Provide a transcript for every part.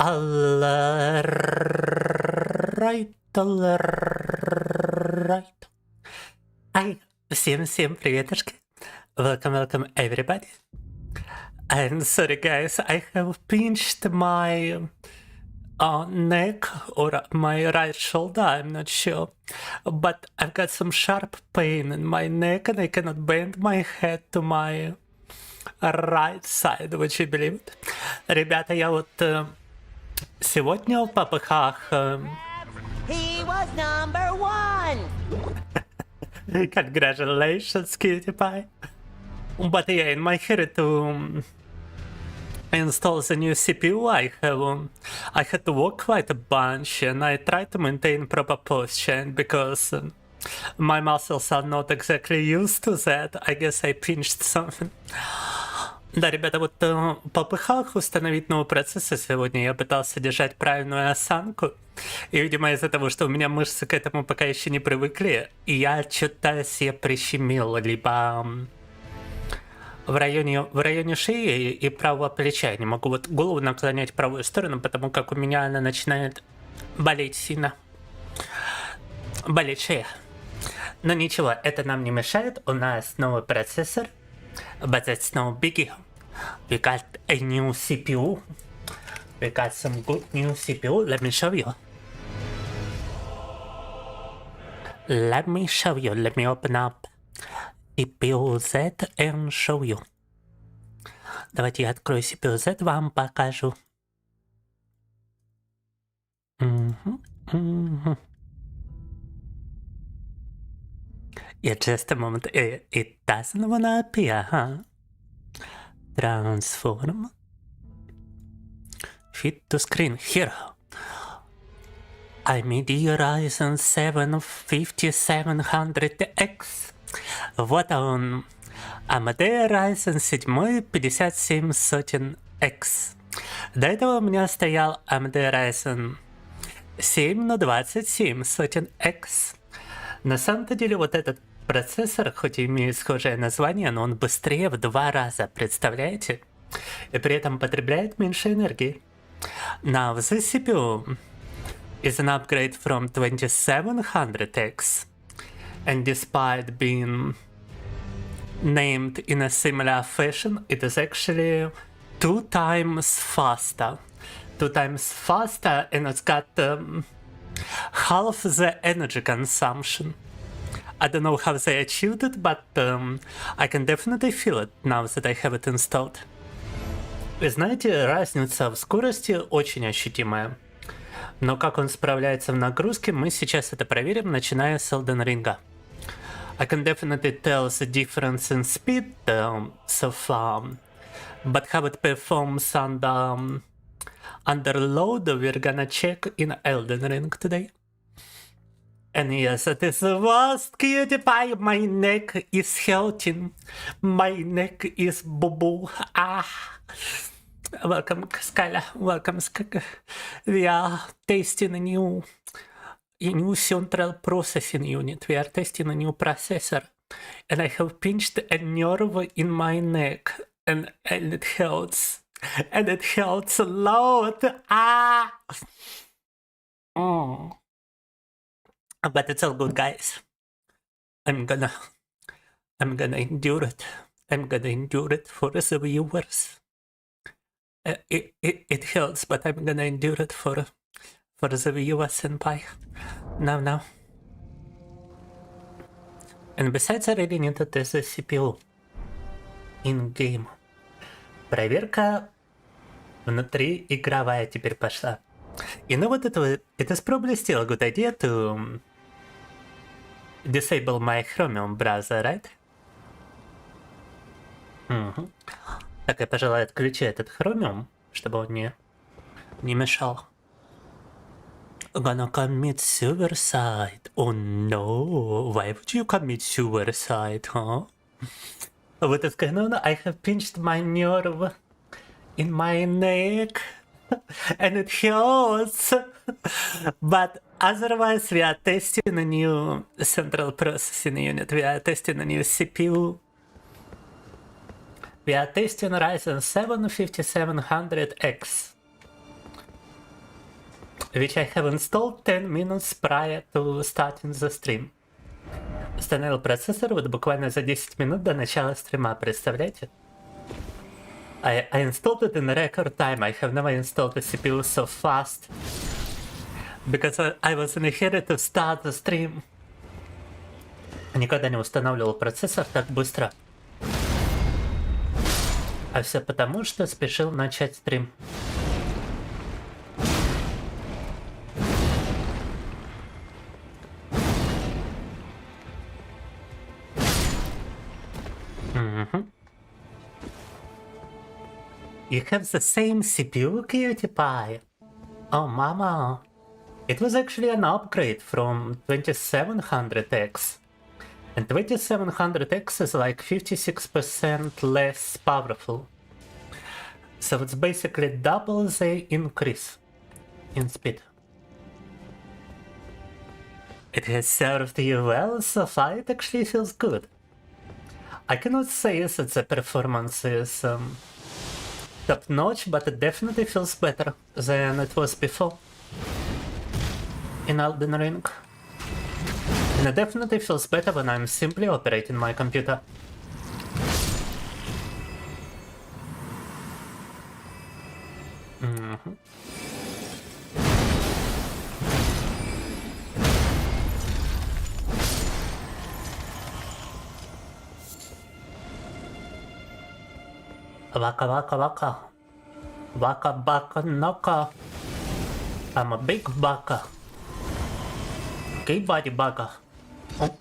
Alright. Всем приветушки. Welcome everybody. I'm sorry guys, I have pinched my neck or my right shoulder, I'm not sure. But I've got some sharp pain in my neck and I cannot bend my head to my right side, would you believe it? Ребята, я вот сегодня в попыхах... He was number one! Congratulations, cutie pie. But yeah, in my hurry to install the new CPU, I had to walk quite a bunch and I tried to maintain proper posture, because my muscles are not exactly used to that. I guess I pinched something. Да, ребята, вот в попыхах установить новый процессор сегодня я пытался держать правильную осанку. И, видимо, из-за того, что у меня мышцы к этому пока еще не привыкли, я что-то себе прищемил, либо в районе шеи и правого плеча. Я не могу вот голову наклонять в правую сторону, потому как у меня она начинает болеть сильно. Болеть шея. Но ничего, это нам не мешает. У нас новый процессор. But that's no biggie. We got a new CPU. We got some good new CPU. Let me show you. Let me show you. Let me open up CPU Z and show you. Давайте я открою CPU Z, вам покажу. Yeah, just a moment. It doesn't wanna appear, huh? Transform. Fit to screen. Here. AMD Ryzen 7 5700X. Вот он. AMD Ryzen 7 5700X. До этого у меня стоял AMD Ryzen 7 на 2700X. На самом-то деле вот этот процессор, хоть и имеет схожее название, но он быстрее в 2 раза, представляете? И при этом потребляет меньше энергии. Now this CPU is an upgrade from 2700X, and despite being named in a similar fashion, it is actually 2 times faster. 2 times faster, and it's got half the energy consumption. I don't know how they achieved it, but I can definitely feel it now that I have it installed. Вы знаете, разница в скорости очень ощутимая. Но как он справляется в нагрузке, мы сейчас это проверим, начиная с Elden Ring. I can definitely tell the difference in speed so far, but how it performs under load we're gonna check in Elden Ring today. And yes, it is the worst, cutie pie. My neck is hurting. My neck is boo-boo. Welcome, Skyla. Welcome, Skyla. We are testing a new central processing unit. We are testing a new processor. And I have pinched a nerve in my neck. And it hurts. And it hurts a lot. But it's all good, guys. I'm gonna endure it. I'm gonna endure it for the viewers. It hurts, but I'm gonna endure it for the viewers, senpai. Now. And besides, I really need to test the CPU in game. Проверка внутри игровая теперь пошла. You know what, it is probably still a good idea to disable my Chromium browser, right? Так, я, пожалуй, отключу этот Chromium, чтобы он не мешал. Gonna commit suicide. Oh no, why would you commit suicide, huh? What is going on? I have pinched my nerve in my neck. And it hurts. But otherwise, we are testing a new central processing unit. We are testing a new CPU. We are testing Ryzen 7 5700X. which I have installed 10 minutes prior to starting the stream. Установил процессор вот буквально за 10 минут до начала стрима, представляете? I installed it in record time. I have never installed a CPU so fast. Because I was in a hurry to start the stream. Никогда не устанавливал процессор так быстро. А все потому, что спешил начать стрим. You have the same CPU, Cutie Pie? Oh, mama. It was actually an upgrade from 2700X. And 2700X is like 56% less powerful. So it's basically double the increase in speed. It has served you well so far, it actually feels good. I cannot say that the performance is top notch, but it definitely feels better than it was before in Elden Ring. And it definitely feels better when I'm simply operating my computer. Waka waka waka. Waka baka naka. I'm a big baka. Okay, body baka. Oh.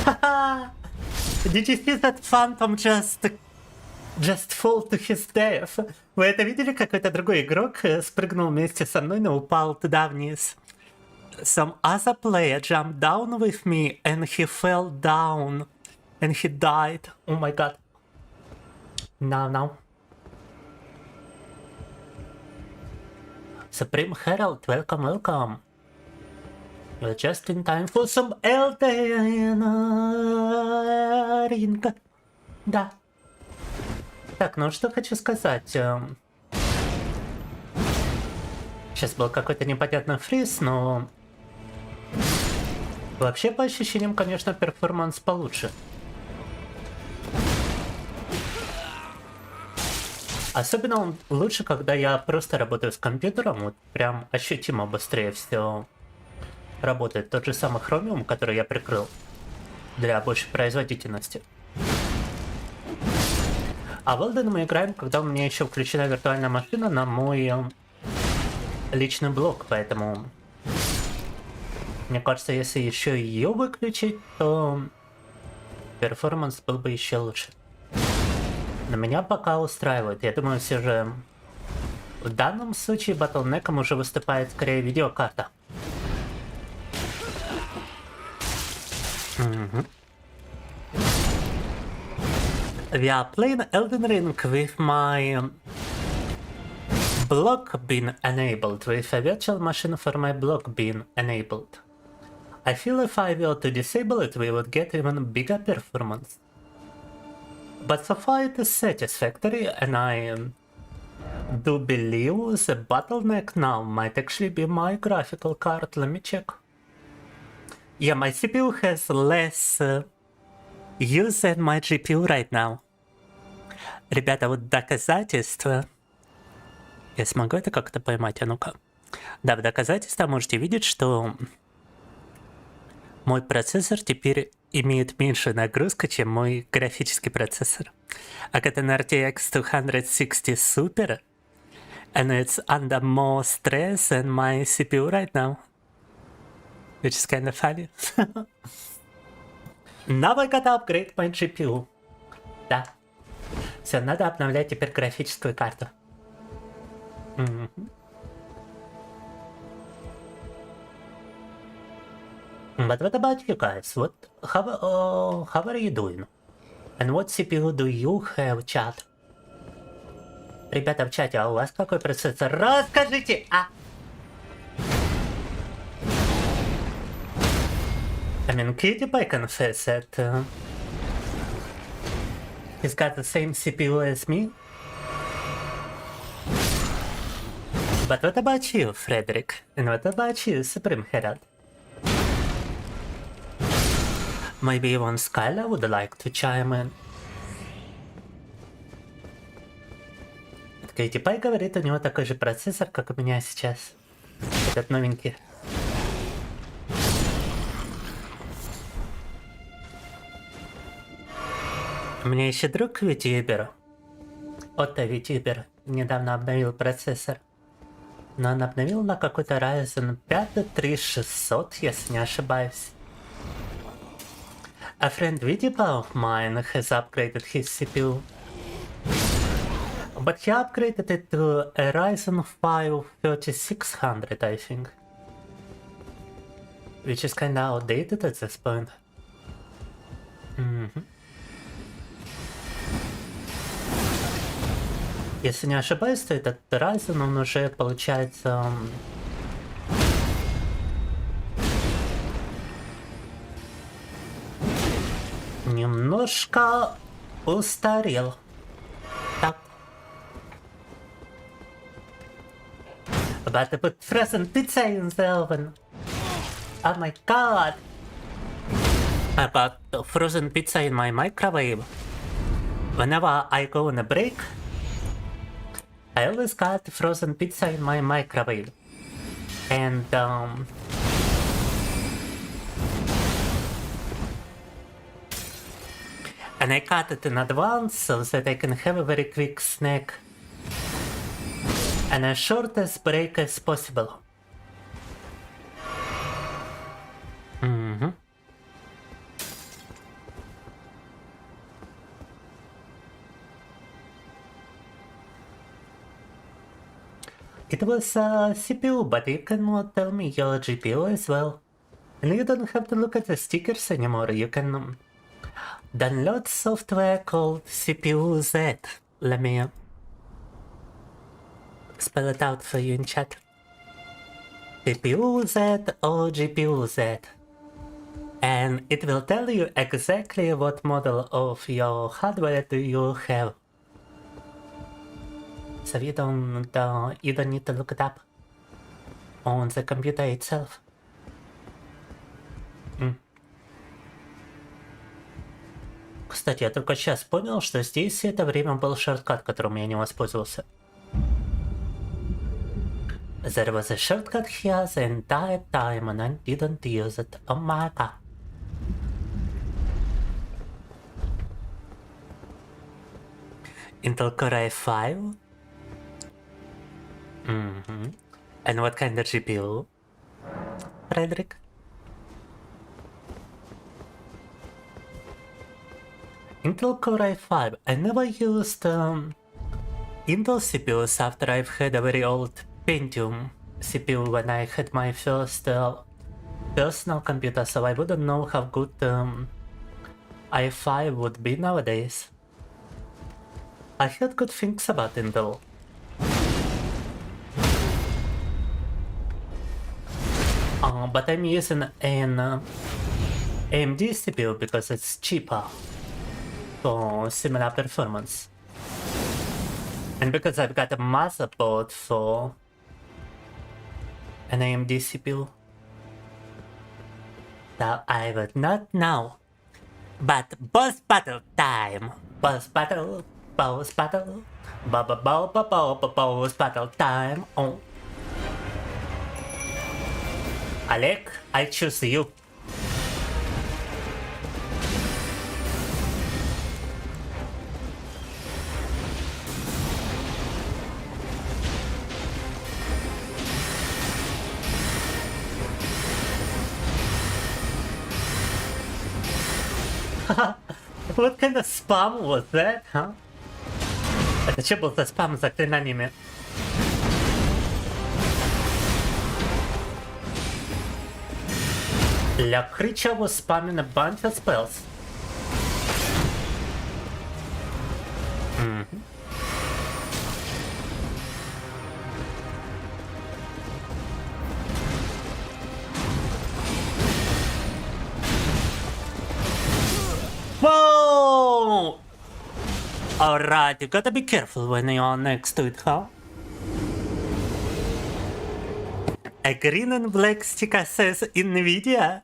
Haha! Did you see that phantom just fall to his death? Вы это видели? Какой-то другой игрок спрыгнул вместе со мной, но упал туда вниз. Some other player jumped down with me and he fell down and he died. Oh my god. No. Supreme Herald, welcome. You're just in time for some Elden Ring. Да. Так, ну что хочу сказать. Сейчас был какой-то непонятный фриз, но... Вообще, по ощущениям, конечно, перформанс получше. Особенно он лучше, когда я просто работаю с компьютером, вот прям ощутимо быстрее все работает. Тот же самый Chromium, который я прикрыл для большей производительности. А в Elden мы играем, когда у меня еще включена виртуальная машина на мой личный блок, поэтому... Мне кажется, если еще ее выключить, то перформанс был бы еще лучше. Но меня пока устраивает. Я думаю, все же в данном случае батлнеком уже выступает скорее видеокарта. We are playing Elden Ring with my block being enabled, with a virtual machine for my block being enabled. I feel if I were to disable it, we would get even bigger performance. But so far it is satisfactory, and I do believe the bottleneck now might actually be my graphical card. Let me check. Yeah, my CPU has less use than my GPU right now. Ребята, вот доказательства... Я смогу это как-то поймать? А ну-ка. Да, в доказательства можете видеть, что мой процессор теперь имеет меньшую нагрузку, чем мой графический процессор. I got an RTX 260 Super, and it's under more stress than my CPU right now. Which is kind of funny. Now I gotta upgrade my GPU. Да. Все, надо обновлять теперь графическую карту. But what about you guys? How are you doing? And what CPU do you have, chat? Ребята в чате, а у вас какой процессор? Расскажите! I mean, Cutie Pie confess that he's got the same CPU as me. But what about you, Frederick? And what about you, Supreme Herald? Maybe even Skylar would like to chime in. Katy Pie говорит, у него такой же процессор, как у меня сейчас. Этот новенький. У меня еще друг втюбер. Отто втюбер недавно обновил процессор. Но он обновил на какой-то Ryzen 5 3600, если не ошибаюсь. A friend VTuber of mine has upgraded his CPU. But he upgraded it to a Ryzen 5 3600, I think. Which is kinda outdated at this point. Если не ошибаюсь, то этот Ryzen, он уже получается... немножко устарел. Так. About to put frozen pizza in the oven. Oh my god. About frozen pizza in my microwave. Whenever I go on a break, I always got frozen pizza in my microwave. And I cut it in advance so that I can have a very quick snack. And as short as break as possible. It was a CPU, but you can tell me your GPU as well. And you don't have to look at the stickers anymore, you can download software called CPU Z. Let me spell it out for you in chat. CPU Z or GPU Z. And it will tell you exactly what model of your hardware do you have. So you don't need to look it up on the computer itself. Кстати, я только сейчас понял, что здесь все это время был шорткат, которым я не воспользовался. There was a shortcut here the entire time and I didn't use it. Oh my god. Intel Core i5? And what kind of GPU? Frederick? Intel Core i5. I never used Intel CPUs after I've had a very old Pentium CPU when I had my first personal computer, so I wouldn't know how good i5 would be nowadays. I heard good things about Intel. But I'm using an AMD CPU because it's cheaper for similar performance. And because I've got a motherboard for an AMD CPU. So I would not know. But boss battle time! Boss battle! Boss battle! Boss battle time! Oh. Alec, I choose you. What kind of spam was that, huh? Это что был за спам с заклинаниями? The creature was spamming a bunch of spells. Whoa! Alright, you gotta be careful when you're next to it, huh? A green and black sticker says NVIDIA.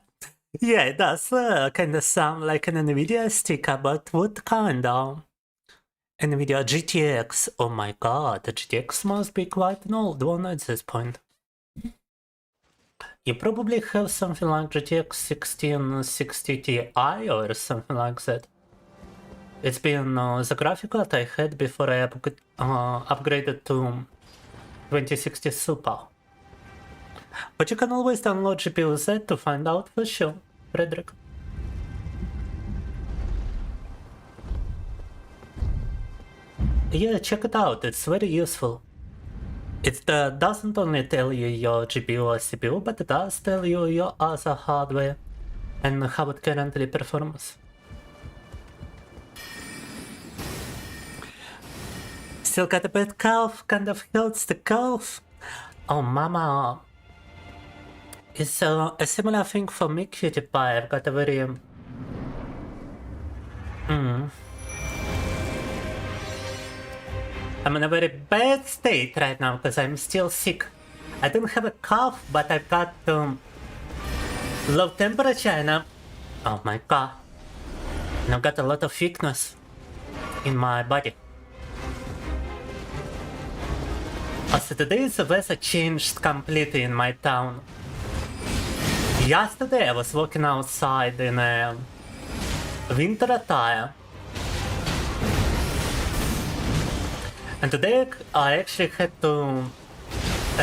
Yeah, it does kind of sound like an NVIDIA sticker, but what kind of? NVIDIA GTX. Oh my god, the GTX must be quite an old one at this point. You probably have something like GTX 1660 Ti or something like that. It's been the graphic card I had before I upgraded to 2060 Super. But you can always download GPU Z to find out for sure, Frederick. Yeah, check it out, it's very useful. It doesn't only tell you your GPU or CPU, but it does tell you your other hardware and how it currently performs. Still got a bad cough, kind of hurts the cough. Oh mama. It's a similar thing for me, cutie pie. I've got a very... I'm in a very bad state right now because I'm still sick. I don't have a cough, but I've got low temperature and oh my god. And I've got a lot of weakness in my body. Also today the weather changed completely in my town. Yesterday I was walking outside in a winter attire. And today I actually had to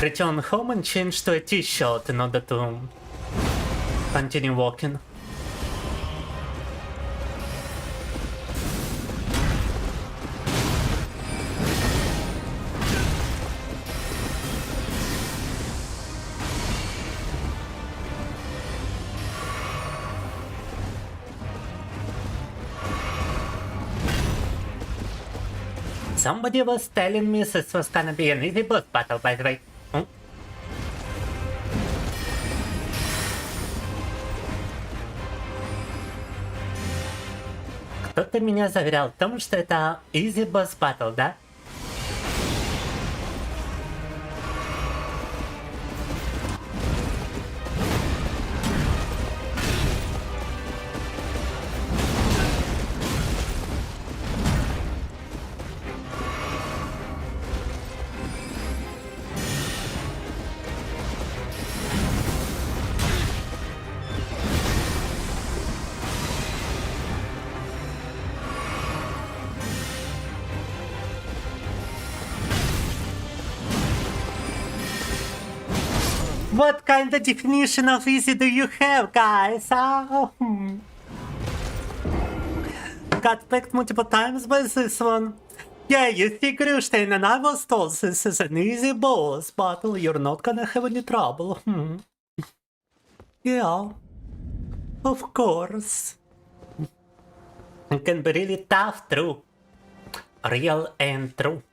return home and change to a t-shirt in order to continue walking. Somebody was telling me this was gonna be an easy boss battle, by the way. Кто-то меня заверял в том, что это easy boss battle, да? What kind of definition of easy do you have, guys? Got backed multiple times by this one. Yeah, you see, Grushtein, and I was told this is an easy boss battle, you're not gonna have any trouble. Yeah, of course. It can be really tough, true. Real and true.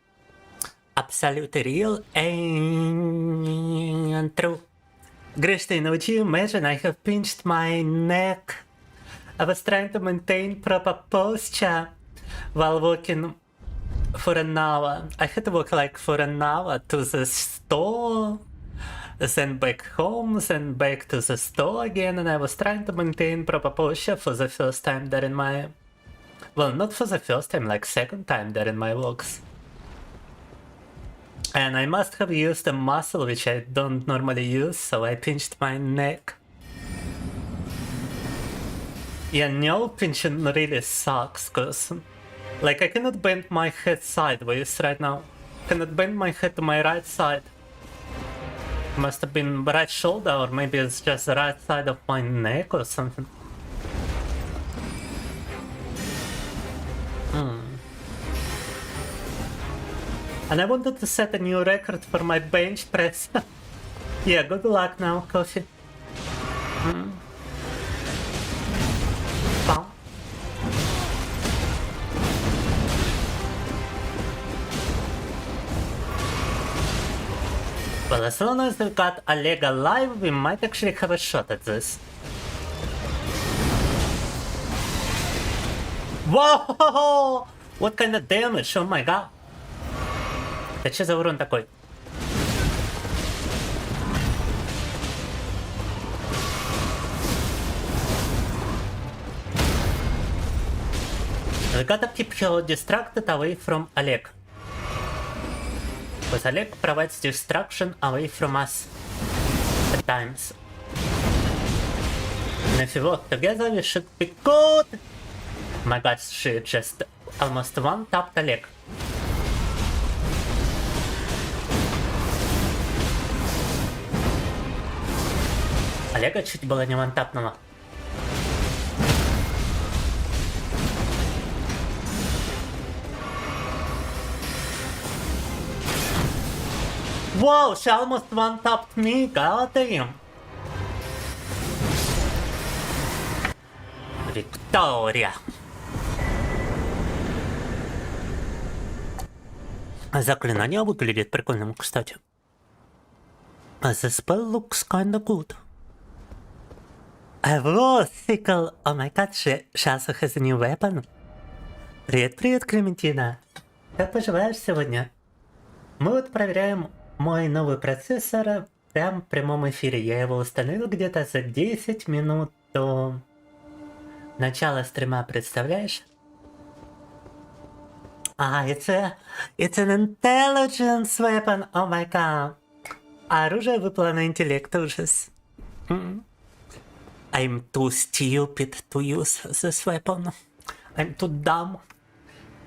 Absolutely real and true. Grishtin, would you imagine I have pinched my neck? I was trying to maintain proper posture while walking for an hour. I had to walk like for an hour to the store, then back home, then back to the store again, and I was trying to maintain proper posture for the first time during my... Well, not for the first time, like second time during my walks. And I must have used a muscle which I don't normally use, so I pinched my neck. Yeah, nail pinching really sucks, cause like I cannot bend my head sideways right now. Cannot bend my head to my right side. Must have been right shoulder, or maybe it's just the right side of my neck or something. And I wanted to set a new record for my bench press. Yeah, good luck now, Coffee. Bam. Well, as long as we've got a leg alive, we might actually have a shot at this. Whoa! What kind of damage? Oh my god. Это что за урон такой? We gotta keep you distracted away from Oleg. Because Oleg provides distraction away from us at times. And if we work together, we should be good. My god, she just almost one-tapped Oleg. Олега чуть было не вантапнуло. Whoa, she almost one-tapped me, god damn. Виктория. Заклинание выглядит прикольным, кстати. The spell looks kinda good. Hello, Sickle! Oh my god, she also has a new weapon. Привет, Клементина. Как поживаешь сегодня? Мы вот проверяем мой новый процессор прям в прямом эфире. Я его установил где-то за 10 минут до начала стрима, представляешь? It's an intelligence weapon, oh my god. Оружие выпало на интеллект, ужас. I'm too stupid to use this weapon. I'm too dumb.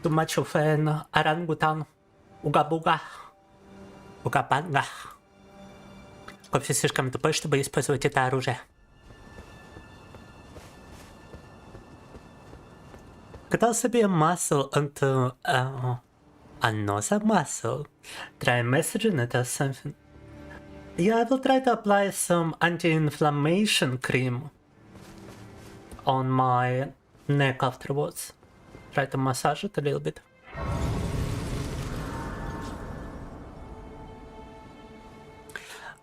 Too much of an orangutan. Уга-буга. Уга-банга. Кофе слишком тупой, чтобы использовать это оружие. Could also be a muscle onto another muscle. Try messaging it or something. Yeah, I will try to apply some anti-inflammation cream on my neck afterwards. Try to massage it a little bit.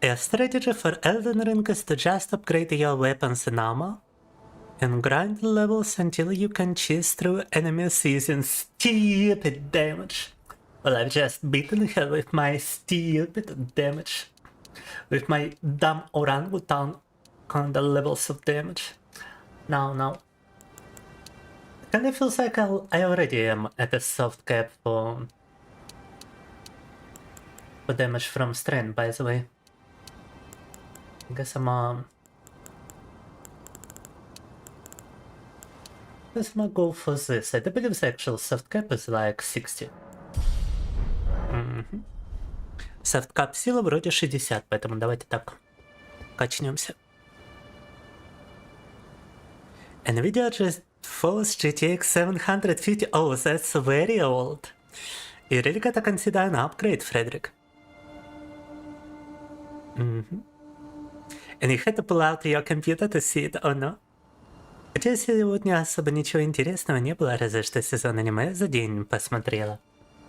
A strategy for Elden Ring is to just upgrade your weapons and armor and grind levels until you can chase through enemies using stupid damage. Well, I've just beaten her with my stupid damage. With my dumb orangutan kind of levels of damage. No. Kinda feels like I already am at a soft cap for damage from strain, by the way. I guess I'm gonna go for this. I do believe the actual soft cap is like 60. Софткап сила вроде 60, поэтому давайте так качнемся. Nvidia just forced GTX 750. Oh, that's very old. You really gotta consider an upgrade, Frederick. And you had to pull out your computer to see it, or no? Хотя сегодня особо ничего интересного не было, разве что сезон аниме за день посмотрела.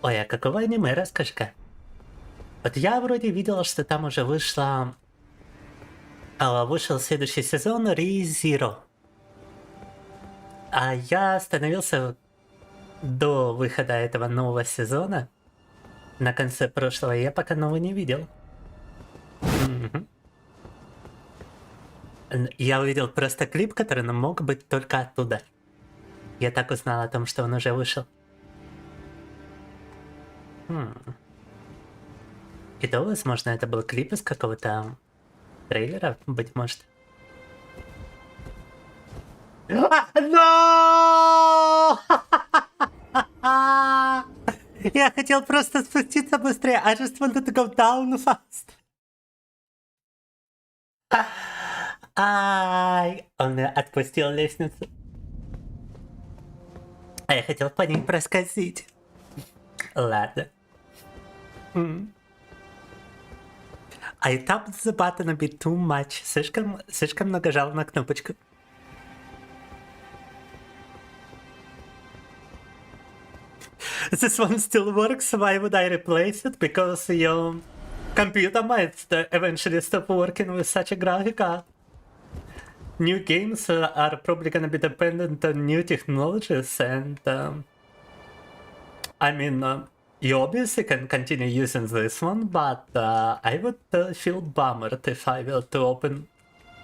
Ой, а какого аниме, расскажи-ка? Вот я вроде видел, что там уже вышел следующий сезон ReZero. А я остановился до выхода этого нового сезона на конце прошлого, я пока новый не видел. Я увидел просто клип, который мог быть только оттуда. Я так узнал о том, что он уже вышел. И то, возможно, это был клип из какого-то трейлера, быть может. Но! Я хотел просто спуститься быстрее. I just wanted to go down fast. Ай, он отпустил лестницу. А я хотел по ней проскользить. Ладно. I tapped the button a bit too much. Слишком много жал на кнопочку. This one still works. Why would I replace it? Because your computer might eventually stop working with such a graphic card. New games are probably gonna be dependent on new technologies, and I mean, you obviously can continue using this one, but I would feel bummed if I were to open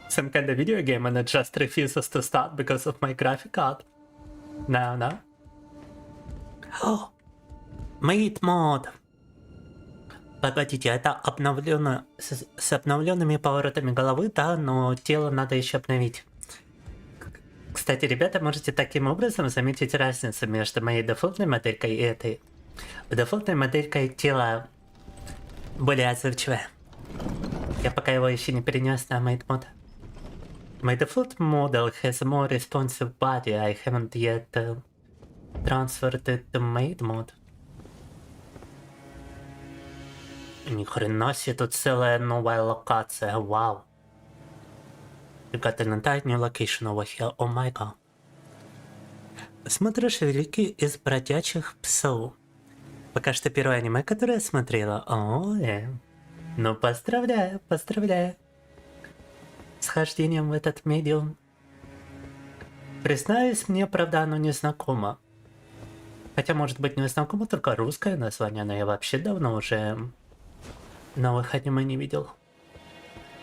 some kind of video game and it just refuses to start because of my graphic card. No. О, Mate мод. Погодите, это обновлено с обновленными поворотами головы, да, но тело надо еще обновить. Кстати, ребята, можете таким образом заметить разницу между моей дефолтной моделькой и этой. В дефолтной моделькой тело более отзывчивое. Я пока его еще не перенес на Mate мод. My default model has a more responsive body. I haven't yet transferred it to Mate mode. Ни хрена себе, тут целая новая локация, вау. You got an entire new location over here, oh my god. Смотришь великий из бродячих псов. Пока что первое аниме, которое я смотрела. Ой, ну поздравляю, поздравляю. С хождением в этот медиум. Признаюсь, мне, правда, оно не знакомо. Хотя, может быть, не знакомо только русское название, но я вообще давно уже новых аниме не видел.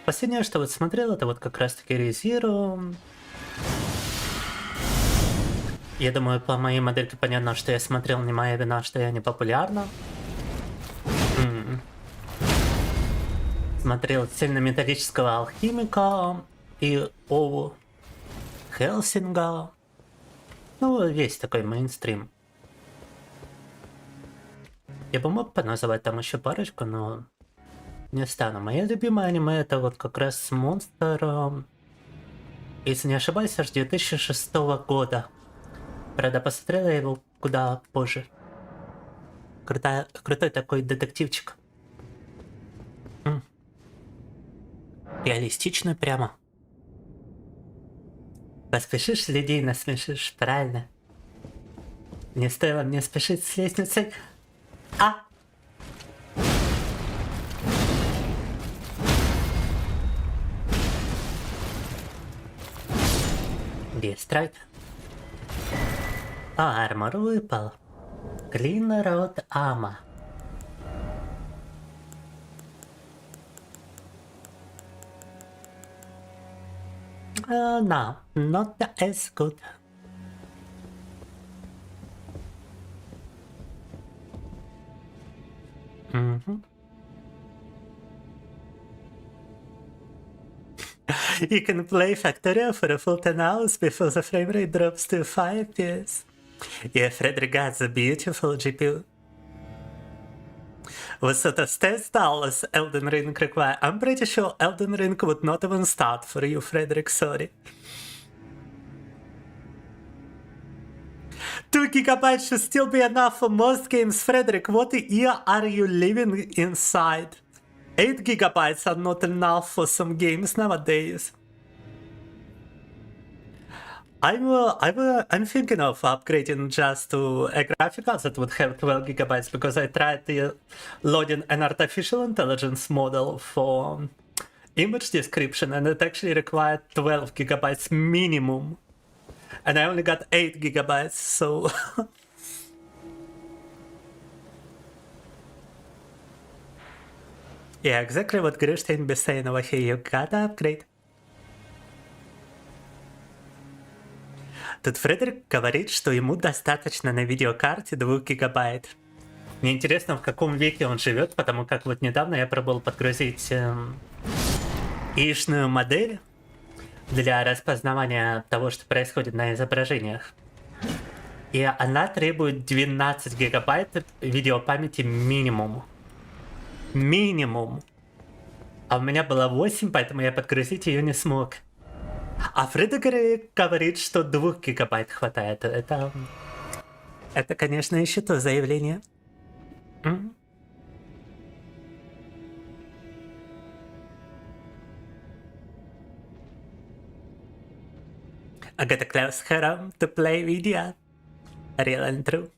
Последнее, что вот смотрел, это вот как раз-таки ReZero. Я думаю, по моей модельке понятно, что я смотрел, не моя вина, что я не популярна. Смотрел цельнометаллического алхимика и Ову Хелсинга. Ну, весь такой мейнстрим. Я бы мог поназывать там еще парочку, но не стану. Моя любимая аниме это вот как раз с монстром. Если не ошибаюсь, аж 2006 года. Правда, посмотрела я его куда позже. Крутой такой детективчик. Реалистично прямо. Поспешишь, людей насмешишь, правильно? Не стоило мне спешить с лестницей. А! Дестрайт. А, армор выпал. Clean Road Armor. No, not as good. You can play Factorio for a full 10 hours before the frame rate drops to 5 FPS. Yeah, Frederick got the beautiful GPU. What sort of stats does Elden Ring require? I'm pretty sure Elden Ring would not even start for you, Frederick, sorry. 2 GB should still be enough for most games, Frederick. What year are you living inside? 8 GB are not enough for some games nowadays. I'm thinking of upgrading just to a graphic card that would have 12 GB because I tried loading an artificial intelligence model for image description and it actually required 12 GB minimum. And I only got 8 GB, so... Yeah, exactly what Grishstein be saying over here, you gotta upgrade. Тут Фредерик говорит, что ему достаточно на видеокарте 2 гигабайт. Мне интересно, в каком веке он живет, потому как вот недавно я пробовал подгрузить яичную модель для распознавания того, что происходит на изображениях. И она требует 12 гигабайт видеопамяти минимум. Минимум. А у меня было 8, поэтому я подгрузить ее не смог. А Фредерик говорит, что 2 гигабайт хватает. Это, конечно, еще то заявление. I got a close home to play video. Real and true.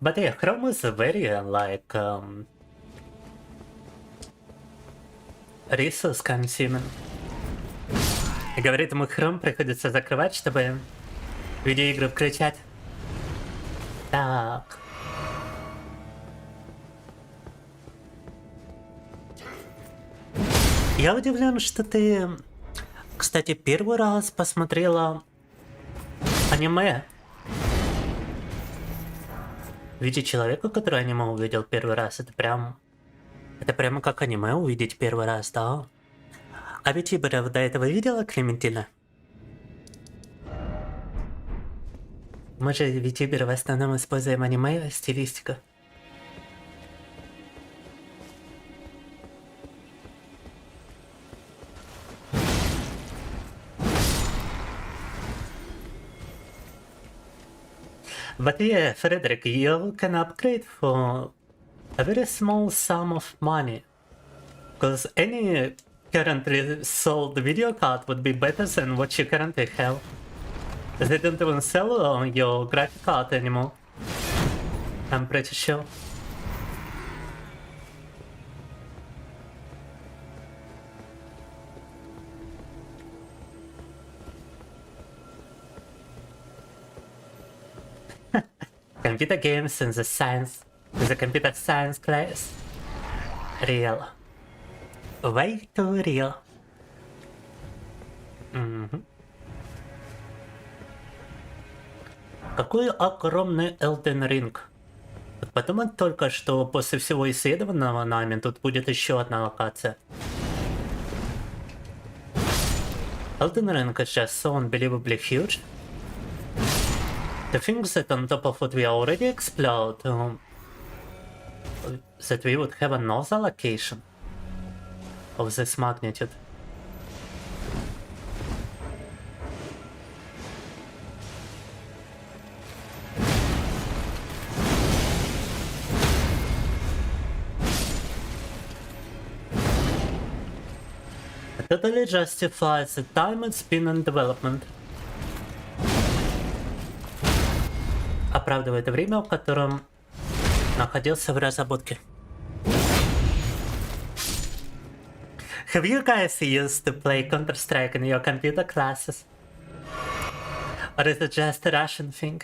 But yeah, Chrome is very like resource consuming. И говорит, ему Chrome приходится закрывать, чтобы видеоигры включать. Так. Я удивлен, что ты, кстати, первый раз посмотрела аниме. Видеть человека, который аниме увидел первый раз, это прямо как аниме увидеть первый раз, да? А vTuber до этого видела, Клементина? Мы же vTuber в основном используем аниме стилистику. But yeah, Frederick, you can upgrade for a very small sum of money. Because any currently sold video card would be better than what you currently have. They don't even sell your graphic card anymore. I'm pretty sure. Computer games in the computer science class. Real. Way too real. Какой огромный Elden Ring. Вот подумать только, что после всего исследованного нами тут будет еще одна локация. Elden Ring is just so unbelievably huge. The things that on top of what we already explored, that we would have another location of this magnitude. It totally justifies the time it's been in development. Оправдывает время, в котором находился в разработке. Have you guys used to play Counter-Strike in your computer classes? Or is it just a Russian thing?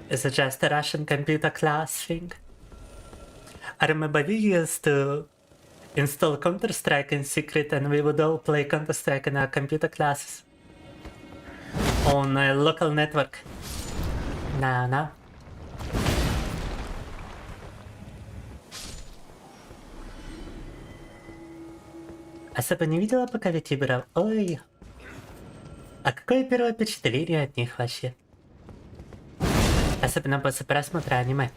Is it just a Russian computer class thing? I remember we used to install Counter-Strike in secret and we would all play Counter-Strike in our computer classes. On a local network. No. Особо не видела пока витюберов. Ой. А какое первое впечатление от них вообще? Особенно после просмотра аниме.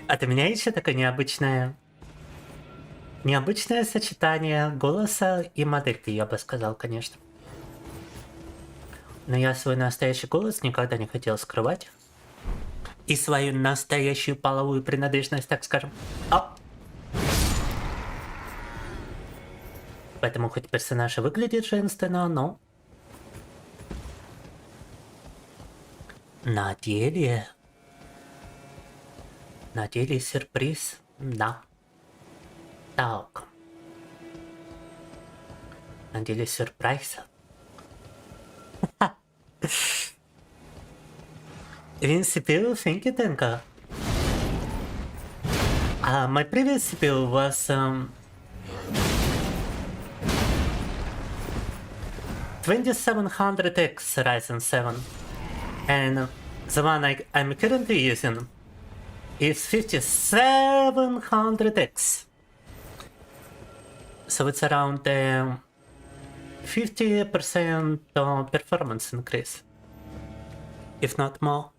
От меня еще такое необычное сочетание голоса и модельки, я бы сказал, конечно. Но я свой настоящий голос никогда не хотел скрывать. И свою настоящую половую принадлежность, так скажем. Поэтому хоть персонаж и выглядит женственно, но... На деле сюрприз, да. Так. На деле сюрприз. In CPU, thank you, Tenka. My previous CPU was 2700X Ryzen 7, and the one I'm currently using is 5700X. So it's around 50% performance increase, if not more.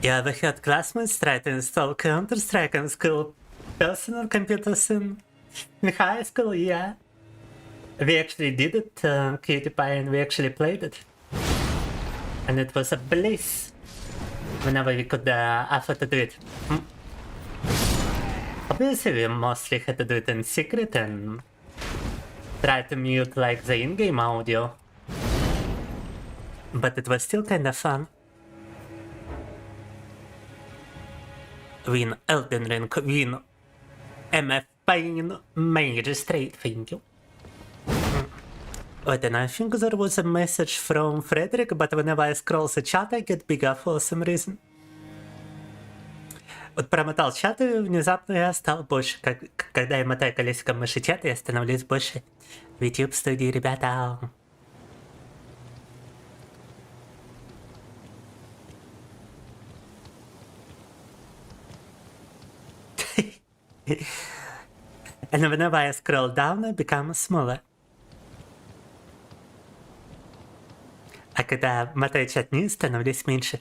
Yeah, we had classmates try to install Counter-Strike in school. Personal computers in high school, yeah. We actually did it, Cutie Pie, and we actually played it. And it was a bliss whenever we could afford to do it. Obviously, we mostly had to do it in secret and try to mute like the in-game audio. But it was still kind of fun. Win Elden Ring, win MF Pain, Magistrate, thank you. Wait, and I think there was a message from Frederick, but whenever I scroll the chat, I get bigger for some reason. Вот промотал чат, и внезапно я стал больше. Когда я мотаю колесиком мыши чата, я становлюсь больше в YouTube студии, ребята. And whenever I scroll down, I become smaller. А когда мотаю чат вниз, становлюсь меньше.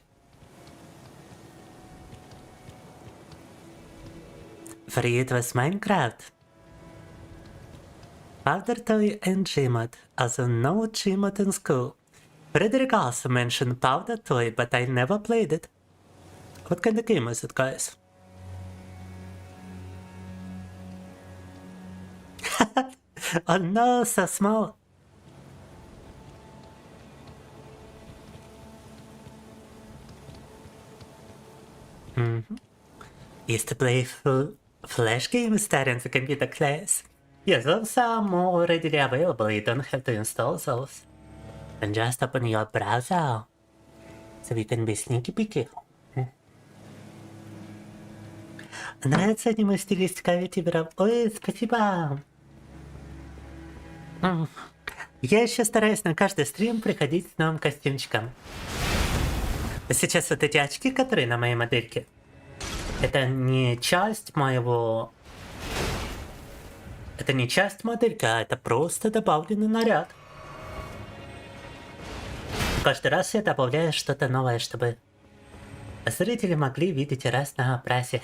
For you it was Minecraft. Powder Toy and Gmod, also no Gmod in school. Frederick also mentioned Powder Toy, but I never played it. What kind of game is it, guys? Oh no, so small. Used to play Flash games during the computer class. Yes, those are more readily available, you don't have to install those. And just open your browser, so you can be sneaky-peeky. Нравится аниме стилистика витюберов? Ой, спасибо! Я еще стараюсь на каждый стрим приходить с новым костюмчиком. Сейчас вот эти очки, которые на моей модельке, это не часть моего... Это не часть модельки, а это просто добавленный наряд. Каждый раз я добавляю что-то новое, чтобы зрители могли видеть разнообразие.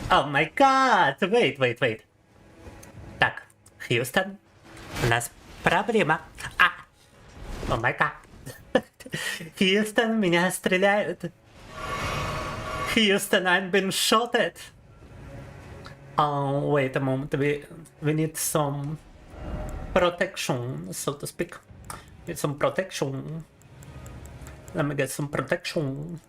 О май гад! Wait. Так, Хьюстон, у нас проблема. О май гад. Хьюстон, меня стреляют. Houston, I've been shot at. Oh, wait a moment. We need some protection, so to speak. Need some protection. Let me get some protection.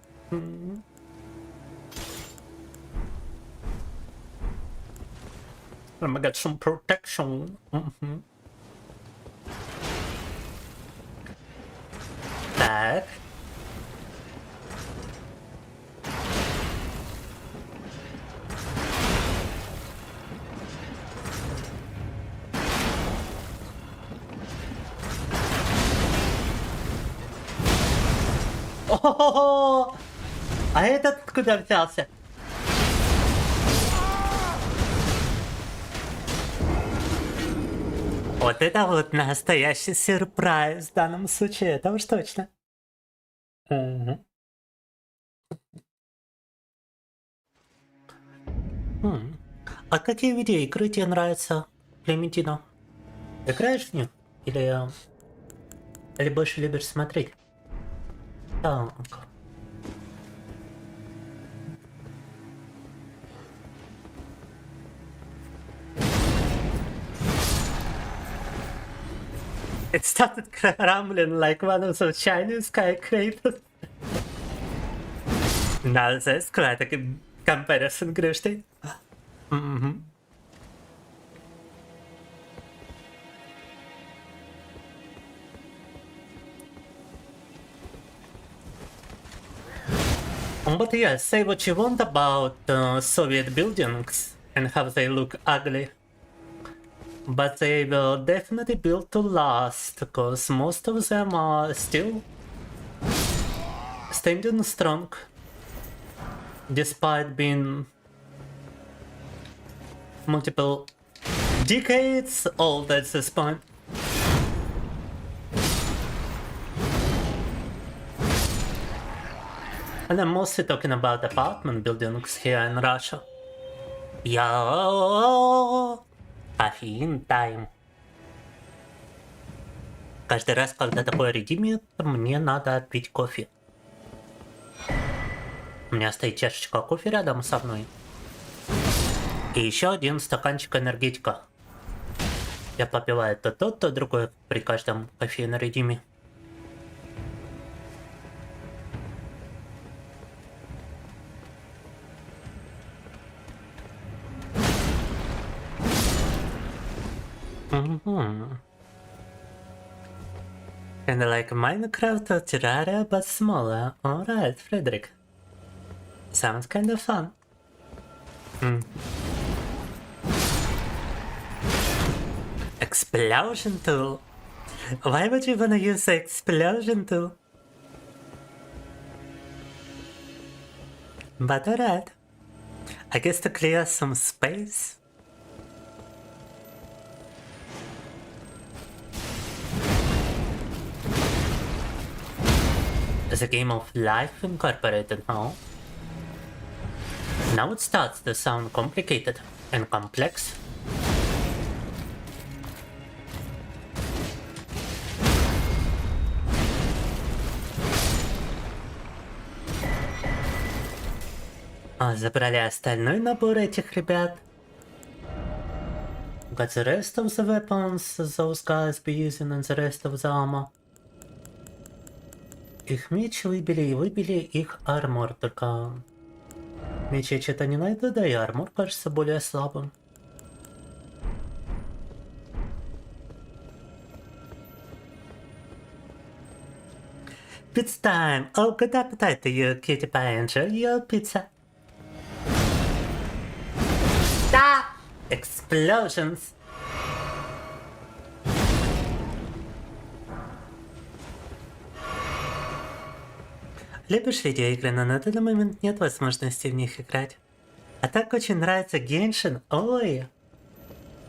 Let me get some protection. Так. О-хо-хо! А этот откуда взялся? Вот это вот настоящий сюрприз в данном случае, это уж точно. А какие видеоигры тебе нравятся, Клементино? Играешь в них? Или больше любишь смотреть? Так. It started crumbling like one of those Chinese skyscrapers. No, that's quite a good comparison, Grusty. But yeah, say what you want about Soviet buildings and how they look ugly. But they will definitely build to last, because most of them are still standing strong, despite being multiple decades old at this point. And I'm mostly talking about apartment buildings here in Russia. Yo! Кофеин тайм. Каждый раз, когда такое редимит, мне надо пить кофе. У меня стоит чашечка кофе рядом со мной. И еще один стаканчик энергетика. Я попиваю то тот, то другой при каждом кофейном редиме. Kinda like Minecraft or Terraria, but smaller. Alright, Frederick. Sounds kinda fun. Explosion tool. Why would you wanna use the explosion tool? But alright. I guess to clear some space. The game of life incorporated now. Now it starts to sound complicated and complex. Забрали остальной набор этих ребят. Got the rest of the weapons those guys be using and the rest of the armor. Их меч выбили и выбили их армор, только меч я что-то не найду, да и армор кажется более слабым. Pizza time! Oh, good appetite to you, cutie pie. Enjoy your pizza. Da! Explosions! Любишь видеоигры, но на данный момент нет возможности в них играть. А так очень нравится Геншин. Ой!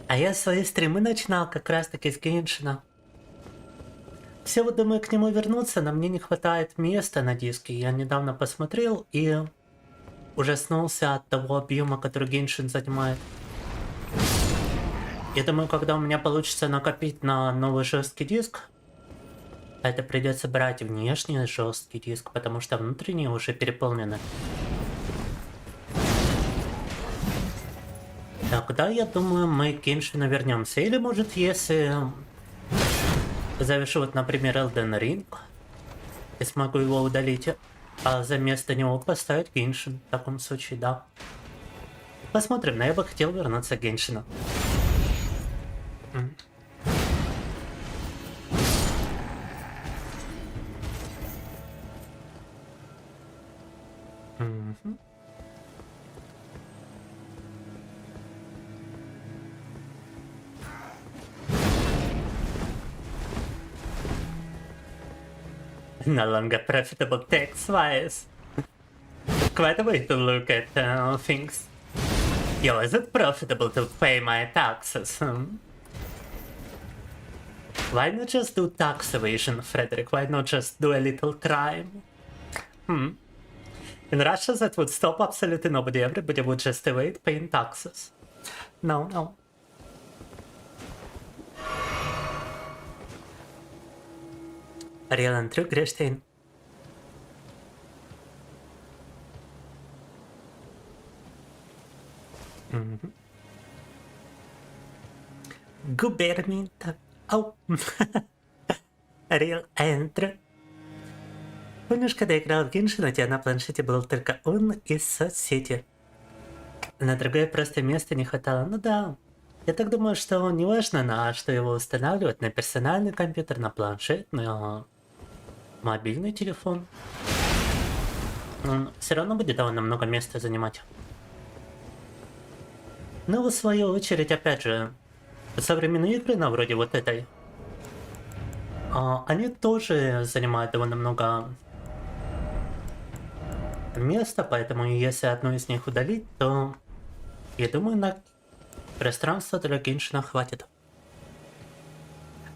А я свои стримы начинал как раз таки с Геншина. Все вот думаю к нему вернуться, но мне не хватает места на диске. Я недавно посмотрел и ужаснулся от того объема, который Геншин занимает. Я думаю, когда у меня получится накопить на новый жесткий диск, это придется брать внешний жесткий диск, потому что внутренние уже переполнены. Тогда, я думаю, мы к Геншину вернемся. Или, может, если завершу, вот, например, Elden Ring, и смогу его удалить, а за место него поставить Геншин. В таком случае, да. Посмотрим, но я бы хотел вернуться к Геншину. No longer profitable tax-wise. Quite a way to look at things. Yo, is it profitable to pay my taxes? Why not just do tax evasion, Frederick? Why not just do a little crime? In Russia, that would stop absolutely nobody. Everybody would just evade paying taxes. No, no. Real and true, Grishtain. Губерминта. Ау. Real and true. Помнишь, когда играл в Геншин, у тебя на планшете был только он и соцсети? На другое просто место не хватало. Ну да. Я так думаю, что не важно, на что его устанавливать. На персональный компьютер, на планшет, на мобильный телефон. Он все равно будет довольно много места занимать. Но в свою очередь, опять же, современные игры, на вроде вот этой, они тоже занимают довольно много места, поэтому если одну из них удалить, то, я думаю, на пространство для Геншина хватит.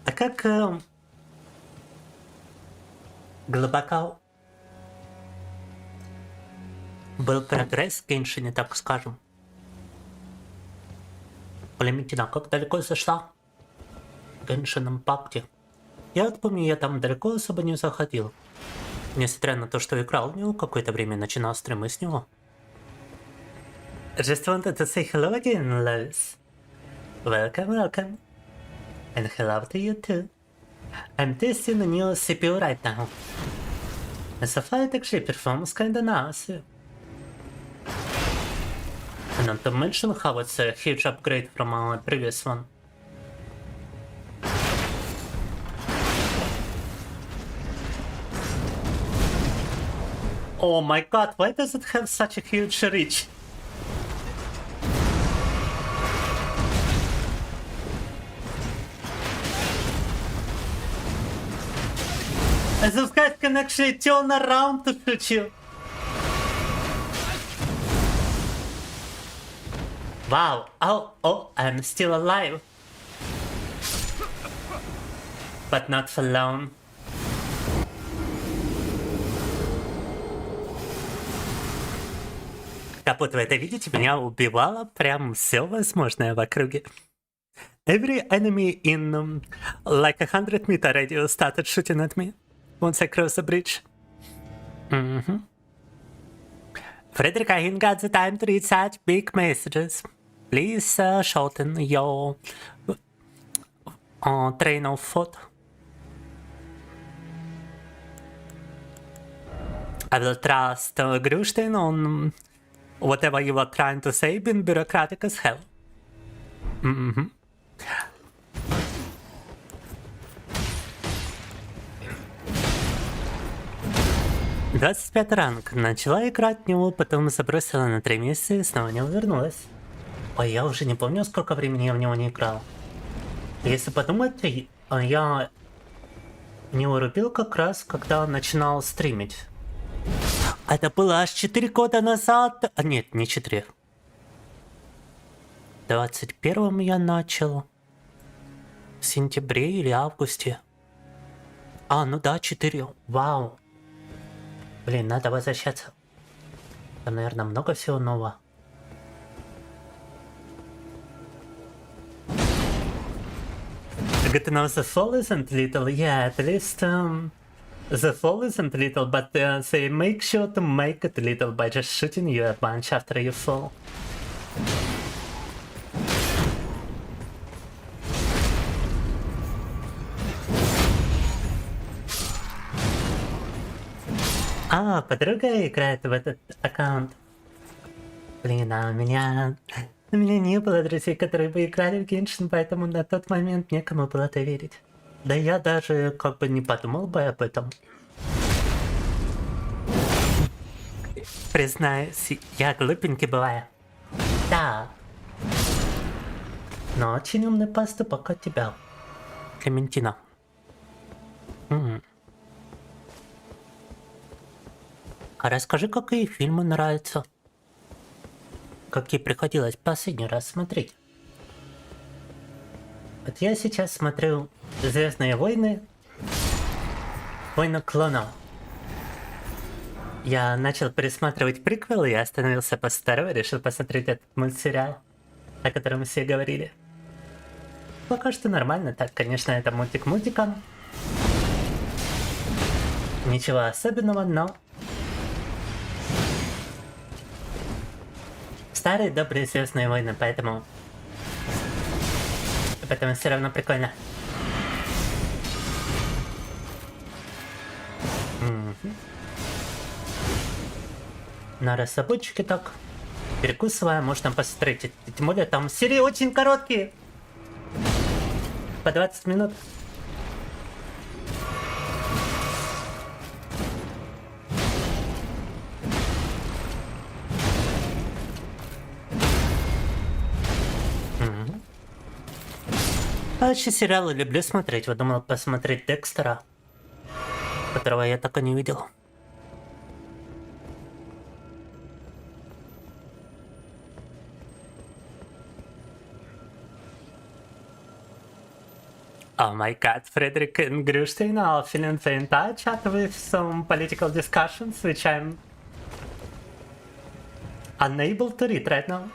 А как глубоко был прогресс в Геншине, так скажем? Клементина, как далеко зашла в Геншин Импакте? Я вот помню, я там далеко особо не заходил. Несмотря на то, что играл в него какое-то время, начинал стримы с него. Just wanted to say hello again, Lois. Welcome, welcome. And hello to you too. I'm testing the new CPU right now. And so far it actually performs kinda nice. And not to mention how it's a huge upgrade from our previous one. Oh my god, why does it have such a huge reach? This guy can actually turn around to shoot you. Wow, oh, I'm still alive. But not for long. Как будто вы это видите, меня убивало прям все возможное в округе. Every enemy in like 100 meter radius started shooting at me once I crossed the bridge. Frederick, I ain't got the time to read such big messages. Please shorten your train of thought. I will trust Grushtein on whatever you are trying to say, being bureaucratic as hell. 25 ранг. Начала играть в него, потом забросила на 3 месяца и снова не вернулась. Ой, я уже не помню, сколько времени я в него не играл. Если подумать, я не урубил как раз, когда начинал стримить. Это было аж 4 года назад. А нет, не 4. В 21-м я начал. В сентябре или августе. А, ну да, 4. Вау. Блин, надо возвращаться. Там, наверное, много всего нового. Good to know the fall isn't little. Yeah, at least the fall isn't little, but they make sure to make it little by just shooting you a bunch after you fall. А, подруга играет в этот аккаунт. Блин, а у меня не было друзей, которые бы играли в Геншин, поэтому на тот момент некому было доверить. Да я даже как бы не подумал бы об этом. Признаюсь, я глупенький бываю. Да. Но очень умный поступок от тебя, Клементина. А расскажи, какие фильмы нравятся? Какие приходилось последний раз смотреть? Вот я сейчас смотрю «Звездные войны», «Война клонов». Я начал пересматривать приквелы и остановился после второго, решил посмотреть этот мультсериал, о котором все говорили. Пока что нормально, так, конечно, это мультик мультиком. Ничего особенного, но... Старые добрые «Звездные войны», поэтому все равно прикольно. На разработчике так перекусывая, можно посмотреть. Тем более там серии очень короткие. По 20 минут. А вообще сериалы люблю смотреть. Вот думал посмотреть Декстера, которого я так и не видел. Oh my god, Frederick and Grushtein are feeling the touch with some political discussions, which I'm unable to read right now.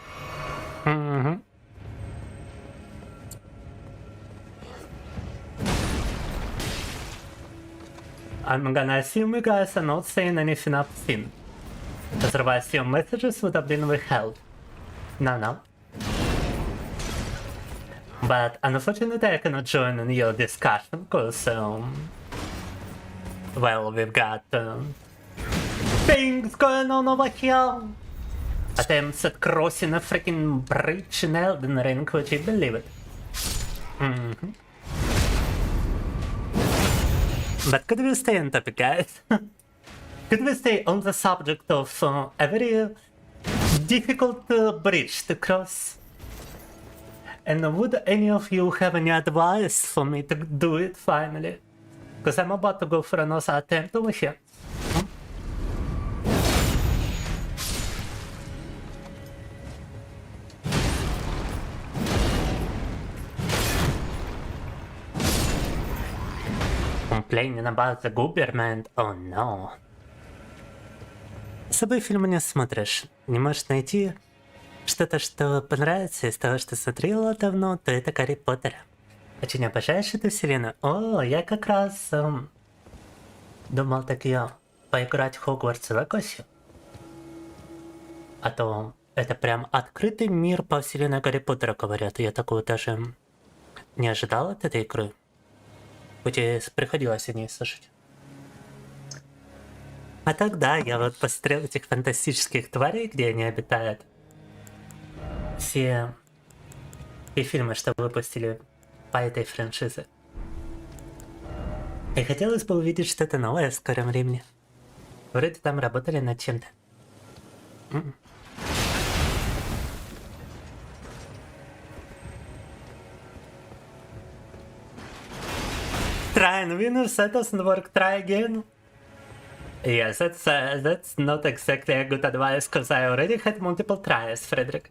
I'm gonna assume you guys are not saying anything obscene. Otherwise your messages would have been withheld. No. But unfortunately I cannot join in your discussion because, well, we've got things going on over here. Attempts at crossing a freaking bridge in Elden Ring, would you believe it? But could we stay on topic, guys? Could we stay on the subject of a very difficult bridge to cross? And would any of you have any advice for me to do it finally? Because I'm about to go for another attempt over here. Complaining about the government? Oh no. С собой фильмы не смотришь. Не можешь найти что-то, что понравится из того, что смотрела давно, то это Гарри Поттер. Очень обожаешь эту вселенную? О, я как раз думал так я поиграть в Хогвартс Легоси. А то это прям открытый мир по вселенной Гарри Поттера, говорят. Я такого даже не ожидал от этой игры. Хоть и приходилось о ней слышать. А тогда я вот посмотрел этих фантастических тварей, где они обитают. Все и фильмы, что выпустили по этой франшизе. И хотелось бы увидеть что-то новое в скором времени. Вроде там работали над чем-то. Try and winners, that doesn't work. Try again. Yes, that's not exactly a good advice, because I already had multiple tries, Frederick.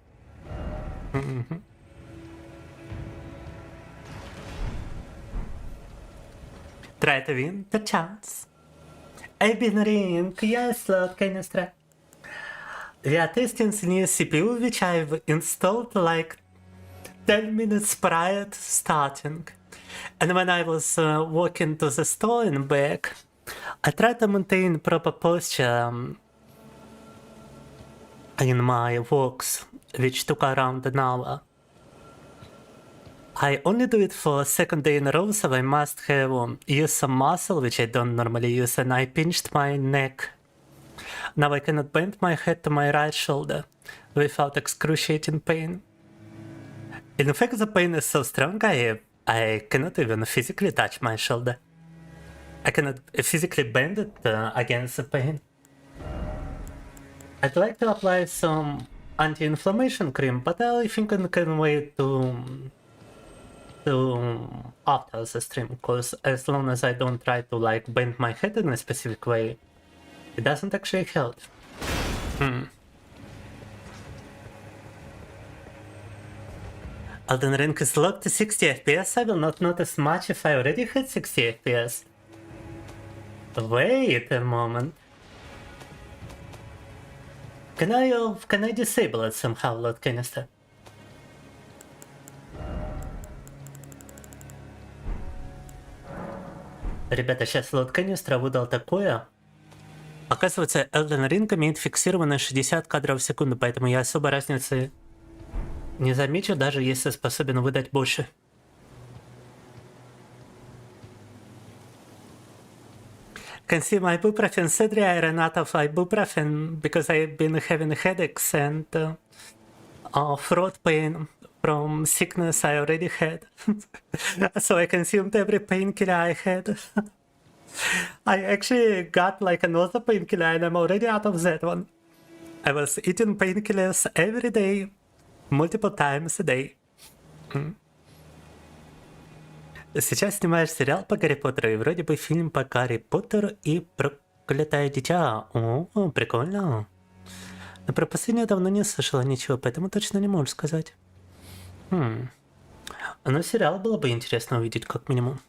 Try to win the chance. I've been ring, yes, Lord Canistra. We are testing the new CPU, which I've installed like 10 minutes prior to starting. And when I was walking to the store and back, I tried to maintain proper posture in my walks, which took around an hour. I only do it for a second day in a row, so I must have used some muscle, which I don't normally use, and I pinched my neck. Now I cannot bend my head to my right shoulder without excruciating pain. In fact, the pain is so strong, I cannot even physically touch my shoulder. I cannot physically bend it against the pain. I'd like to apply some anti-inflammation cream, but I think I can wait to after the stream, because as long as I don't try to like bend my head in a specific way, it doesn't actually help. Elden Ring is locked to 60 FPS. I will not notice much if I already had 60 FPS. Wait a moment. Can I disable it somehow, Lord Canister? Ребята, сейчас Лорд Канистра выдал такое. Оказывается, Elden Ring имеет фиксированное 60 кадров в секунду, поэтому я особой разницы не замечу, даже если способен выдать больше. Consume ibuprofen. Sadly, I ran out of ibuprofen because I've been having headaches and throat pain from sickness I already had. So I consumed every painkiller I had. I actually got like another painkiller and I'm already out of that one. I was eating painkillers every day, multiple times a day. Сейчас снимаешь сериал по Гарри Поттеру, и вроде бы фильм по Гарри Поттеру и Проклятое дитя. О, прикольно. Но про последнее давно не слышала ничего, поэтому точно не могу сказать. Но сериал было бы интересно увидеть, как минимум.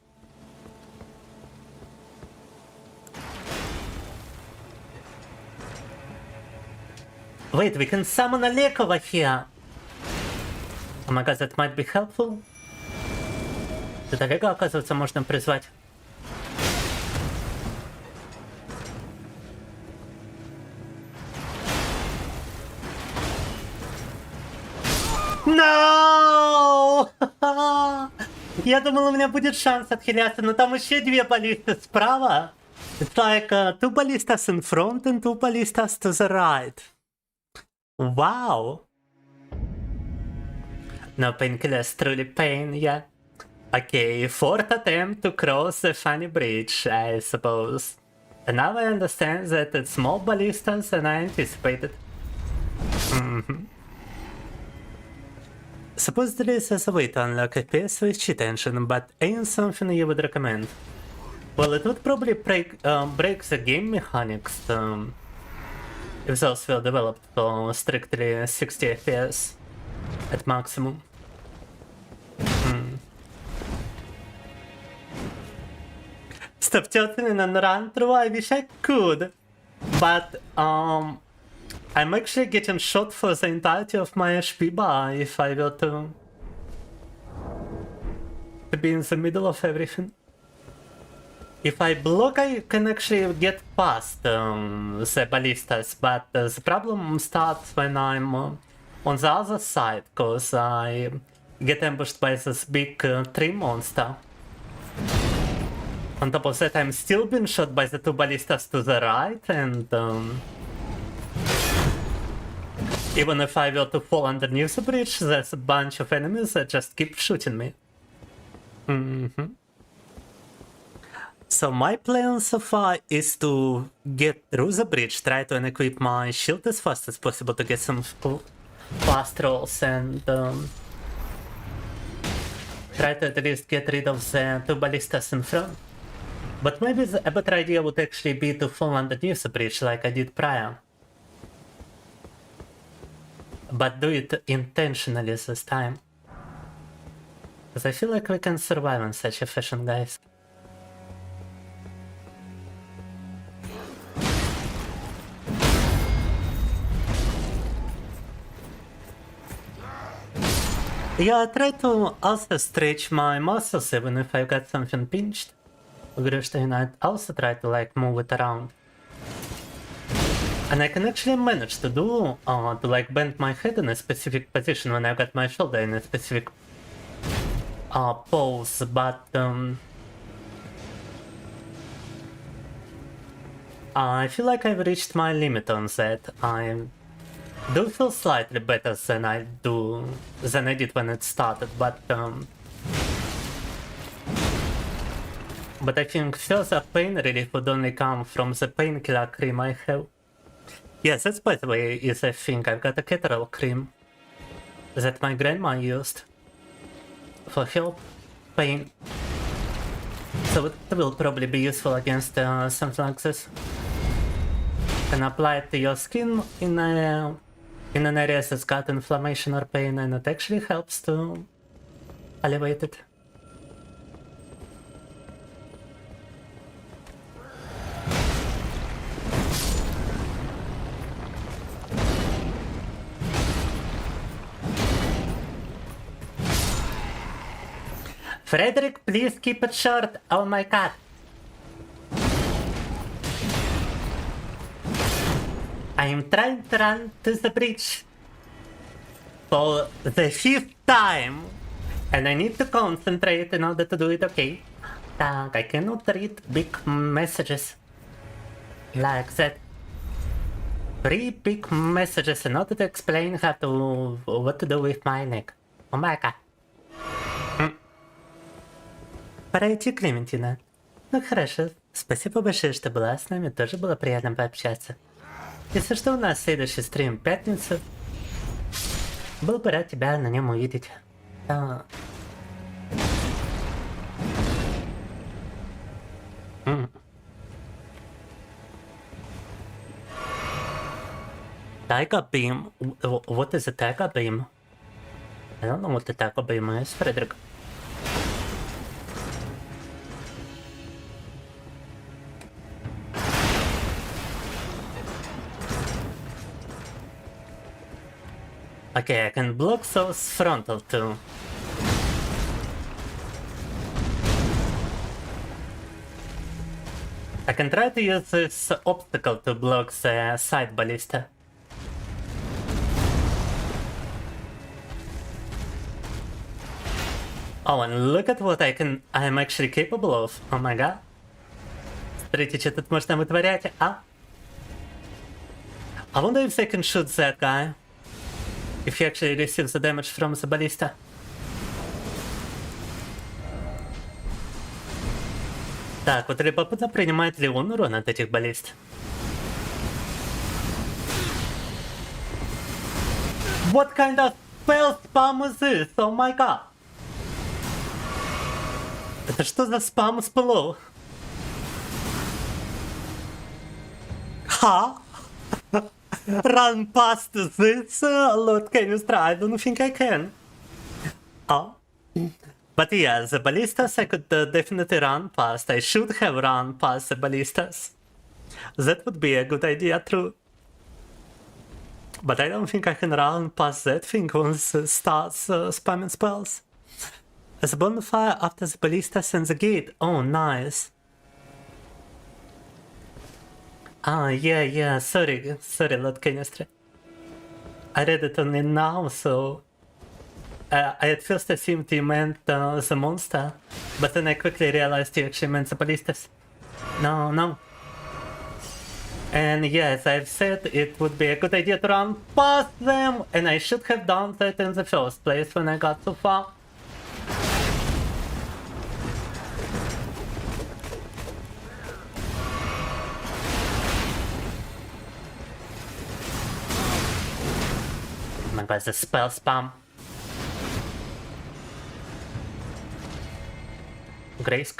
Wait, we can summon a lake over here. Oh my god, that might be helpful. Тут Олега, оказывается, можно призвать. No! Я думал, у меня будет шанс отхиляться, но там еще две баллисты справа. It's like two ballistas in front and two ballistas to the right. Wow. No painkillers, truly pain, yeah. Okay, fourth attempt to cross the funny bridge, I suppose. And now I understand that it's more ballistas than I anticipated. Supposedly there's a way to unlock a PS with cheat engine, but ain't something you would recommend. Well, it would probably break the game mechanics if those were developed for strictly 60 FPS at maximum. Stop tilting and run through, I wish I could, but I'm actually getting shot for the entirety of my HP bar if I were to be in the middle of everything. If I block, I can actually get past the ballistas, but the problem starts when I'm on the other side, cause I get ambushed by this big tree monster. On top of that, I'm still being shot by the two ballistas to the right, and even if I were to fall underneath the bridge, there's a bunch of enemies that just keep shooting me. So my plan so far is to get through the bridge, try to unequip my shield as fast as possible to get some fast rolls, and try to at least get rid of the two ballistas in front. But maybe a better idea would actually be to fall underneath the bridge like I did prior. But do it intentionally this time. Because I feel like we can survive in such a fashion, guys. Yeah, I try to also stretch my muscles even if I got something pinched. And I also try to like move it around. And I can actually manage to do, to like bend my head in a specific position when I got my shoulder in a specific pose, but I feel like I've reached my limit on that. I do feel slightly better than I did when it started, but I think further pain relief would only come from the painkiller cream I have. Yes, that's by the way is a thing. I've got a kettle cream that my grandma used for help pain. So it will probably be useful against something like this. You can apply it to your skin in an area that's got inflammation or pain, and it actually helps to alleviate it. Frederick, please keep it short. Oh my god. I am trying to run to the bridge for the 5th time, and I need to concentrate in order to do it, okay? I cannot read big messages like that. 3 big messages in order to explain what to do with my neck. Oh my god. Пора идти, Клементина. Ну хорошо, спасибо большое, что была с нами, тоже было приятно пообщаться. Если что, у нас следующий стрим в пятницу. Был бы рад тебя на нем увидеть. Tiger beam? What is a tiger beam? I don't know what the tiger beam is, Frederick. Okay, I can block those frontal too. I can try to use this obstacle to block the side ballista. Oh, and look at what I'm actually capable of. Oh my god. Смотрите, что тут можно вытворять, а? I wonder if they can shoot that guy. If he actually receives the damage from the ballista. Так, вот любопытно, принимает ли он урон от этих баллист. What kind of spell spam is this? Oh my god! Это что за спам спелов? Ха? Run past this, Lord Canustra? I don't think I can. Oh. But yeah, the ballistas I could definitely run past. I should have run past the ballistas. That would be a good idea, true. But I don't think I can run past that thing once it starts spamming spells. As a bonfire after the ballistas and the gate. Oh, nice. Ah, yeah, sorry, Lord Canustra. I read it only now, so... I at first assumed you meant the monster, but then I quickly realized you actually meant the ballistas. No. And yes, I've said it would be a good idea to run past them, and I should have done that in the first place when I got so far. Oh my god, the spell spam. Grace.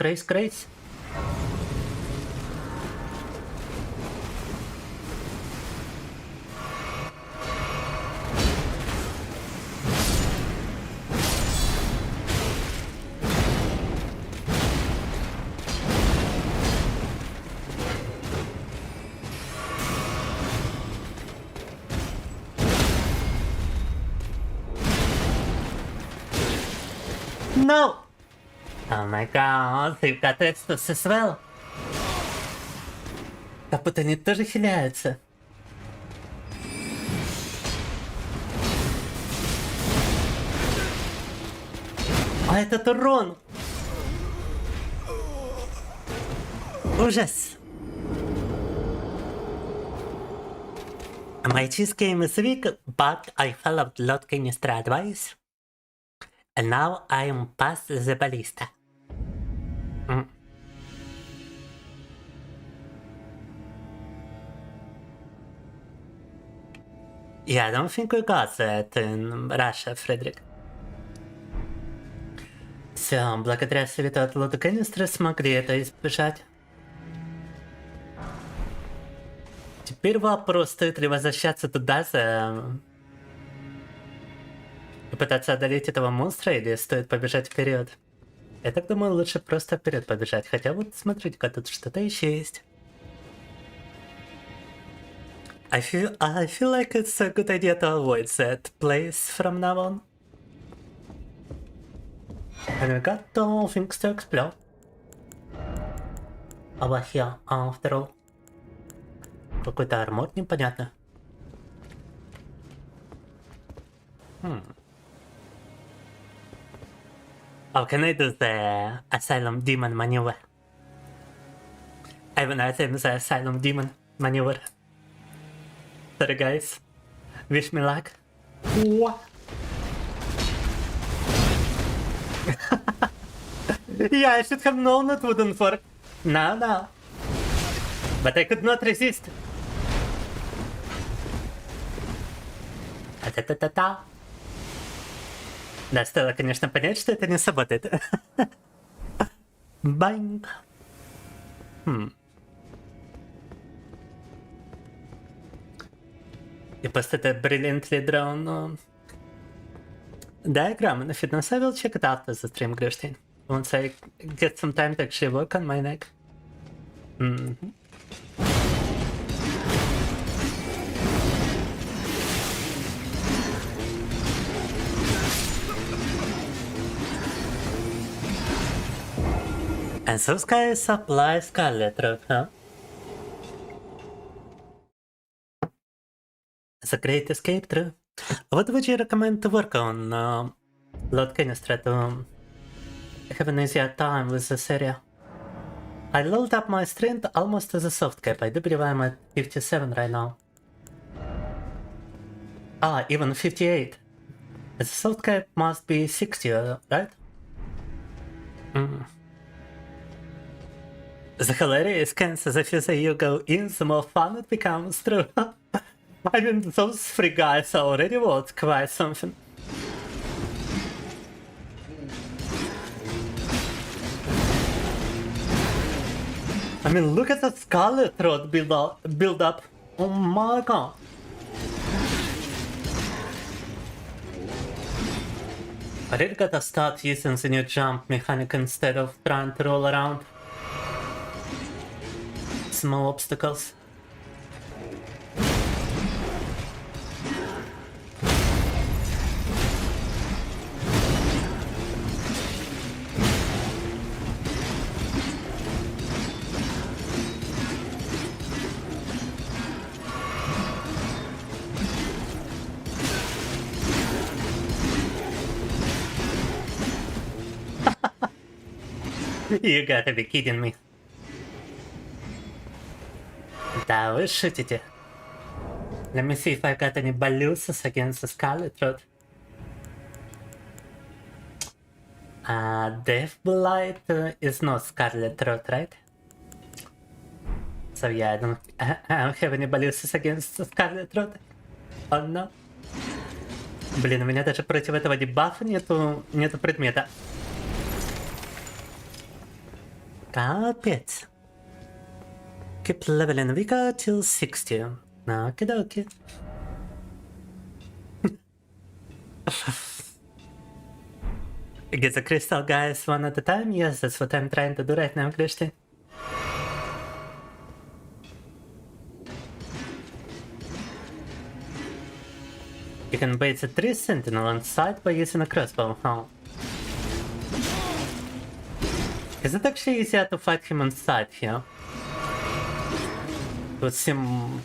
No! Oh my god, they've got Extus as well. Как будто они тоже хиляются. А этот урон! Ужас! My cheese game is weak, but I followed Lord Canustra advice. And now I am past the ballista. Yeah, I don't think we got that in Russia, Frederick. Все, благодаря совету от Лорда Канистра смогли это избежать. Теперь вопрос, стоит ли возвращаться туда и пытаться одолеть этого монстра, или стоит побежать вперед? Я так думаю, лучше просто вперед побежать. Хотя вот смотрите-ка, тут что-то еще есть. I feel like it's a good idea to avoid that place from now on. And we got things to explore. Over here, after all. Какой-то армор непонятно. Oh, can I do the Asylum Demon maneuver? I haven't attempted the Asylum Demon maneuver. Sorry guys. Wish me luck. What? Yeah, I should have known it wouldn't work. No. But I could not resist. Та-та-та-та-та. Да, стоило, конечно, понять, что это не сработает. Банг. И после этого brilliantly drawn diagram in the fitness, I will check it after the stream, Grishtin. Once I get some time to actually work on my neck. And so Sky supplies Scarlet Rock, huh? It's a great escape, true. What would you recommend to work on, Lord Canustra, to have an easier time with this area? I loaded up my strength almost to the soft cap. I do believe I'm at 57 right now. Ah, even 58. The soft cap must be 60, right? The hilarious cans, the further you go in, the more fun it becomes, true. I mean, those three guys are already worth quite something. I mean, look at the Scarlet Road build up. Oh my god. I really gotta start using the new jump mechanic instead of trying to roll around small obstacles. You gotta be kidding me. Да вы шутите. Let me see if I got any balloons against the Scarlet Road. Death Blight is not Scarlet Road, right? So yeah, I don't have any balloons against the Scarlet Road. Oh no. Блин, у меня даже против этого дебафа нету предмета. Капец. Keep leveling Vika till 60. Okie-dokie. Get the crystal guys one at a time? Yes, that's what I'm trying to do right now, Christy. You can bait the 3 sentinel on side by using a crossbow. Oh. Is it actually easier to fight him on side here? It would seem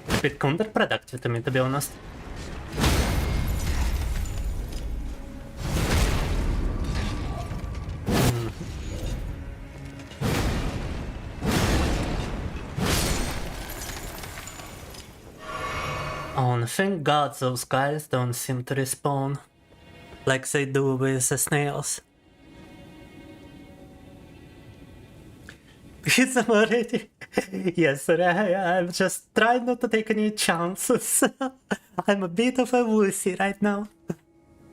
a bit counterproductive to me, to be honest. Oh, and thank God those guys don't seem to respawn like they do with the snails. Hit them already. Yes, sir, I'm just trying not to take any chances. I'm a bit of a wussy right now.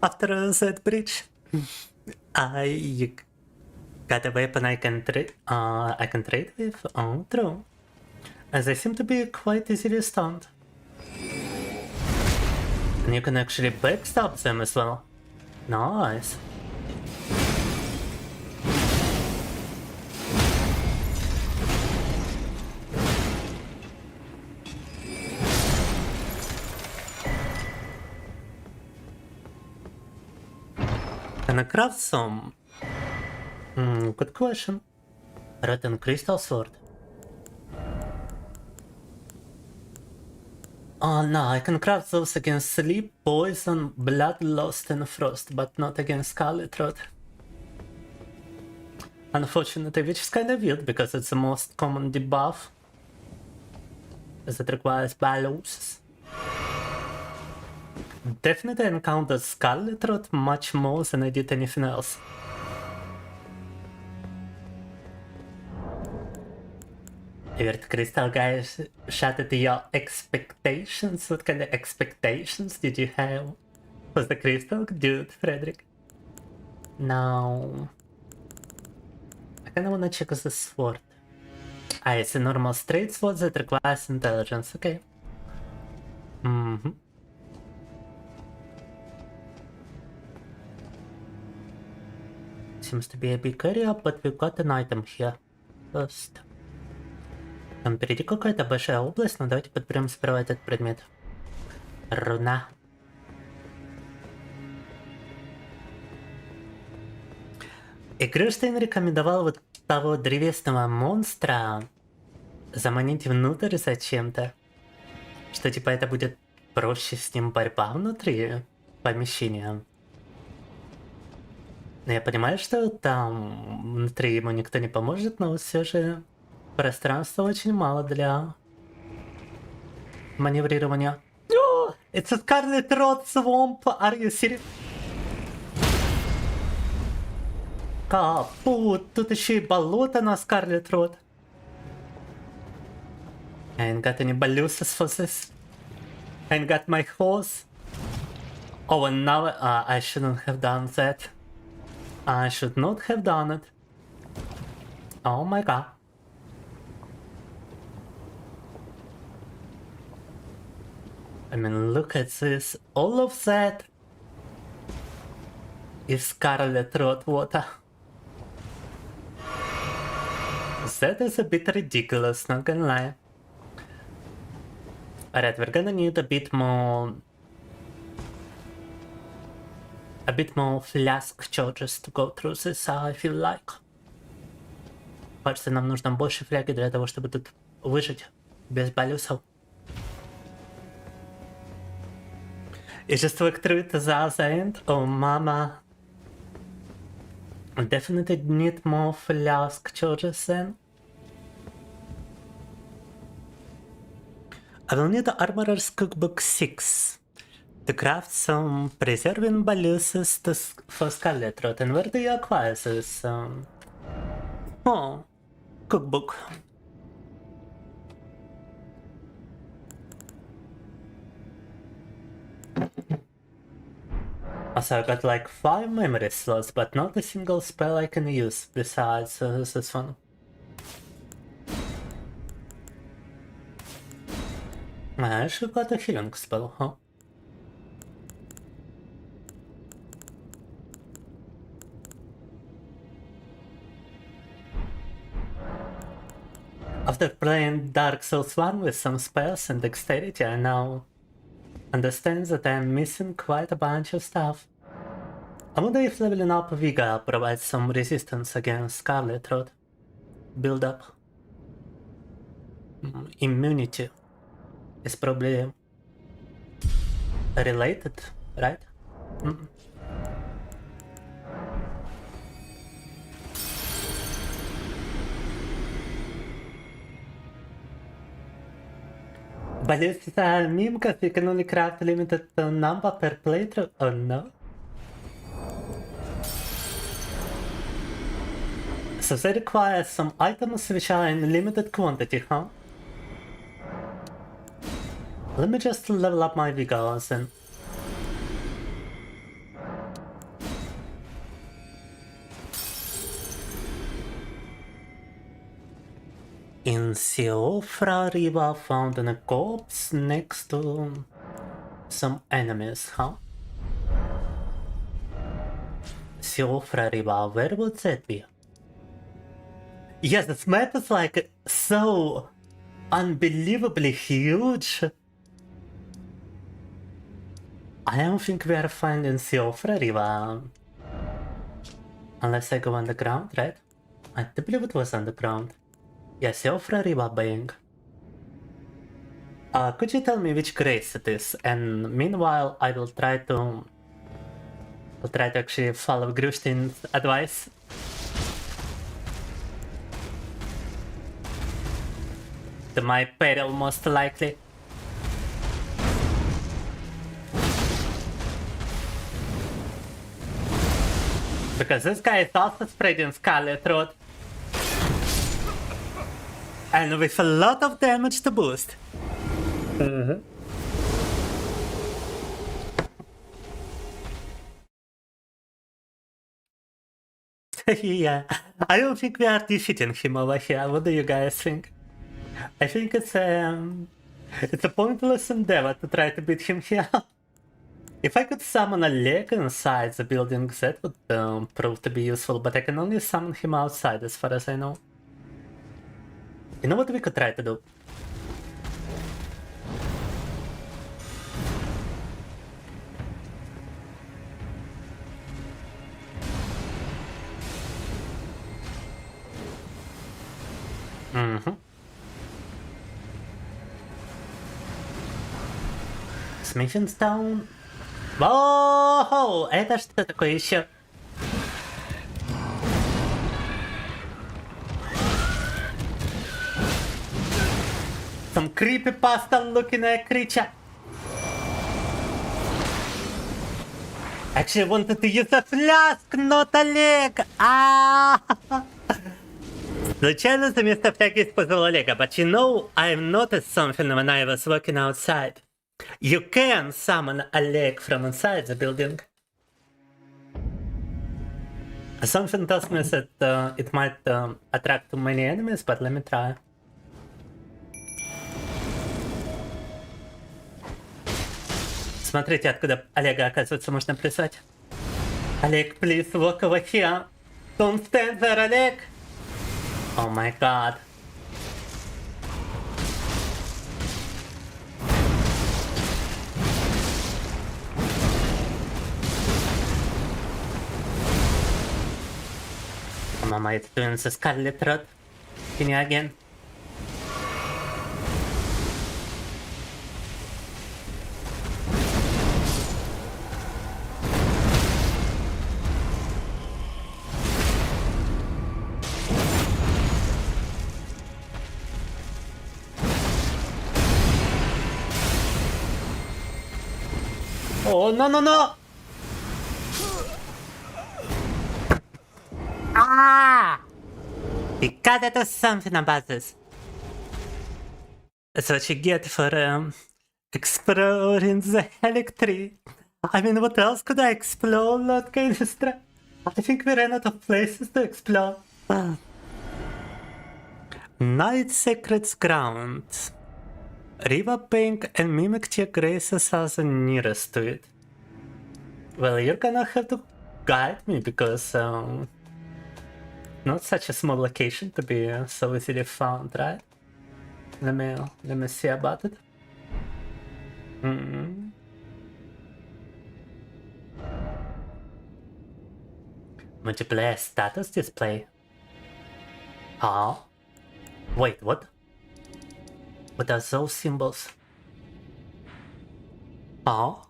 After that bridge. I got a weapon I can trade with? Oh, true. As they seem to be quite easily stunned. And you can actually backstab them as well. Nice. Can I craft some? Good question. Rotten crystal sword. Oh no, I can craft those against sleep, poison, bloodlust, and frost, but not against Scarlet Road. Unfortunately, which is kind of weird because it's the most common debuff that requires balloons. Definitely encountered Scarlet Road much more than I did anything else. Weird crystal guys shattered your expectations. What kind of expectations did you have? Was the crystal? Dude, Frederick. No. I kinda wanna check the sword. It's a normal straight sword that requires intelligence, okay. Seems to be a big area, but we've got an item here. First. Там впереди какая-то большая область, но давайте подберем сперва этот предмет. Руна. И Крюштейн рекомендовал вот того древесного монстра заманить внутрь зачем-то. Что типа это будет проще с ним борьба внутри помещения. Но я понимаю, что там внутри ему никто не поможет, но все же пространства очень мало для маневрирования. Oh, it's a Scarlet Road Swamp, are you serious? Капут, тут еще и болото на Scarlet Road. I ain't got any baluses for this. I ain't got my horse. Oh, and now I shouldn't have done that. I should not have done it. Oh my god. I mean, look at this. All of that is Scarlet Road water. That is a bit ridiculous, not gonna lie. Alright, we're gonna need a bit more flask charges to go through this, I feel like. Кажется, нам нужно больше фляги для того, чтобы тут выжить без балюсов. И just work through it as the end. Oh mama. Definitely need more flask charges then. I will need the Armorer's Cookbook 6 to craft some preserving baluses for Scarlet Road. And where do you acquire this? Cookbook. Also, I got like 5 memory slots, but not a single spell I can use besides this one. I actually got a healing spell, huh? After playing Dark Souls 1 with some spells and dexterity, I now understand that I am missing quite a bunch of stuff. I wonder if leveling up Vigor provides some resistance against Scarlet Road. Build up. Immunity is probably related, right? But it's a meme because you can only craft a limited number per playthrough. Oh no. So they require some items which are in limited quantity, huh? Let me just level up my Vigors then. In Siofra River found in a corpse next to some enemies, huh? Siofra River, where would that be? Yes, this map is like so unbelievably huge. I don't think we are finding Siofra River. Unless I go underground, right? I do believe it was underground. Yeah, Siofra River Bang. Could you tell me which grace it is? And meanwhile, I will try to actually follow Grustin's advice. To my peril, most likely. Because this guy is also spreading Scarlet Road. And with a lot of damage to boost. Yeah, I don't think we are defeating him over here. What do you guys think? I think it's a pointless endeavor to try to beat him here. If I could summon a leg inside the building, that would prove to be useful, but I can only summon him outside as far as I know. You know what we could try to do? Smithingstown. Воу! Это что такое еще? Some creepypasta looking creature. Actually wanted to use a flask, not a leg. Случайно заместо всякий использовал Олега, but you know, I've noticed something when I was walking outside. You can summon Oleg from inside the building. Something tells me that it might attract too many enemies, but let me try. Смотрите, откуда Олега, оказывается, можно призвать. Олег, please walk over here. Don't stand there, Олег. Oh my god. Mama, it's doing the Scarlet Rot. Can you again? Oh, no, no, no! Ah! You gotta do something about this. That's what you get for exploring the Helix tree. I mean, what else could I explore, Lord Canistra? I think we ran out of places to explore. Night Sacred's Ground. Riverbank and Mimic Tier Graces are the nearest to it. Well, you're gonna have to guide me because not such a small location to be so easily found, right? Let me see about it. Multiplayer status display. Oh. Wait, what? What are those symbols? Oh.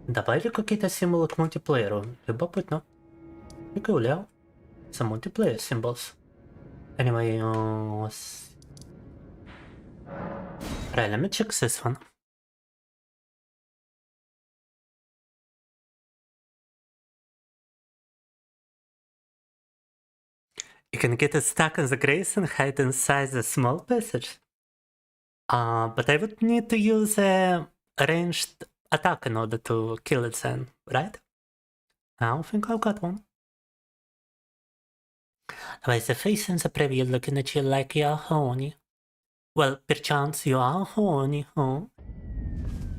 Добавили какие-то символы к мультиплееру. Любопытно. Peculiar. Some multiplayer symbols. Anyway, right, let me check this one. You can get stuck in the grace and hide inside the small passage. But I would need to use a ranged attack in order to kill it then, right? I don't think I've got one. Why is the face in the preview looking at you like you're horny? Well, perchance you are horny, huh?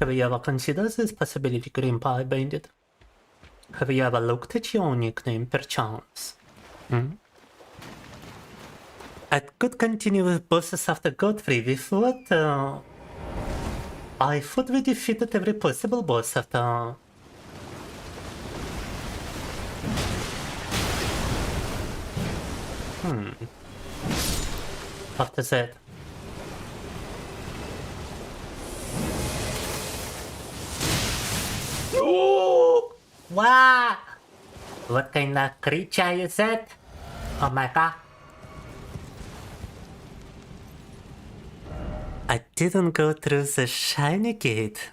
Have you ever considered this possibility, Green Pie Bandit? Have you ever looked at your nickname, perchance? I could continue with bosses after Godfrey. We thought, I thought we defeated every possible boss after... After that. Ooh! Wow! What kind of creature is that? Oh my god. I didn't go through the shiny gate.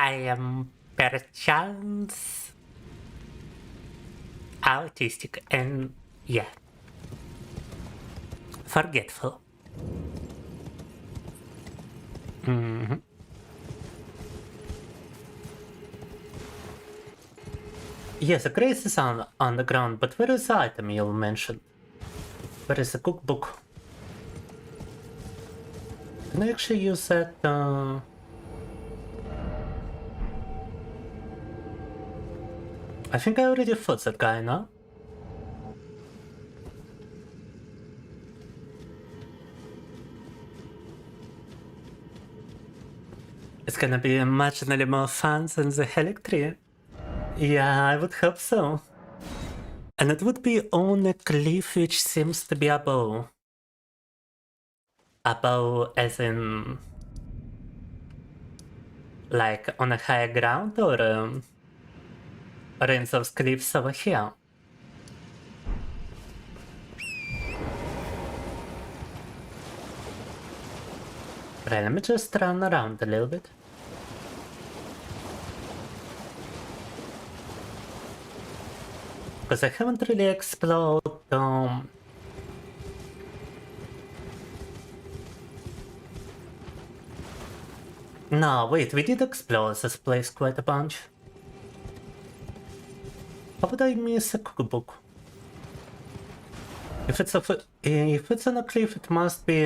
I am perchance autistic and yeah, forgetful. Yes, the grace is on the ground, but where is the item you mentioned? Where is the cookbook? Can I actually use that? I think I already fought that guy, no? It's gonna be marginally more fun than the Helix tree. Yeah, I would hope so. And it would be on a cliff which seems to be above. Above as in... like on a higher ground or range of cliffs over here. Right, let me just run around a little bit. Because I haven't really explored No, wait, we did explore this place quite a bunch. How would I miss a cookbook? If it's on a cliff, it must be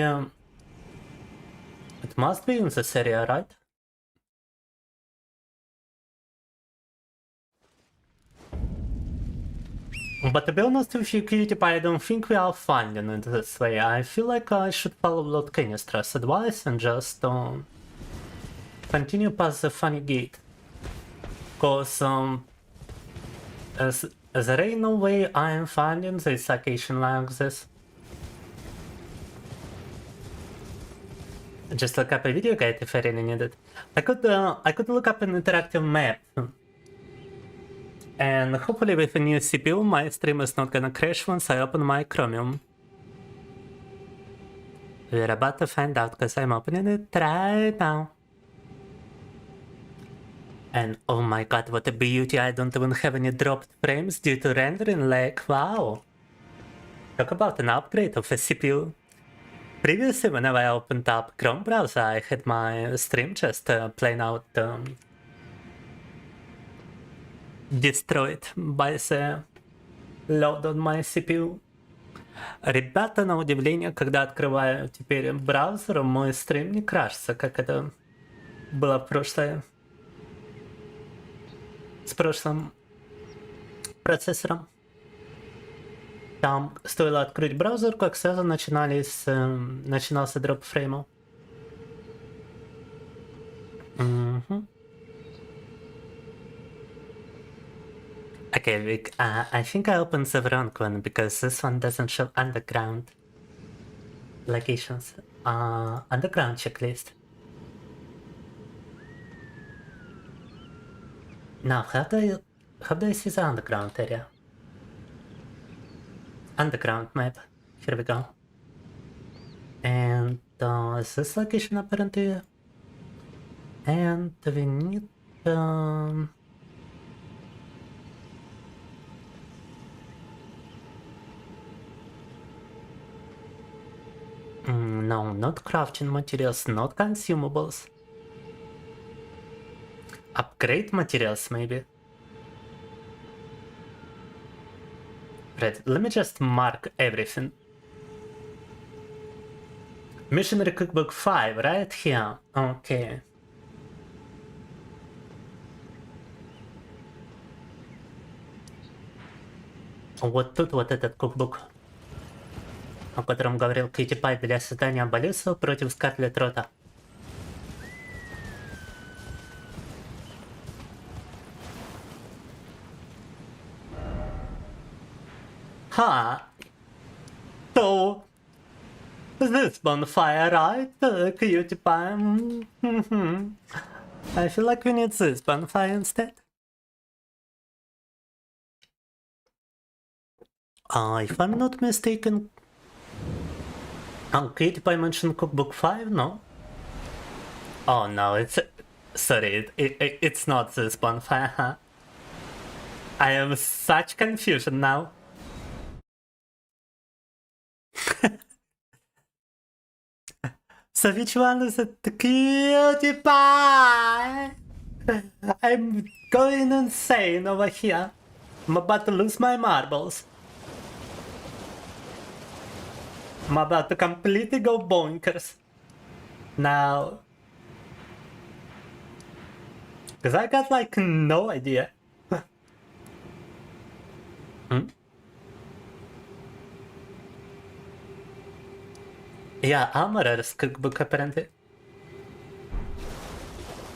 in this area, right? But to be honest with you, Cutie Pie, I don't think we are finding it this way. I feel like I should follow Lord Kinistra's advice and just continue past the funny gate. Cause there ain't no way I am finding this location like this. Just look up a video guide if I really need it. I could look up an interactive map. And hopefully with a new CPU, my stream is not gonna crash once I open my Chromium. We're about to find out because I'm opening it right now. And oh my god, what a beauty, I don't even have any dropped frames due to rendering lag, wow. Talk about an upgrade of a CPU. Previously, whenever I opened up Chrome browser, I had my stream just plain out destroyed by the load on my CPU. Ребята, на удивление, когда открываю теперь браузер, мой стрим не крашится, как это было в прошлое. С прошлым процессором. Там стоило открыть браузер, как сразу начинался дроп фрейма. Okay, Vic, I think I opened the wrong one because this one doesn't show underground locations. Underground checklist. Now, how do I see the underground area? Underground map. Here we go. And is this location apparently? And we need no, not crafting materials, not consumables. Upgrade materials, maybe. Right, let me just mark everything. Missionary Cookbook 5, right here. Okay. Вот тут вот этот кукбук, о котором говорил Кьюти Пай для создания баллиста против Скарлетт Рота. So, this bonfire, right? Cutie Pie. I feel like we need this bonfire instead. If I'm not mistaken, Cutie Pie mentioned Cookbook 5, no? Oh no, it's not this bonfire, huh? I am such confusion now. So which one is it? Cutie Pie! I'm going insane over here. I'm about to lose my marbles. I'm about to completely go bonkers. Now. Because I got like no idea. Yeah, Armorer's cookbook apparently.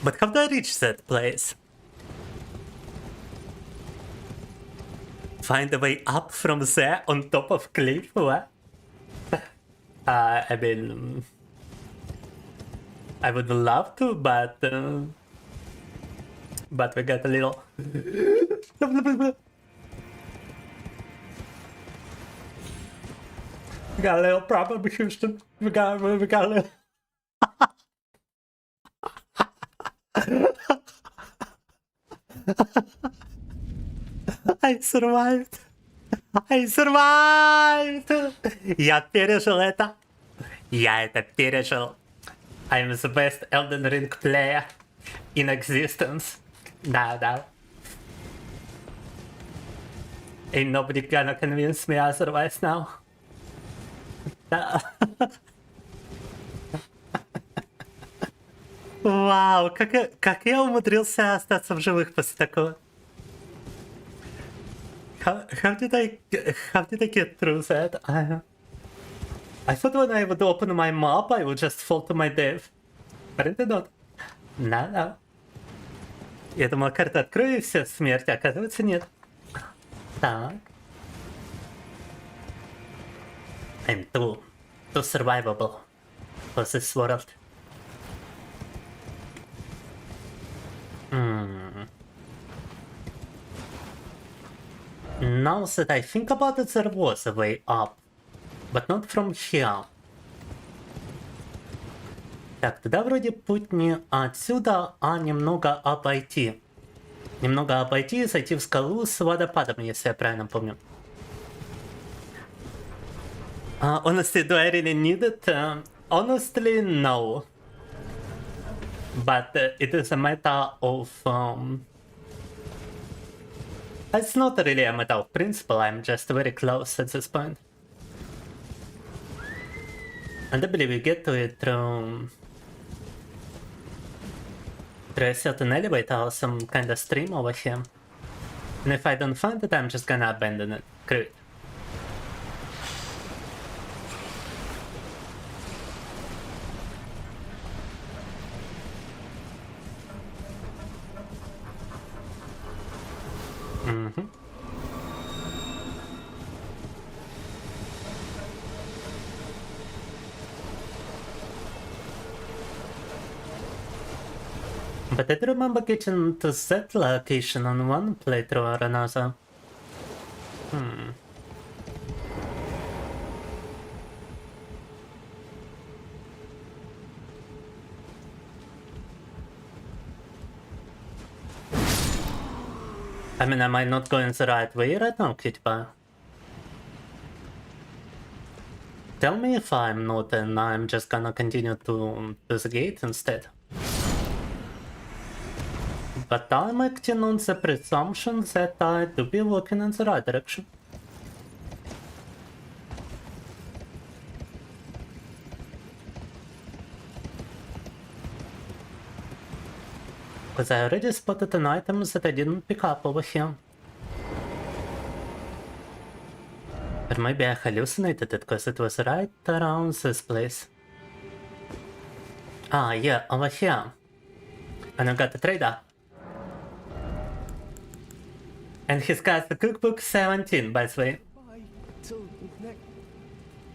But how do I reach that place? Find a way up from there on top of cliff? What? I mean, I would love to, but we got a little. We got a little problem, Houston. We got a little. I survived. I survived! Я пережил это. Я это пережил. I'm the best Elden Ring player in existence. Да. Ain't nobody gonna convince me otherwise now. Да. Вау, как я умудрился остаться в живых после такого. How did I get through that? I thought when I would open my map, I would just fall to my death. Apparently not. No. Я думал, карта открою и все, смерть, а оказывается нет. Так. I'm too survivable for this world. Now that I think about it, there was a way up. But not from here. Так, туда вроде путь не отсюда, а немного обойти. Немного обойти и зайти в скалу с водопадом, если я правильно помню. Honestly, do I really need it? Honestly, no. But it is a matter of... It's not really a matter of principle, I'm just very close at this point. And I believe we get to it through a certain elevator or some kind of stream over here. And if I don't find it, I'm just gonna abandon it. Great. But I do remember getting to that location on one playthrough or another. I mean, am I not going the right way right now, Kitba? Tell me if I'm not and I'm just gonna continue to the gate instead. But I'm acting on the presumption that I do be walking in the right direction. Because I already spotted an item that I didn't pick up over here. Or maybe I hallucinated it because it was right around this place. Ah, yeah, over here. And I got a trader. And he's got the cookbook 17, by the way.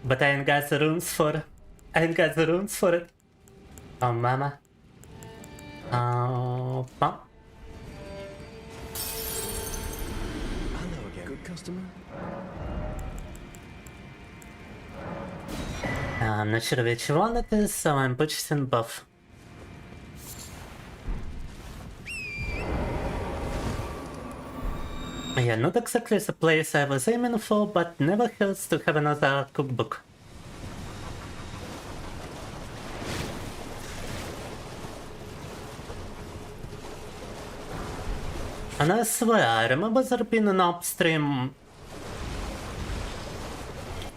But I ain't got the runes for it. Oh, mama. Oh, mom. Hello again. Good customer. I'm not sure which one it is, so I'm purchasing both. Yeah, not exactly the place I was aiming for, but never hurts to have another cookbook. And I swear, I remember there being an upstream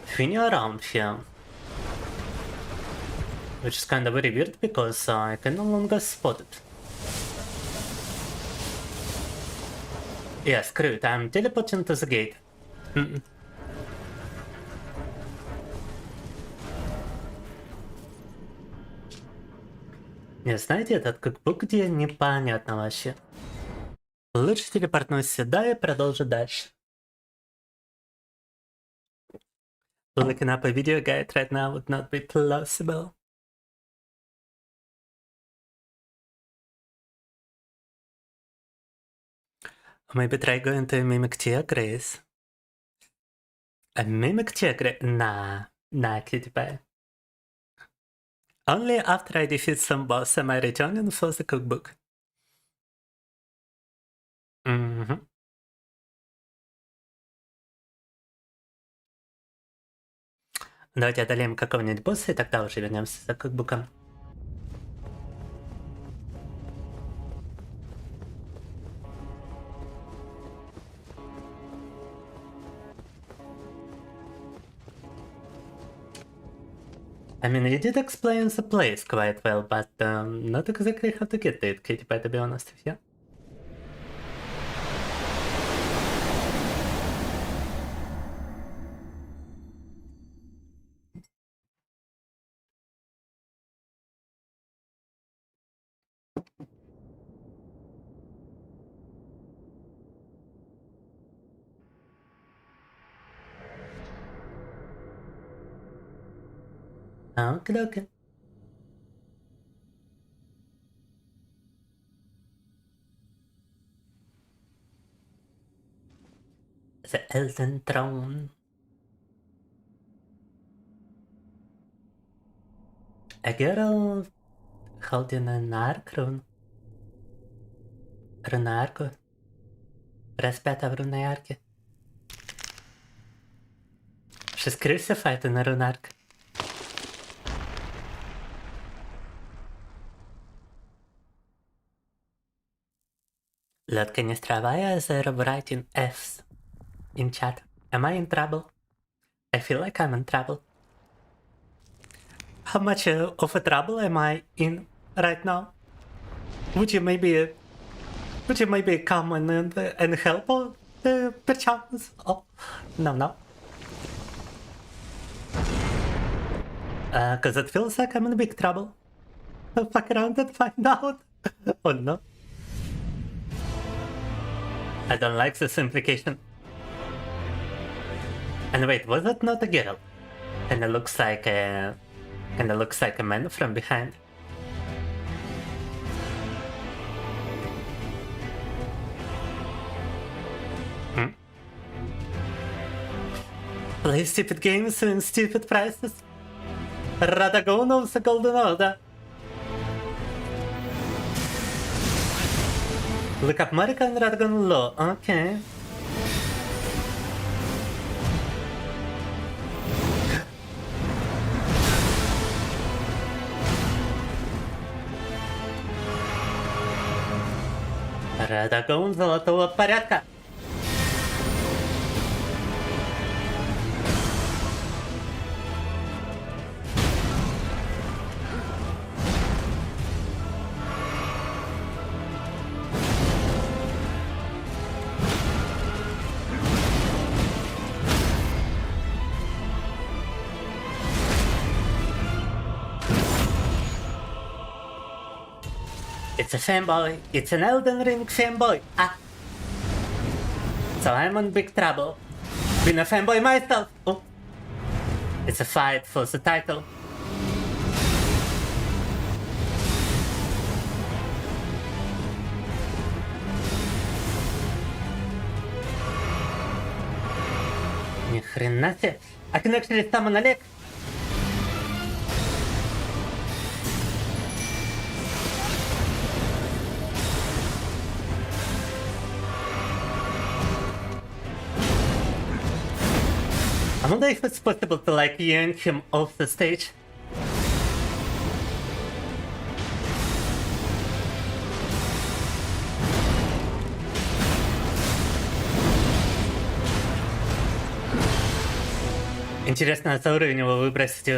thing around here. Which is kinda very weird because I can no longer spot it. Yeah, screw it, I'm teleporting to the gate. Не, знаете, этот кукбук где непонятно вообще. Лучше телепортнусь сюда и продолжу дальше. Looking up a video guide right now would not be plausible. Maybe try going to a mimic tier, Grace. A mimic tier, Grace? Nah, cutie pie. Only after I defeat some boss am I returning for the cookbook. Угу. Давайте одолеем какого-нибудь босса, и тогда уже вернемся за кукбуком. I mean, you did explain the place quite well, but not exactly how to get to it, Katie, to be honest with you. Okay, okay. The Elden Throne. A girl holding an arc rune. Runarco. Распята в руной арке. She's crucified in a rune arc. Look, can you stravaya they're writing F's in chat. Am I in trouble? I feel like I'm in trouble. How much of a trouble am I in right now? Would you maybe come and help perchance? Oh, no. Cause it feels like I'm in big trouble. I'll fuck around and find out. Oh no. I don't like this implication. And wait, was that not a girl? And it looks like a man from behind. Play stupid games and stupid prices. Radagonov the Golden Order. Look up American Radagon Law. Okay. Радагон золотого порядка. It's a femboy. It's an Elden Ring femboy. Ah. So I'm in big trouble. Been a femboy myself. Oh. It's a fight for the title. Ни хрена себе. I can actually summon a leg. I wonder if it's possible to like yank him off the stage. Интересно, а за уровень его выбросить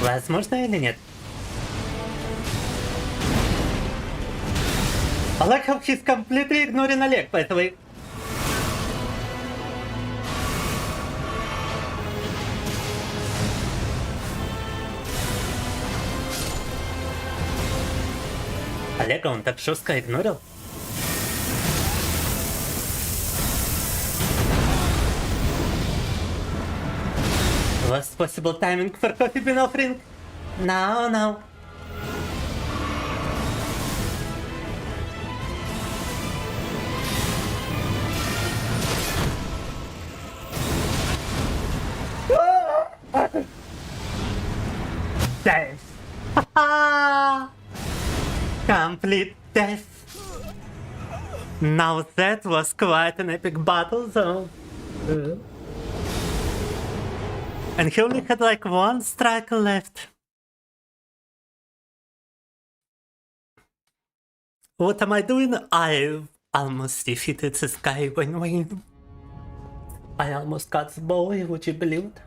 возможно или нет? I like how he's completely ignoring Олег, by the way. Олега он так жестко игнорил? Was possible timing for coffee bean offering? No. Death! Complete death! Now that was quite an epic battle, though. And he only had like one striker left. What am I doing? I almost defeated this guy when I almost got the boy, would you believe it?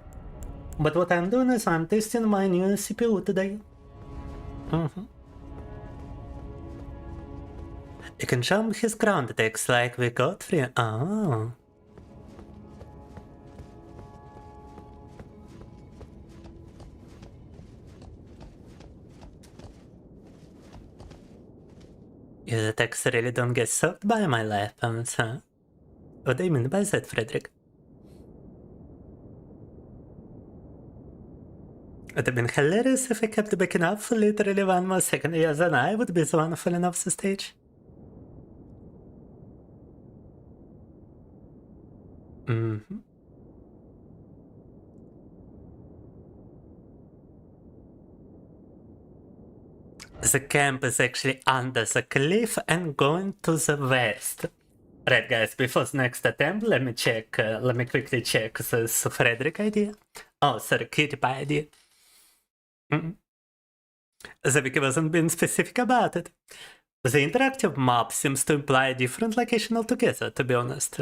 But what I'm doing is I'm testing my new CPU today. You can jump his ground attacks like we got free. Oh. His attacks really don't get soaked by my weapons, huh? What do you mean by that, Frederick? It would have been hilarious if I kept backing up for literally 1 more second. Yes, and I would be the one falling off the stage. The camp is actually under the cliff and going to the west. Right, guys, before the next attempt, let me quickly check this Frederick idea. Oh, sorry, Cutie Pie idea. The wiki wasn't being specific about it. The interactive map seems to imply a different location altogether, to be honest.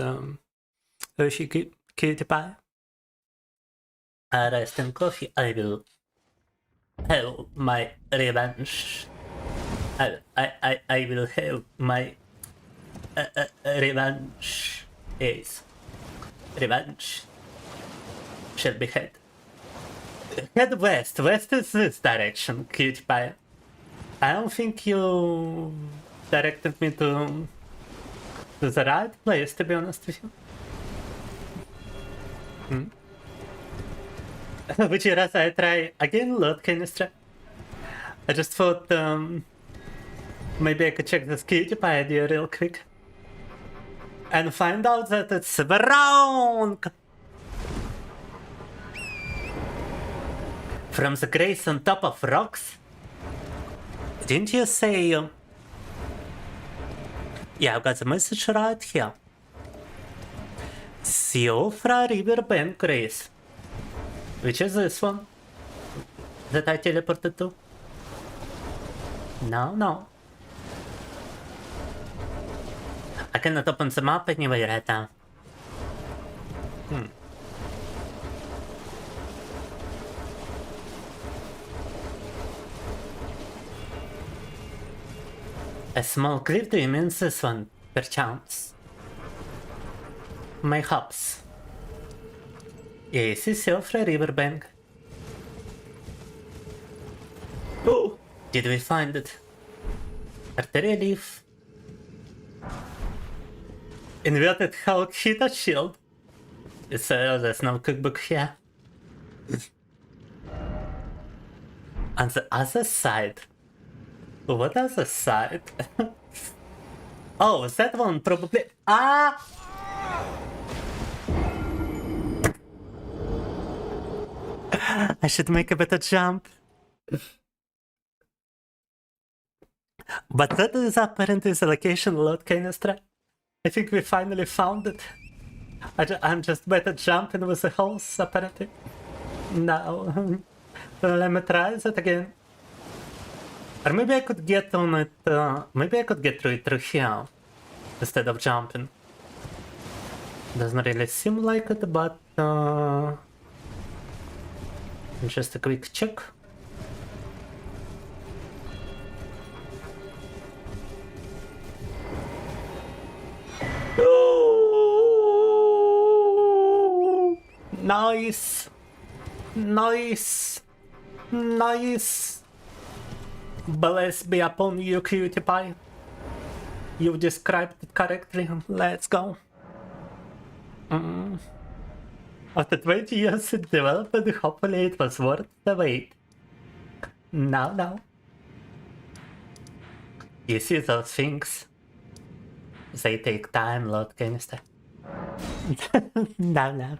Cutie Pie. Rest in coffee, I will have my revenge. I will have my revenge. Yes. Revenge shall be had. Head west. West is this direction, Cutie Pie. I don't think you directed me to the right place, to be honest with you. Which is I try again, load canister. I just thought maybe I could check this Cutie Pie idea real quick. And find out that it's wrong! From the grace on top of rocks? Didn't you say... Yeah, I've got the message right here. Siofra Riverbank Grace. Which is this one? That I teleported to? No. I cannot open the map anyway right now. A small cliff, do you mean this one, perchance? Mayhaps. Yes, it's Siofra Riverbank. Oh! Did we find it? Arteria leaf. Inverted Hulk Hita shield. It's there's no cookbook here. On the other side. What other side? Oh, that one probably. Ah! I should make a better jump. But that is apparently the location, Lord Canistra. I think we finally found it. I'm just better jumping with the holes, apparently. Now, let me try that again. Or maybe I could get on it, maybe I could get through it through here, instead of jumping. Doesn't really seem like it, but just a quick check. Oh! Nice! Nice! Nice! Bless be upon you, Cutie Pie. You described it correctly. Let's go. After 20 years it developed, hopefully it was worth the wait. Now. You see those things? They take time, Lord Canister. Now.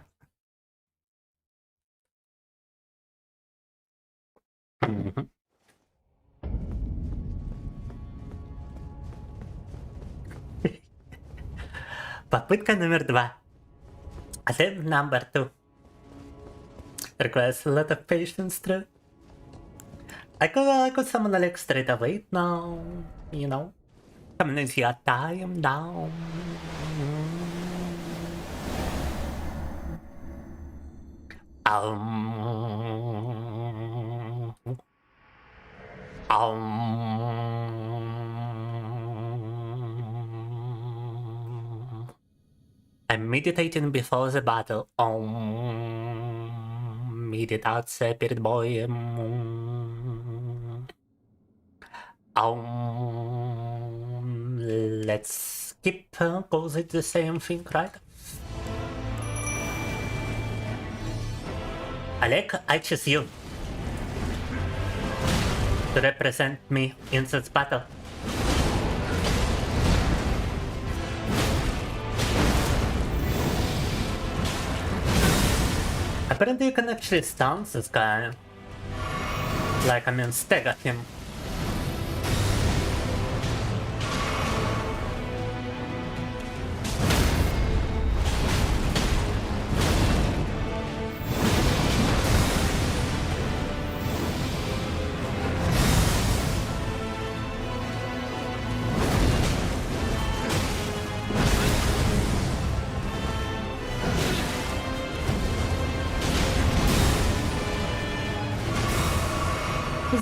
Попытка номер 2. Attempt number 2. Requires a lot of patience through. I could summon Alex straight away now, you know. Coming your time now. I'm meditating before the battle. Meditate, spirit boy. Let's skip, cause it's the same thing, right? Alec, I choose you to represent me in this battle. Apparently you can actually stun this guy. Like, I mean, stagger him.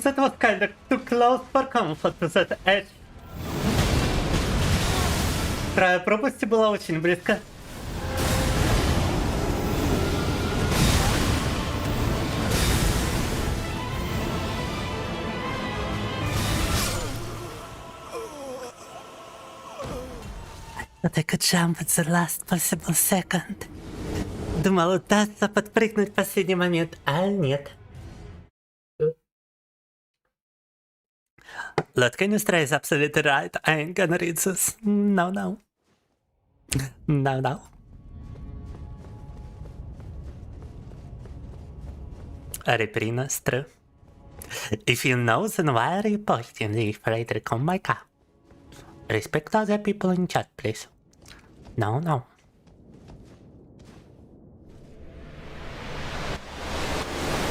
That was kinda too close for comfort to that edge. Вторая пропасть была очень близко. But I could jump at the last possible second. Думал, удастся подпрыгнуть в последний момент, а нет. Look, Canustra is absolutely right. I ain't gonna read this. No. No. Reprinas, true. If you know, then why are you posting the Frederick on my car? Respect other people in chat, please. No.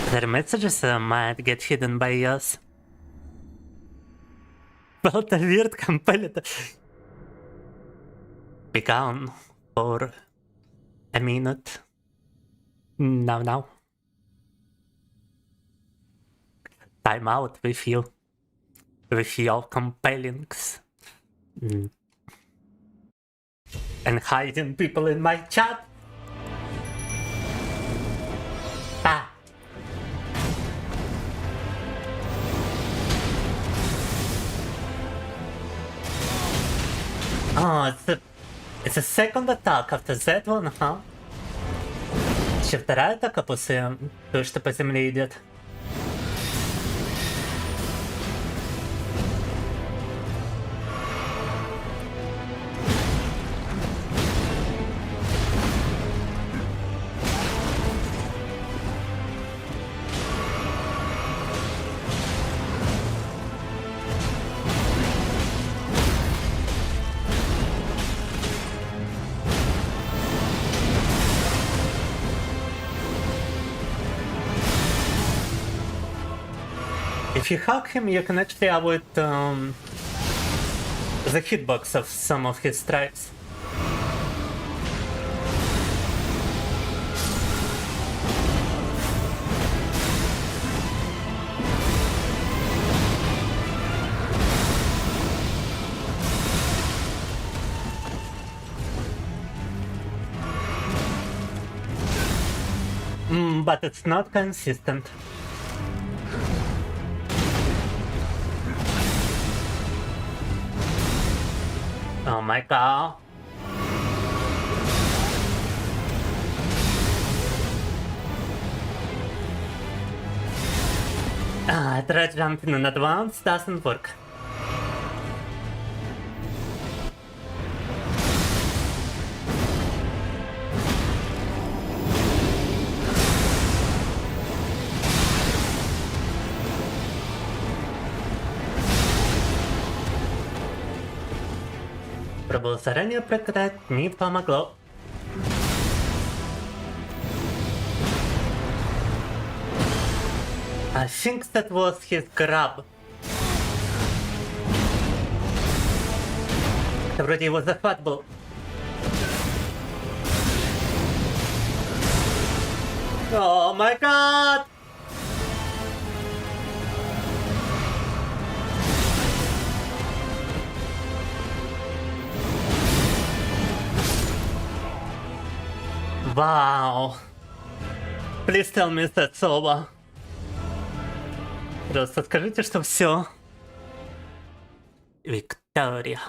Their messages might get hidden by yours. But the weird competitor. Be gone for a minute. No. Time out with you. With your compellings. And hiding people in my chat. Oh, it's a second attack after that one, huh? Еще вторая атака после того, что по земле идет. If you hug him, you can actually avoid the hitbox of some of his strikes. But it's not consistent. Oh my god. Try jumping in advance doesn't work. пробовал заранее прокатать, не помогло. I think that was his grab. Это вроде его захват был. О май гад! Вау! Please tell me that's over. Просто скажите, что все. Виктория.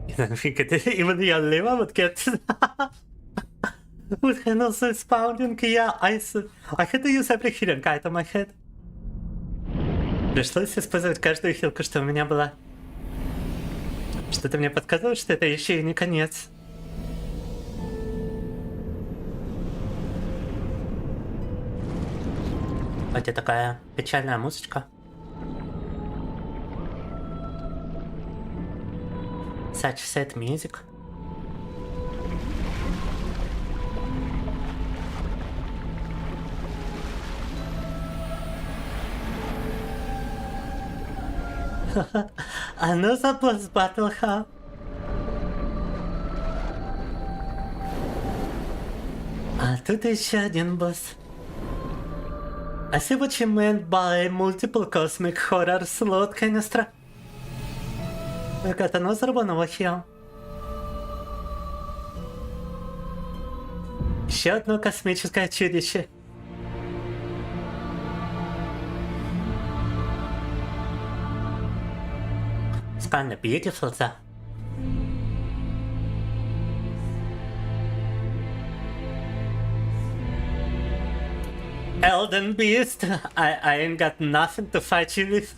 I don't think even the Oliva would get would handle so expounding. Yeah, I had to use every healing item I had. Пришлось использовать каждую хилку, что у меня была. Что-то мне подсказывает, что это еще и не конец. Вот такая печальная музычка. Such sad music. Another boss battle, huh? А тут еще один босс. I see what you meant by multiple cosmic horror slot canistра. We got another one over here. Еще одно космическое чудище. It's kinda beautiful, though. Elden Beast, I ain't got nothing to fight you with.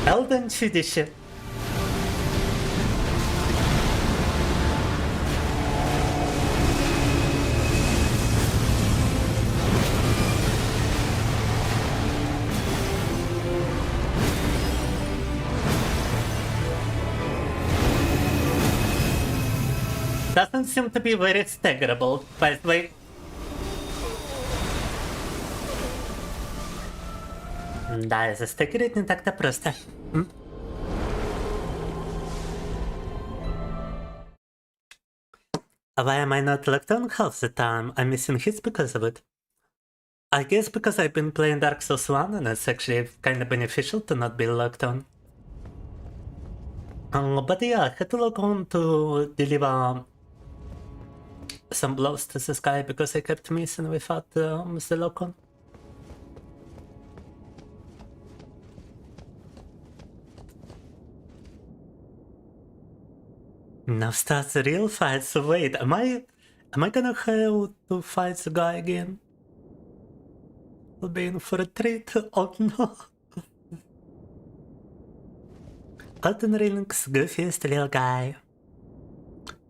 Elden чудище. Doesn't seem to be very staggerable, by the way. Да, застегерить не так-то просто. Why am I not locked on half the time? I'm missing hits because of it. I guess because I've been playing Dark Souls 1 and it's actually kinda beneficial to not be locked on. But yeah, I had to log on to deliver some blows to this guy because I kept missing without the lock on. Now starts the real fight, so wait, am I gonna have to fight the guy again? I'll be in for a treat, oh no. Elden Ring's goofiest little guy.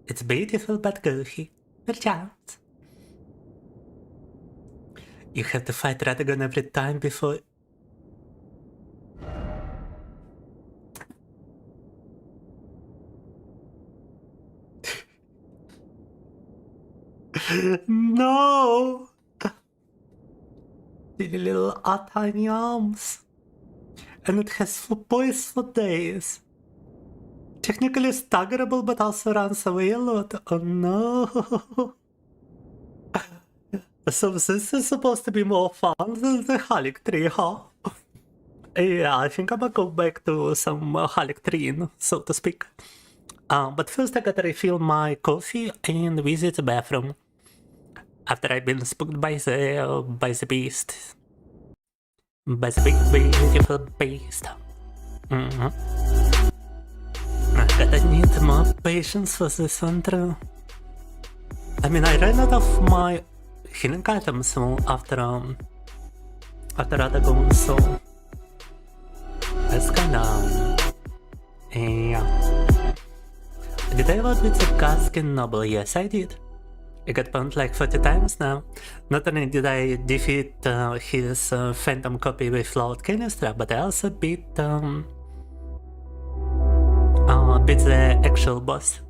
It's beautiful but goofy. Watch out. You have to fight Radagon every time before... No! Silly little tiny arms. And it has 4 points for days. Technically staggerable, but also runs away a lot. Oh no! So this is supposed to be more fun than the Halic tree, huh? Yeah, I think I'm gonna go back to some Halic tree, so to speak. But first I gotta refill my coffee and visit the bathroom. After I've been spooked by the beast. By the big beautiful beast. I gotta need more patience for this one too. I mean, I ran out of my healing items after Radagon, so that's kinda yeah. Did I ever beat the Gaskin Noble? Yes, I did. I got pumped like 40 times now. Not only did I defeat his phantom copy with float canister, but I also beat the actual boss.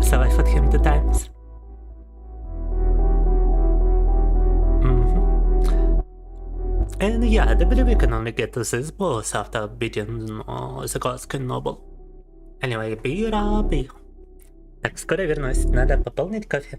So I fought him 2 times. And yeah, I believe we can only get to this boss after beating the Ghost Noble. Anyway, BRB. Так, скоро вернусь. Надо пополнить кофе.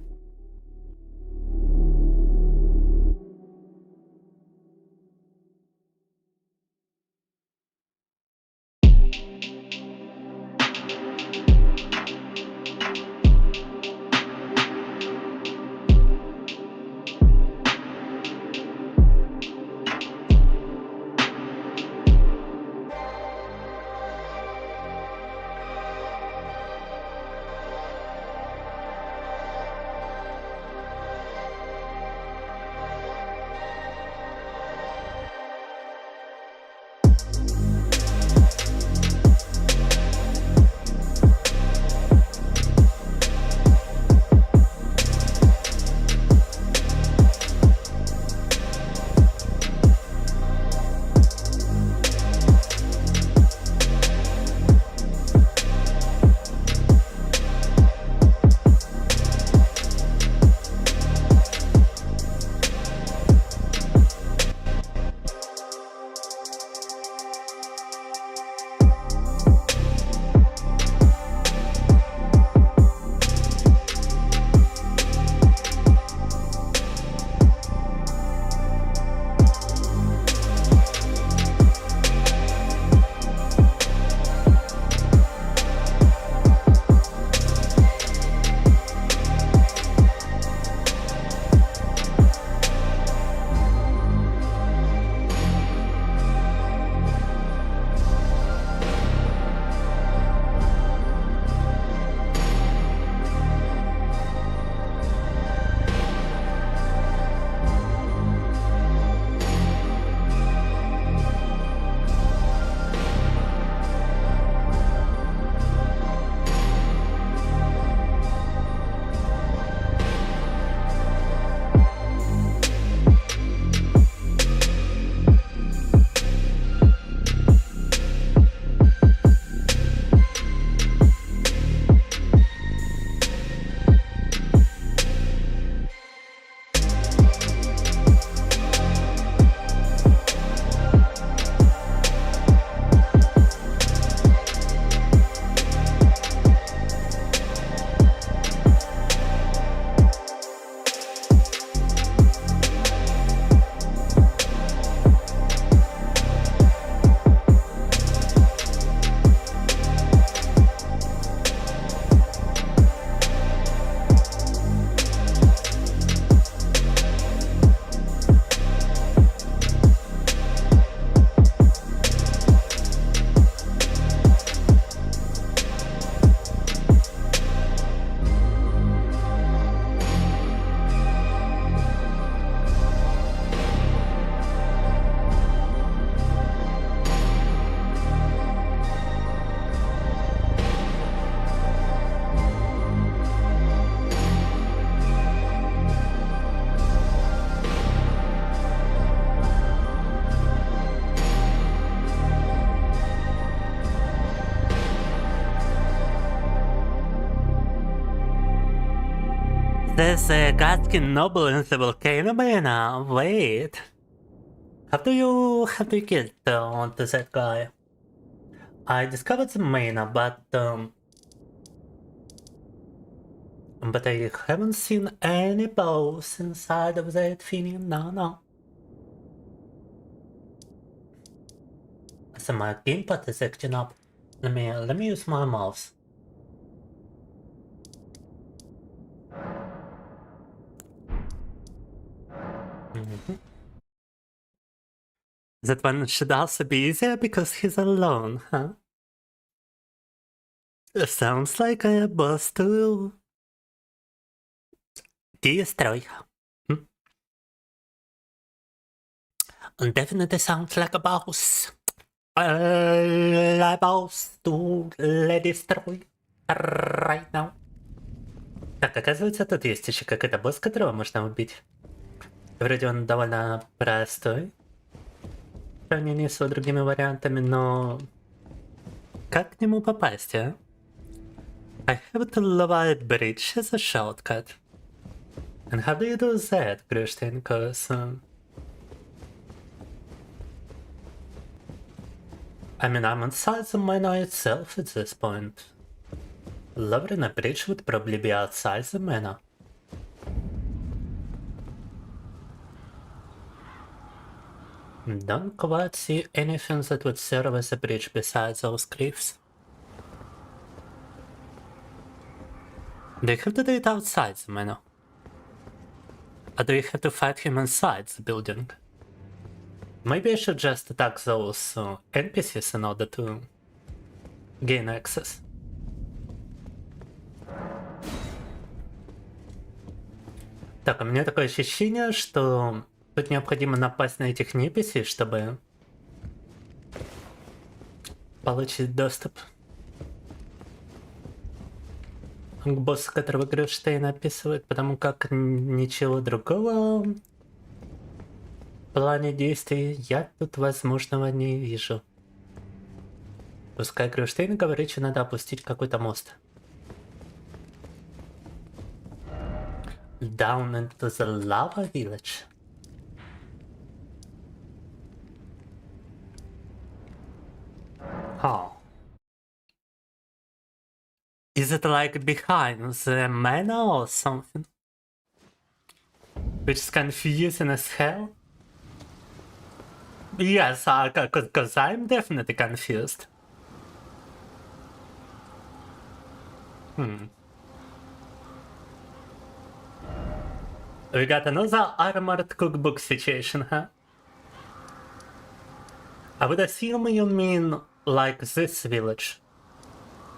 There's a Gatskin Noble in the volcano mana. Wait. How do you get to that guy? I discovered the mana, but I haven't seen any bows inside of that thing. No. So my gamepad is acting up. Let me use my mouse. That one should also be easier because he's alone, huh? Sounds like a boss to destroy. Definitely sounds like a boss. A boss to destroy right now. Так, оказывается, тут есть еще какой-то босс, которого можно убить. Вроде он довольно простой в сравнении с другими вариантами, но как к нему попасть, а? I have to light bridge as a shortcut. And how do you do that, Christian? Cause I mean, I'm inside the miner itself at this point. Lowering a bridge would probably be outside the miner. Don't quite see anything that would serve as a bridge besides those cliffs. Do you have to do it outside the miner? Or do you have to fight him inside the building? Maybe I should just attack those NPCs in order to gain access. Так, у меня такое ощущение, что тут необходимо напасть на этих NPC, чтобы получить доступ к боссу, которого Грюштейн описывает, потому как ничего другого в плане действий я тут возможного не вижу. Пускай Грюштейн говорит, что надо опустить какой-то мост. Down into the lava village. Huh. Is it like behind the manor or something? Which is confusing as hell? Yes, cause I'm definitely confused. We got another armored cookbook situation, huh? I would assume you mean like this village.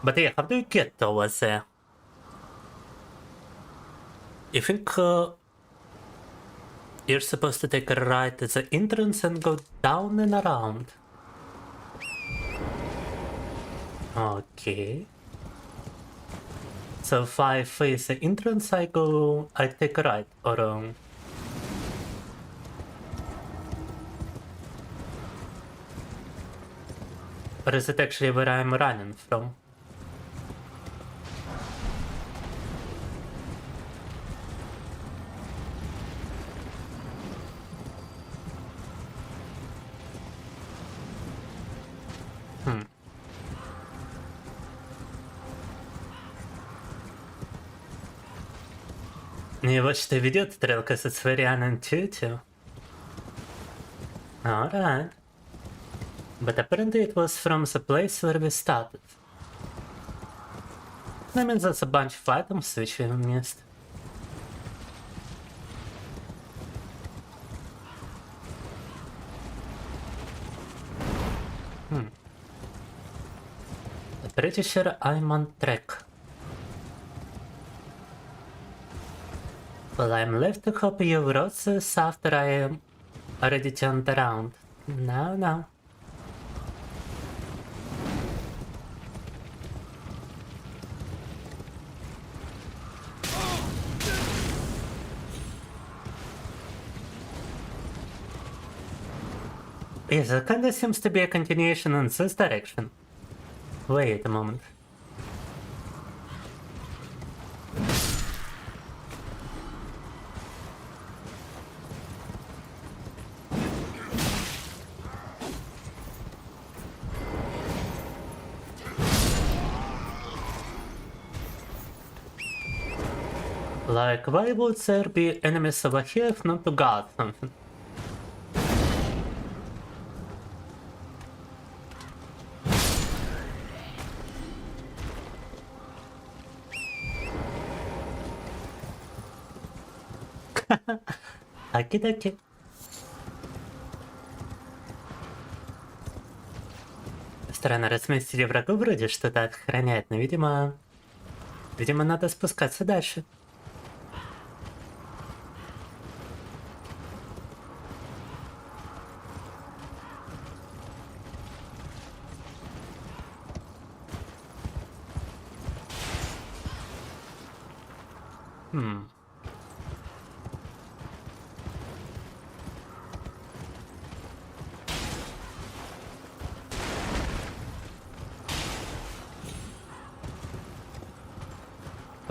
But yeah, how do you get over there? You think you're supposed to take a right at the entrance and go down and around? Okay. So if I face the entrance, I take a right, or is it actually where I'm running from? И вот что ведет стрелка, so it's very unintuitive. Alright. But apparently it was from the place where we started. I mean, that's a bunch of items which we missed. Pretty sure I'm on track. Well, I'm left to hope you wrote this after I am already turned around. No. Yes, there kinda seems to be a continuation in this direction. Wait a moment. Like, why would there be enemies over here if not to guard something? Аки-даки. Странно, разместили врагу вроде что-то охраняет, но видимо надо спускаться дальше. По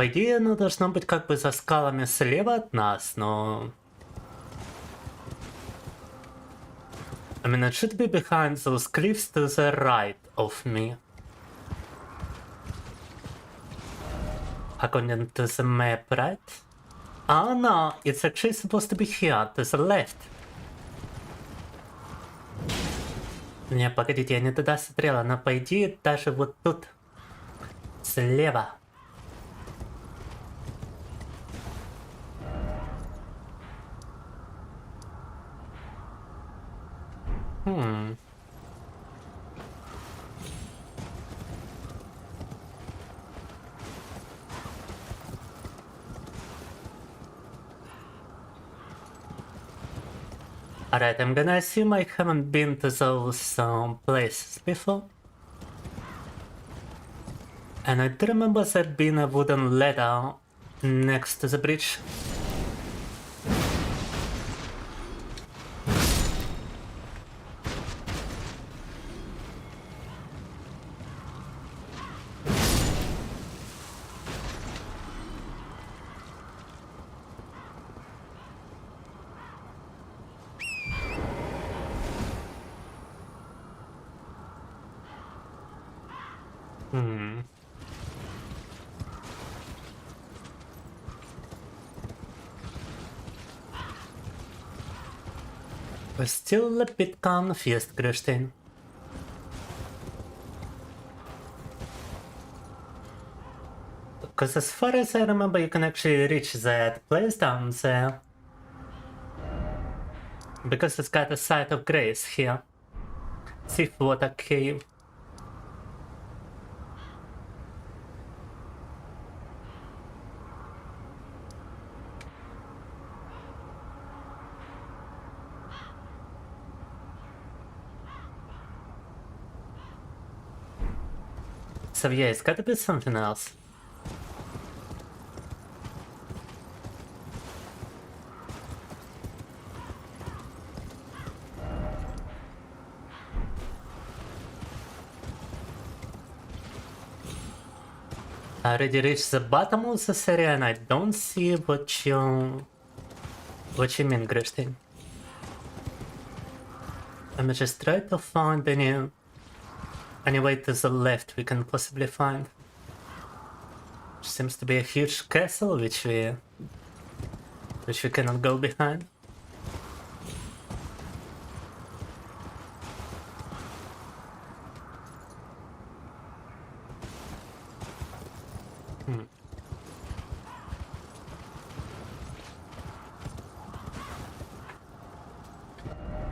идее, оно должно быть как бы за скалами слева от нас, но... I mean, it should be behind those cliffs to the right of me. According to the map, right? Oh no, it's actually supposed to be here, to the left. Не, погодите, я не туда смотрел, она по идее даже вот тут. Слева. Alright, I'm gonna assume I haven't been to those places before. And I do remember there being a wooden ladder next to the bridge. We're still a bit confused, Christine. Because as far as I remember, you can actually reach that place down there. Because it's got a site of grace here. Thief Water Cave. So yeah, it's gotta be something else. I already reached the bottom of this area and I don't see what you mean, Christine. Let me just try to find any way to the left we can possibly find. Seems to be a huge castle which we cannot go behind.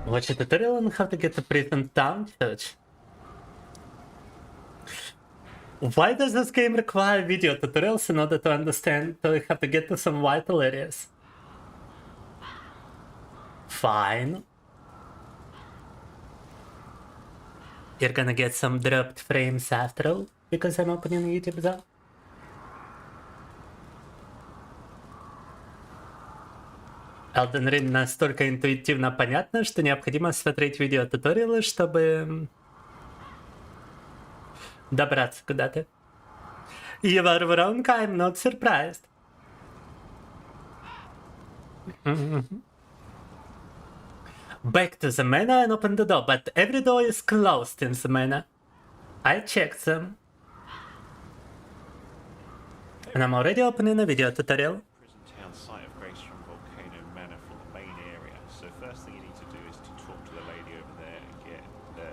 Watch a tutorial on how to get to Prison Town Church. Why does this game require video tutorials in order to understand that we have to get to some vital areas? Fine. You're gonna get some dropped frames after all, because I'm opening YouTube though. Elden Ring настолько интуитивно понятно, что необходимо смотреть видео-туториалы, чтобы добраться куда-то. You are wrong, I'm not surprised. Back to the manor and open the door, but every door is closed in the manor. I checked them. And I'm already opening a video tutorial. Town site of Grace from Volcano Manor from the main area. So first thing you need to do is to talk to the lady over there and get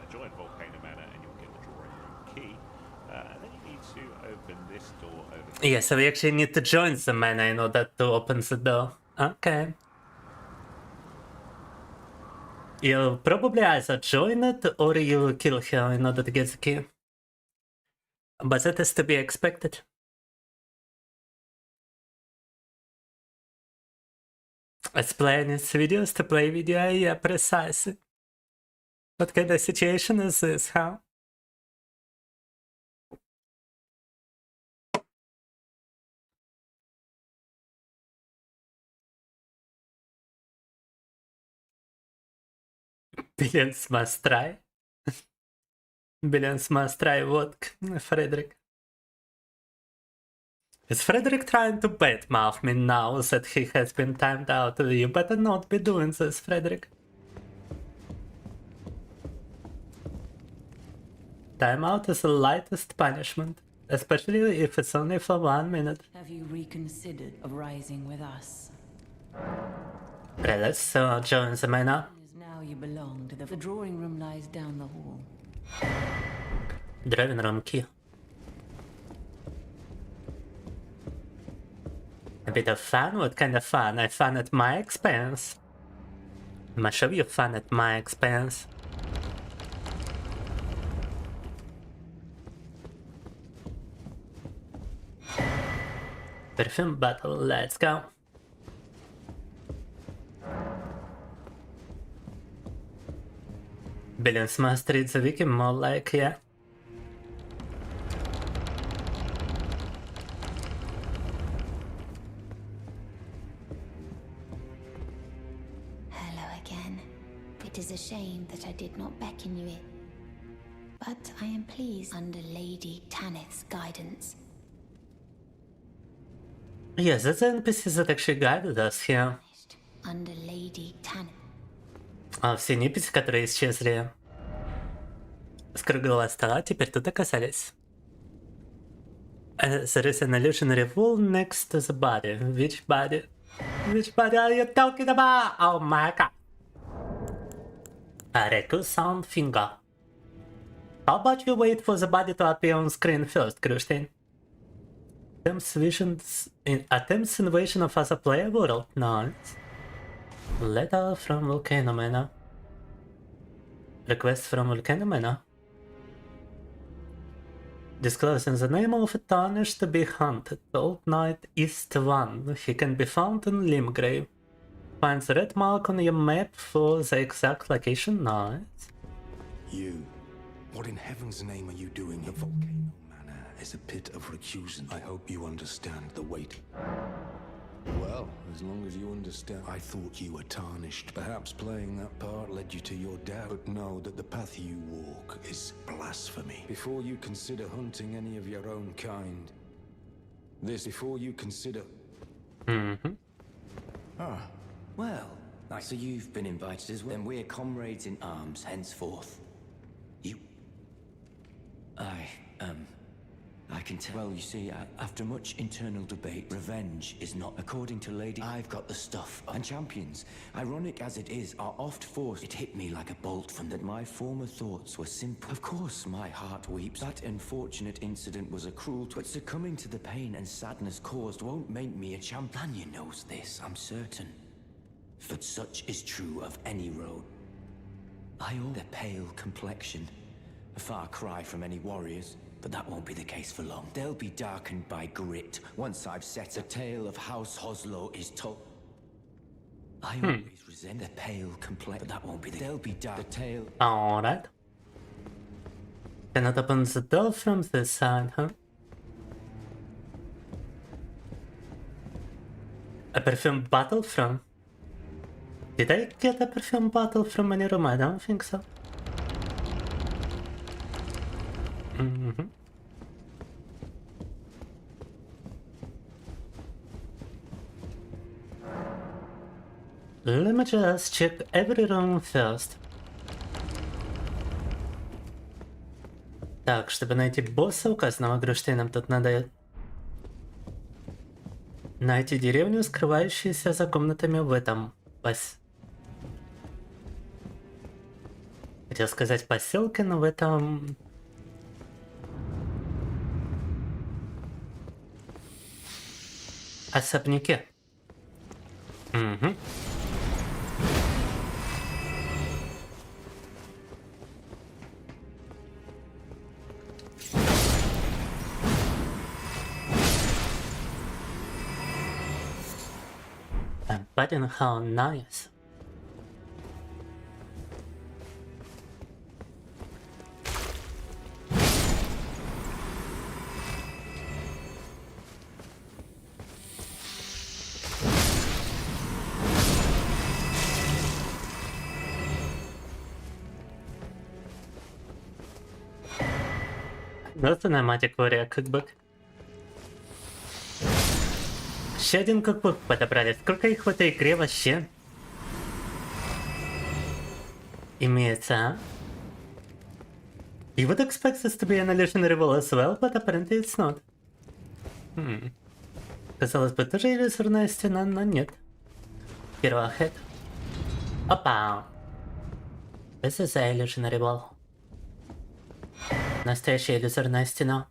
join Volcano Manor, and you'll get the drawing room key. And then you need to open this door over there. Yeah, so we actually need to join the manor in order to open the door. Okay. You'll probably either join it or you'll kill her in order to get the key. But that is to be expected. Let's play its videos to play video, yeah, precisely. What kind of situation is this, huh? Billions must try. Billions must try what, Frederick? Is Frederick trying to badmouth me now that he has been timed out? You better not be doing this, Frederick. Timeout is the lightest punishment, especially if it's only for 1 minute. Have you reconsidered of rising with us? Okay, let's join the mena. As now you belong to the drawing room lies down the hall. Drawing room key. A bit of fun? What kind of fun? I fun at my expense. I'ma show you fun at my expense. Perfume battle, let's go. Billions must read the wiki more like, yeah. Hello again. It is a shame that I did not beckon you in. But I am pleased under Lady Tanith's guidance. Yes, that's the NPC that actually guided us here. Under Lady Tanith. А все NPC, которые исчезли с круглого стола, теперь тут оказались. There is an illusionary wall next to the body. Which body? Which body are you talking about? Oh my god. A Reku sound finger. How about you wait for the body to appear on screen first, Krustein? Attempts invasion of other player world. Nice. Letter from Volcano Manor. Request from Volcano Manor. Disclosing the name of a tarnished to be hunted. Old Knight East 1. He can be found in Limgrave. Find the red mark on your map for the exact location. Nice. You. What in heaven's name are you doing here? Volcano Manor is a pit of recusant. I hope you understand the weight. Well, as long as you understand. I thought you were tarnished. Perhaps playing that part led you to your death. But know that the path you walk is blasphemy. Before you consider hunting any of your own kind. Before you consider... Well, so you've been invited as well. Then we're comrades in arms henceforth. I can tell. Well, you see, after much internal debate, revenge is not, according to Lady. I've got the stuff. And champions, ironic as it is, are oft forced. It hit me like a bolt from that. My former thoughts were simple. Of course, my heart weeps. That unfortunate incident was a cruel but succumbing to the pain and sadness caused won't make me a champion. Lanyon knows this, I'm certain. But such is true of any road. Their pale complexion, a far cry from any warriors. But that won't be the case for long. They'll be darkened by grit. Once I've set a tale of House Hoslow is told. I always resent the pale complexion. But that won't be they'll be dark. The tale. Alright. Cannot open the door from this side, huh? A perfume bottle from... Did I get a perfume bottle from any room? I don't think so. Let me just check every room first. Так, чтобы найти босса, указанного Груштейном, тут надо найти деревню, скрывающуюся за комнатами в этом Хотел сказать поселке, но в этом... особняке. But how nice. Ну, cinematic warrior cookbook. Еще один cookbook подобрали. Сколько их в этой игре вообще имеется, а? You would expect this to be an illusionary wall as well, but apparently it's not. Казалось бы, тоже иллюзорная стена, но нет. Hero ahead. Опа! This is a illusionary wall. Настоящая иллюзорная стена.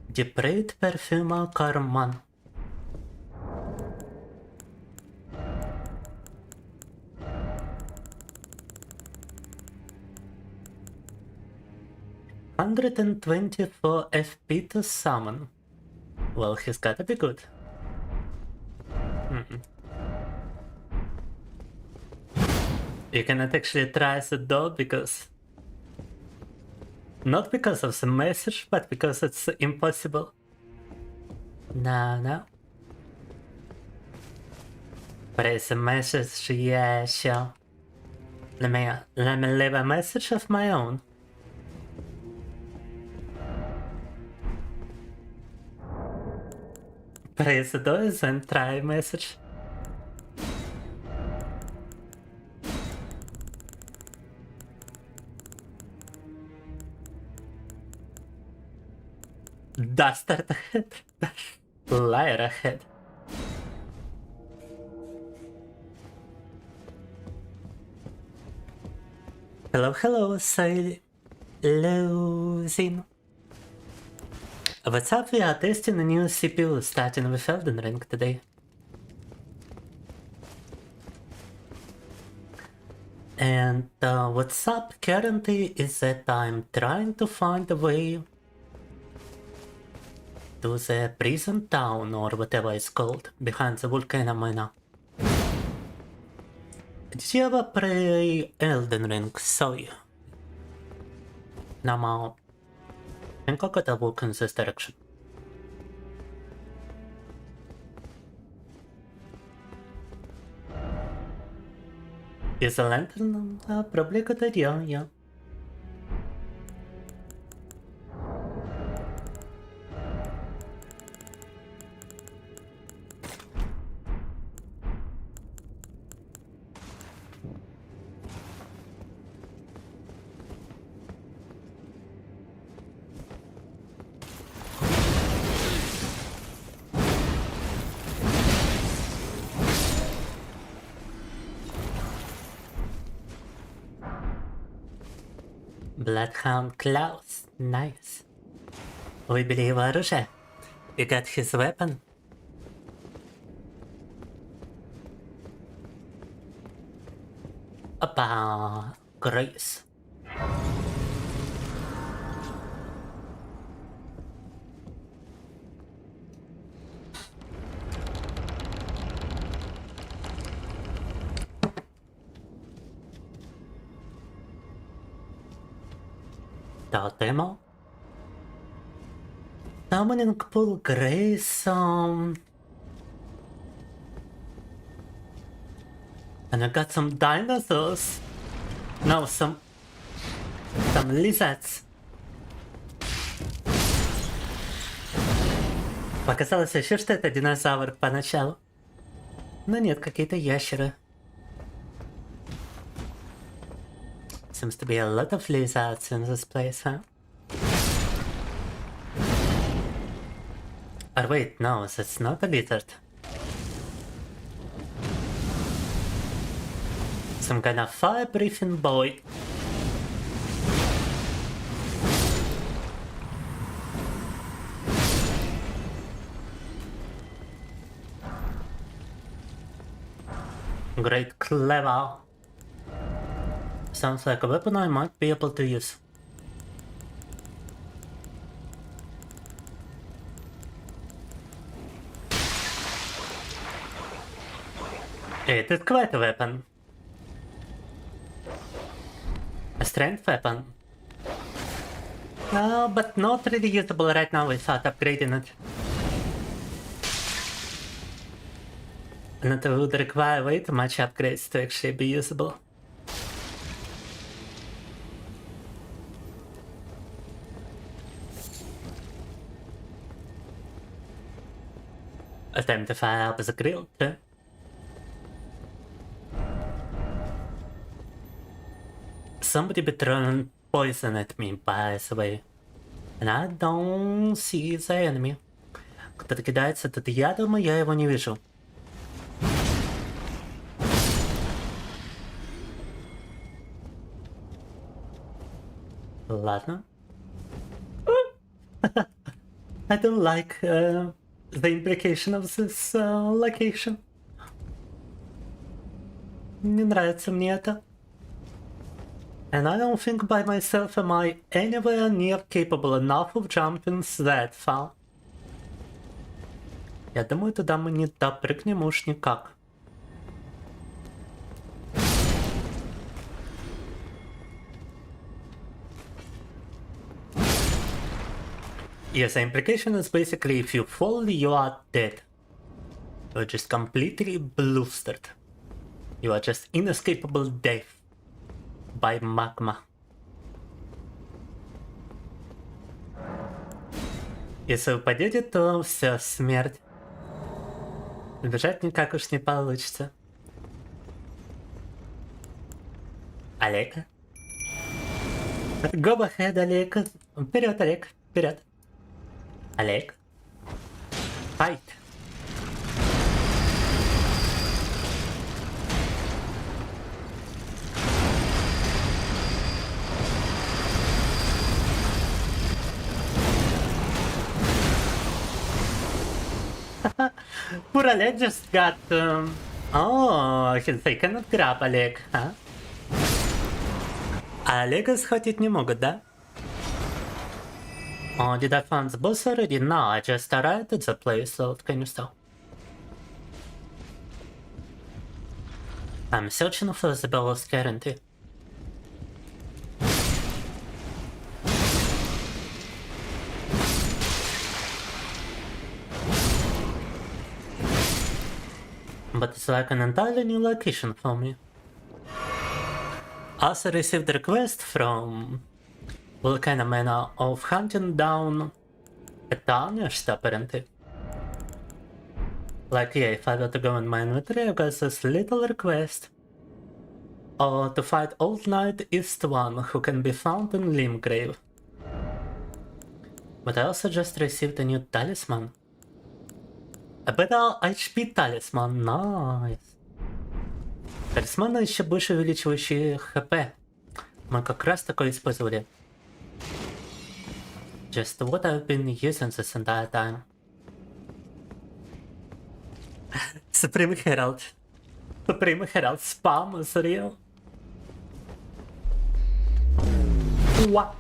Depraved Perfumer Карман. $124 FP to summon. Well, he's gotta be good. You cannot actually try the door because... Not because of the message, but because it's impossible. No. Praise the message, yeah, sure. Let me leave a message of my own. Praise the doors and try message. Dastard ahead. Liar ahead. Hello, say Losing. What's up? We are testing a new CPU starting with Elden Ring today. And what's up currently is that I'm trying to find a way to the prison town or whatever it's called behind the volcano mine. Did you ever play Elden Ring? Sorry. Now, I think I gotta walk in this direction. Is a lantern probably a good idea, yeah. Bloodhound Klaus, nice. Выбери его оружие. You got his weapon. Опа, Grace. Demo. Summoning pool Grace, and I got some dinosaurs. No, some lizards. Показалось еще, что это динозавр поначалу. Но нет, какие-то ящеры. Seems to be a lot of lizards in this place, huh? Or wait, no, that's not a lizard. Some kind of fire-breathing boy. Great, clever. Sounds like a weapon I might be able to use. It is quite a weapon. A strength weapon. No, but not really usable right now without upgrading it. And it would require way too much upgrades to actually be usable. Attempt to fire up the grill too. Somebody be throwing poison at me, by the way. And I don't see the enemy. Кто-то кидается тут ядом, и я его не вижу. Ладно. I don't like the implication of this location. Не нравится мне это. And I don't think by myself am I anywhere near capable enough of jumping that far. Я думаю, туда мы не допрыгнем уж никак. Yes, the implication is basically if you fall, you are dead. You're just completely blustered. You are just inescapable death by magma. Если вы упадете, то все, смерть. Убежать никак уж не получится. Олег? Go ahead, Олег. Вперед, Олег, вперед. Олег? Fight. Poor Oleg just got Oh, they cannot grab Oleg, huh? А Олега схватить не могут, да? Oh, did I find the boss already? No, I just arrived at the place, so what can you tell? I'm searching for the boss guarantee. But it's like an entirely new location for me. Also received a request from Volcano Mana of hunting down a tarnished apparently. Like, yeah, if I were to go in my inventory, I got this little request. Or to fight Old Knight East One, who can be found in Limgrave. But I also just received a new talisman. A better HP talisman, nice. Талисманы еще больше увеличивающие хп. Мы как раз такое использовали. Just what I've been using this entire time. Supreme Herald. Supreme Herald spam is real. What?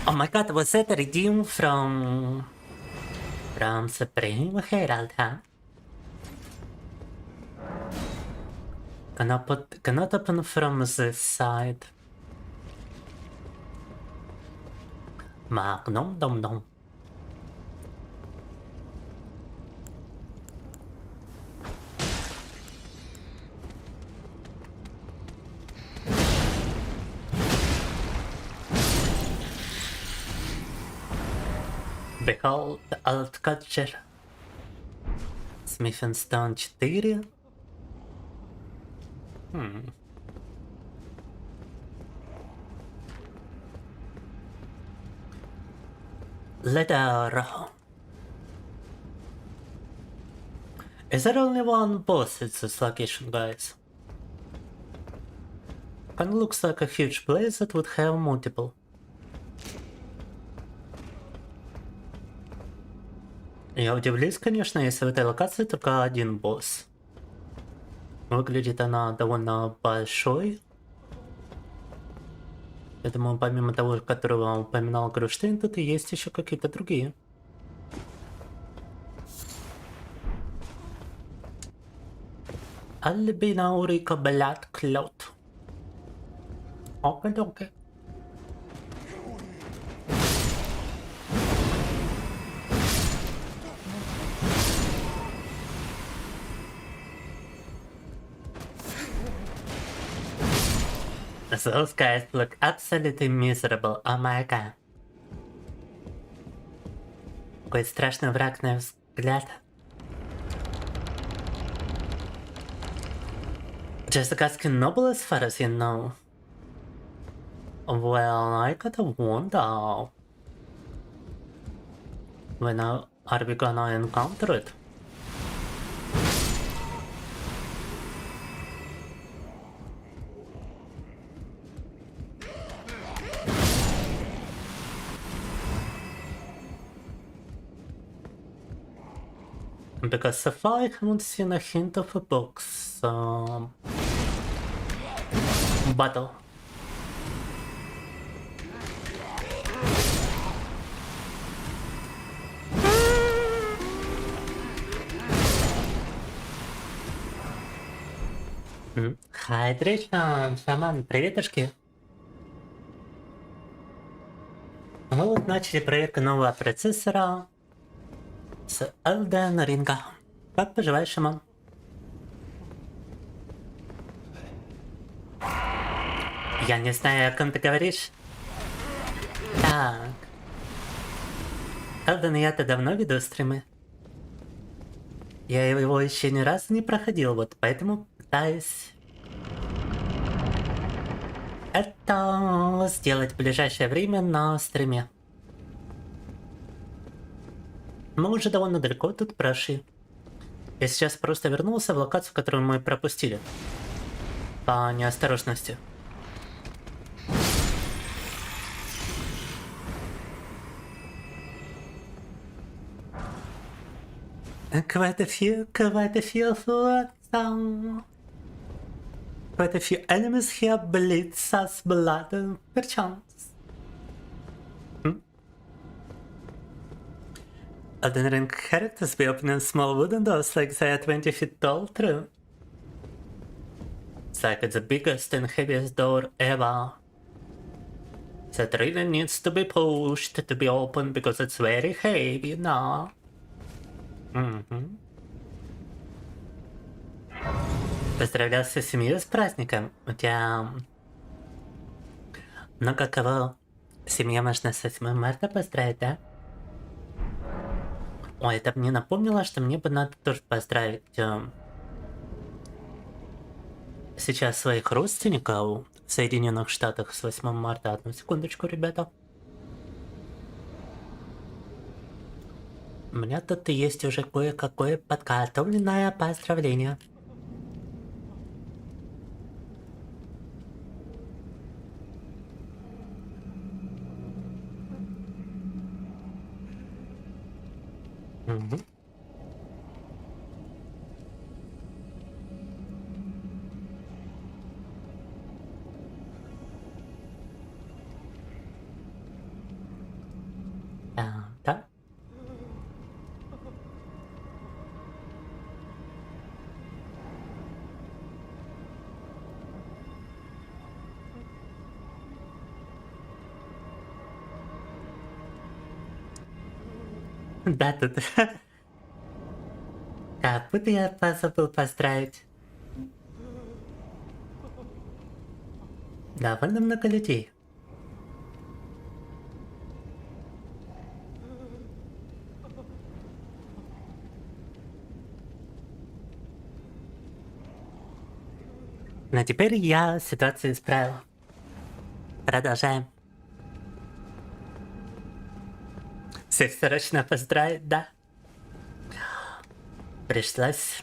Oh my god, was that a redeem from Supreme Herald, huh? Cannot open from this side. Magnum dum dum. Behold the alt culture. Smith & Stone 4. Letter. Is there only one boss at this location, guys? Kinda looks like a huge place that would have multiple. Я удивлюсь, конечно, если в этой локации только один босс. Выглядит она довольно большой. Я думаю, помимо того, которого упоминал Груштейн, тут и есть еще какие-то другие. Альбина Урика, блядь, клёт. Окей. Those guys look absolutely miserable, oh my god. Какой страшный враг на взгляд. Just asking noble as far as you know. Well, I gotta wonder. When are we gonna encounter it? Because so far I haven't seen a hint of a box battle. Hydration, шаман, приветушки. Мы вот начали проверку нового процессора с Elden Ring. Как поживаешь, шаман? Я не знаю, о ком ты говоришь. Так. Elden, я-то давно веду стримы. Я его еще ни разу не проходил, вот поэтому пытаюсь это сделать в ближайшее время на стриме. Мы уже довольно далеко тут прошли. Я сейчас просто вернулся в локацию, которую мы пропустили. По неосторожности. Quite a few enemies here bleed us blood, perchance. Elden Ring characters be opening small wooden doors like they are 20 feet tall, true. It's like it's the biggest and heaviest door ever. That really needs to be pushed to be open because it's very heavy now. Поздравляю всю семью с праздником. У тебя много кого семья можно с 8 марта поздравить, да? Ой, это мне напомнило, что мне бы надо тоже поздравить сейчас своих родственников в Соединенных Штатах с 8 марта. Одну секундочку, ребята. У меня тут есть уже кое-какое подготовленное поздравление. Да. Да, тут... Как будто я забыл поздравить. Довольно много людей. Но теперь я ситуацию исправил. Продолжаем. Всех срочно поздравить, да? Пришлось.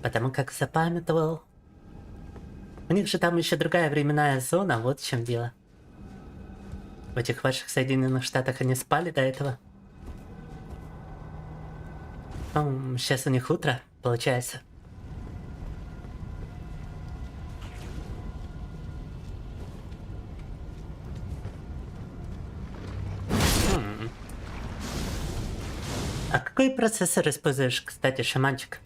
Потому как запамятовал. У них же там еще другая временная зона, вот в чем дело. В этих ваших Соединенных Штатах они спали до этого. Ну, сейчас у них утро, получается. А какой процессор используешь, кстати, шаманчик?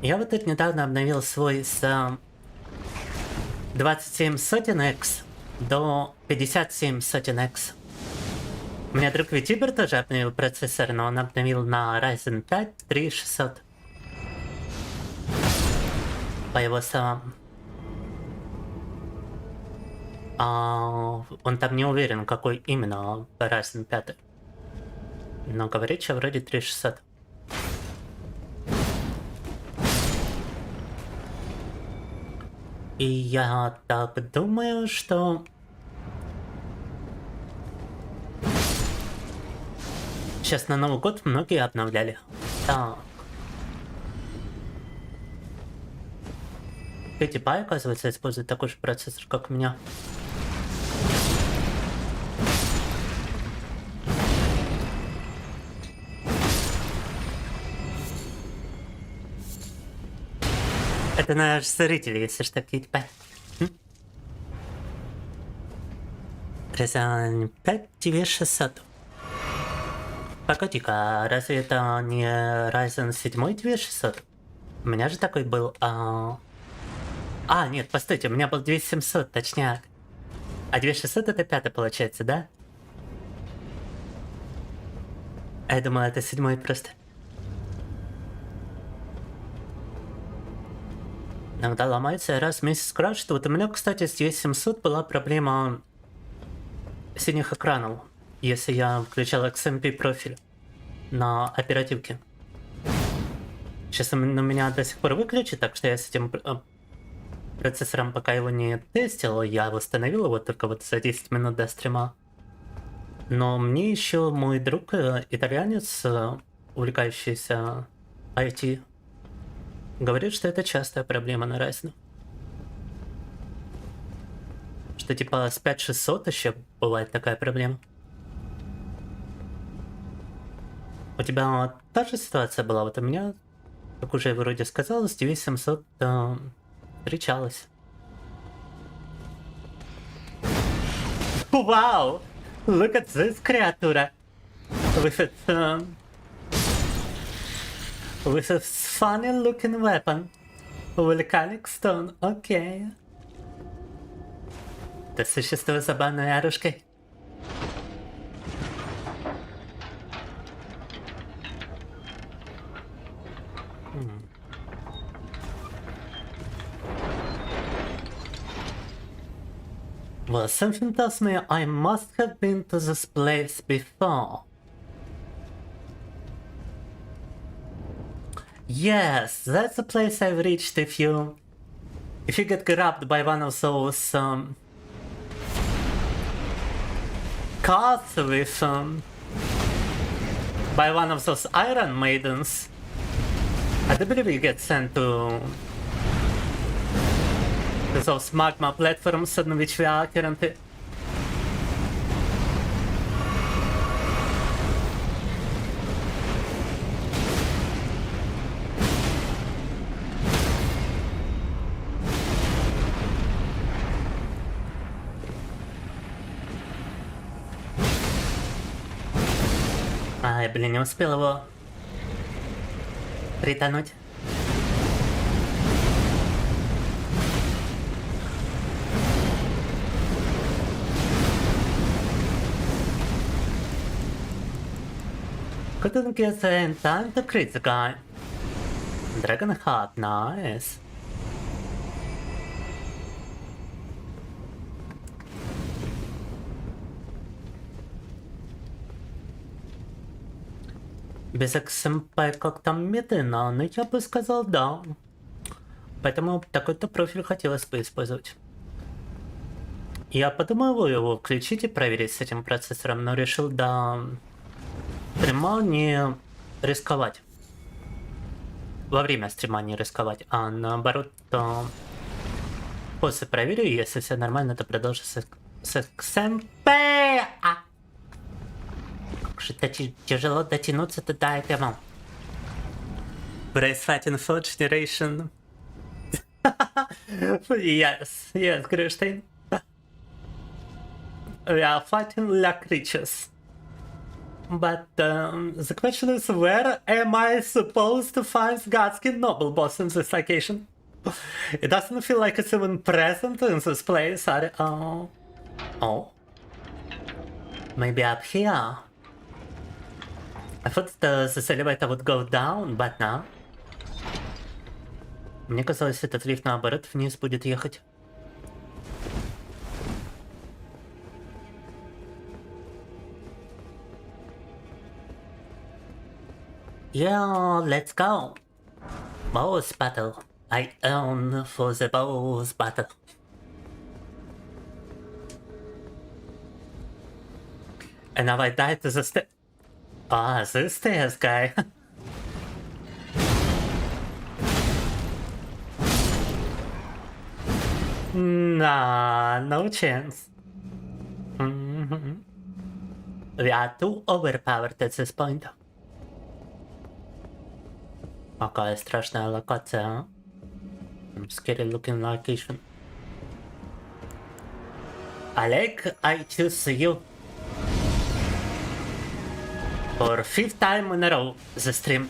Я вот тут недавно обновил свой с 27 сотен X до 57 сотен X. У меня друг vTuber тоже обновил процессор, но он обновил на Ryzen 5 3600. По его словам. Он там не уверен, какой именно Ryzen 5. Но говорит, что вроде 3600. И я так думаю, что... Сейчас на Новый год многие обновляли. Так. PewDiePie, оказывается, использует такой же процессор, как у меня. Это наш зритель, если что, PewDiePie. Ryzen 5 2600. Погоди-ка, разве это не Ryzen 7 2600? У меня же такой был... нет, постойте, у меня был 2700, точняк. А 2600 это 5 получается, да? Я думал, это 7 просто. Иногда ломается раз в месяц крашит. Вот у меня, кстати, с 2700 была проблема синих экранов, если я включал XMP профиль на оперативке. Сейчас он у меня до сих пор выключен, так что я с этим процессором, пока его не тестил, я восстановил его только вот за 10 минут до стрима. Но мне еще мой друг, итальянец, увлекающийся IT, говорит, что это частая проблема на Ryzen. Что типа с 5600 еще бывает такая проблема. У тебя та же ситуация была? Вот у меня, как уже вроде сказал, с 9700 встречалась. Вау! Look at this креатура! With a funny looking weapon. Volcanic stone, окей. Это существо с забавной оружкой. Well, something tells me I must have been to this place before. Yes, that's the place I've reached if you get grabbed by one of those cars with by one of those Iron Maidens. I do believe you get sent to those magma platforms on which we are currently. Ай, блин, не успел его притянуть. Couldn't get there in time to crit the guy. Dragon Heart, nice. Без XMP как там медленно, но я бы сказал да. Поэтому такой-то профиль хотелось бы использовать. Я подумал его включить и проверить с этим процессором, но решил до стрима не рисковать. Во время стрима не рисковать, а наоборот, после проверю, и если все нормально, то продолжу с XMP. Как же тяжело дотянуться до этого. Brace fighting for generation. Yes, Grishstein. We are fighting like creatures. But the question is, where am I supposed to find Gatsky Noble Boss in this location? It doesn't feel like it's even present in this place. Oh. Maybe up here. I thought this elevator would go down, but no. Мне казалось, этот лифт наоборот вниз будет ехать. Yeah, let's go. Boss battle. I own for the boss battle. And now I died to the this stairs guy. Nah, no chance. We are too overpowered at this point. Какая страшная локация, а? Scary looking location. Alec, I choose you. For 5th time in a row, the stream.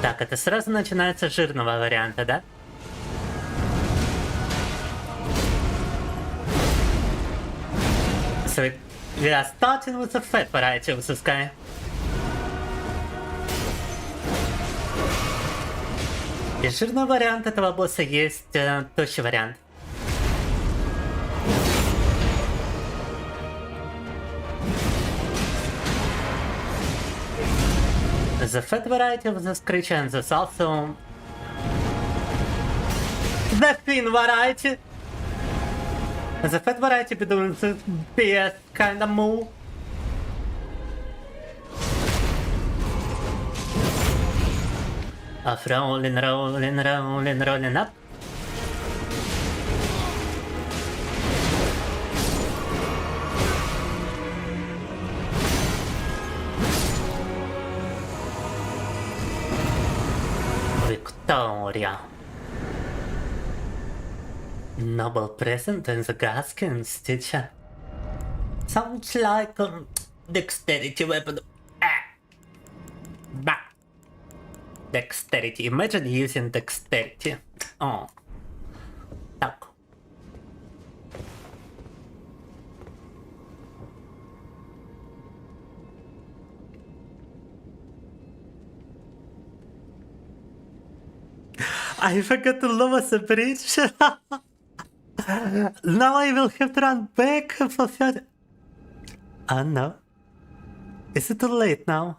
Так, это сразу начинается с жирного варианта, да? So we are starting with the fat variety of this guy. И жирный вариант этого босса есть тощий вариант. The fat variety of this creature, and there's also the thin variety. The fat variety be doing this BS kind of move. Of rolling up. Victoria. Noble present in the Gaskins, teacher. Sounds like a dexterity weapon. Bah. Dexterity. Imagine using dexterity. Oh. Так. I forgot to lower the bridge. Now I will have to run back for 30. Oh no. Is it too late now?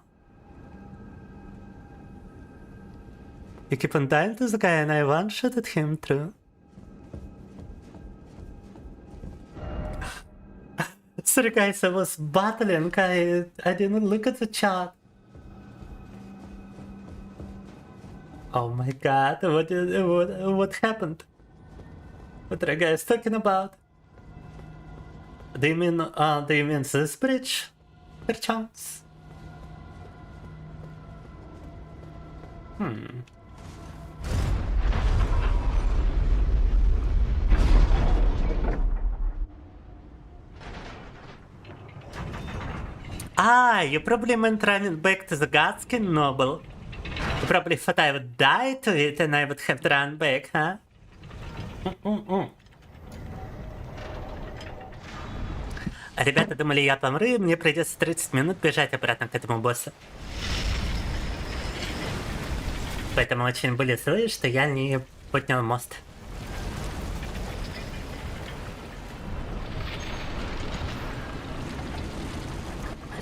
You keep on dying to the guy and I one-shotted him through. Sorry guys, I was battling, I didn't look at the chat. Oh my god, what happened? What are you guys talking about? Do you mean this bridge? Perchance? Ah, you probably meant running back to the Godskin Noble. You probably thought I would die to it and I would have to run back, huh? Ребята думали, я помру, и мне придется 30 минут бежать обратно к этому боссу. Поэтому очень были злые, что я не поднял мост.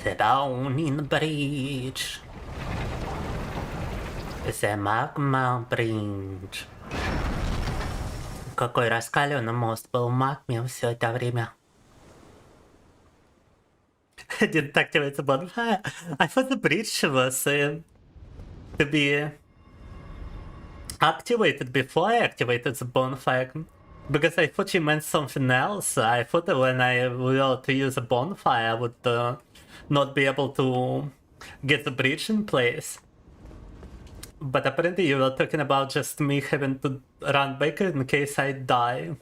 The Downing Bridge. The Magma Bridge. Какой раскаленный мост был в магме все это время. I didn't activate the bonfire. I thought the bridge was to be activated before I activated the bonfire. Because I thought you meant something else. I thought that when I will to use a bonfire, I would not be able to get the bridge in place. But apparently you were talking about just me having to run back in case I die.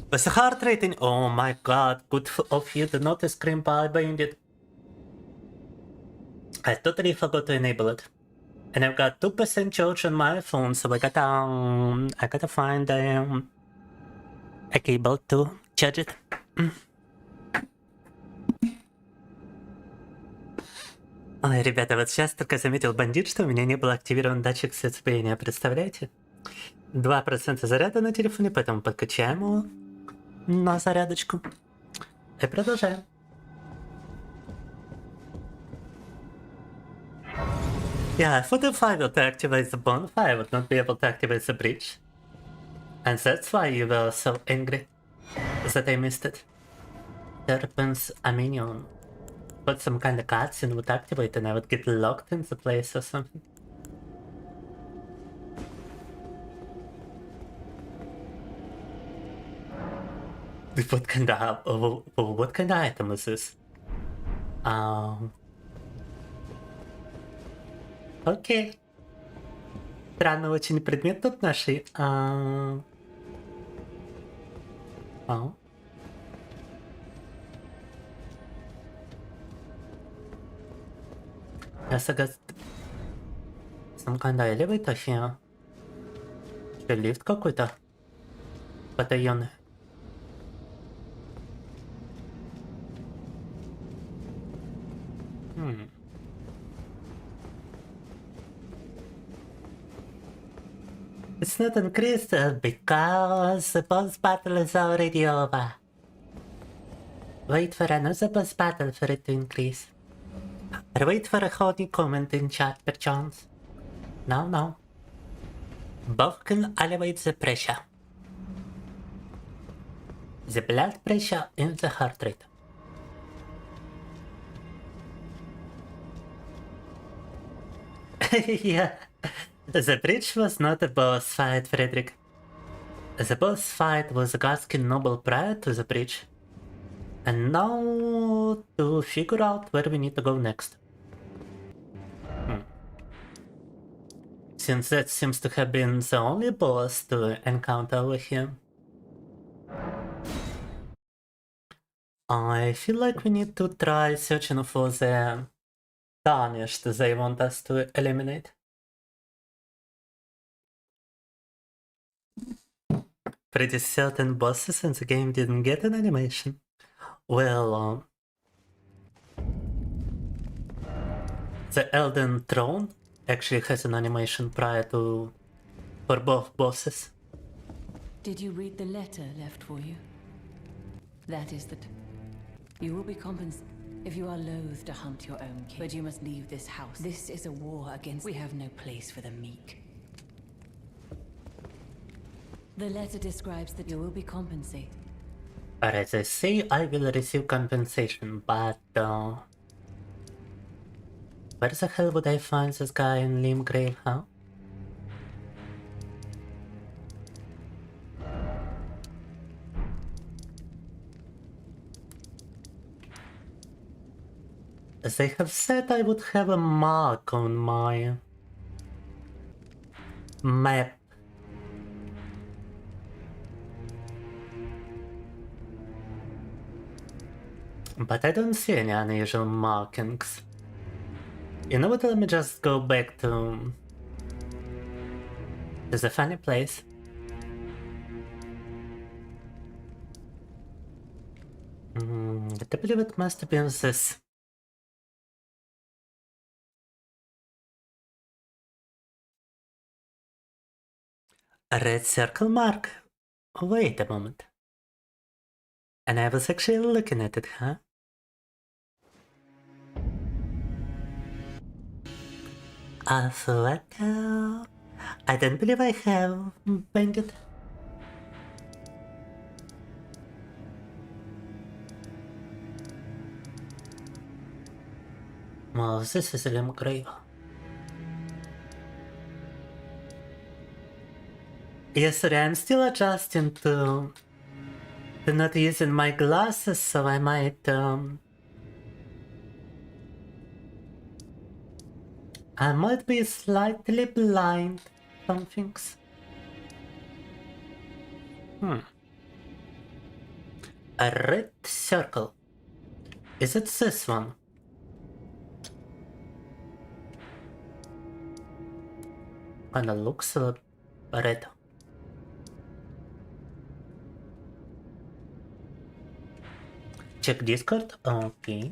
What's the heart rating? Oh my god, good of you to not scream by it. I totally forgot to enable it. And I've got 2% charge on my phone, so I gotta find a cable to charge it. Ой, ребята, вот сейчас только заметил бандит, что у меня не был активирован датчик сцепления, представляете? 2% заряда на телефоне, поэтому подкачаем его. на зарядочку. И продолжаем. Yeah, I thought if I were to activate the bonfire, I would not be able to activate the bridge. And that's why you were so angry that I missed it. Serpent's a minion. But some kind of cutscene would activate and I would get locked in the place or something. What kind of item is this? Окей. Странный очень предмет тут нашей. Yes, I guess some kind of elevator here. Что, лифт какой-то? Потаённый. It's not increased because the boss battle is already over. Wait for another boss battle for it to increase. Or wait for a horny comment in chat perchance. No. Both can elevate the pressure. The blood pressure and the heart rate. Yeah. The bridge was not a boss fight, Frederick. The boss fight was Gaskin Noble prior to the bridge. And now to figure out where we need to go next. Since that seems to have been the only boss to encounter over here. I feel like we need to try searching for the tarnished they want us to eliminate. Pretty certain bosses in the game didn't get an animation. Well, the Elden Throne actually has an animation prior to for both bosses. Did you read the letter left for you? That is that you will be compensated if you are loath to hunt your own king. But you must leave this house. This is a war against. We have no place for the meek. The letter describes that you will be compensated. As I say, I will receive compensation, but where the hell would I find this guy in Limgrave, huh? They have said I would have a mark on my map. But I don't see any unusual markings. You know what, let me just go back to the funny place. I believe it must have been this. A red circle mark. Wait a moment. And I was actually looking at it, huh? Also, what? I don't believe I have bandit. Well, this is a Limgrave. Yes, sorry, I'm still adjusting to not using my glasses, so I might be slightly blind on things. A red circle. Is it this one? Kinda looks red. Check Discord. Okay.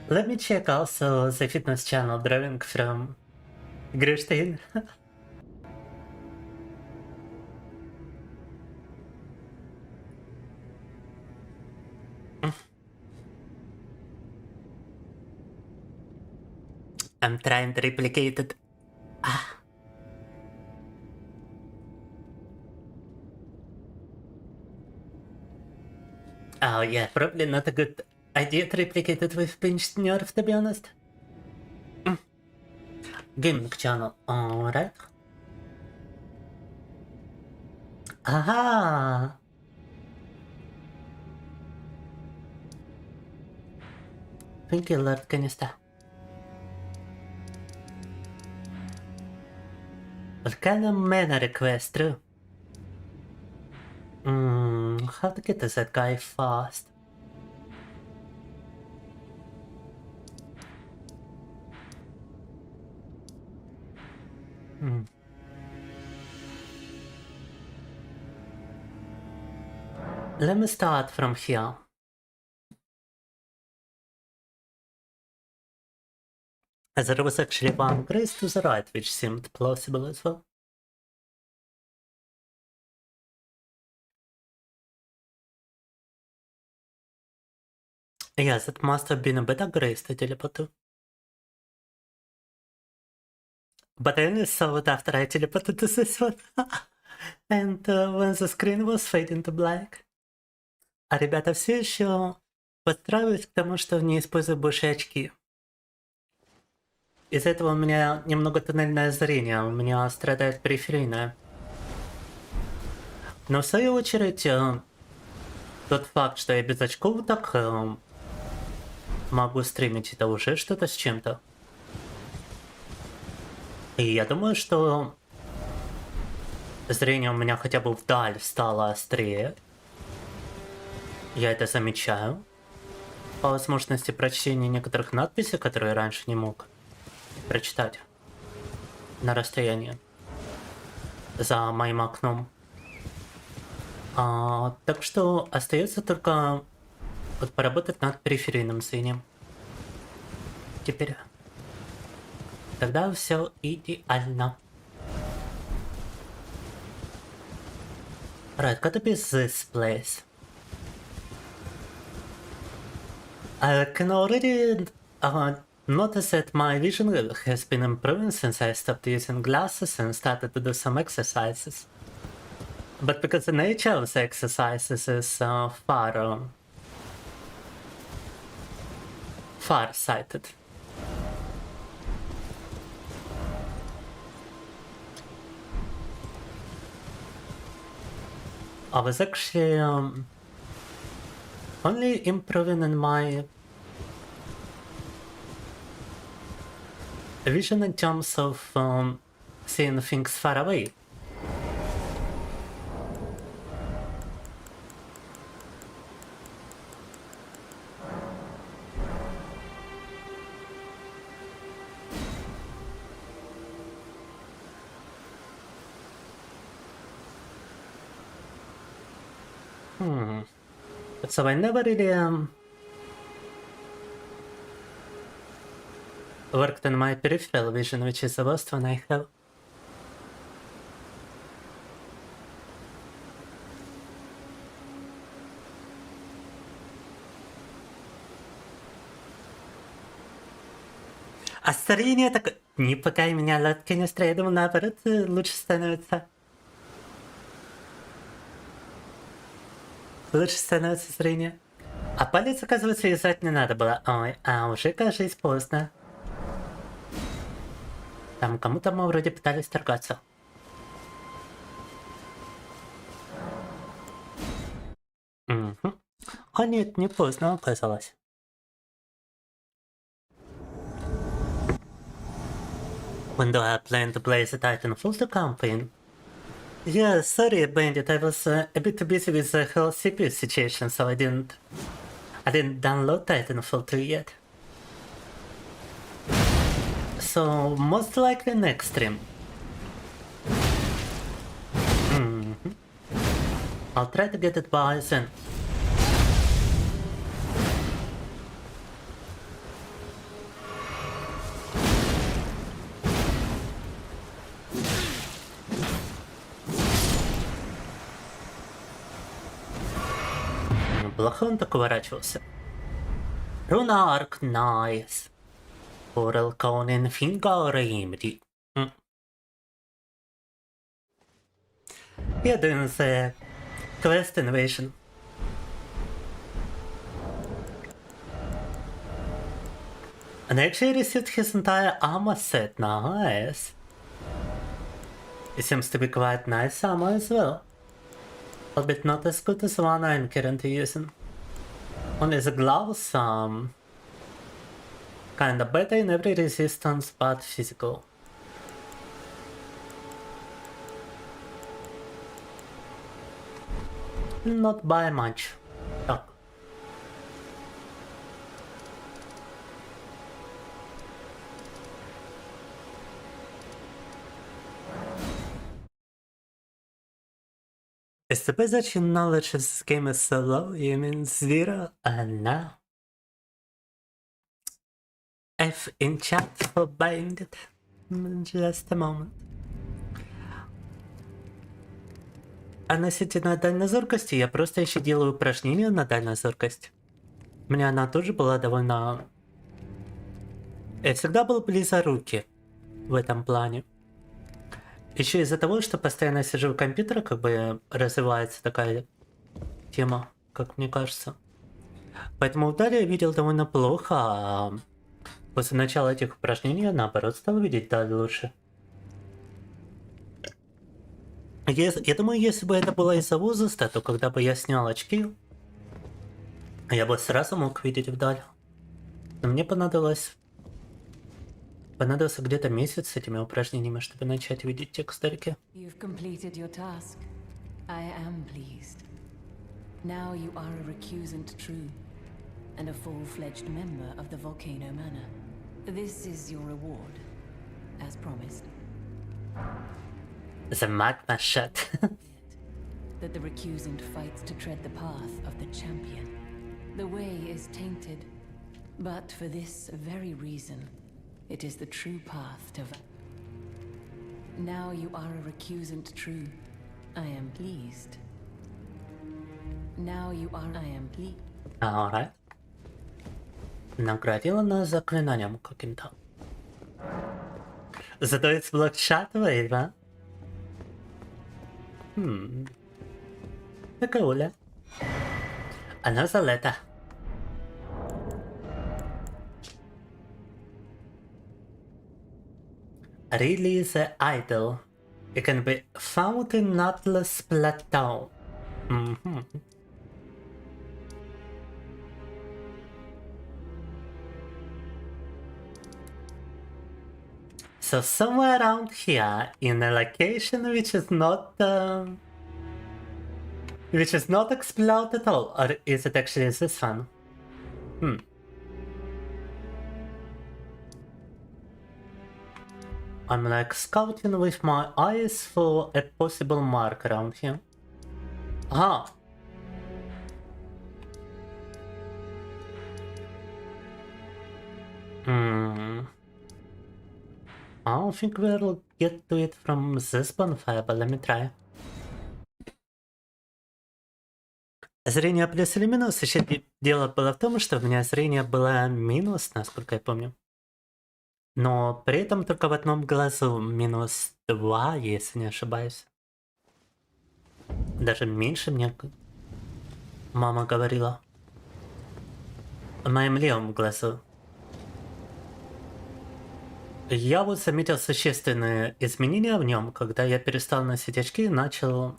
Let me check also the fitness channel drawing from Grishstein. I'm trying to replicate it. Oh yeah, probably not a good idea to replicate it with pinched nerve, to be honest. Gaming channel, alright. Aha! Thank you, Lord Canista. What kind of mana request through? How to get to that guy fast? Let me start from here. As there was actually one grace to the right, which seemed plausible as well. Yes, it must have been a better grace to teleport to. But I only saw it after I teleported to this one. And when the screen was fading to black. А ребята все еще подстраиваются к тому, что не использую больше очки. Из-за этого у меня немного туннельное зрение, у меня страдает периферийное. Но в свою очередь, тот факт, что я без очков так могу стримить, это уже что-то с чем-то. И я думаю, что зрение у меня хотя бы вдаль стало острее. Я это замечаю. По возможности прочтения некоторых надписей, которые раньше не мог прочитать на расстоянии за моим окном. Так что остается только вот поработать над периферийным зрением. Теперь тогда все идеально. Right, gotta be this place. I can already notice that my vision has been improving since I stopped using glasses and started to do some exercises. But because the nature of the exercises is far-sighted. I was actually only improving in my vision in terms of seeing things far away. So I never really worked on my peripheral vision, which is the worst one I have. А старение так... Не пугай меня, Латкинистра, я думаю, наоборот, лучше становится. Лучше становится зрение. А палец, оказывается, вязать не надо было. Ой, уже, кажется, поздно. Там кому-то мы вроде пытались торгаться. Угу. А нет, не поздно оказалось. When do I plan to play the Titanfall to campaign? Yeah, sorry, Bandit. I was a bit too busy with the whole CPU situation, so I didn't download Titanfall 2 yet. So most likely next stream. I'll try to get it by then. Плохо он так уворачивался. Руна Арк, найс. Поралконен фингоримди. Yeah, doing the quest invasion. And actually received his entire armor set, nice. It seems to be quite nice armor as well. Albeit not as good as the one I'm currently using. Only the gloves kinda better in every resistance but physical. Not by much. Так. Is the best that your knowledge of this game is so low, you mean 0? No. F in chat for buying it. Just a moment. Относительно дальней зоркости, я просто еще делаю упражнения на дальнюю зоркость. У меня она тоже была довольно... Я всегда был близоруки в этом плане. Еще из-за того, что постоянно сижу в компьютере, как бы развивается такая тема, как мне кажется. Поэтому вдали я видел довольно плохо, а после начала этих упражнений я наоборот стал видеть даль лучше. Я думаю, если бы это было из-за возраста, то когда бы я снял очки, я бы сразу мог видеть вдаль. Но мне понадобился где-то месяц с этими упражнениями, чтобы начать видеть текст вдалеке. You've completed your task. I am pleased. Now you are a recusant true, and a full-fledged member of the Volcano Manor. This is your reward, as promised. The magma shot. That the recusant fights to tread the path of the champion. The way is tainted, but for this very reason, it is the true path to Now you are a recusant true. I am pleased. Now you are I am pleased. Alright. Наградила нас заклинанием каким-то. Зато it's блок шатовый, да? Прикольно. Она залета. Release the idol. It can be found in Nautilus Plateau. So somewhere around here, in a location which is not explored at all, or is it actually this one? I'm like scouting with my eyes for a possible mark around here. Ah! I don't think we'll get to it from this bonfire, but let me try. Зрение плюс или минус? Еще дело было в том, что у меня зрение было минус, насколько я помню. Но при этом только в одном глазу минус 2, если не ошибаюсь. Даже меньше мне мама говорила. В моем левом глазу. Я вот заметил существенные изменения в нем, когда я перестал носить очки и начал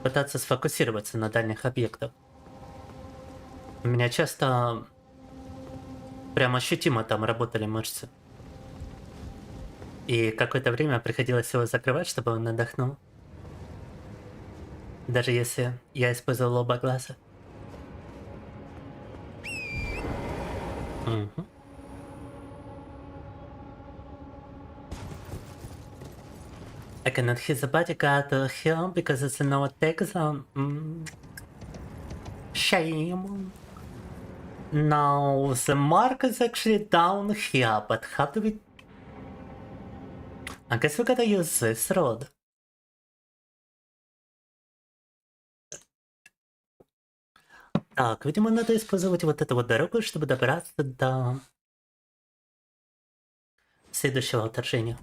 пытаться сфокусироваться на дальних объектах. У меня часто прям ощутимо там работали мышцы. И какое-то время приходилось его закрывать, чтобы он отдохнул. Даже если я использовал оба глаза. I cannot hit the bodyguard here because it's a no-attack zone. Shame. Now the mark is actually down here, but how do we... I guess we gotta use this road. Так, видимо, надо использовать вот эту вот дорогу, чтобы добраться до следующего вторжения.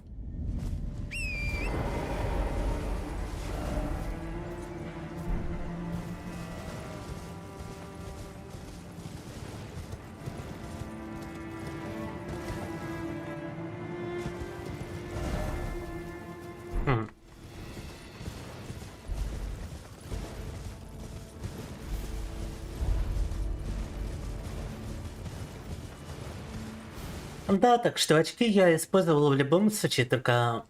Да, так что очки я использовал в любом случае, только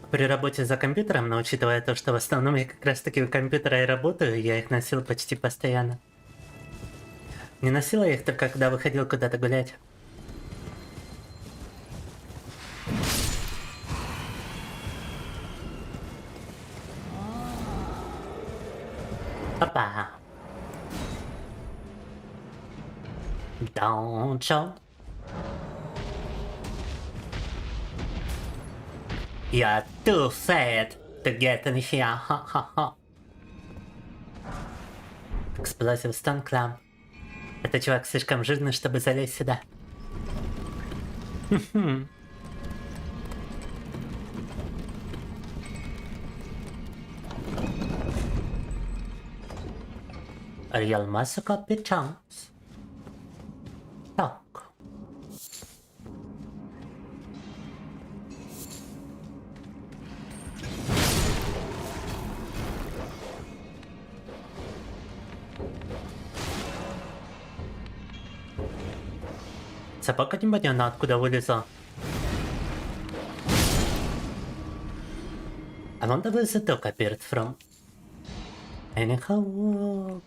при работе за компьютером, но учитывая то, что в основном я как раз таки у компьютера и работаю, я их носил почти постоянно. Не носила я их только когда выходил куда-то гулять. Опа! Don't show. You're too sad to get in here, ha ha ha. Explosive Stone Clam. Этот чувак слишком жирный, чтобы залезть сюда. Real Massacre Chance. Так. Собака непонятно откуда вылезла. I wonder where the dog appeared from. Anyhow...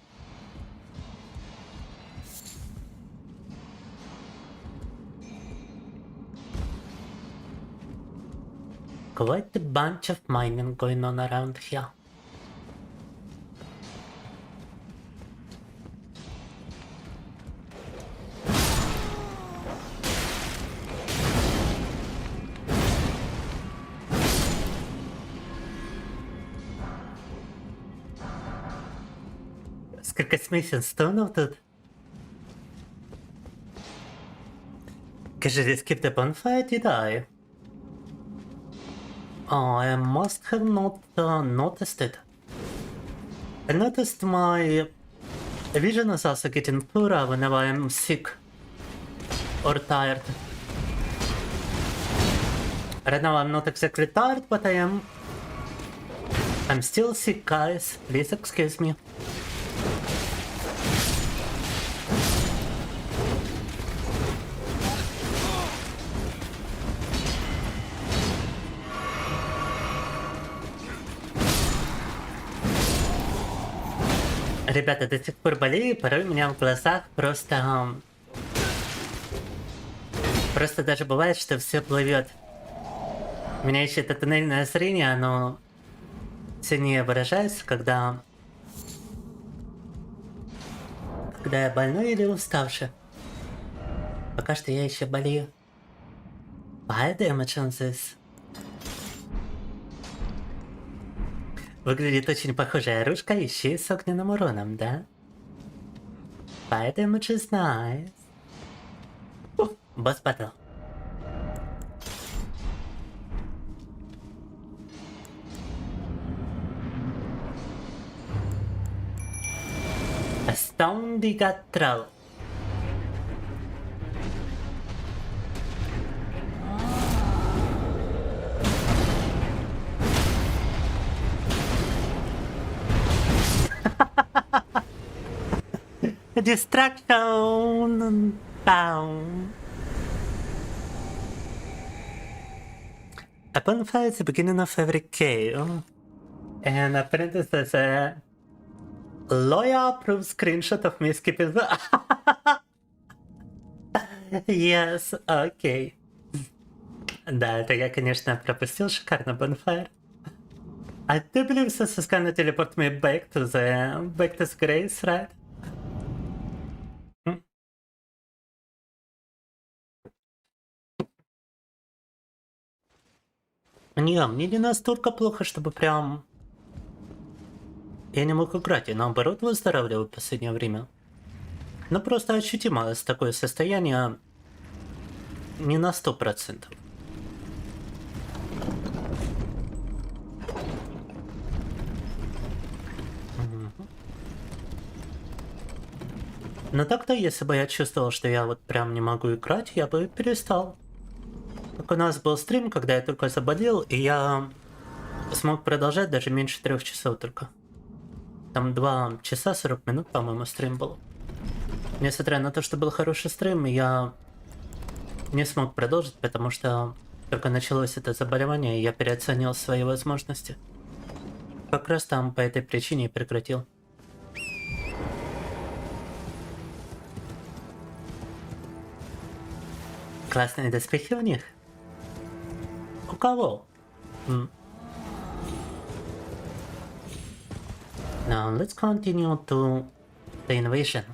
Quite a bunch of mining going on around here. Сколько смесен стонов тут. Кажется, skip the bonfire, did I? Oh, I must have not noticed it. I noticed my vision is also getting poorer whenever I'm sick or tired. Right now I'm not exactly tired, but I'm still sick, guys. Please excuse me. Ребята, до сих пор болею, порой у меня в глазах просто даже бывает, что все плывет. У меня еще это туннельное зрение, оно сильнее выражается, когда я больной или уставший. Пока что я еще болею. Why damage on this? Выглядит очень похожая оружка, еще и с огненным уроном, да? Fire damage is nice. Босс батл. Astounding Troll. Distraction. Down. A bonfire is the beginning of every cave. And apparently there's a lawyer-approved screenshot of me skipping the... Yes, окей. Да, это я, конечно, пропустил. Шикарно, bonfire. I do believe this is gonna teleport me back to the grace, right? Не, мне не настолько плохо, чтобы прям... Я не мог играть, и наоборот выздоравливаю в последнее время. Но просто ощутимо такое состояние не на 100%. Но так-то, если бы я чувствовал, что я вот прям не могу играть, я бы перестал. Так у нас был стрим, когда я только заболел, и я смог продолжать даже меньше 3 часов только. Там 2 часа 40 минут, по-моему, стрим был. Несмотря на то, что был хороший стрим, я не смог продолжить, потому что только началось это заболевание, и я переоценил свои возможности. Как раз там по этой причине и прекратил. Классные доспехи у них. У кого? Now let's continue to the invasion.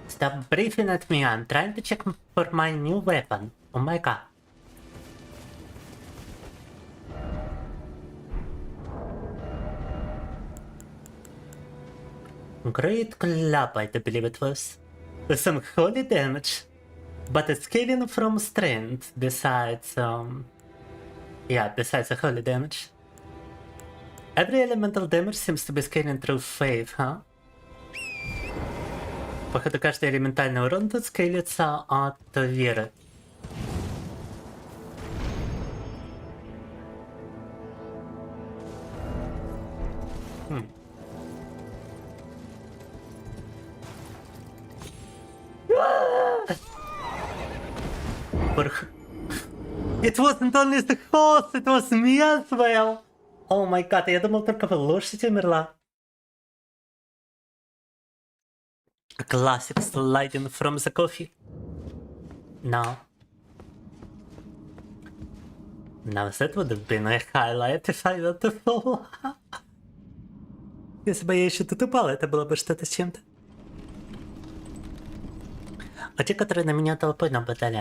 Stop breathing at me, I'm trying to check for my new weapon. Oh my god. Great club, I do believe it was. With some holy damage. But it's scaling from strength, besides, besides the holy damage. Every elemental damage seems to be scaling through faith, huh? Походу, каждый элементальный урон тут скейлится от веры. It wasn't only the horse, it was me as well. Oh my god, я думал, только лошадь умерла. A classic sliding from the coffee. No. Now that would have been a highlight if I were to fall. Если бы я еще тут упал, это было бы что-то с чем-то. А те, которые на меня толпой нападали,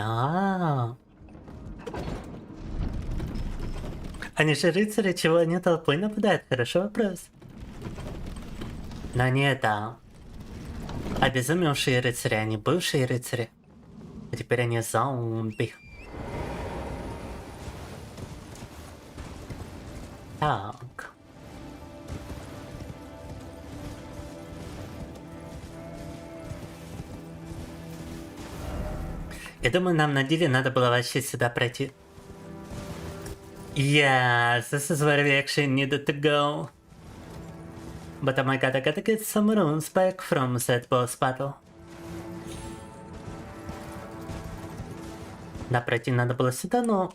Они же рыцари, чего они толпой нападают? Хороший вопрос. Но не это. Обезумевшие рыцари, они бывшие рыцари. А теперь они зомби. Так. Я думаю, нам на деле надо было вообще сюда пройти. Yes, this is where we actually needed to go. But oh my god, I gotta get some runes back from that boss battle. Да, пройти надо было сюда, но...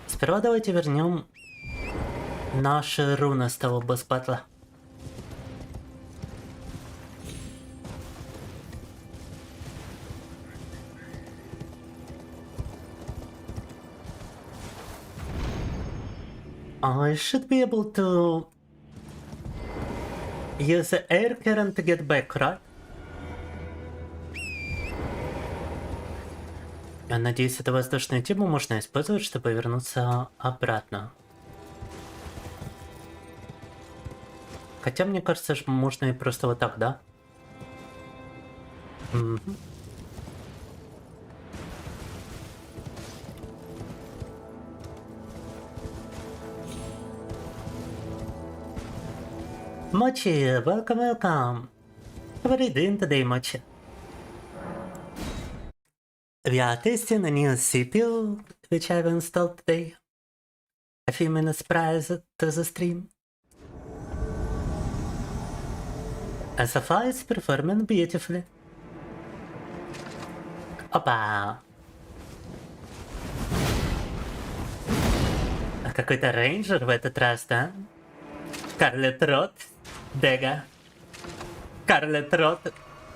Сперва давайте вернем наши руны с того босс батла. I should be able to use the air current to get back, right? Я надеюсь, эту воздушную тему можно использовать, чтобы вернуться обратно. Хотя, мне кажется, можно и просто вот так, да? Mochi, welcome, welcome. What are you doing today, Mochi? We are testing a new CPU, which I've installed today, a few minutes prior to the stream. And so far it's performing beautifully. Опа! А какой-то рейнджер в этот раз, да? Скарлет Рот, Дега. Скарлет Рот,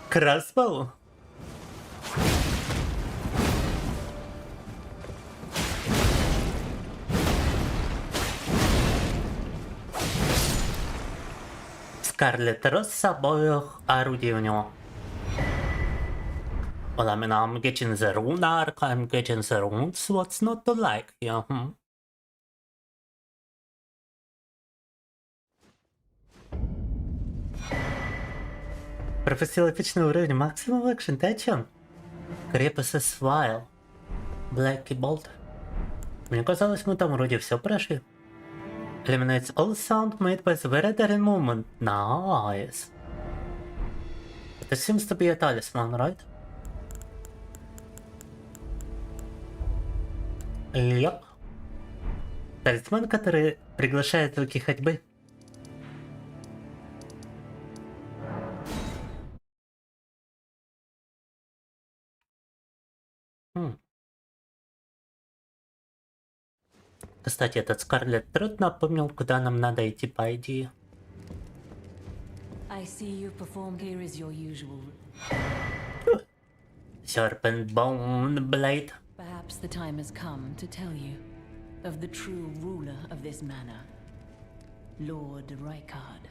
Кроссбоу. Скарлет Рот с обоих орудий у него. Well, I mean, I'm getting the rune arc, I'm getting the runes, what's not to like, yeah. Пропустил эпичный уровень максимум экшен, ты о чем? Крепость Свайл. Блэк и Болт. Мне казалось, мы там вроде все прошли. Eliminates all sound made by the very daring movement. Nice. It seems to be a talisman, right? Yep. Талисман, который приглашает звуки ходьбы. Кстати, этот Скарлетт Трот напомнил, куда нам надо идти по идее. I see you perform here is your usual. Serpent Bone Blade. Perhaps the time has come to tell you of the true ruler of this manor, Lord Rykard.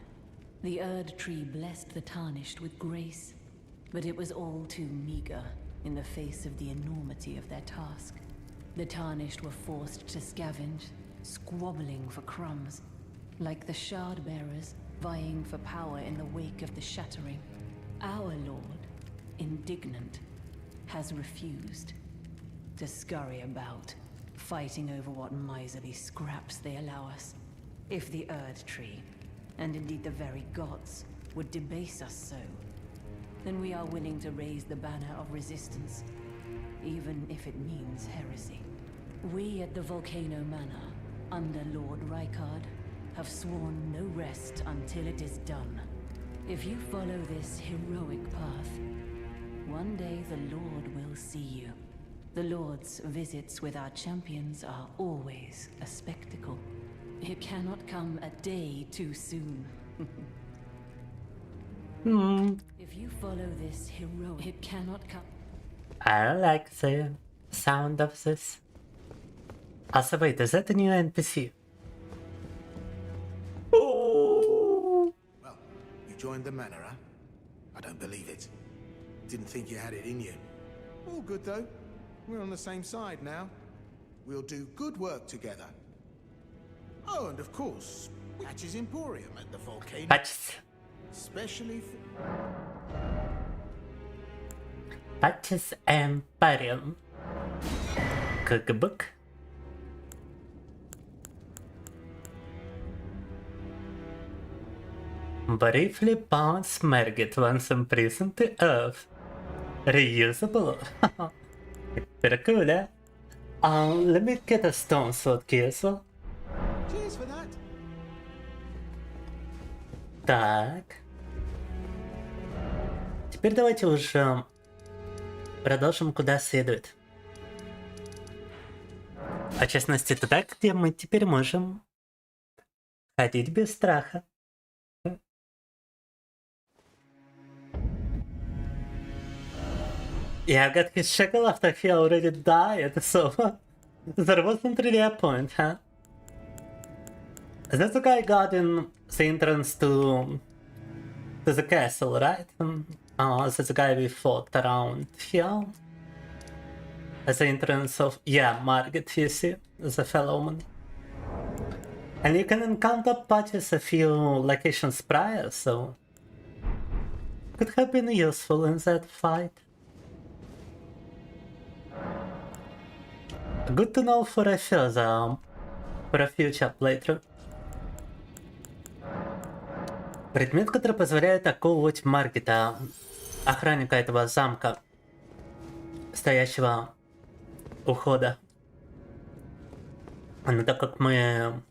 The Erd Tree blessed the Tarnished with grace, but it was all too meager in the face of the enormity of their task. The Tarnished were forced to scavenge, squabbling for crumbs, like the Shard Bearers vying for power in the wake of the Shattering. Our Lord, indignant, has refused to scurry about, fighting over what miserly scraps they allow us. If the Erd Tree, and indeed the very gods, would debase us so, then we are willing to raise the banner of resistance, even if it means heresy. We at the Volcano Manor, under Lord Rykard, have sworn no rest until it is done. If you follow this heroic path, one day the Lord will see you. The Lord's visits with our champions are always a spectacle. It cannot come a day too soon. If you follow this heroic, it cannot come. I like the sound of this. Also, wait, is that a new NPC? Oh. Well, you joined the manor, huh? I don't believe it. Didn't think you had it in you. All good, though. We're on the same side now. We'll do good work together. Oh, and of course, Patch's Emporium at the volcano. Patches. Especially for... Patches Emporium. Cookbook. Briefly bounce Margit once imprisoned to Earth. Reusable. Pretty cool, eh? Let me get a stone sword key as well. Cheers for that. Так. Теперь давайте уже продолжим куда следует. В частности, туда, где мы теперь можем ходить без страха. Yeah, I got his shackle after he already died, so there wasn't really a point, huh? That's the guy got in the entrance to the castle, right? That's the guy we fought around here. At the entrance of, yeah, Margit, you see, the fellow man. And you can encounter patches a few locations prior, so could have been useful in that fight. Good to know for a future playthrough. Предмет, который позволяет оковывать Маргита, охранника этого замка, стоящего у входа. Но так как мы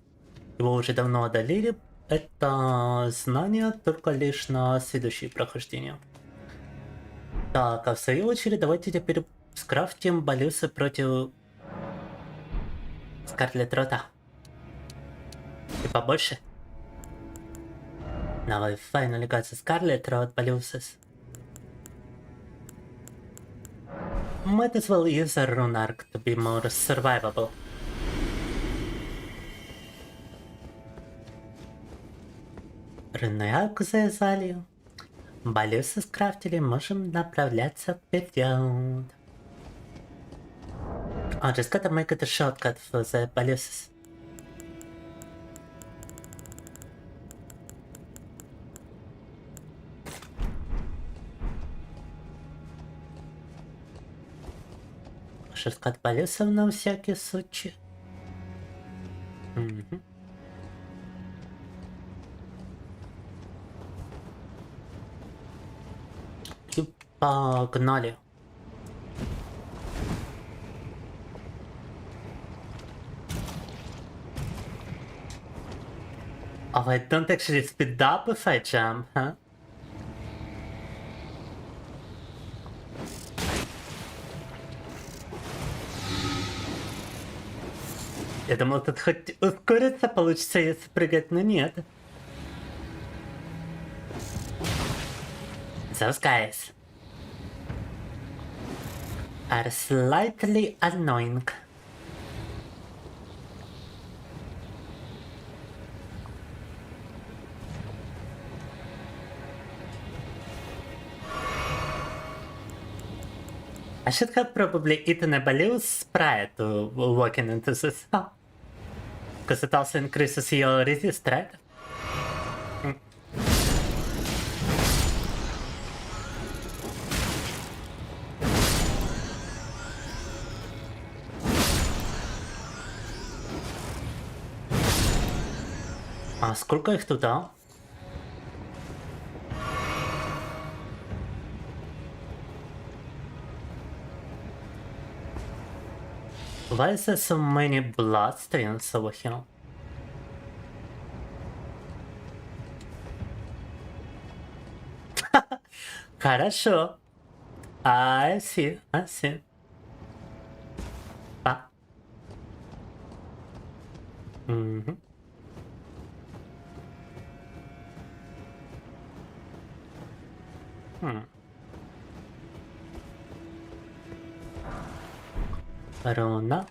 его уже давно одолели, это знание только лишь на следующее прохождение. Так, а в свою очередь давайте теперь скрафтим балюсы против Скарлетт Рота. И побольше. Now I finally got the Scarlet Rot Baluses. Might as well use a rune arc to be more survivable. Рунную арку завязали. Балюсы скрафтили, можем направляться вперед. Oh, just gotta make it a shortcut for the baluses. Шестка от баллисов на всякий случай. Угу. И погнали. Oh, I don't actually speed up if I jump, huh? Я думал, тут хоть ускориться получится, если прыгать, но нет. Those guys are slightly annoying. I should have probably eaten a balloons prior to walking into this hall. Because it also increases your resist, right? А сколько их туда? Why is there so many bloodstains over here? Хорошо. I see, I see. А. Угу. Руна.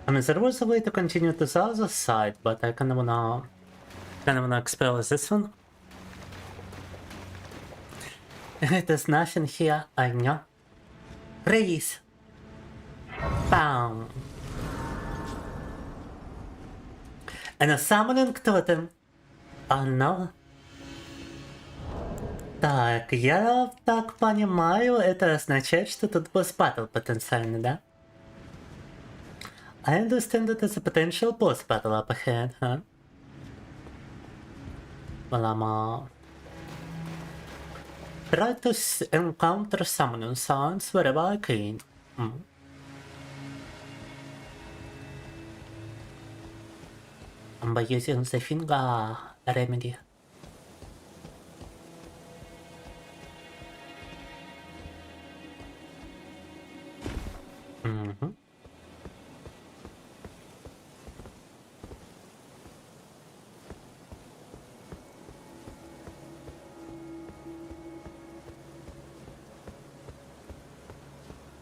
I mean, there was a way to continue to the other side, but I kind of wanna expel this one. There's nothing here, I know. Freeze! Bam! And a summoning totem. Oh no. Так, я так понимаю, это означает, что тут босс батл потенциально, да? I understand that there's a potential boss battle up ahead, huh? Well, I'm try to encounter summoning sounds wherever I can. By using the finger remedy.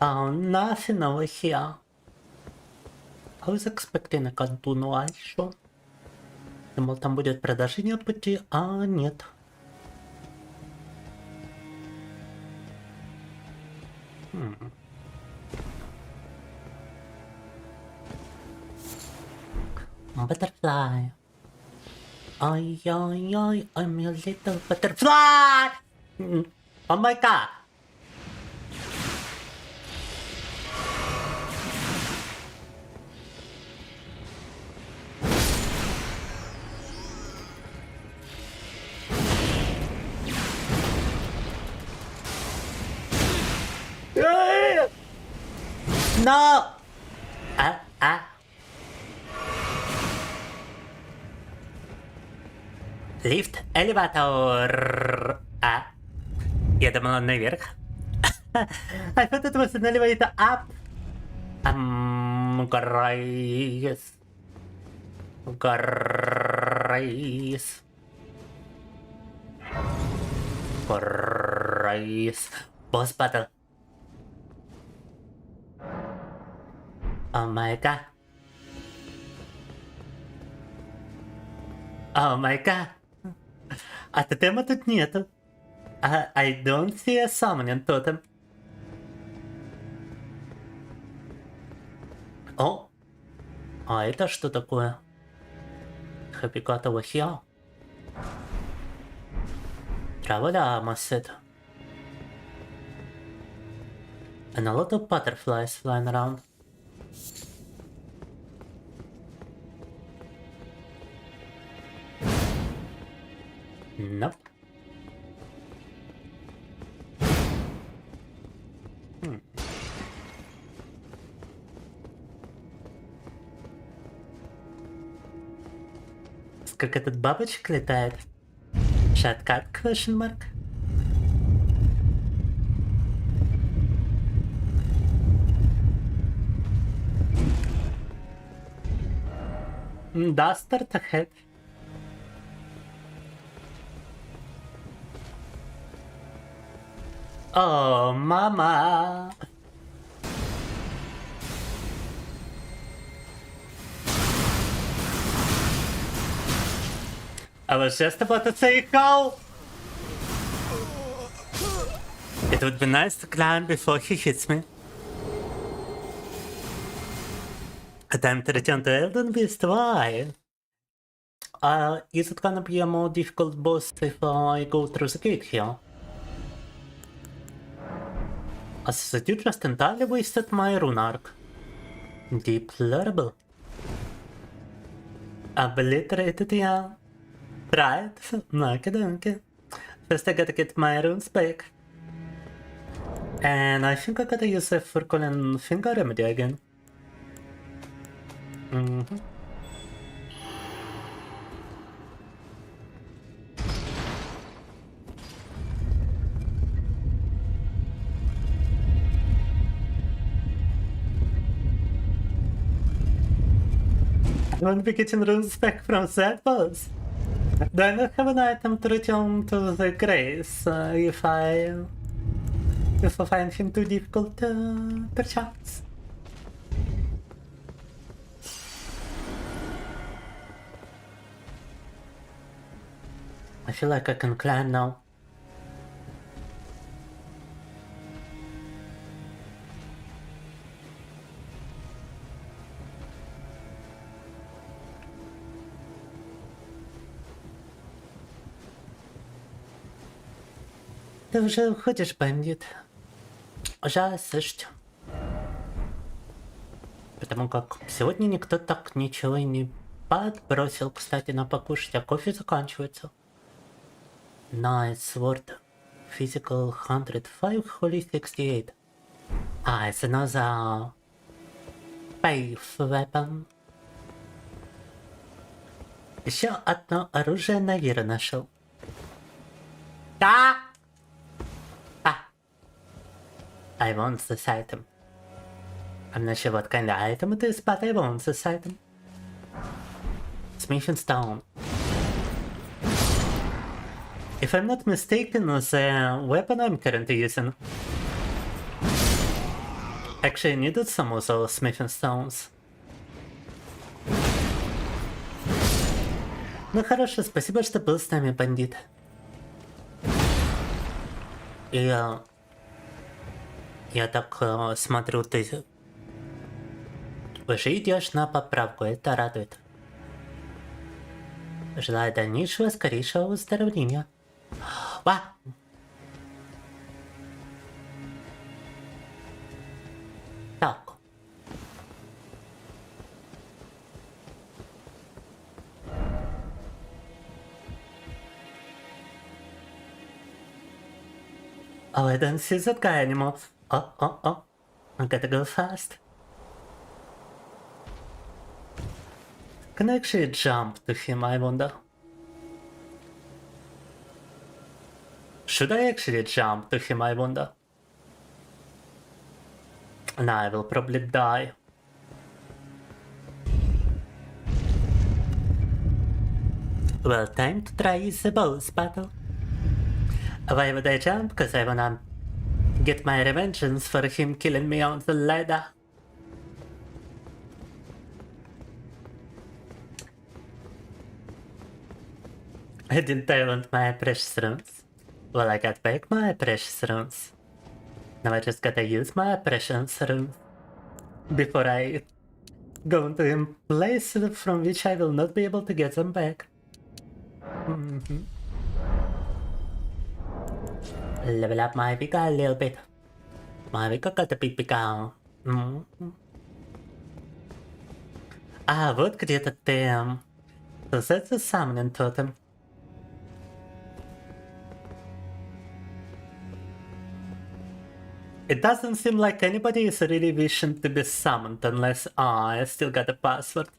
Oh, nothing over here. I was expecting a continual show. Думал, там будет продолжение пути, а нет. Butterfly. Ай-яй-яй, I'm a little butterfly! Oh my god! No! Лифт, элеватор. Я думал, он наверх. I thought it was an elevator up. Grace. Grace. Grace. Boss battle. Oh my god. Oh my god. А тотема тут нету. I don't see a summoning totem. О! А это что такое? Happy got over here. Travelamos it. And a lot of butterflies flying around. Nope. Сколько тут бабочек летает? Шаткат question mark? Duster ahead. Oh, mama. I was just about to say how. It would be nice to climb before he hits me. A time to return to Elden Beast, why? Is it gonna be a more difficult boss if I go through the gate here? As you just entirely wasted my rune arc. Deplorable. Obliterated, yeah. Right? Okay. First I gotta get my runes back. And I think I gotta use a Furcon finger remedy again. I won't be getting runes back from that boss. Do I not have an item to return to the Grace if I find him too difficult, perchance? I feel like I can climb now. Ты уже уходишь, бандит. Жаль, слышать. Потому как сегодня никто так ничего и не подбросил, кстати, на покушать, а кофе заканчивается. Nice sword. Physical 105, holy 68. Ah, it's another pave weapon. Еще одно оружие на Вира нашел. Да! I want this item. I'm not sure what kind of item it is, but I want this item. Smithing Stone. If I'm not mistaken, the weapon I'm currently using actually needed some of those smithing stones. Ну хорошо, спасибо, что был с нами, бандит. И я так смотрю, ты уже идешь на поправку, это радует. Желаю дальнейшего, скорейшего выздоровления. Ва! Так. Oh, I don't see that guy anymore. Oh. I gotta go fast. Can I actually jump to him, I wonder? Should I actually jump to him, I wonder? No, I will probably die. Well, time to try the boss battle. Why would I jump? Because I wanna get my revengeance for him killing me on the ladder. Didn't I want my precious runes? Well, I got back my precious runes. Now I just gotta use my precious runes before I go into a place from which I will not be able to get them back. Level up my Vika a little bit. My Vika got a big Vika. Вот где-то тем. So that's the summoning totem. It doesn't seem like anybody is really wishing to be summoned unless I still got a password.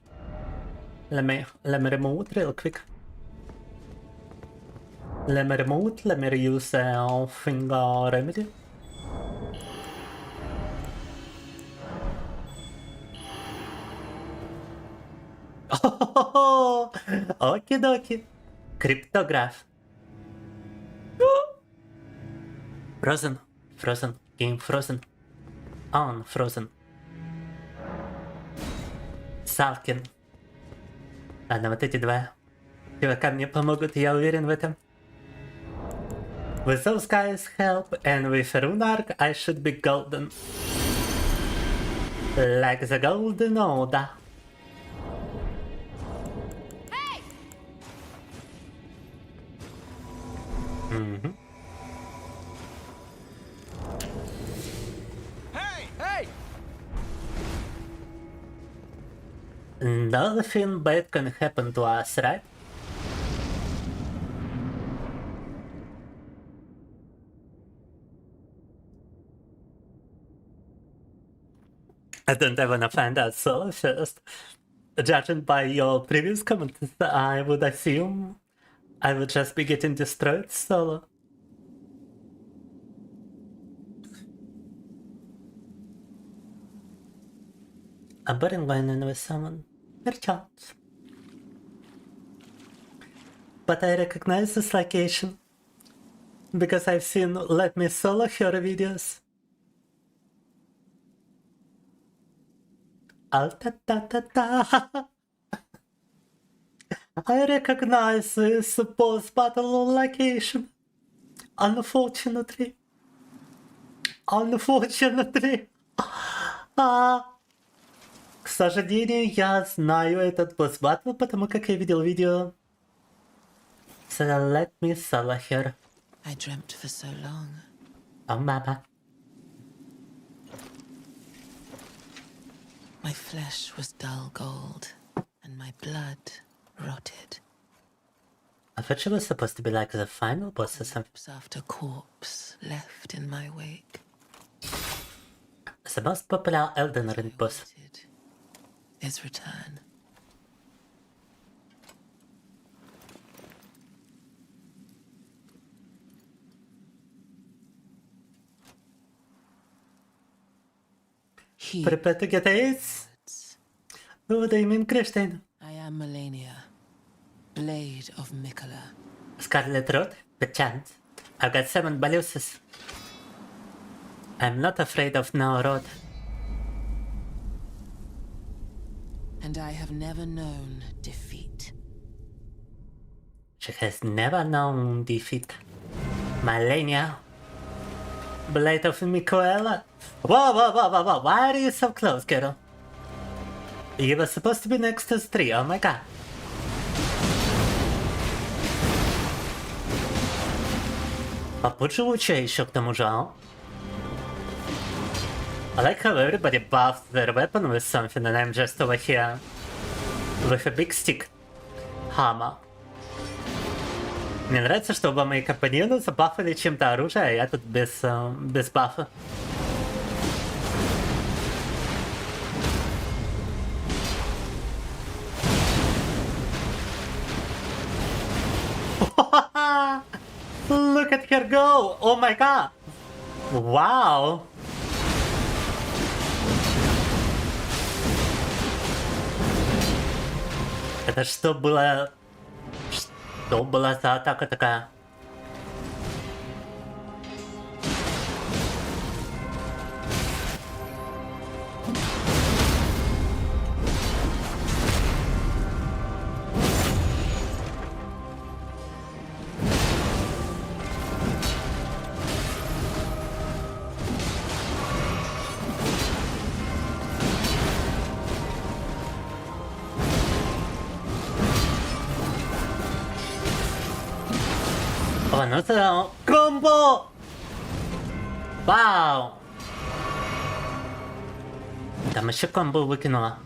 Let me remove it real quick. Let me reuse a finger remedy. Oh, okie dokie. Cryptograph. Frozen. Game frozen. On frozen. Салкин. Ладно, вот эти два чувака мне помогут, я уверен в этом. With those guys' help and with Runark, I should be golden. Like the golden Oda. Hey! Hey! Nothing bad can happen to us, right? I don't even wanna find out solo first. Judging by your previous comments, I would assume I would just be getting destroyed solo. A Bilingual in with someone. Perchance. But I recognize this location because I've seen Let Me Solo Her videos. I recognize this post-battle location. Unfortunately. К сожалению, я знаю этот босс-баттл, потому как я видел видео. So let me solo her. I dreamt for so long. Oh, mama. My flesh was dull gold, and my blood rotted. I thought she was supposed to be like the final boss or something. Corpse after corpse left in my wake. The most popular Elden Ring boss. Waited his return. He Prepare to get AIDS? What do you mean, Christian? I am Melania, Blade of Mikola. Scarlet Road? Perchance. I've got 7 baluses. I'm not afraid of no road. And I have never known defeat. She has never known defeat. Malenia. Blade of Michaela. Whoa. Why are you so close, girl? You were supposed to be next to the tree, oh my god. Попут живучая еще к тому же, а? I like how everybody buffs their weapon with something and I'm just over here with a big stick. Hammer. Мне нравится, что оба мои компаньоны забафали чем-то оружие, а я тут без бафа. Look at her go! Oh my god! Wow! Это что было? Что была за атака такая? О, ну это комбо! Вау! Там еще комбо выкинула.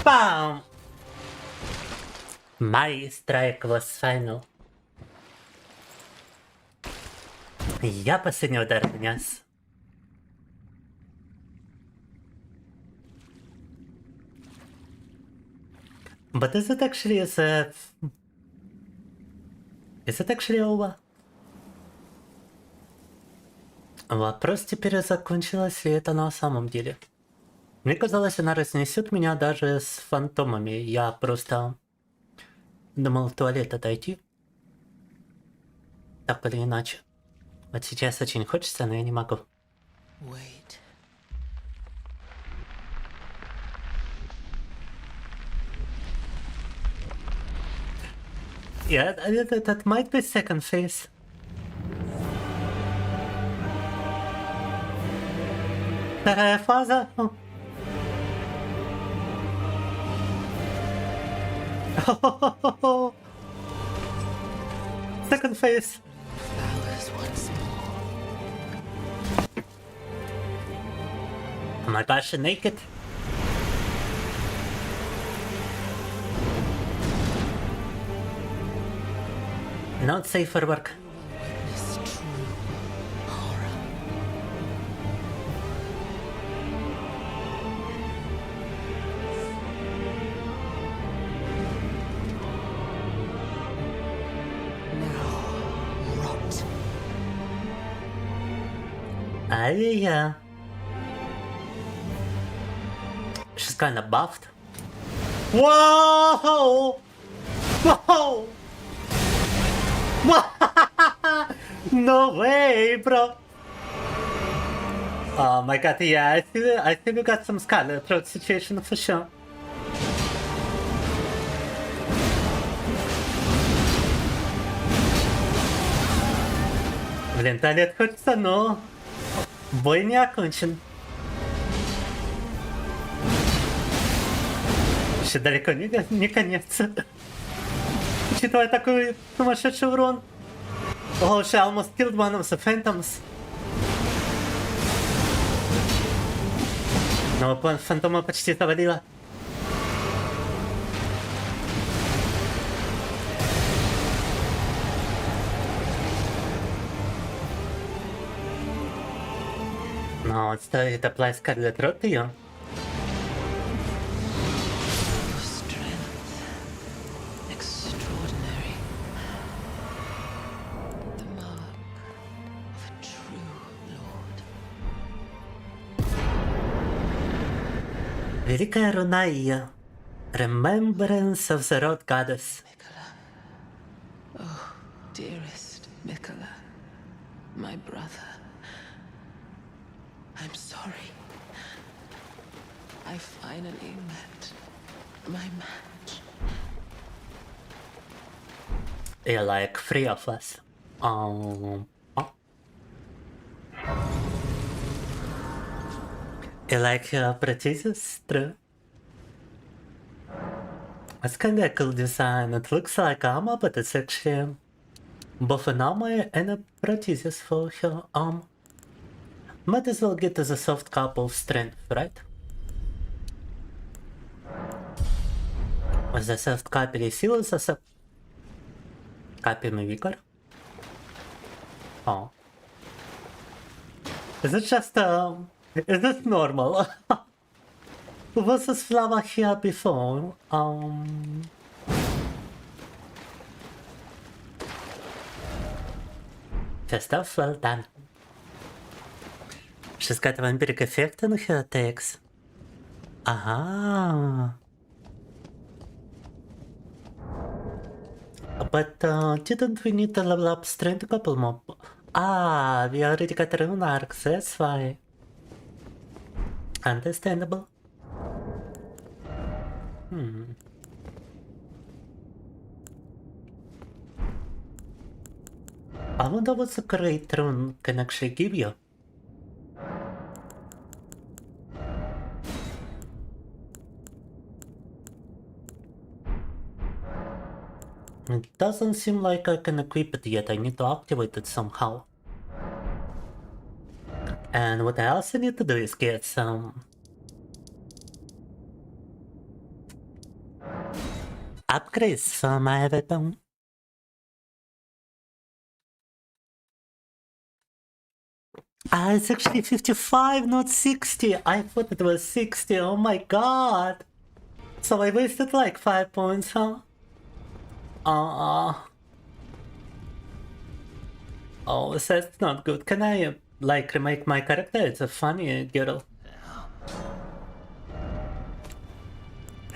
Бам! My strike was final. Я последний удар нанес. But is it actually is it actually over? Вопрос теперь, закончилось ли это на самом деле. Мне казалось, она разнесет меня даже с фантомами. Я просто думал в туалет отойти. Так или иначе. Вот сейчас очень хочется, но я не могу. Wait. Yeah, that might be second phase. Вторая фаза. Second phase. Flowers once more. Oh my gosh, naked. Not safe for work. Witness true horror. Now, rot. Yeah. She's kinda buffed. Whoa! Whoa! No way, bro! Oh my god, yeah, I think we got some Scarlet Throat situation for sure. Блин, туалет хочется, но бой не окончен. Еще далеко не конец. Учитывая такой сумасшедший урон. Oh, she almost killed one of the phantoms. Но фантома почти завалила. Но стоит apply Scarlet Rot ее. Your strength. Extraordinary. The mark of a true lord. Великая руна ее. Remembrance of the Rot Goddess. Mikola. Oh, dearest Mikola. My brother. I'm sorry. I finally met my match. Yeah, like 3 of us. Oh. You like Protizis? True. It's kinda a cool design. It looks like armor, but it's actually both an armor and a Protizis for her arm. Might as well get as a soft couple of strength, right? За soft капели силы, за soft капельный vigor. Oh. Is it just is this normal? Was this flower here before? First off, well done. She's got vampiric effect on her attacks. Aha. But didn't we need to level up strength a couple more? Ah, we already got rune arcs, that's why. Understandable. I wonder what a great rune can actually give you. It doesn't seem like I can equip it yet. I need to activate it somehow. And what I also need to do is get some upgrades for my weapon. Ah, it's actually 55, not 60. I thought it was 60. Oh my god. So I wasted like 5 points, huh? Oh, that's not good. Can I, like, remake my character? It's a funny girl.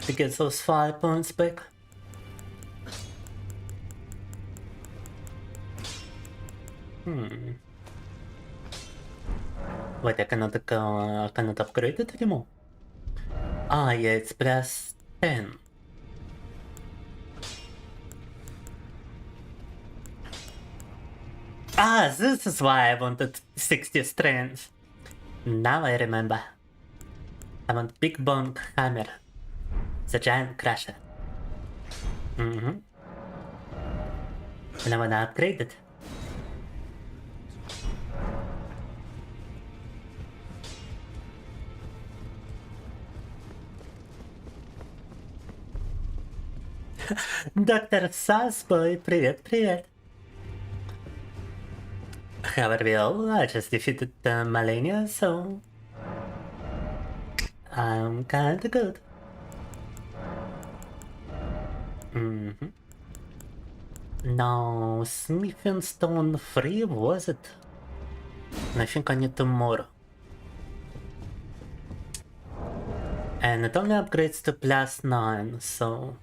To get those 5 points back. Wait, I cannot upgrade it anymore. Ah, yeah, it's plus 10. Ah, this is why I wanted 60 strength. Now I remember. I want Big Bone Hammer. The Giant Crusher. And I wanna upgrade it. Dr. Sassboy, привет. How are we all? I just defeated Malenia, so I'm kinda good. No, Smithing Stone free, was it? I think I need to more. And it only upgrades to plus 9, so...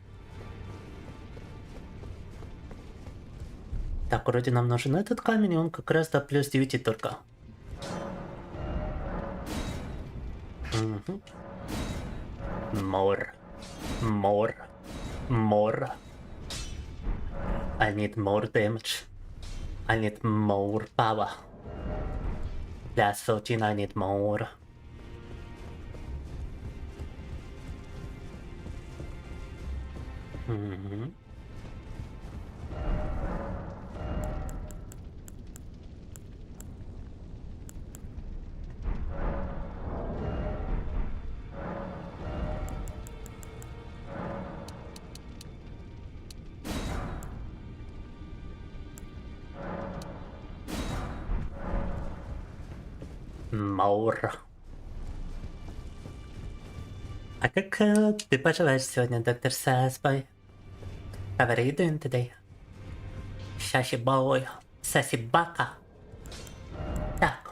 Так, вроде нам нужен этот камень, и он как раз до плюс 9 только. More. I need more damage. I need more power. Plus 13, I need more. More. А как ты поживаешь сегодня, доктор Саспай? How are you doing today? Sassy boy, sassy baka. Так.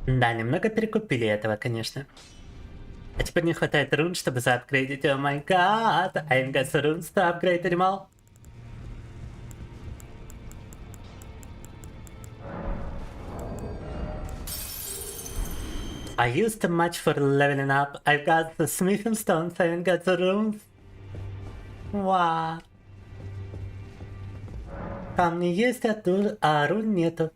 Да, немного перекупили этого, конечно. А теперь не хватает рун, чтобы заапгрейдить. О май гад, I ain't got the runes to upgrade anymore. I used too much for leveling up. I've got the smithing stones, I ain't got the runes. Wow. Камни есть, а рун нету.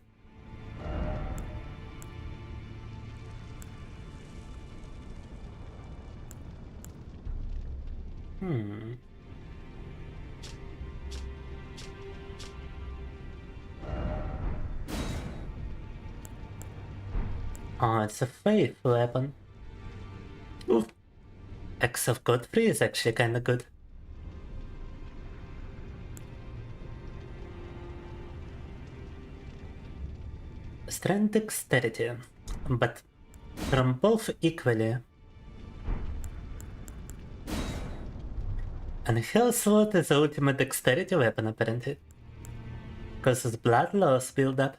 Oh, it's a faith weapon. Ooh. X of Godfrey is actually kinda good. Strength dexterity, but from both equally. And Hell Sword is the ultimate dexterity weapon apparently. Causes blood loss build up.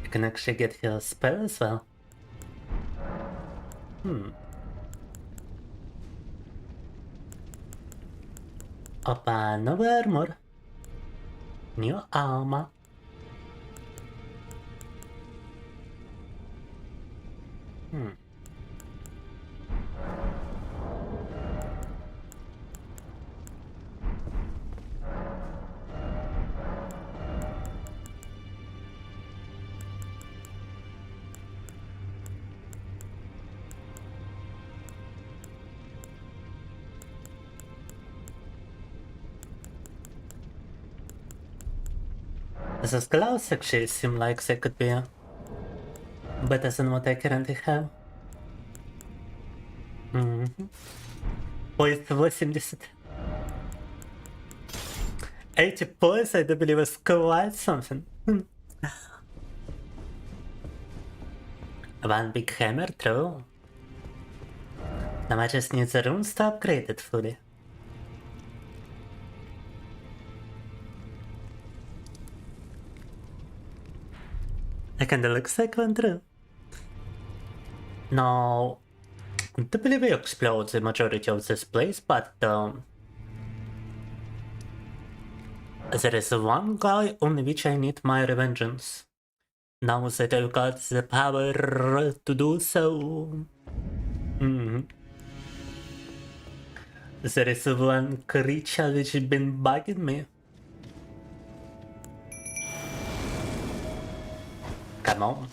You can actually get your spell as well. Опа, новый армор. New armor. Those gloves actually seem like they could be better than what I currently have. Поезд 80. 80 points, I do believe, is quite something. One big hammer, true. Now I just need the runes to upgrade it fully. It kinda looks like one true. Now, I do believe we explode the majority of this place, but there is one guy on which I need my revengeance. Now that I've got the power to do so. There is one creature which has been bugging me. Come on.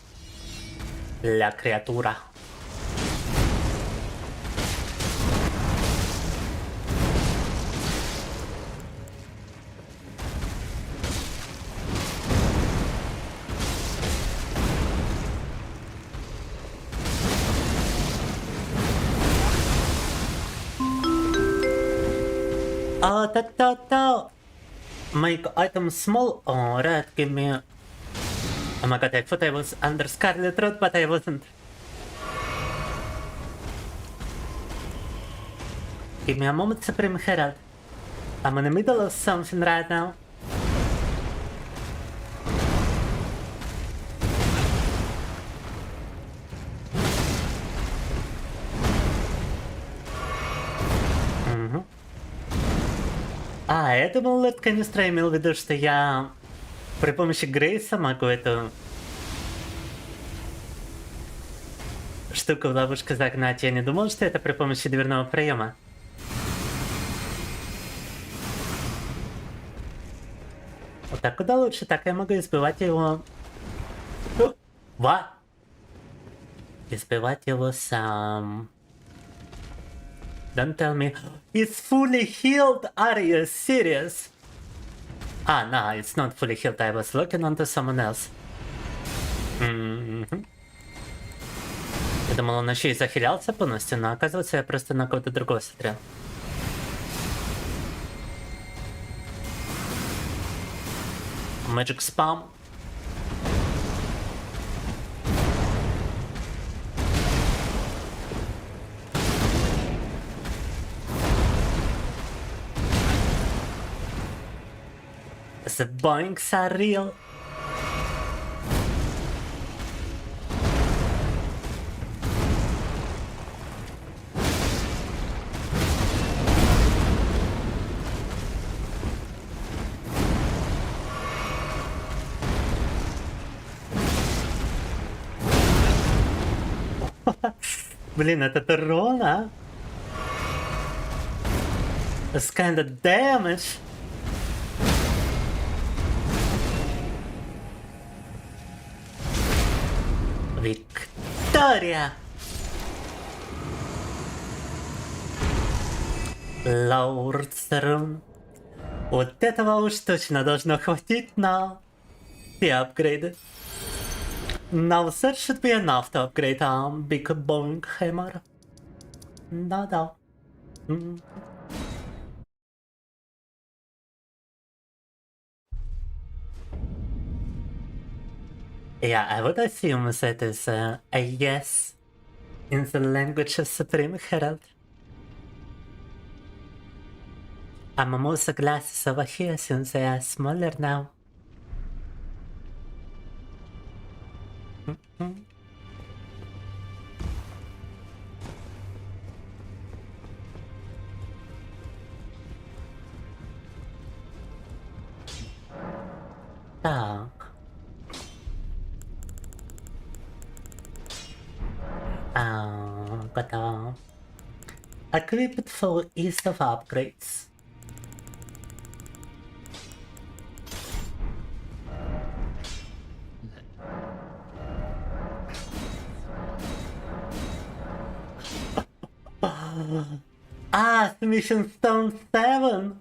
La criatura. Oh, that. Make item small. Oh, red, give me. Oh my god, I thought I was under Scarlet Road, but I wasn't. Give me a moment, Supreme Herald. I'm in the middle of something right now. А, я думал, это, конечно, имел в виду, что я при помощи Грейса могу эту штуку в ловушку загнать. Я не думал, что это при помощи дверного приема. Вот так куда лучше, так я могу избивать его. Избивать его сам. Don't tell me it's fully healed. Are you serious? Ah, no, it's not fully healed. I was looking onto someone else. Я думал, он еще и захилялся полностью, но оказывается, я просто на кого-то другого смотрел. Magic spam. The boinks are real. Блин, это урон, а? That's kind of damage. Виктория! Лаурцерун. Вот этого уж точно должно хватить на все апгрейды. Now that should be enough to upgrade Big Boing Hammer. Да-да. Yeah, I would assume that is a yes in the language of Supreme Herald. I'm almost the glasses over here since they are smaller now. Готово. Equipped for ease of upgrades. Smithing Stone 7!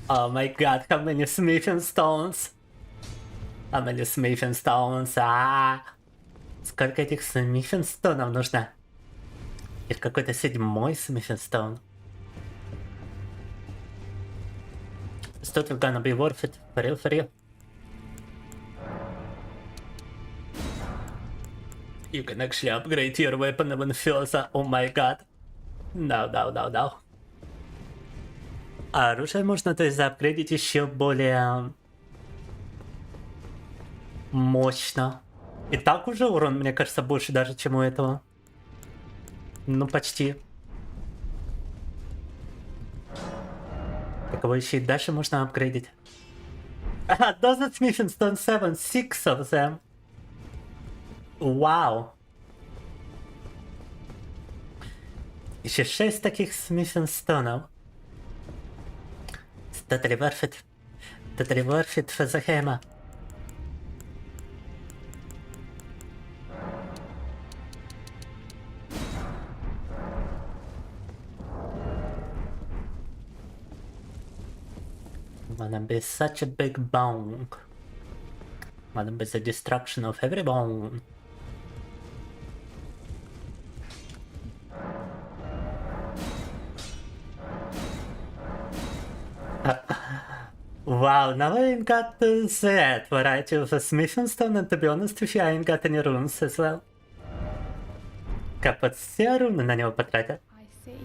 Oh my god, how many Smithing Stones? How many Smithing Stones? Сколько этих Smithing Stone'ов нужно? И какой-то 7-й Smithing Stone. It's totally gonna be worth it. For real, for real. You can actually upgrade your weapon even further. Oh my god. No. А оружие можно, то есть, заапгрейдить еще более мощно. И так уже урон, мне кажется, больше даже, чем у этого. Ну, почти. Так его еще и дальше можно апгрейдить. Doesn't Smithing Stone 7, 6 of them. Вау. Еще 6 таких Smithing Stone'ов. Totally worth it. Totally worth it for the hammer. Wanna be such a big bone. Wanna be the destruction of every bone. Wow, now I ain't got that variety of a smithing stone, and to be honest with you, I ain't got any runes as well. Капот все руны на него потратят. I see.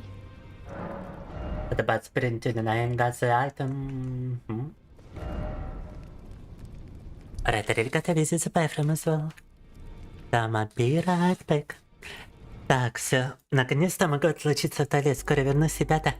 What about sprinting, and I ain't got the item? Alright, I really gotta visit the bathroom as well. I might be right back. Так, все. Наконец-то могу отлучиться в туалет. Скоро вернусь, ребята.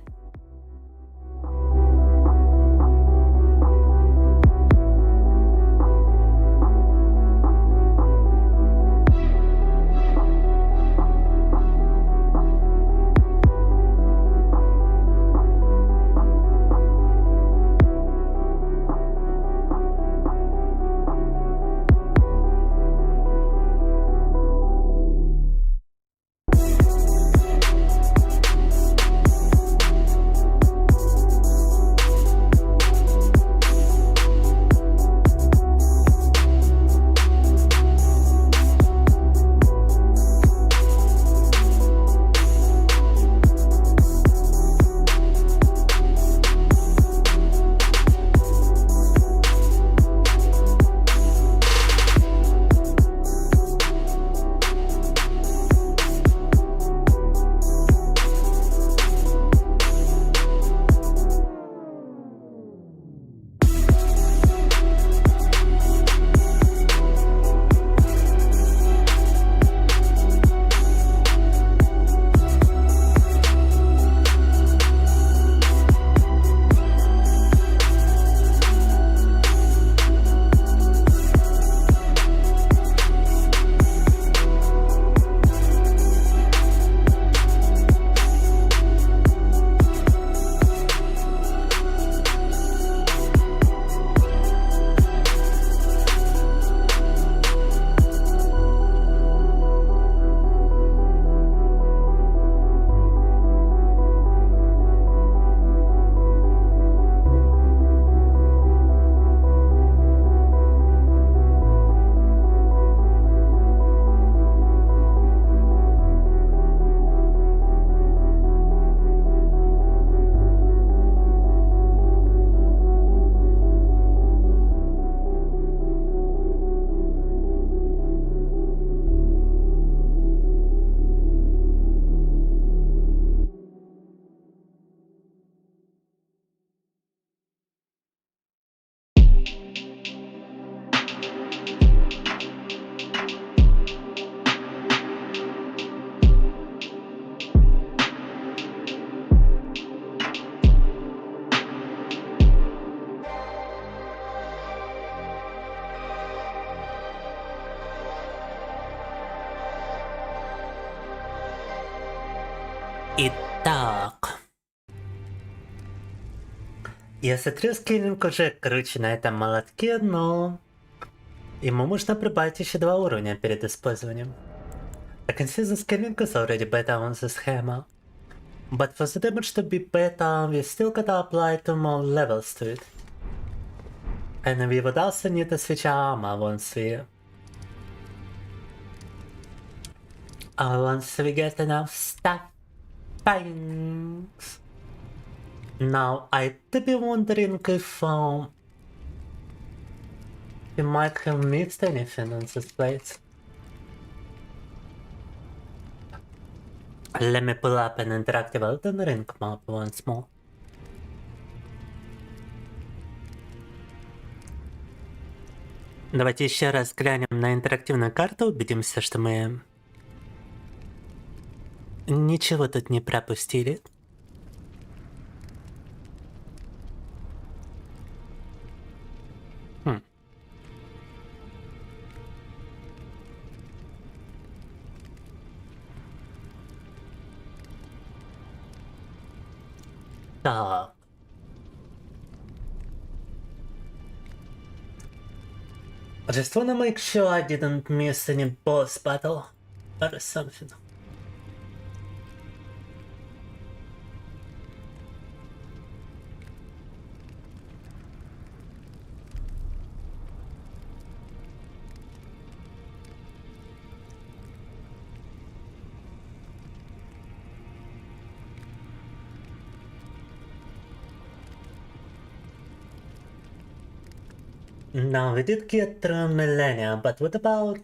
Итак. Я смотрю, скиллинг уже круче на этом молотке, но ему можно прибавить еще 2 уровня перед использованием. I can see the scaling is already better on this hammer. But for the damage to be better, we still gotta apply 2 more levels to it. And we would also need to switch our armor once we get enough stuff. Thanks. Now, I do be wondering if we might have missed anything on this place. Let me pull up an interactive Elden Ring map once more. Давайте еще раз глянем на интерактивную карту, убедимся, что мы ничего тут не пропустили. Так. I just wanna make sure I didn't miss any boss battle or something. Now we did get through Millennia, but what about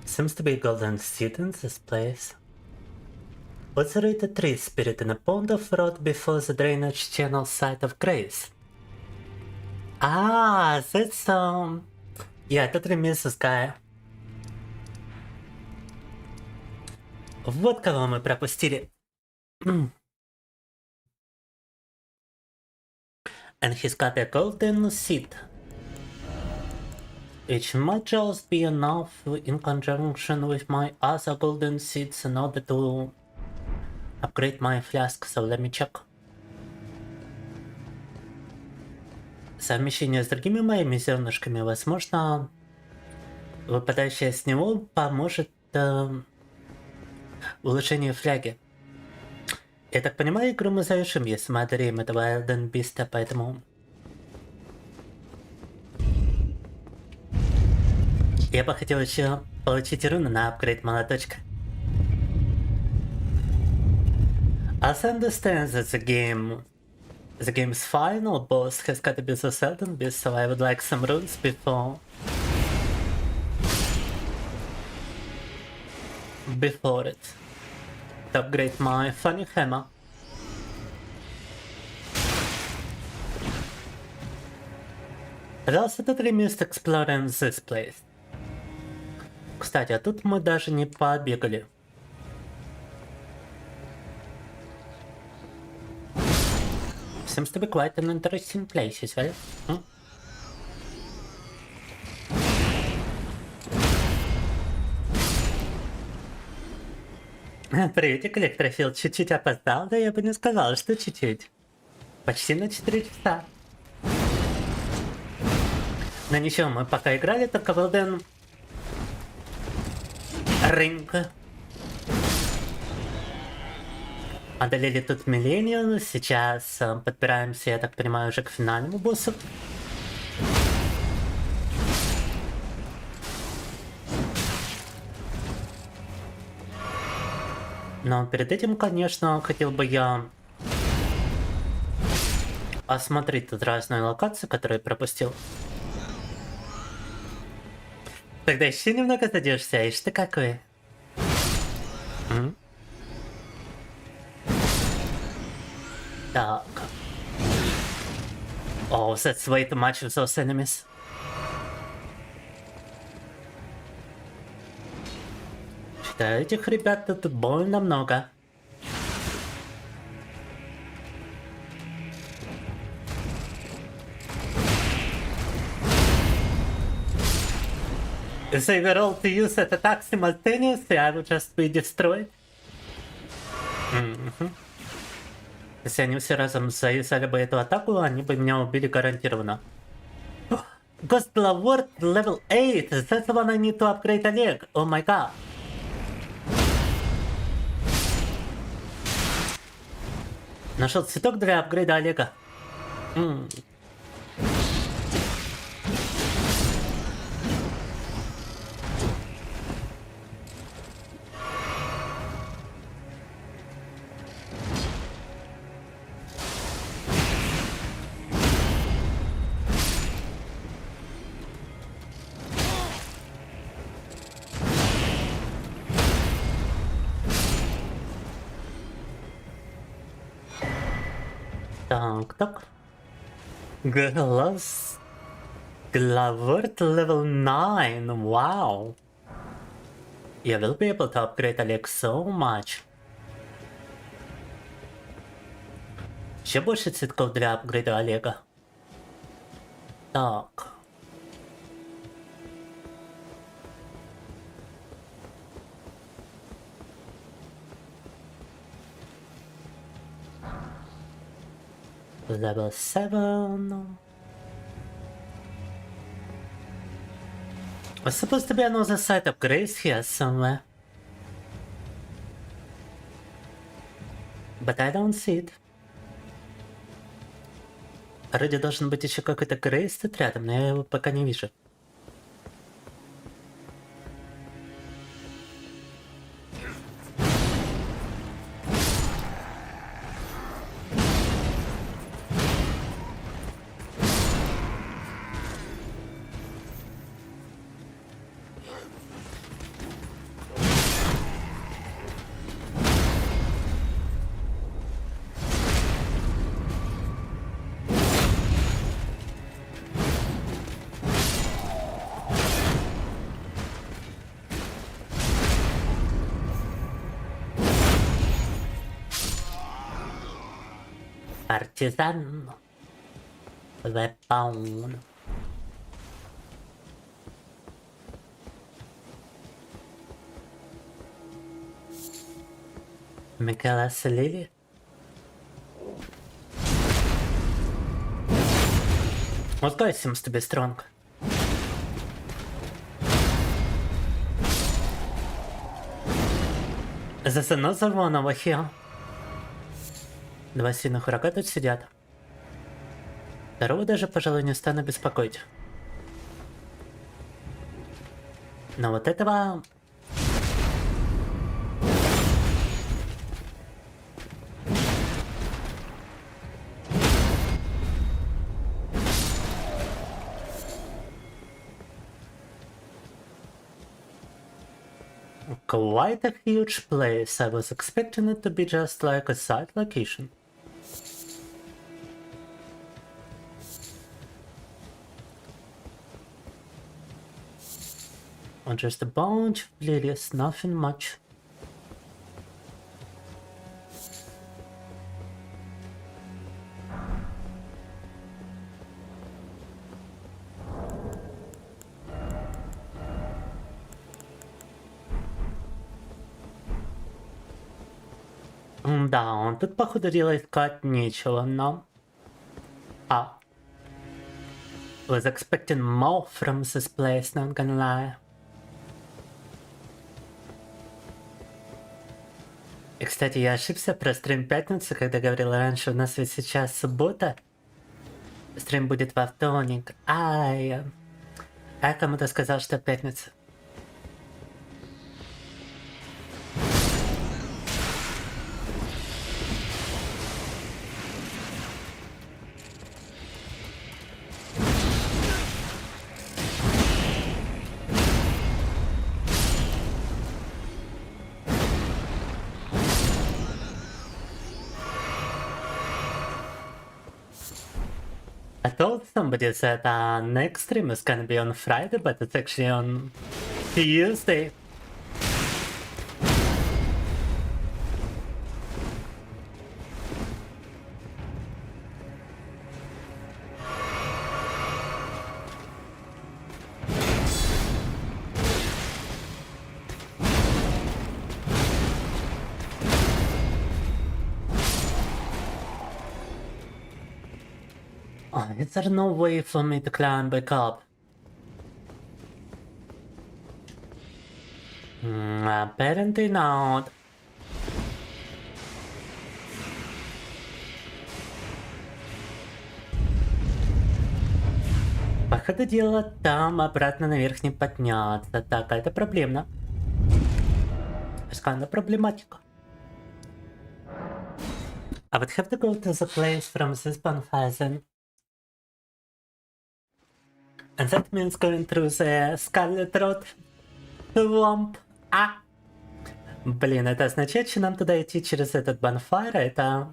seems to be golden seed in this place. What's the rated tree spirit in a pond of rot before the drainage channel site of grace? Ah, that's yeah, that remains this guy. Вот кого мы пропустили. And he's got a golden seed, which might just be enough in conjunction with my other golden seeds in order to upgrade my flask, so let me check. Совмещение с другими моими зернышками, возможно, выпадающее с него поможет улучшению фляги. Я так понимаю, игру мы завершим, если мы одолеем этого Элден Биста, поэтому... Я бы хотел еще получить руну на апгрейд молоточка. I understand that the game's final boss has got to be the Elden Beast, so I would like some runes before it. To upgrade my funny hammer. But also totally missed exploring this place. Кстати, а тут мы даже не побегали. Seems to be quite an interesting place as well. Приветик, Электрофилд, чуть-чуть опоздал, да я бы не сказал, что чуть-чуть. Почти на 4 часа. Но ничего, мы пока играли, только в Elden Ring. Одолели тут Millennium, сейчас подбираемся, я так понимаю, уже к финальному боссу. Но перед этим, конечно, хотел бы я осмотреть тут разные локации, которые пропустил. Тогда еще немного задержься, ишь ты какой. Так. Oh, that's way too much of those enemies. Считаю, этих ребят тут больно много. If they were all to use at attack simultaneously, I would just be destroyed. Если они все разом заюзали бы эту атаку, они бы меня убили гарантированно. Ghost Lord level 8! That's the one I need to upgrade Олег! Oh my god! Нашел цветок для апгрейда Олега. Так. Glavort level 9. Wow. You will be able to upgrade Олег so much. Еще больше цветков для апгрейда Олега. Так. Level 7. Was supposed to be another site of grace here somewhere. But I don't see it. Вроде должен быть еще какой-то грейс тут рядом, но я его пока не вижу. Партизан. Weapon. Микала слили. What guy seems to be strong? There's another one over here. Два сильных врага тут сидят. Второго даже, пожалуй, не стану беспокоить. Но вот этого... Quite a huge place. I was expecting it to be just like a side location. Or just a bunch of lilies, nothing much. Да, он тут, походу, дела искать нечего, но... Was expecting more from this place, not gonna lie. И, кстати, я ошибся про стрим пятницы, когда говорил раньше, у нас ведь сейчас суббота. Стрим будет во вторник. Я кому-то сказал, что пятница. I told somebody that next stream is gonna be on Friday, but it's actually on Tuesday. Oh, is there no way for me to climb back up? Apparently not. По ходу дела, там обратно наверх не подняться. Так, а это проблемно. It's kind of проблематика. I would have to go to the place from this bonfire. And that means going through the Scarlet Road Swamp. Блин, это означает, что нам туда идти через этот bonfire, это...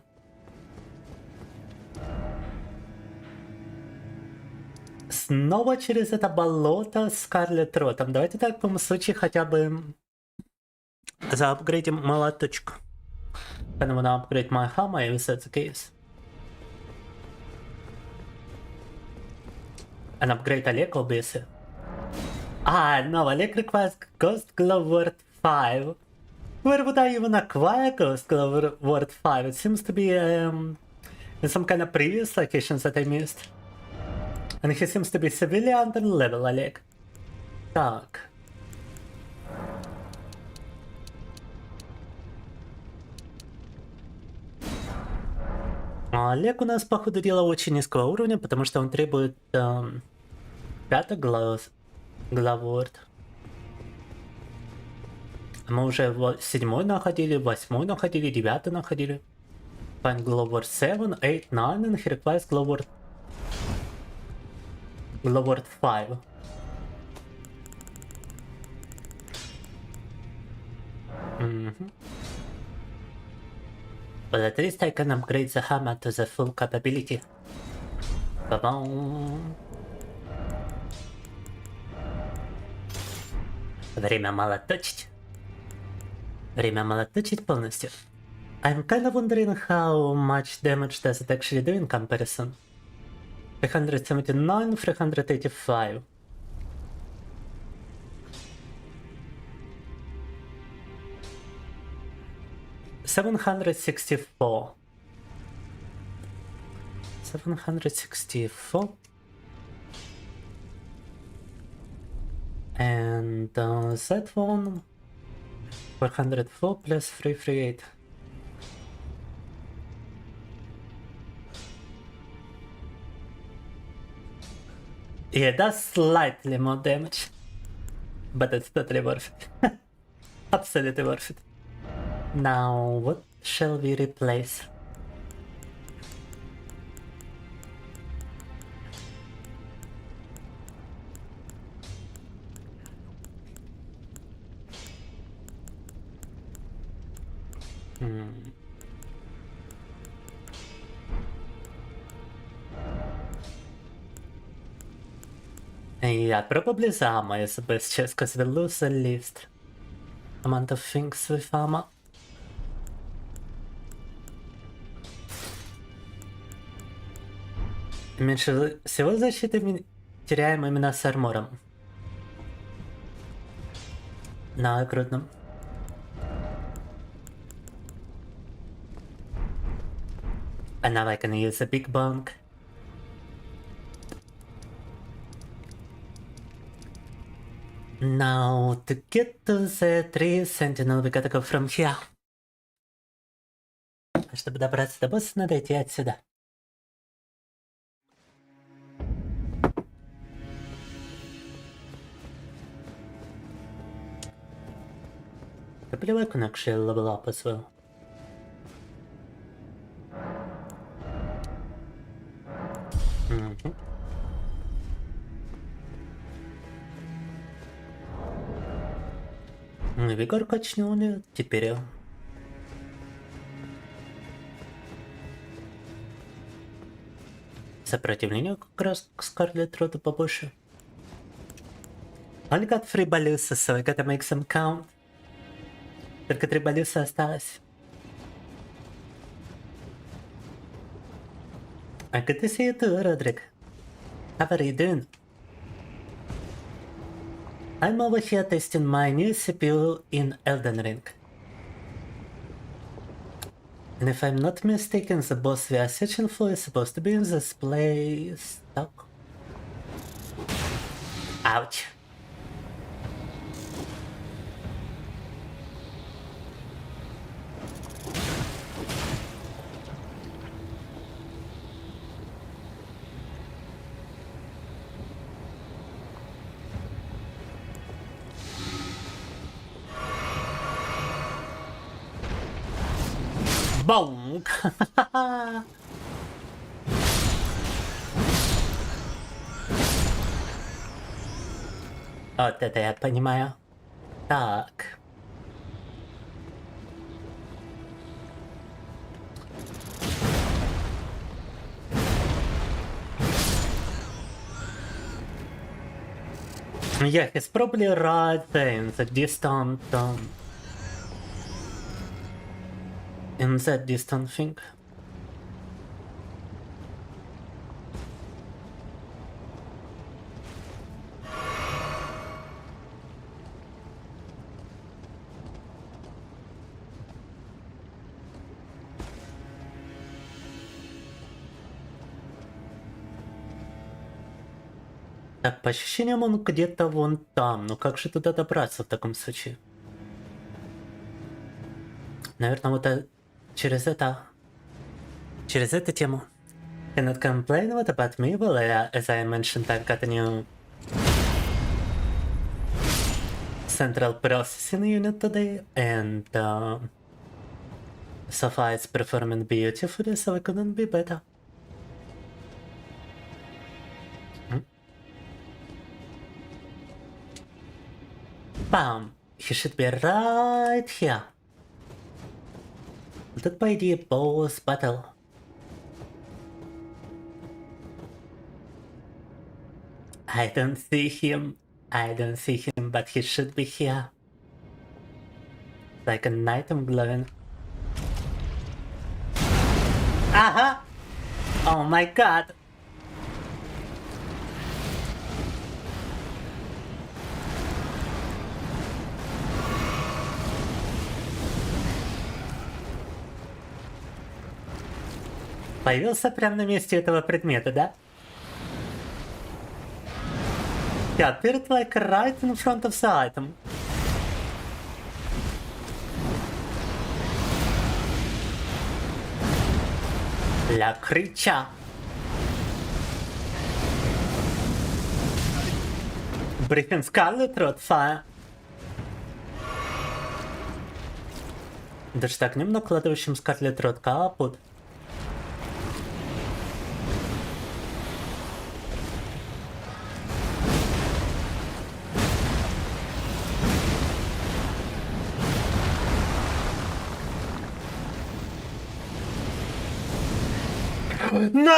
Снова через это болото Scarlet Road. Давайте в таком случае хотя бы заапгрейдим молоточку. And I wanna upgrade my hammer if that's the case. And upgrade Oleg, obviously. No, Oleg requires Ghost Glove Word 5. Where would I even acquire Ghost Glove Word 5? It seems to be in some kind of previous locations that I missed. And he seems to be severely under level, Oleg. Так. Олег у нас, по ходу дела, очень низкого уровня, потому что он требует 5-й главорд. Мы уже 7-й находили, 8-й находили, 9-й находили. Find Glowword 7, 8, 9, and he requires Glowword 5. But at least I can upgrade the hammer to the full capability. Ba-bam. Время молоточить. Время молоточить полностью. I'm kind of wondering how much damage does it actually do in comparison. 379, 385. $764. And that one 404 plus 338. Yeah, that's slightly more damage, but it's totally worth it. Absolutely worth it. Now, what shall we replace? Yeah, probably the armor is the best choice because we lose the least amount of things with armor. Меньше всего защиты мы теряем именно с армором. На крутном. And now I can use a big bunk. Now, to get to the 3 Sentinel, we gotta go from here. А чтобы добраться до босса, надо идти отсюда. I believe I can actually level up as well. Вигор качнули, теперь сопротивление как раз к Scarlet Road побольше. Only got 3 balloons, so I gotta make some count. Только 3 баллиста осталось. Good to see you too, Roderick. How are you doing? I'm over here testing my new CPU in Elden Ring. And if I'm not mistaken, the boss we are searching for is supposed to be in this place. Stuck. Ouch. Bonk! Вот это я понимаю. Так. Yeah, he's probably right there in the distant in that distant thing. Так, по ощущениям он где-то вон там. Но как же туда добраться в таком случае? Наверное, вот через это... Через эту тему. Cannot complain what about me? Well, as I mentioned, I've got a new central processing unit today, and so far it's performing beautifully, so it couldn't be better. Bam! He should be right here. Тут, по идее, boss battle. I don't see him. I don't see him, but he should be here. Like a knight in glowing. Aha! Oh my god! Появился прямо на месте этого предмета, да? He appeared like right in front of the item. La creature. Breathing Scarlet Rot Fire. Даже так, ним накладывающим Scarlet Rot капут. No!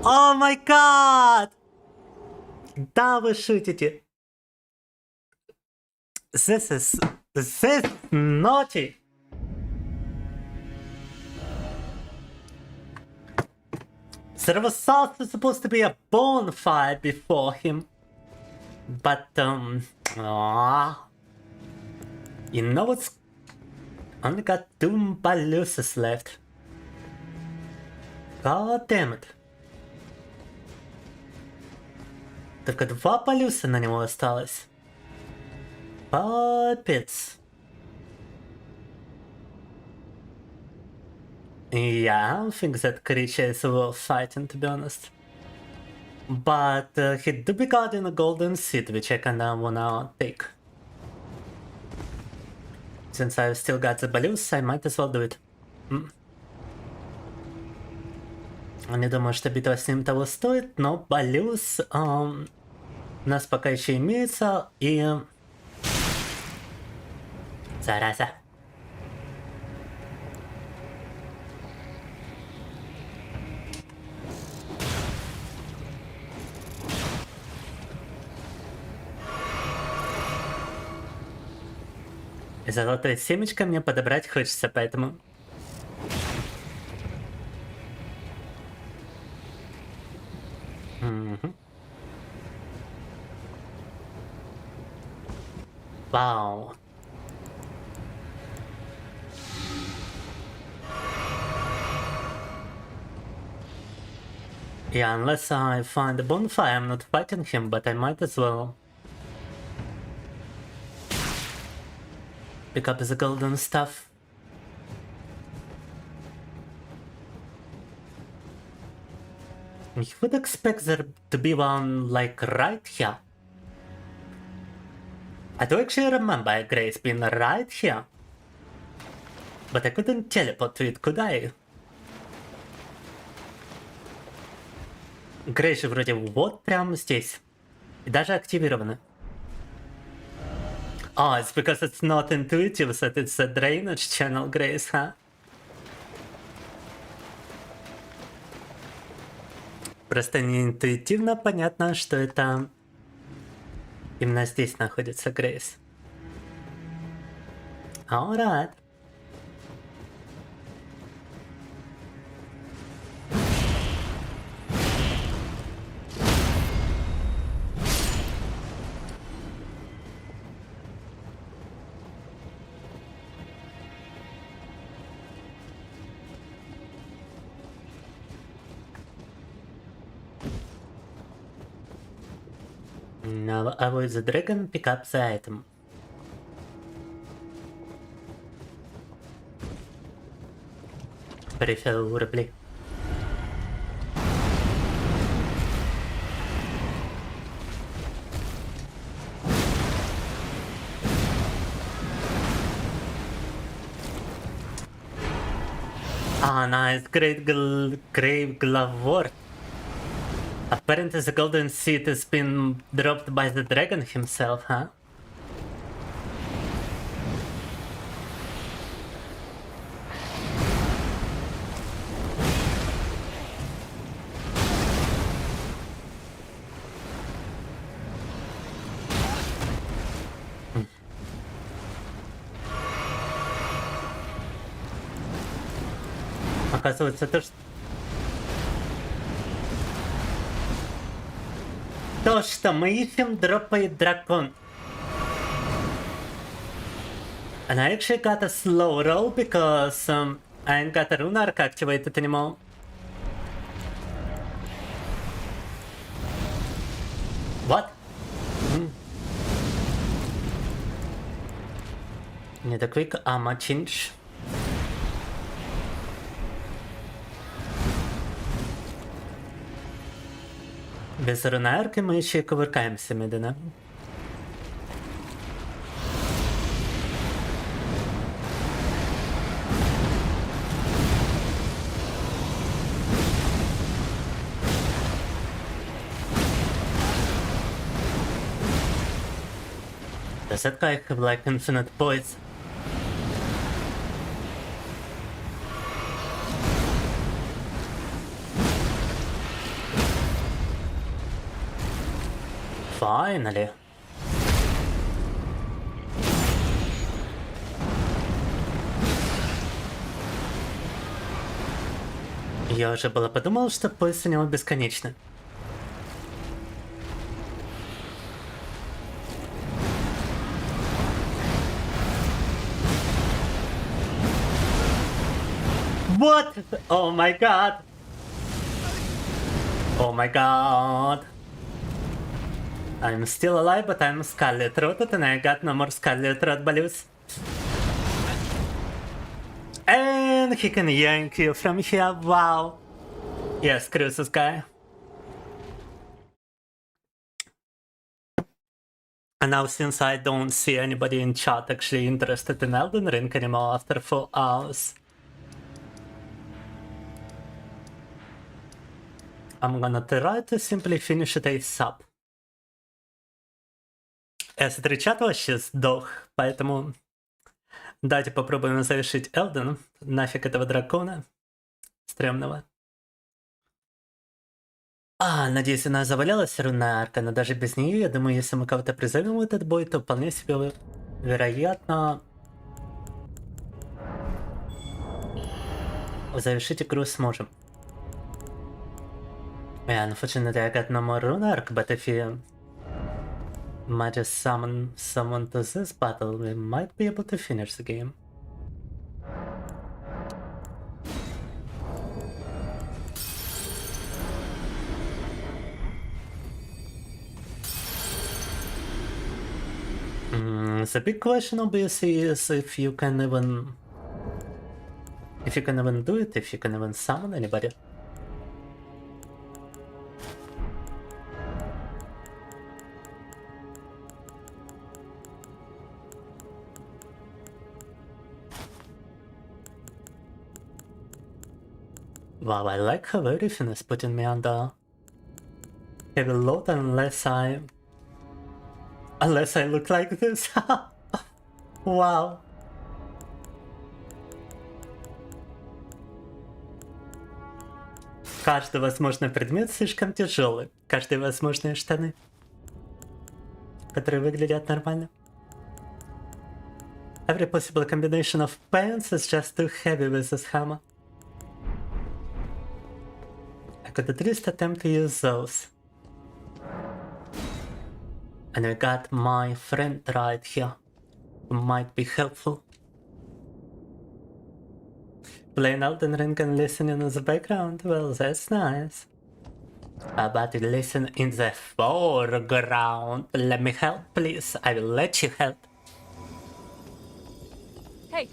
Oh my god! Да, вы шутите. This is naughty. There was also supposed to be a bonfire before him, but you know what's only got 2 Baluses left. God damn it. Только 2 Балюса на него осталось. Папец. Yeah, I don't think that creature is worth fighting, to be honest. But he do be guarding a golden seed, which I kinda wanna take. Since I've still got the Balus, I might as well do it. Не думаю, что битва с ним того стоит, но Балюс у нас пока еще имеется, и... Зараза. Золотое семечко мне подобрать хочется, поэтому... Вау. Yeah, unless I find a bonfire, I'm not fighting him, but I might as well pick up the golden stuff. You would expect there to be one, like, right here. I do actually remember Grace being right here. But I couldn't teleport to it, could I? Грей же вроде вот прямо здесь. И даже активировано. Oh, it's because it's not intuitive, so it's a drainage channel, Grace, huh? Просто не интуитивно понятно, что это именно здесь находится Грейс. Alright. Now avoid the dragon, pick up the item. Preferably. Ah, nice, grave glove ward. Apparently the golden seed has been dropped by the dragon himself, huh? Оказывается, то, что мы ищем, дропает дракон. And I actually got a slow roll because I ain't got a rune arc activated anymore. What? Need a quick armor change. Без руны-арки мы еще и кувыркаемся медленно. Does that guy have like infinite points? Finally. Я уже было подумал, что поиск у него бесконечный. What? Oh my god! Oh my god! I'm still alive, but I'm scarlet rotted and I got no more scarlet rot balloons. And he can yank you from here, wow! Yeah, screw this guy. And now since I don't see anybody in chat actually interested in Elden Ring anymore after 4 hours, I'm gonna try to simply finish it ASAP. S3 вообще сдох, поэтому давайте попробуем завершить Элден. Нафиг этого дракона стрёмного. Надеюсь, она завалялась рунная арка, но даже без нее, я думаю, если мы кого-то призовем в этот бой, то вполне себе вероятно завершить игру сможем. Yeah, unfortunately, I got no more rune arc, but if you might just summon someone to this battle, we might be able to finish the game. The big question obviously is if you can even do it, if you can even summon anybody. Wow, I like how everything is putting me under heavy load unless I look like this. Wow. Каждый возможный предмет слишком тяжелый. Каждые возможные штаны, которые выглядят нормально. Every possible combination of pants is just too heavy with this hammer. I could at least attempt to use those. And we got my friend right here, who might be helpful. Playing Elden Ring and listening in the background, well, that's nice. How about you listen in the foreground? Let me help, please. I will let you help. Hey!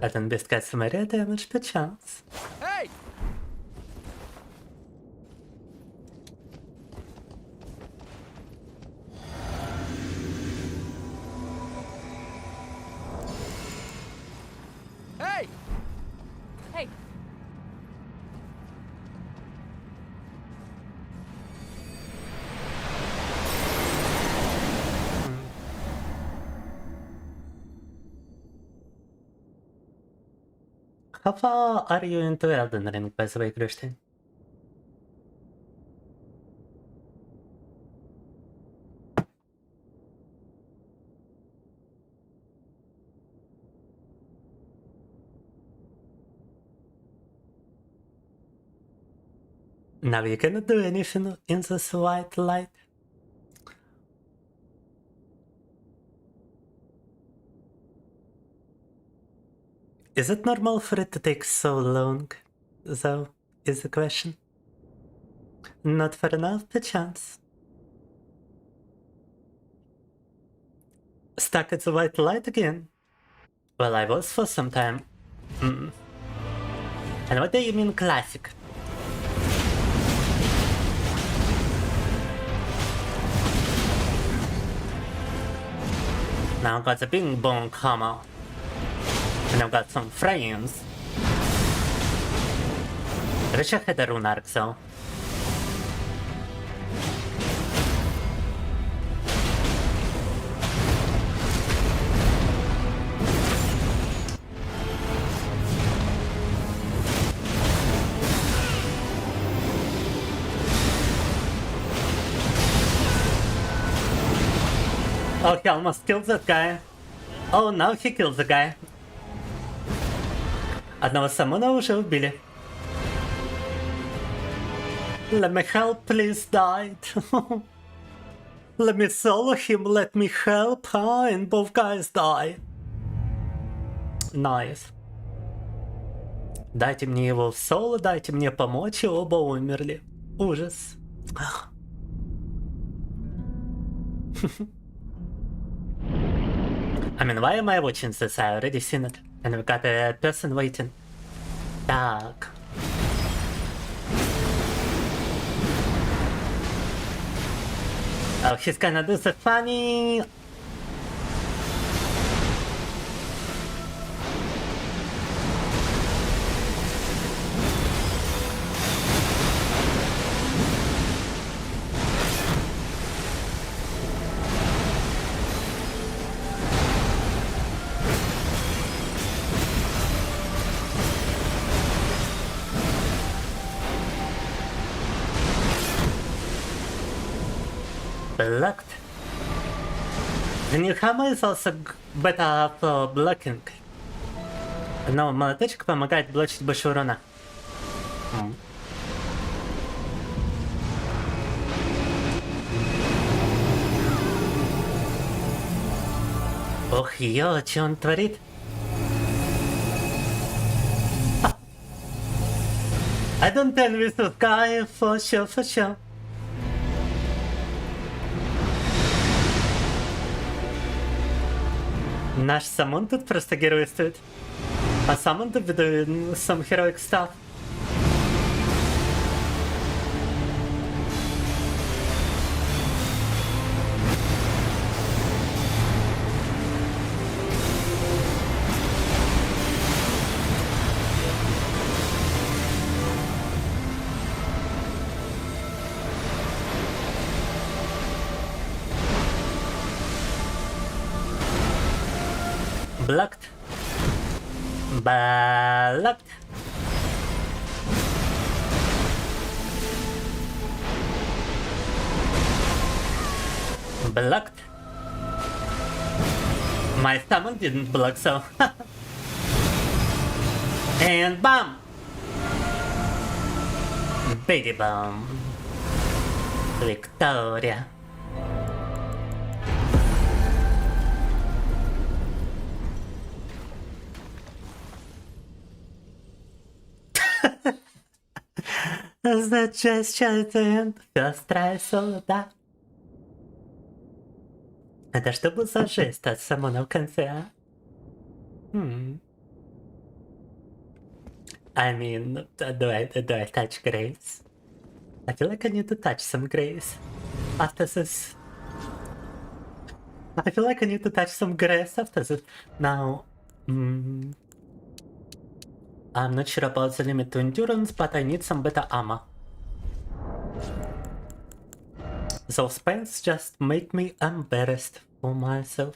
Один без косморя damage per chance. Hey! Hey! Hey! How far are you into Elden Ring, by the way, Christian? Now you cannot do anything in this white light. Is it normal for it to take so long, though, is the question? Not for enough, perchance. Stuck at the white light again? Well, I was for some time. And what do you mean classic? Now I've got the bing bong hammer. And I've got some friends. I wish I had a rune arc though. Oh, he almost killed that guy. Oh, now he killed the guy. Одного самона уже убили. Let me help, please, died. Let me solo him, let me help, and both guys die. Nice. Дайте мне его в соло, дайте мне помочь, и оба умерли. Ужас. I mean, why am I watching this? I already seen it. And we got a person waiting. Так. Oh, he's gonna do the funny... Blocked. The new hammer is also better for blocking. Но молоточек помогает блочить больше урона. Ох, ё, что он творит? I don't envy this guy for sure, for sure. Наш Самон тут просто геройствует. А Самон тут doing some heroic stuff. Blocked. Blocked. Blocked. My summon didn't block, so. And bam! Baby bomb. Victoria. The gesture and first try солда. Это что был за жест от Самона в конце, а? I mean, do I touch Grace? I feel like I need to touch some Grace after this. I feel like I need to touch some Grace after this. Now, I'm not sure about the limit to endurance, but I need some better armor. Those pants just make me embarrassed for myself.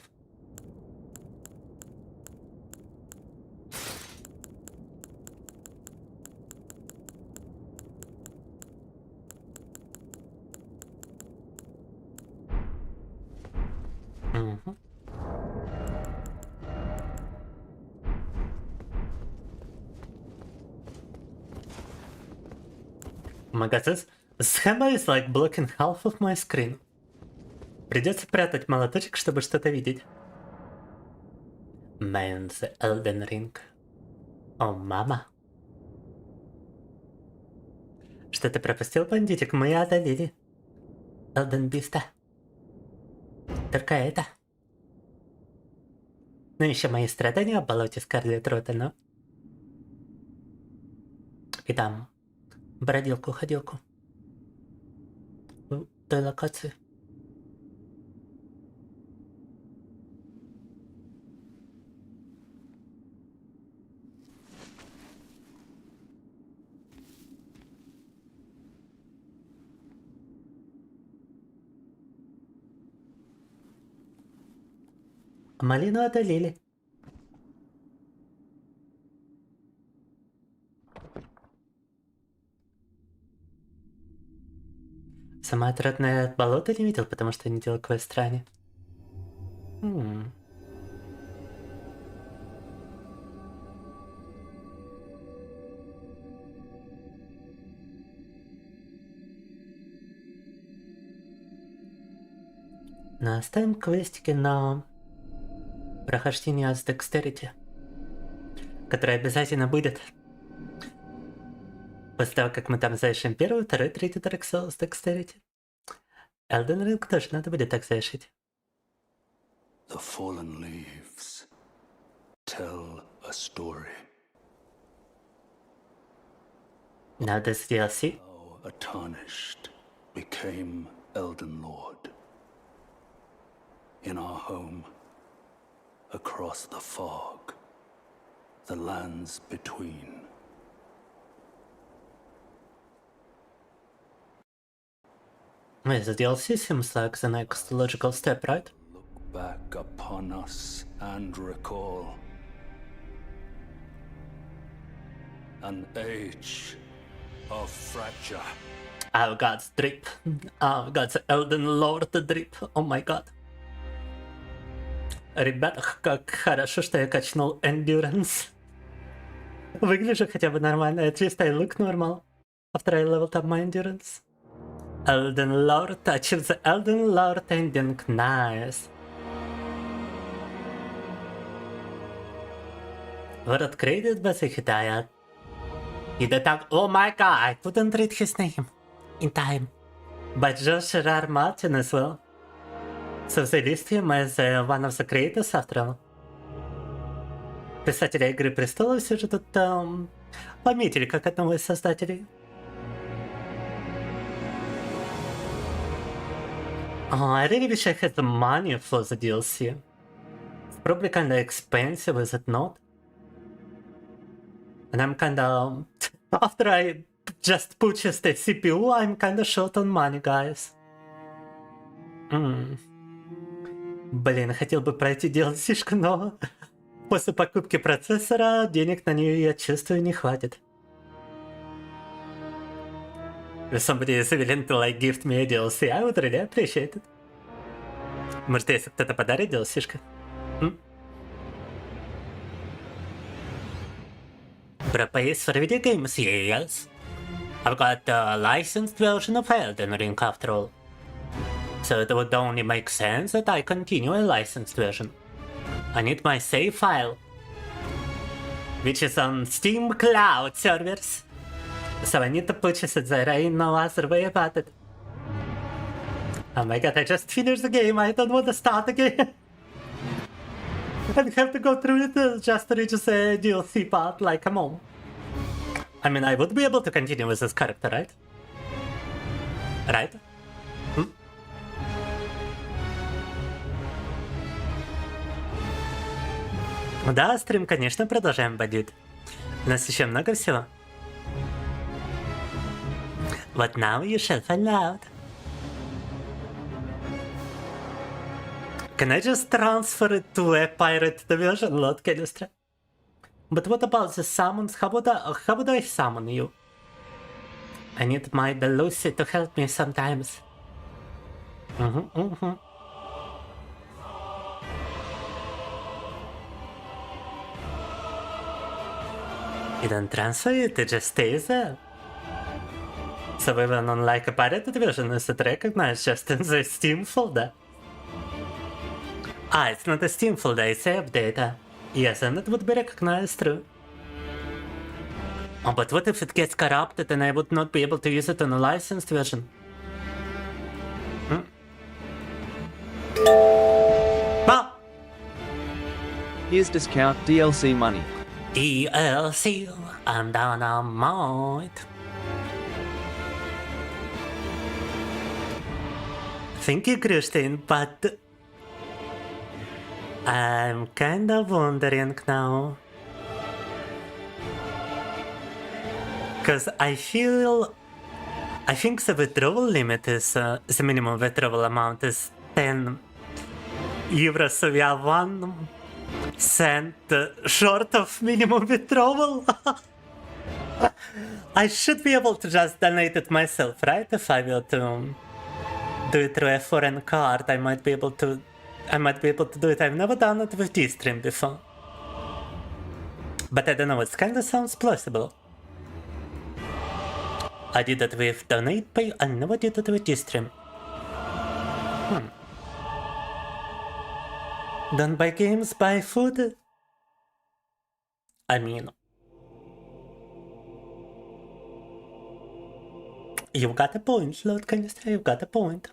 Oh my god, this hammer is like blocking half of my screen. Придется прятать молоточек, чтобы что-то видеть. Man, the Elden Ring. О, мама. Что ты пропустил, бандитик? Мы одолели Элден Биста. Только это. Ну еще мои страдания в болоте Скарлетт Рота, но... И там... бродилку-ходилку в той локации. Малину одолели. Сама отрадная болото не видел, потому что не делал квест ранее. Но оставим квестики на прохождение с Dexterity, которое обязательно будет. После того, как мы там завершим первый, второй, третий Dark Souls Dexterity. Elden Ring тоже надо будет так завершить. The fallen leaves tell a story. Now this DLC. How a tarnished became Elden Lord. In our home, across the fog, the lands between. This DLC seems like the next logical step, right? Look back upon us and recall an age of fracture. I've got drip. I've got the Elden Lord drip. Oh my god. Ребята, как хорошо, что я качнул Endurance. Выгляжу хотя бы нормально. At least I look normal after I leveled up my Endurance. Elden Lord, achieve the Elden Lord ending. Nice. World created by the Hidayat. Oh my god, I couldn't read his name in time. But George R. Martin as well. So they list him as one of the creators after all. писателя «Игры престолов» все же тут пометили как одного из создателей. Oh, I really wish I had the money for the DLC. It's probably kinda expensive, is it not? And I'm kinda... After I just purchased a CPU, I'm kinda short on money, guys. Блин, хотел бы пройти DLC-шку, но... После покупки процессора денег на нее, я чувствую, не хватит. If somebody is willing to like gift me a DLC, I would really appreciate it. Может, если кто-то подарит DLC-шка? Prepays for video games, yes. I've got the licensed version of Elden Ring after all. So it would only make sense that I continue a licensed version. I need my save file, which is on Steam Cloud servers. So I need to purchase it there, ain't no other way about it. Oh my god, I just finished the game, I don't want to start again. I'd have to go through it just to reach the DLC part, like, come on. I mean, I would be able to continue with this character, right? Right? Да, стрим, конечно, продолжаем бодить. У нас еще много всего. But now you shall find out. Can I just transfer it to a pirate version, Lord Callister? But what about the summons? How would I summon you? I need my Lucy to help me sometimes. You don't transfer it, it just stays there. So even on like a pirated version, is it recognized just in the Steam folder? Ah, it's not a Steam folder, it's a update. Yes, and it would be recognized true. Oh, but what if it gets corrupted and I would not be able to use it on a licensed version? Well, Here's discount DLC money. DLC, I'm down on mine. Thank you, Christine, but I'm kinda wondering now. Cause I think the withdrawal limit is, the minimum withdrawal amount is 10 euros, so we are 1 cent short of minimum withdrawal. I should be able to just donate it myself, right? If I were to do it through a foreign card, I might be able to do it. I've never done it with D-Stream before. But I don't know, it kinda sounds plausible. I did it with Donate Pay, I never did it with D-Stream. Don't buy games, buy food? I mean... You've got a point, Lord Canister, you've got a point.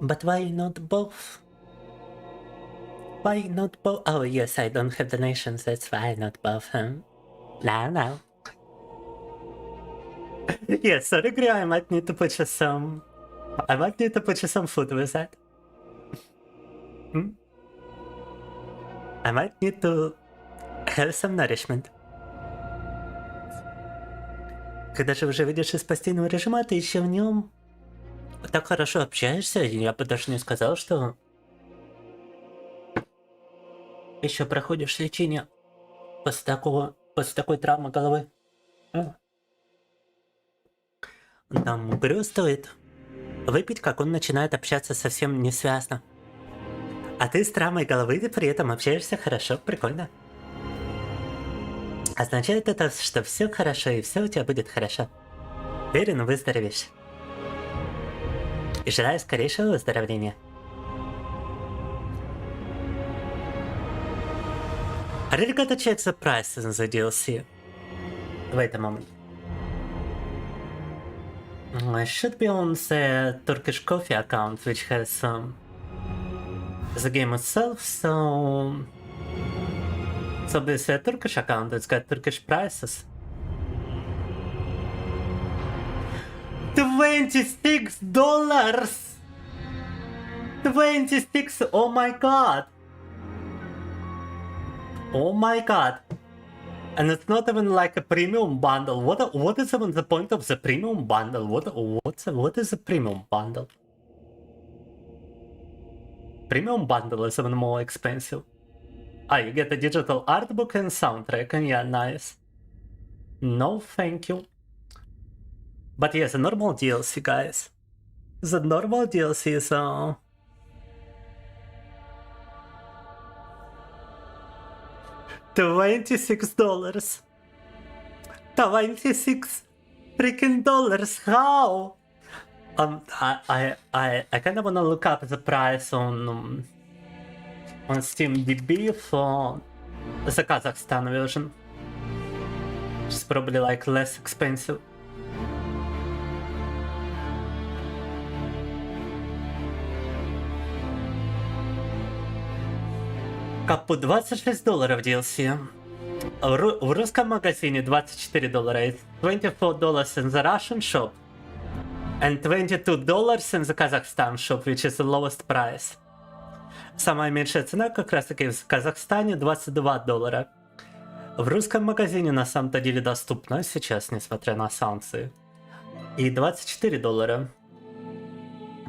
But why not both? Why not both? Oh yes, I don't have donations, that's why not both, huh? No. Yes, so agree, I might need to purchase some... I might need to purchase some food with that. I might need to have some nourishment. Когда же уже выйдешь из постельного режима, ты еще в нем так хорошо общаешься, я бы даже не сказал, что еще проходишь лечение после такой травмы головы. Там Брю стоит выпить, как он начинает общаться совсем несвязно. А ты с травмой головы при этом общаешься хорошо, прикольно. Означает это, что все хорошо и все у тебя будет хорошо. Уверен, выздоровеешь. И желаю скорейшего выздоровления. I really gotta check the prices in the DLC. Wait a moment. I should be on the Turkish coffee account, which has the game itself, so this is a Turkish account, it's got Turkish prices. $26! 26, oh my god! Oh my god! And it's not even like a premium bundle. What is even the point of the premium bundle? What is a premium bundle? Premium bundle is even more expensive. Ah, you get a digital art book and soundtrack, and yeah, nice. No, thank you. But yes, the normal DLC, guys. The normal DLC is $26. 26 freaking dollars. How? I kind of wanna look up the price on SteamDB for the Kazakhstan version. Which is probably like less expensive. Капу $26 DLC. В русском магазине $24. It's $24 in the Russian shop. And $22 in the Kazakhstan shop, which is the lowest price. Самая меньшая цена как раз таки в Казахстане $22. В русском магазине на самом-то деле доступна сейчас, несмотря на санкции. И $24.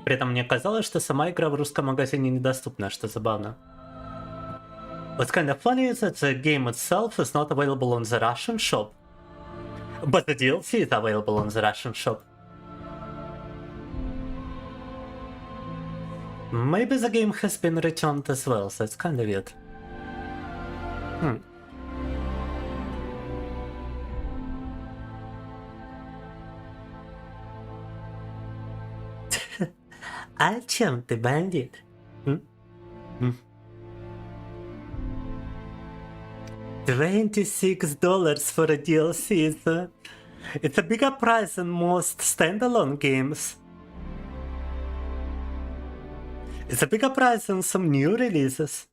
При этом мне казалось, что сама игра в русском магазине недоступна, что забавно. What's kind of funny is that the game itself is not available on the Russian shop. But the DLC is available on the Russian shop. Maybe the game has been returned as well, so it's kind of weird. А чем ты, бандит? $26 for a DLC. It's a bigger price than most standalone games. It's a bigger price than some new releases.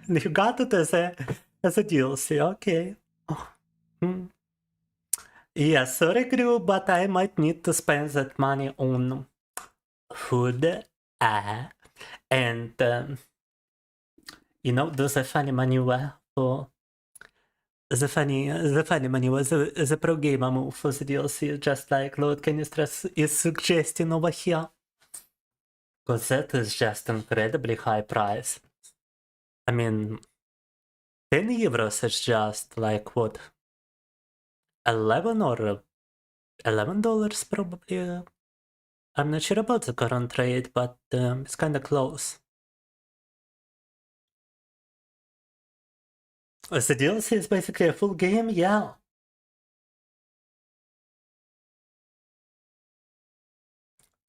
You got it as a DLC, okay. Yeah, sorry Gru, but I might need to spend that money on food and you know, do the funny maneuver for the funny maneuver, the pro gamer move for the DLC, just like Lord Canistras is suggesting over here. Because that is just incredibly high price. I mean, 10 euros is just like what? 11 or $11 probably. I'm not sure about the current rate, but it's kind of close. The DLC is basically a full game, yeah.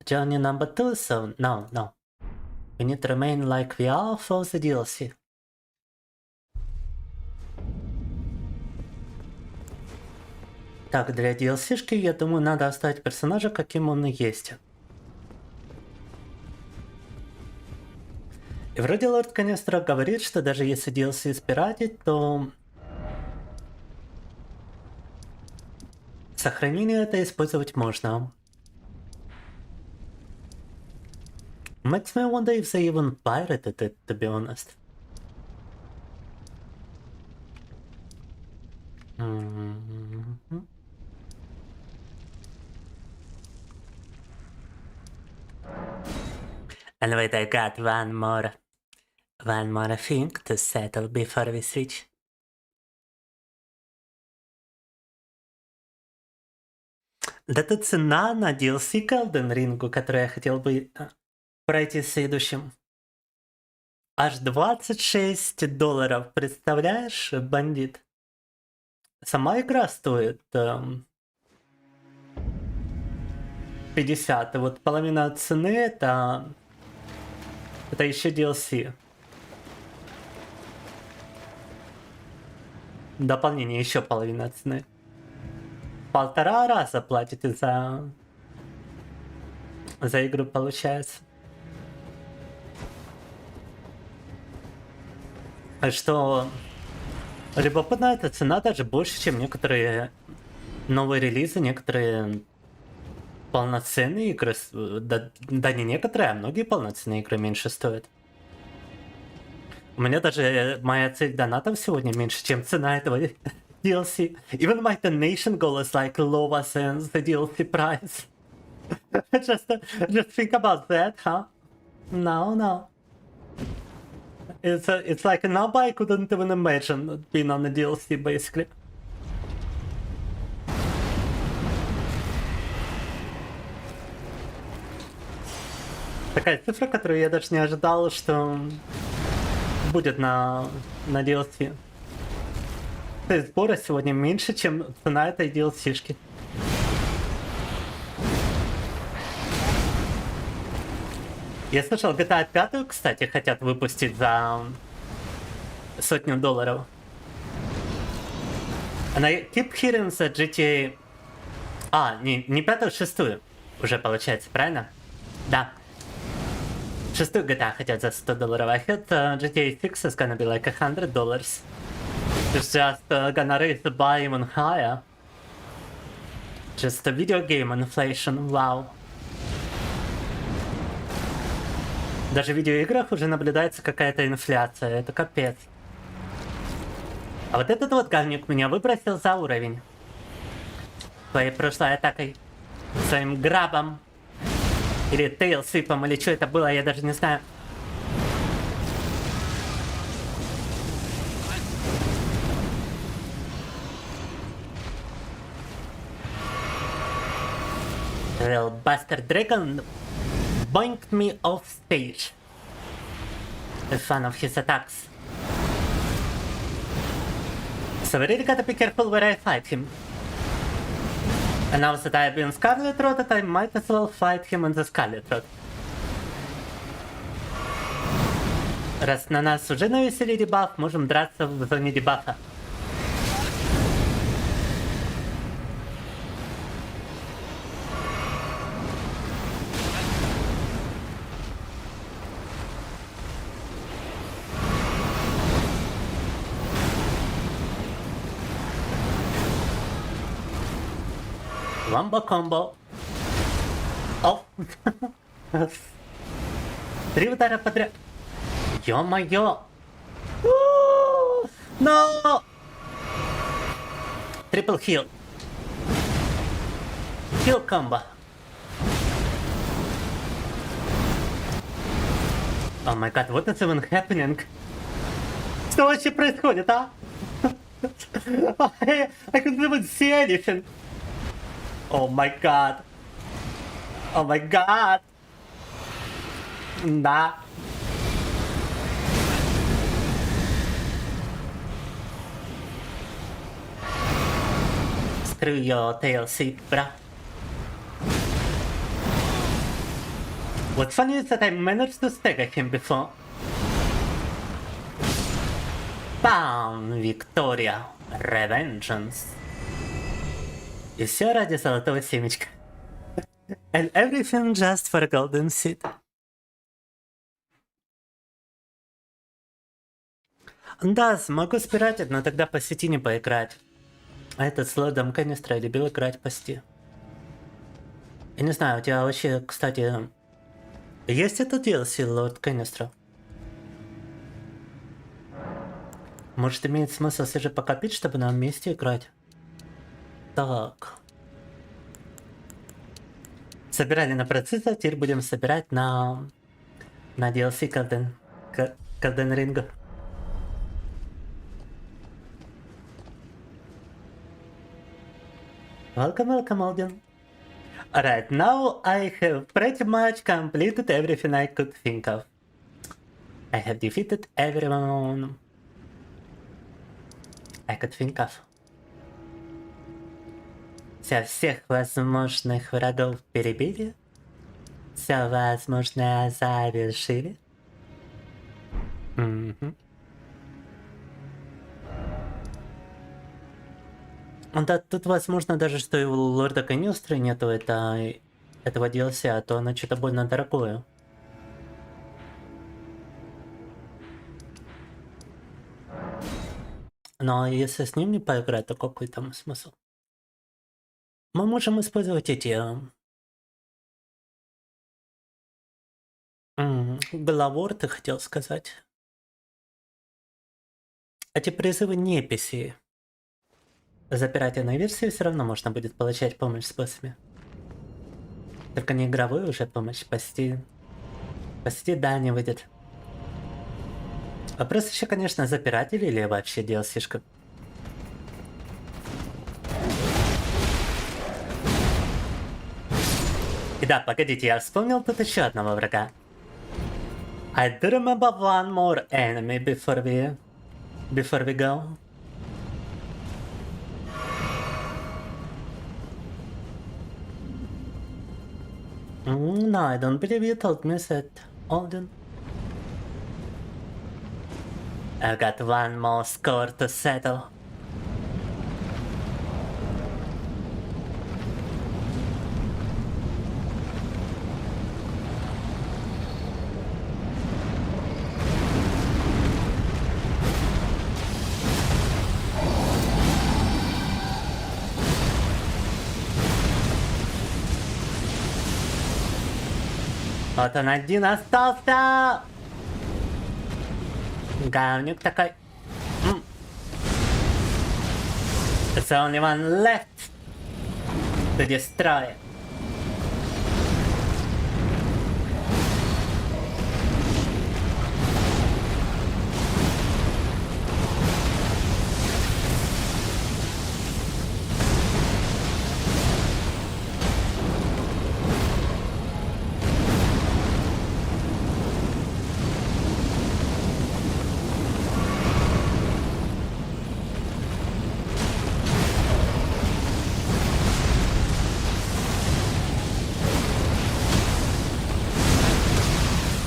Journey number 2, so no. We need to remain like we are for the DLC. Так, для DLC-шки, я думаю, надо оставить персонажа, каким он и есть. И вроде Лорд Канестро говорит, что даже если DLC спиратить, то сохранение это использовать можно. Makes me wonder if they even pirated it, to be honest. And wait, I got one more thing to settle before we switch. Это цена на DLC к Elden Ring, которую я хотел бы пройти следующим. Аж $26, представляешь, бандит? Сама игра стоит 50, и вот половина цены это еще DLC. Дополнение еще половина цены. 1,5 раза платите за игру, получается. что любопытно, эта цена даже больше, чем некоторые новые релизы, некоторые полноценные игры. Да не некоторые, а многие полноценные игры меньше стоят. У меня даже моя цель донатов сегодня меньше, чем цена этого DLC. Even my donation goal is like lower than the DLC price. just think about that, huh? No. It's like a number I couldn't even imagine being on the DLC, basically. Такая цифра, которую я даже не ожидал, что будет на DLC. То есть сбора сегодня меньше, чем цена этой DLC-шки. Я слышал, GTA 5, кстати, хотят выпустить за $100. And I keep hearing that GTA... не 5, 6 уже получается, правильно? Да. 6 GTA хотят за $100. I heard GTA 6 is gonna be like $100. It's just gonna raise the bar even higher. Just a video game inflation, wow. Даже в видеоиграх уже наблюдается какая-то инфляция, это капец. А вот этот вот говнюк меня выбросил за уровень. Своей прошлой атакой. Своим грабом. Или тейлсвипом, или что это было, я даже не знаю. Well, Bastard Dragon boinked me off stage. A fan of his attacks. So I really gotta be careful where I fight him. And now that I've been Scarlet Road, I might as well fight him on the Scarlet Road. Раз на нас уже навесили дебаф, можем драться в зоне дебафа. Вамбо-комбо. О! 3 удара подряд. Ё-моё! Но! Трипл хил. Хил комбо. О май гад, what is even happening? Что вообще происходит, а? I couldn't even see anything. Oh my god. Oh my god. Да. Screw your TLC, bruh. What's funny is that I managed to stagger him before. Bam! Victoria. Revengeance. И все ради золотого семечка. And everything just for a golden seed. Да, смогу спиратить, но тогда по сети не поиграть. А этот с лордом канистра я любил играть по сети. Я не знаю, у тебя вообще, кстати, есть этот DLC лорд канистра? Может, имеет смысл все же покопить, чтобы нам вместе играть? Так. Собирали на процессор, теперь будем собирать на DLC Golden Ring. Welcome, Alden. Alright, now I have pretty much completed everything I could think of. I have defeated everyone I could think of. Всех возможных врагов перебили. Все возможное завершили. Да, тут возможно даже, что и у лорда канистры нету этого DLC, а то оно что-то больно дорогое. Но если с ним не поиграть, то какой там смысл? Мы можем использовать эти... Головор, ты хотел сказать. Эти призывы не PC. За пиратиной версии все равно можно будет получать помощь с боссами. Только не игровую уже помощь, спасти да, не выйдет. Вопрос еще, конечно, запиратели или вообще DLC-шка. И да, погодите, я вспомнил тут еще одного врага. I do remember one more enemy before we go. No, I don't believe you told me that, Alden. I've got one more score to settle. Вот он один остался! Говнюк такой. There's only one left to destroy.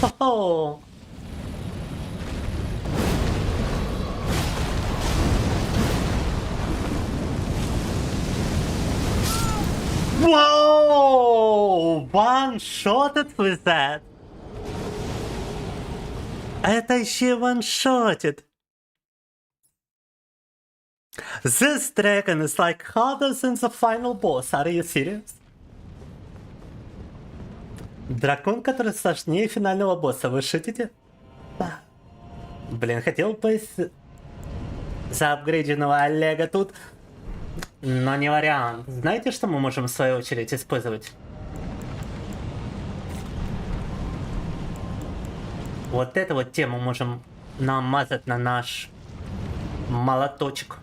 Хо-хо! Whoa! One-shotted with that! Это еще one-shotted! This dragon is like harder than the final boss, are you serious? Дракон, который сложнее финального босса, вы шутите? Блин, хотел бы заапгрейденного Олега тут, но не вариант. Знаете, что мы можем в свою очередь использовать? Вот эту вот тему можем намазать на наш молоточек.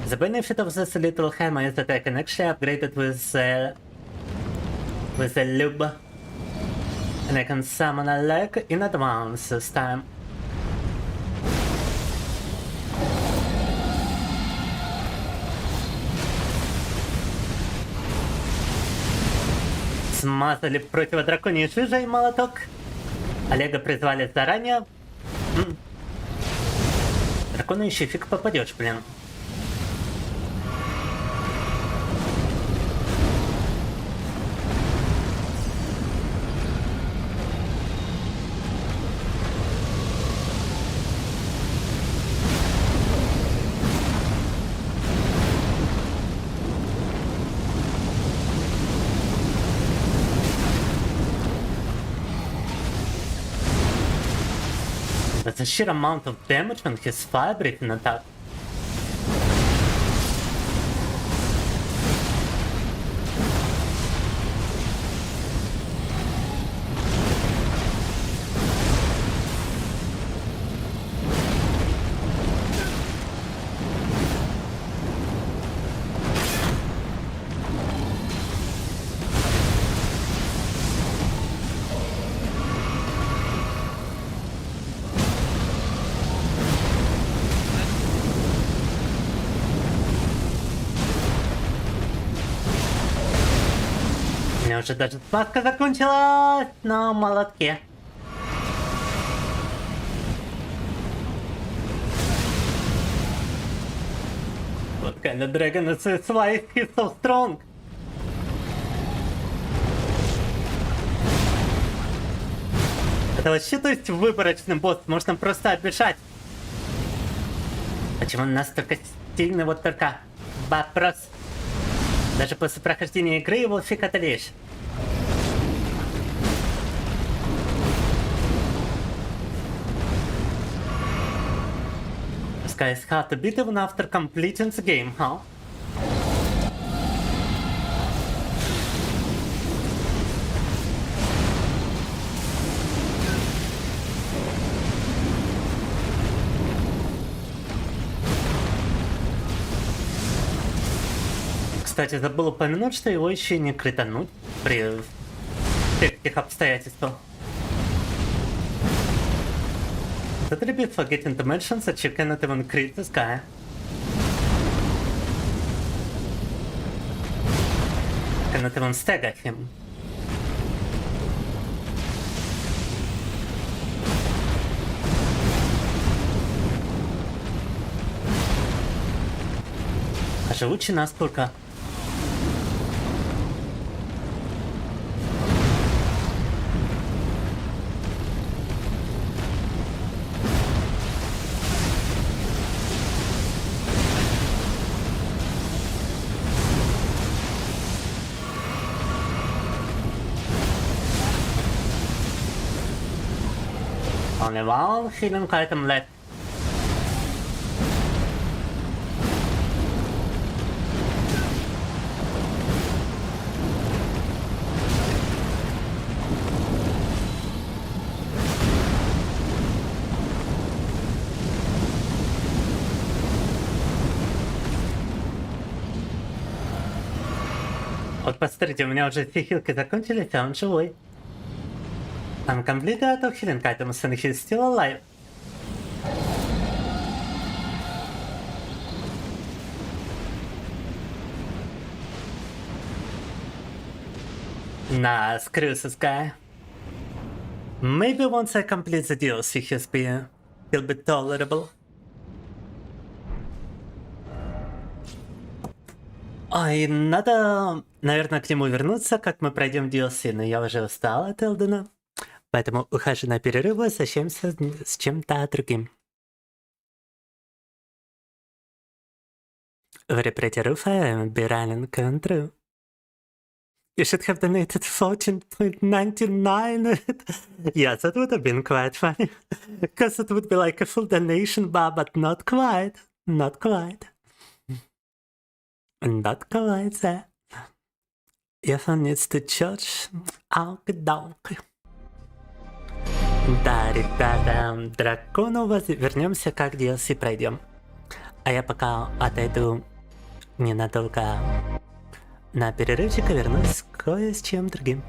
The benefit of this little hammer is that I can actually upgrade it with a lube, and I can summon a leg in advance this time. Смазали противодраконий жижей молоток. Олега призвали заранее. Дракону еще фиг попадешь, блин. The sheer amount of damage on his fire-breathing attack. У меня уже даже смазка закончилась на молотке. What kind of dragon is this? Why is he so strong? Это вообще, то есть, выборочный босс, можно просто оббежать. Почему настолько сильный вот только вопрос? Даже после прохождения игры его фиг одолеешь. This guy is hard to beat even after completing the game, huh? Кстати, забыл упомянуть, что его еще не критануть при таких обстоятельствах. Totally be forgetting to mention that you cannot even crit this guy. Cannot even stagger him. А живучий насколько? Only one healing item left. Вот посмотрите, у меня уже все хилки закончились, а он живой. I'm completely out of healing items and he's still alive. Nah, screw this guy. Maybe once I complete the DLC he'll be tolerable. Ой, надо, наверное, к нему вернуться, как мы пройдем DLC, но я уже устал от Элдена. Поэтому ухожу на перерыв и зачемся с чем-то другим. Very pretty roof, I am Bilingual country. You should have donated 14.99. Yes, that would have been quite funny. Because it would be like a full donation bar, but not quite. Not quite. Not quite there. If I needs to church, алк-далк. Да, ребята, дракону вернемся, как DLC пройдем. А я пока отойду ненадолго на перерывчик и вернусь кое с чем другим.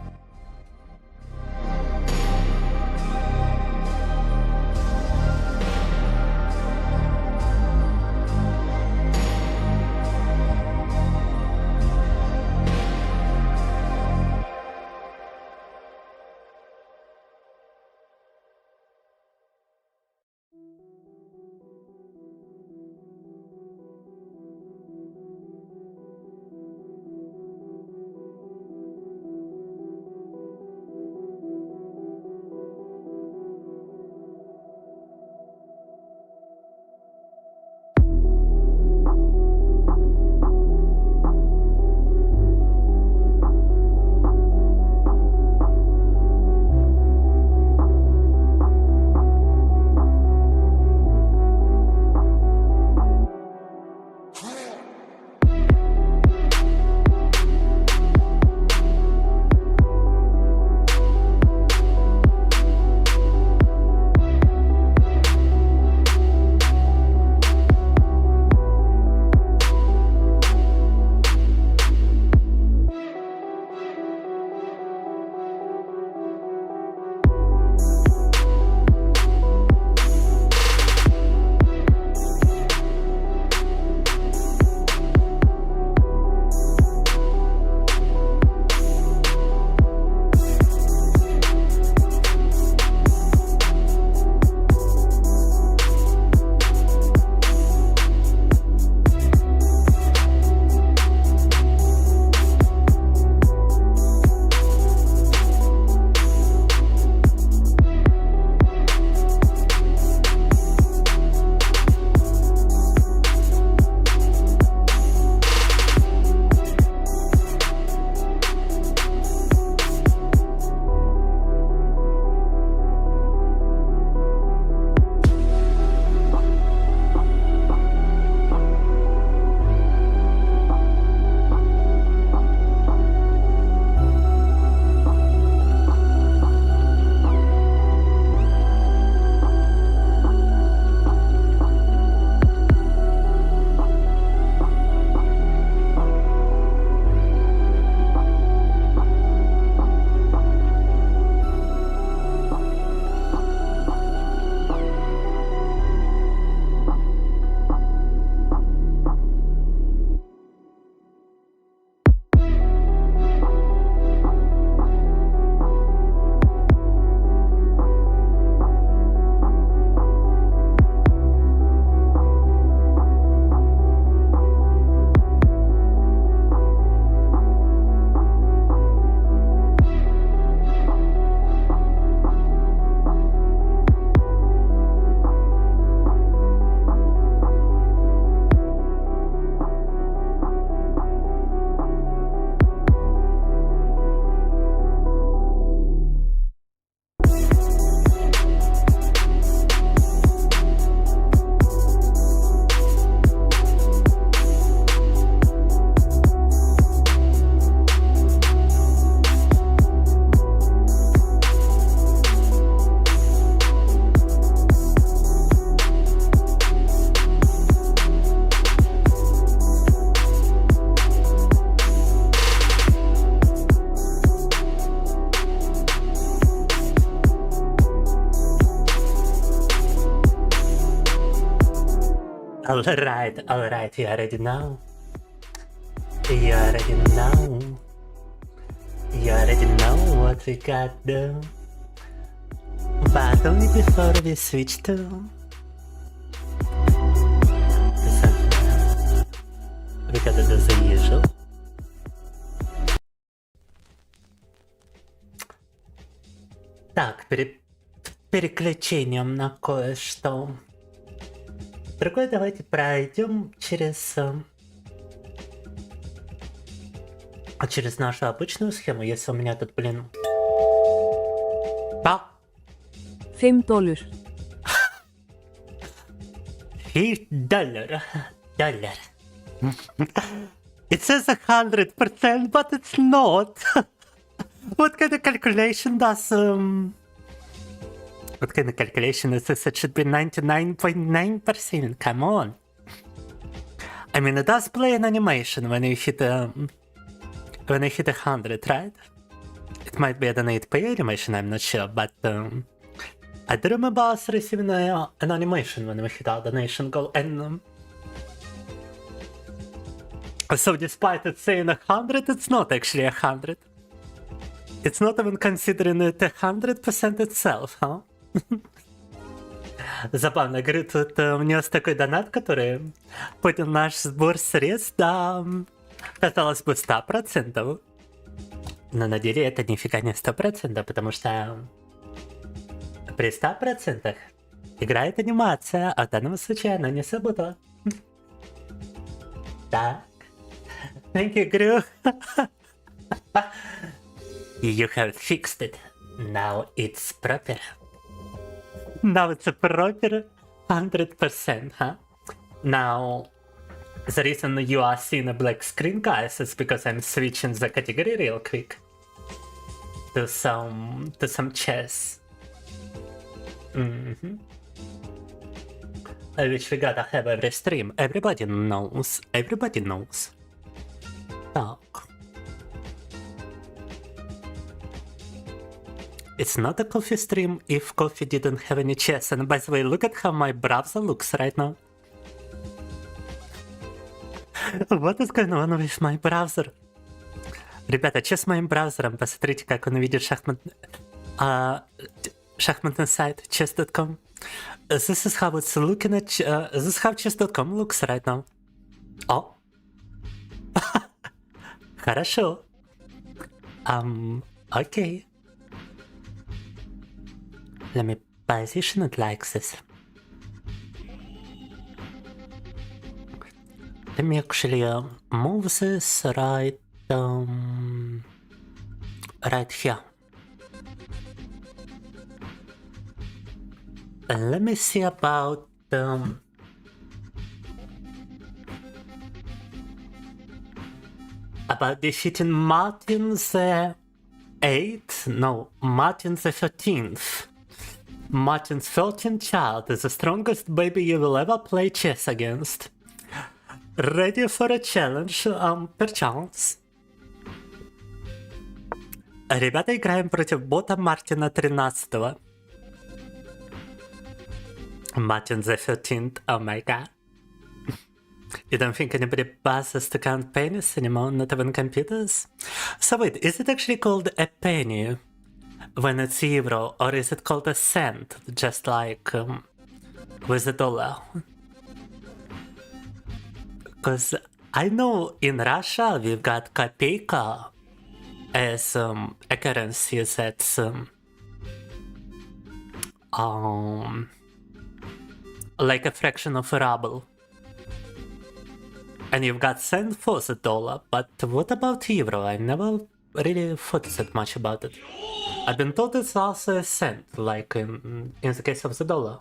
Alright, you already know. You already know. You already know what we got though. But only before we switch to something else. We gotta do the usual. Так, переключением на кое-что. Другое давайте пройдем через нашу обычную схему, если у меня тут, блин... Да. $5. $5. It says 100%, but it's not. What kind of calculation does What kind of calculation is this? It should be 99.9%. Come on. I mean, it does play an animation when you hit 100, right? It might be an 8p animation, I'm not sure, but I do remember us receiving an animation when we hit our donation goal, and so despite it saying 100, it's not actually 100. It's not even considering it 100% itself, huh? Забавно, говорю, тут внес такой донат, который поднял наш сбор средств до, казалось бы, 100%. Но на деле это нифига не 100%, потому что при 100% играет анимация, а в данном случае она не сработала. Так. Thank you, Gru. You have fixed it. Now it's proper. Now it's a proper 100%, huh? Now, the reason you are seeing a black screen, guys, is because I'm switching the category real quick to some chess. Which we gotta have every stream. Everybody knows. Everybody knows. Так. It's not a coffee stream if coffee didn't have any chess. And by the way, look at how my browser looks right now. What is going on with my browser? Ребята, что с моим браузером? Посмотрите, как он видит шахматный сайт chess.com. This is how it's looking at... this is how chess.com looks right now. О! Хорошо. Okay. Let me position it like this. Let me actually move this right here. Let me see about defeating Martin the 8th. No, Martin the 13th. Martin's 13th child is the strongest baby you will ever play chess against. Ready for a challenge, perchance. Ребята, играем против бота Мартина 13-го. Martin the 13th, oh my god. You don't think anybody passes to count pennies anymore, not even computers? So wait, is it actually called a penny when it's euro, or is it called a cent, just like with a dollar? Because I know in Russia we've got kopeyka as a currency that's like a fraction of a ruble. And you've got cent for the dollar, but what about euro? I never really thought that much about it. I've been told it's also a cent, like in the case of the dollar.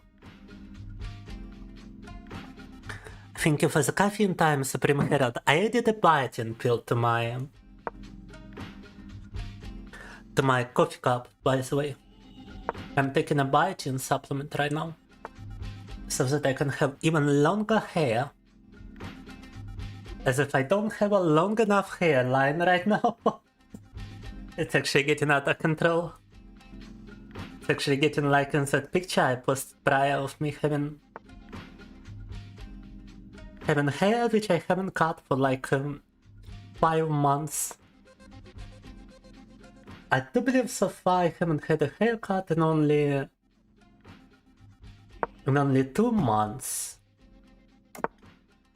Thank you for the caffeine time, Supreme Herald. I added a biotin pill to my coffee cup, by the way. I'm taking a biotin supplement right now, so that I can have even longer hair. As if I don't have a long enough hairline right now. It's actually getting out of control. It's actually getting like in that picture I posted prior of me having having hair which I haven't cut for like 5 months. I do believe so far I haven't had a haircut in only 2 months.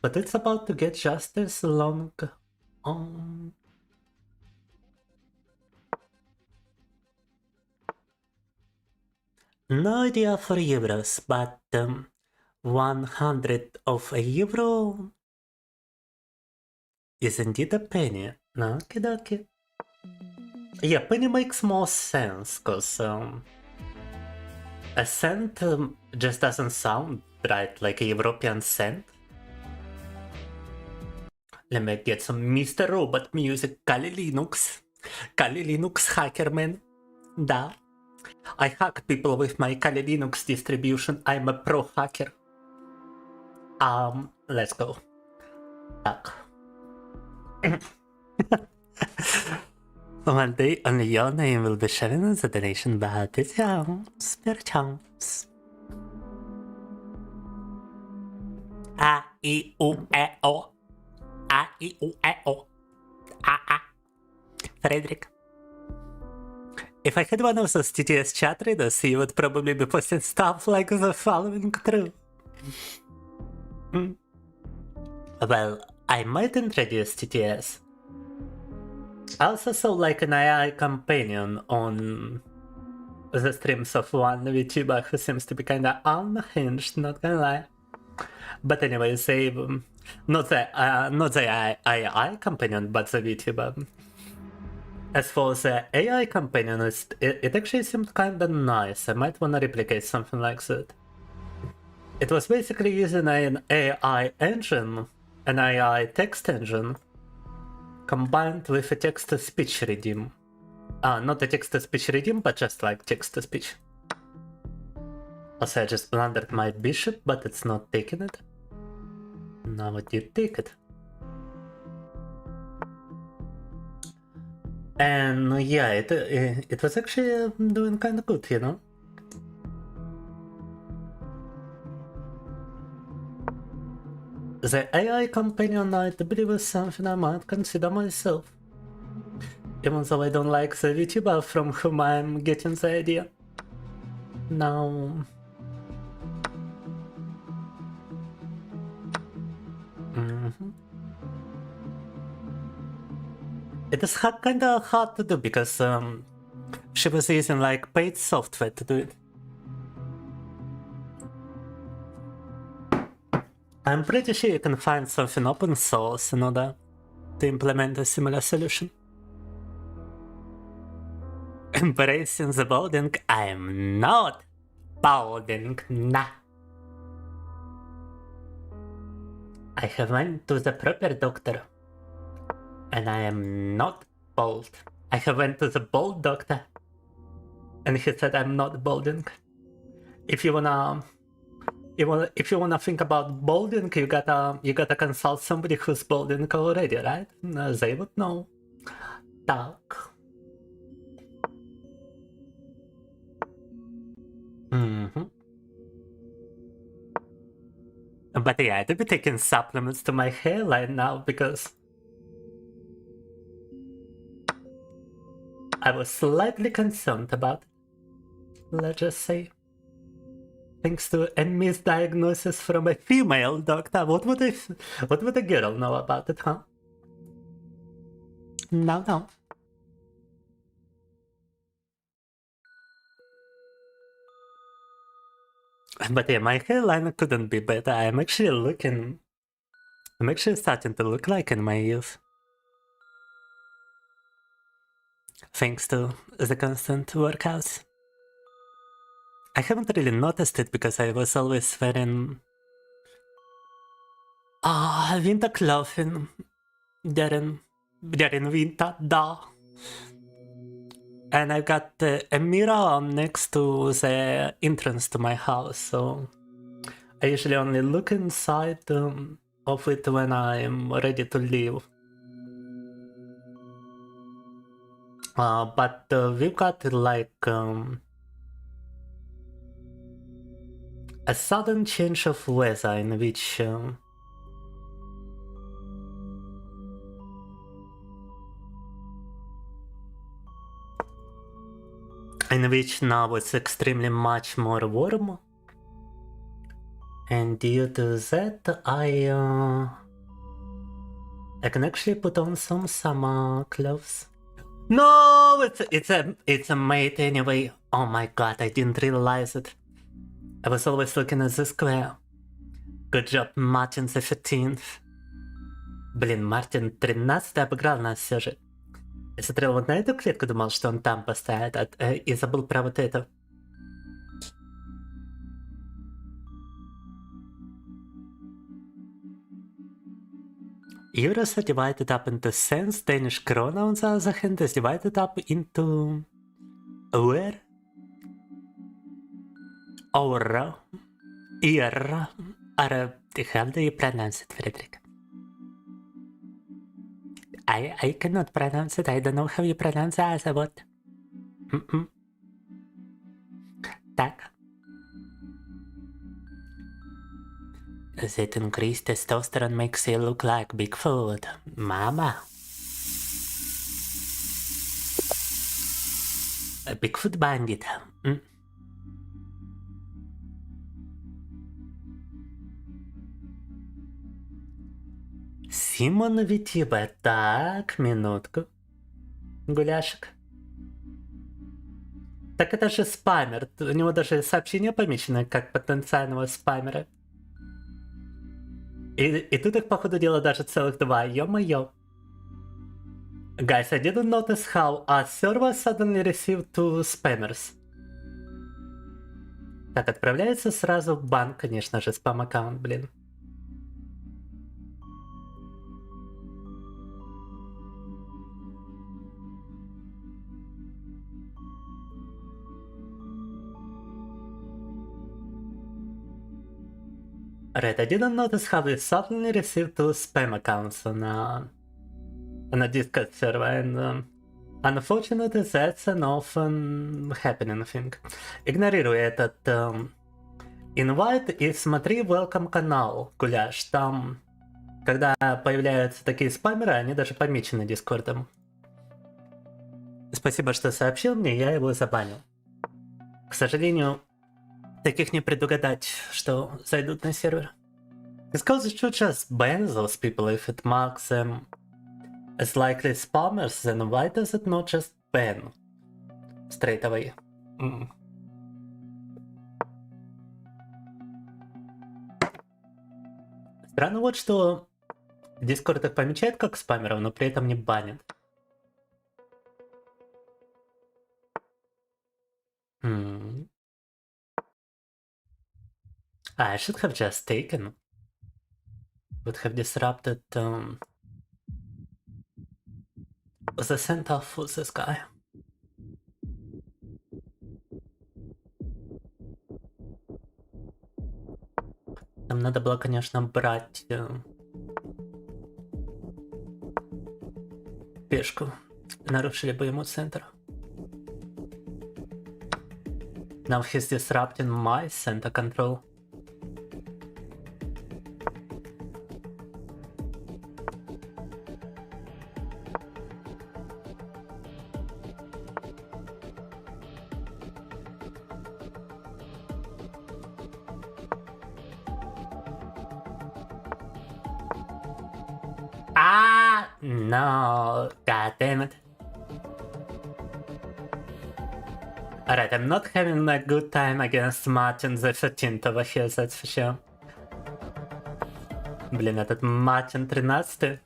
But it's about to get just as long. No idea for euros, but 100 of a euro is indeed a penny. Okie dokie. Yeah, penny makes more sense, cause a cent just doesn't sound right like a European cent. Let me get some Mr. Robot music. Kali Linux. Kali Linux hacker man. Da. I hack people with my Kali Linux distribution. I'm a pro hacker. Let's go. Tak. One day only your name will be sharing as a donation, but it's spare chance. A, I, U, E, O. A, I, U, E, O. A. Frederick. If I had one of those TTS chat readers, he would probably be posting stuff like the following true. Well, I might introduce TTS. I also saw like an AI companion on the streams of one vTuber who seems to be kinda unhinged, not gonna lie. But anyways, they not the AI companion, but the vTuber. As for the AI companion, it actually seemed kinda nice. I might wanna replicate something like that. It was basically using an AI engine, an AI text engine, combined with a text-to-speech redeem. Not a text-to-speech redeem, but just like text-to-speech. Also, I just blundered my bishop, but it's not taking it. Now it did take it. And yeah, it was actually doing kind of good, you know? The AI companion, I believe, is something I might consider myself. Even though I don't like the VTuber from whom I'm getting the idea. Now... It is kinda hard to do because she was using like paid software to do it. I'm pretty sure you can find something open source in order to implement a similar solution. Embracing the balding? I'm not balding, nah. I have went to the proper doctor. And I am not bald. I have went to the bald doctor. And he said I'm not balding. If you wanna think about balding, you gotta consult somebody who's balding already, right? They would know. Так. But yeah, I'd be taking supplements to my hairline now because I was slightly concerned about it. Let's just say. Thanks to a misdiagnosis from a female doctor. What would a girl know about it, huh? No. But yeah, my hairline couldn't be better. I'm actually starting to look like in my youth. Thanks to the constant workouts. I haven't really noticed it because I was always wearing winter clothing during winter, da. And I got a mirror next to the entrance to my house, so I usually only look inside of it when I'm ready to leave. But we've got like a sudden change of weather in which in which now it's extremely much more warm. And due to that, I can actually put on some summer clothes. No, it's a mate anyway. Oh my god, I didn't realize it. I was always looking at the square. Good job, Martin the 15th. Блин, Мартин 13 обыграл нас все же. Я смотрел вот на эту клетку, думал, что он там поставит, и забыл про вот эту. Euros are divided up into cents, Danish krona on the other hand is divided up into... where? Or... Ir... How do you pronounce it, Frederick? I cannot pronounce it, I don't know how you pronounce the other word. Так. That increased testosterone makes you look like Bigfoot. Mama. A Bigfoot bandit. Симон vTuber. Так, минутку. Гуляшек. Так это же спамер. У него даже сообщение помечено как потенциального спамера. И тут их, походу дела, даже целых два. Ё-моё. Guys, I didn't notice how a server suddenly received two spammers. Так, отправляется сразу в бан, конечно же, спам-аккаунт, блин. Right, I didn't notice how we suddenly received two spam accounts on a Discord server, and unfortunately that's an often happening thing. Игнорируй этот invite и смотри welcome канал, Гуляш. Там, когда появляются такие спамеры, они даже помечены Дискордом. Спасибо, что сообщил мне, я его забанил. К сожалению, таких не предугадать, что зайдут на сервер. Because you should just ban those people if it marks them as likely spammers, then why does it not just ban straight away? Странно вот, что Discord их помечает как спамеров, но при этом не банит. I should have just taken. Would have disrupted the center of this guy. Нам надо было, конечно, брать пешку. Нарушили бы ему центр. Now he's disrupting my center control. No, god damn it. Alright, I'm not having a good time against Martin the 13th over here, that's for sure. Блин, этот Мартин 13.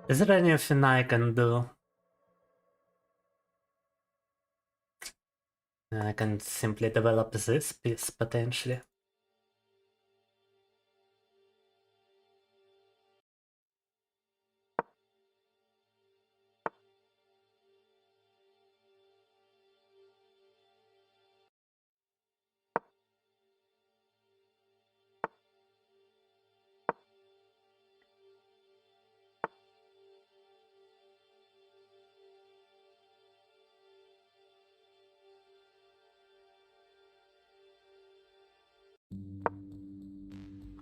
Is there anything I can do? I can simply develop this piece, potentially.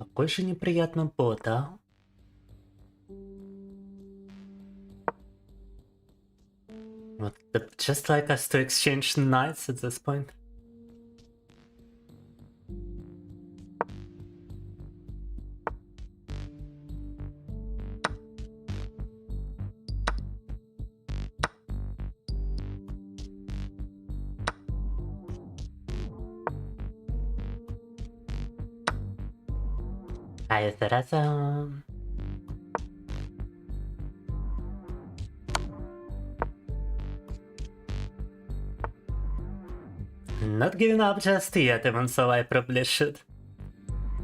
Какой же неприятный бот, а? Вот, just like us to exchange knights at this point. А зараза. Not giving up just yet, even so I probably should.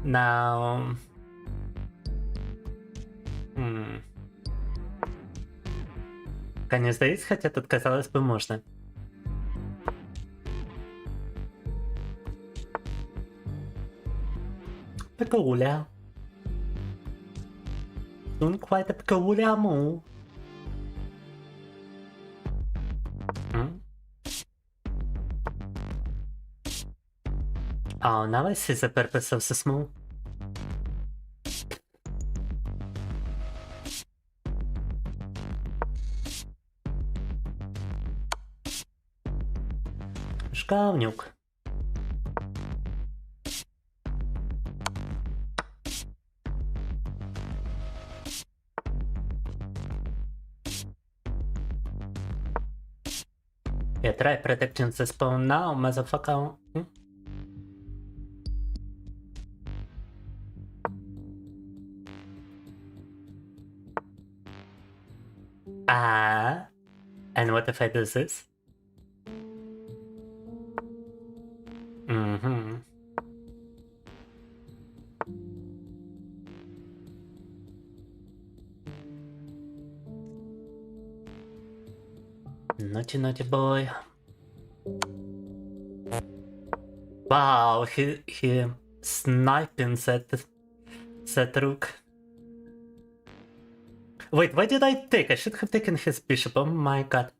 Now... Пока не сдаюсь, хотя тут, казалось бы, можно. Пикауля. Don't quite a picauля move. Oh, now I see the purpose of this move. Шкавнюк. Yeah, try protecting the spawn now, motherfucker. And what if I do this? Naughty, naughty boy. Wow, he sniping that rook. Wait, why did I take? I should have taken his bishop. Oh my god.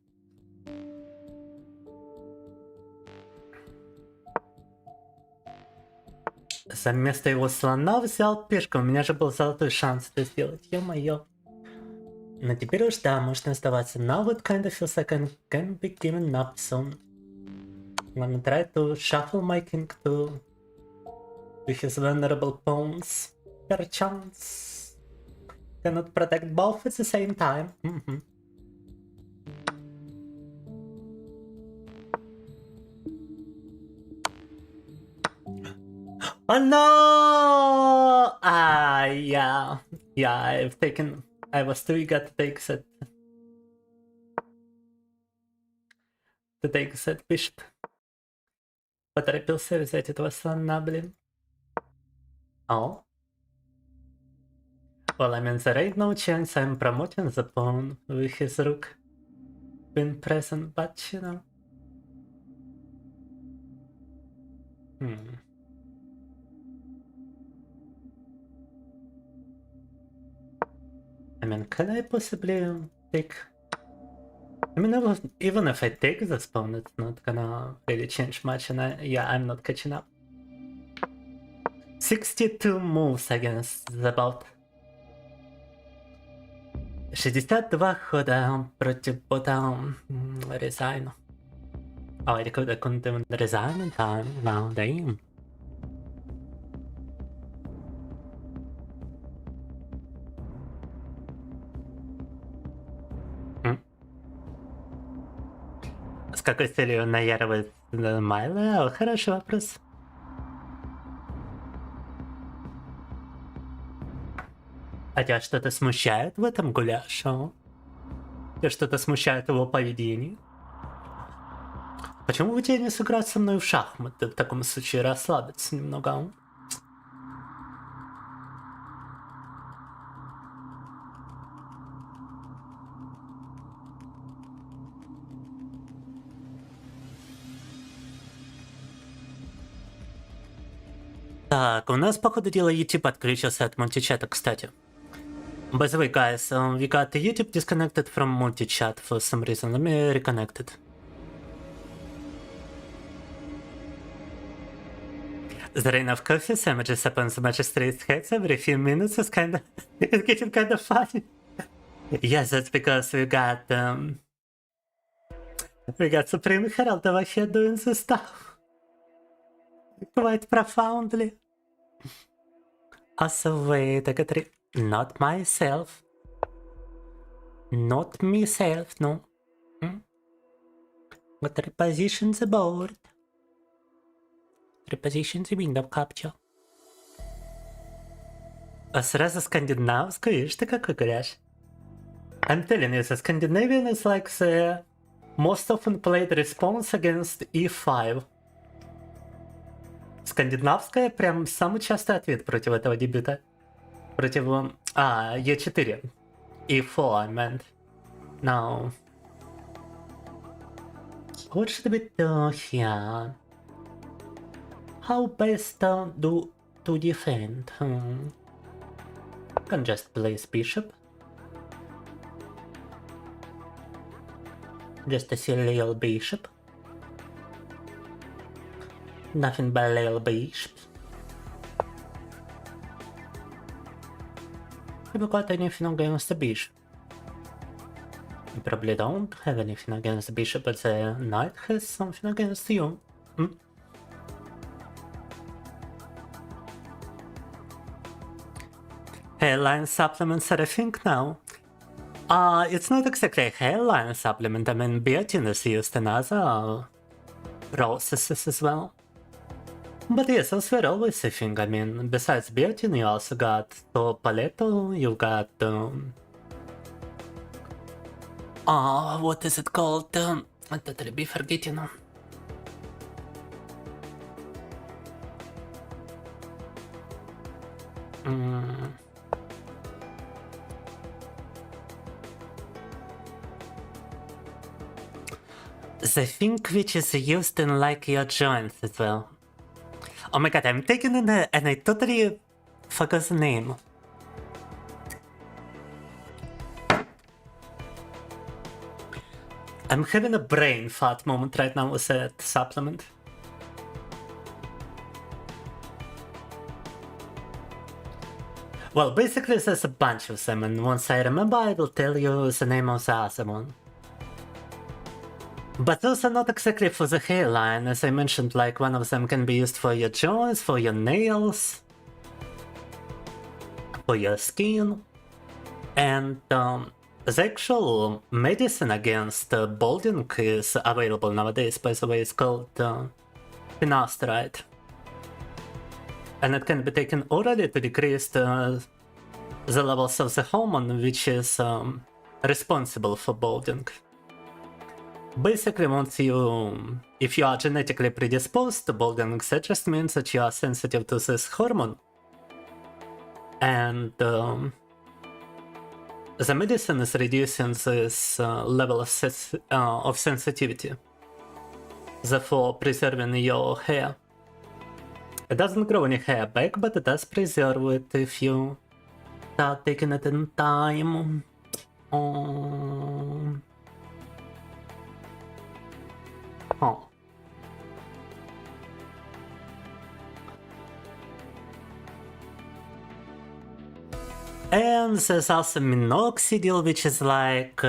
За место его слона взял пешку. У меня же был золотой шанс это сделать. Ё-моё. Но теперь уж да, можно сдаваться. Now it kind of feels like I can be given up soon. I'm gonna try to shuffle my king to his vulnerable pawns. Perchance. Cannot protect both at the same time. Oh no! Yeah, I was too eager to take that. Bishop. Поторопился взять этого слона, блин. Oh. Well, I mean, there ain't no chance I'm promoting the pawn with his rook being present, but you know. I mean, can I possibly take... I mean, even if I take this pawn, it's not gonna really change much, and I'm not catching up. 62 moves against the bot. 62 хода против бота Ryzen. Oh, I couldn't even Ryzen in time. Wow, damn. С какой целью наяривает Майла? Хороший вопрос. А тебя что-то смущает в этом гуляше? Тебя что-то смущает его поведение? Почему бы тебе не сыграть со мной в шахматы? В таком случае расслабиться немного. Так, у нас, по ходу дела, YouTube отключился от мультичата, кстати. By the way, guys, we got YouTube disconnected from multi-chat for some reason. Let me reconnect it. The rain of coffee sandwiches upon the magistrate's heads every few minutes is it's getting kind of funny. Yes, that's because we got Supreme Herald over here doing this stuff quite profoundly. Also, wait, I got not myself. Not myself, no. Got reposition the board. Reposition the window capture. А сразу скандинавскую, видишь ты какой говоришь? I'm telling you, the Scandinavian is like the most often played response against E5. Скандинавская прям самый частый ответ против этого дебюта. Против... E4. E4, I meant. No. What should we do here? How best to defend? Can just place bishop. Just a silly little bishop. Nothing but little bishops. Have you got anything against the bishop? You probably don't have anything against the bishop, but the knight has something against you. Hairline supplements are a thing now. It's not exactly a hairline supplement. I mean, biotin is used in other processes as well. But yes, those were always a thing. I mean, besides biotin, you also got Paleto, you got... what is it called? I totally be forgetting. The thing which is used in like your joints as well. Oh my god, I'm taking it and I totally forgot the name. I'm having a brain fart moment right now with that supplement. Well, basically there's a bunch of them, and once I remember I will tell you the name of the other one. But those are not exactly for the hairline, as I mentioned, like one of them can be used for your joints, for your nails, for your skin, and the actual medicine against balding is available nowadays, by the way. It's called finasteride. And it can be taken orally to decrease the levels of the hormone which is responsible for balding. Basically, if you are genetically predisposed to balding, that just means that you are sensitive to this hormone. And the medicine is reducing this level of sensitivity, therefore preserving your hair. It doesn't grow any hair back, but it does preserve it if you start taking it in time. And there's also minoxidil, which is like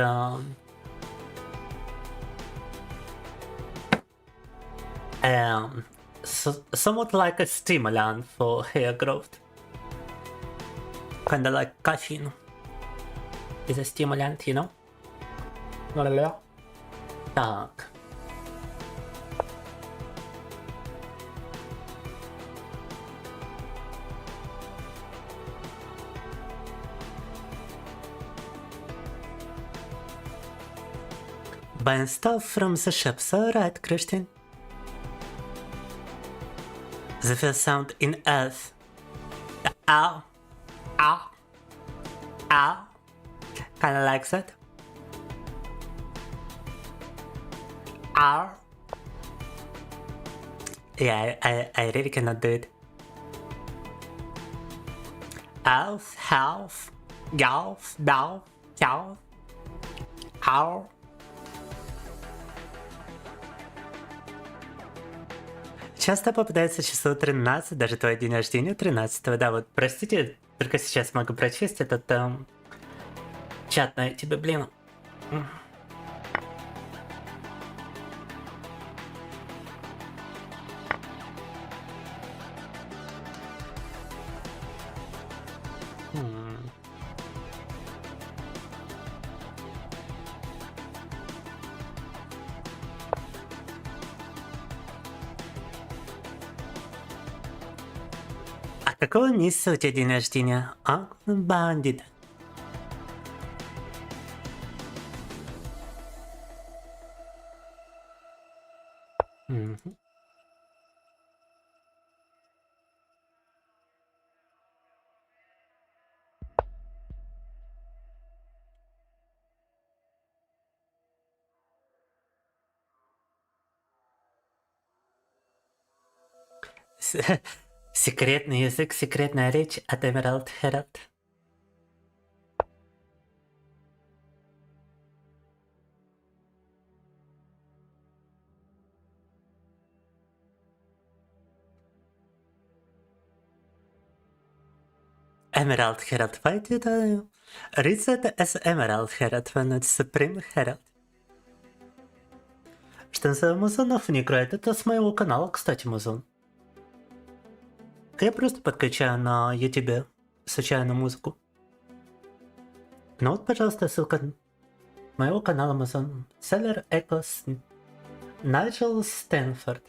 somewhat like a stimulant for hair growth. Kinda like caffeine is a stimulant, you know? Так. Buying stuff from the shops, alright, Christian. The first sound in earth. Ow. Ow. Ow. Kinda like that. Ow. Yeah, I really cannot do it. Elf, half, golf, dow, cow. Ow. часто попадается число 13, даже твой день рождения 13. Да, вот, простите, только сейчас могу прочесть этот чат на тебе, блин. А какого месяца у тебя день рождения? А? Бандит. Мгм. С- Секретный язык, секретная речь от Эмералд Herald. Emerald Herald, why did I read that as Emerald Herald when it's Supreme Herald? Что за музонов не играет? Это с моего канала, кстати, музон. Я просто подключаю на YouTube случайно музыку. Ну вот, пожалуйста, ссылка моего канала музон. Селлер Экос Найджел Стэнфорд.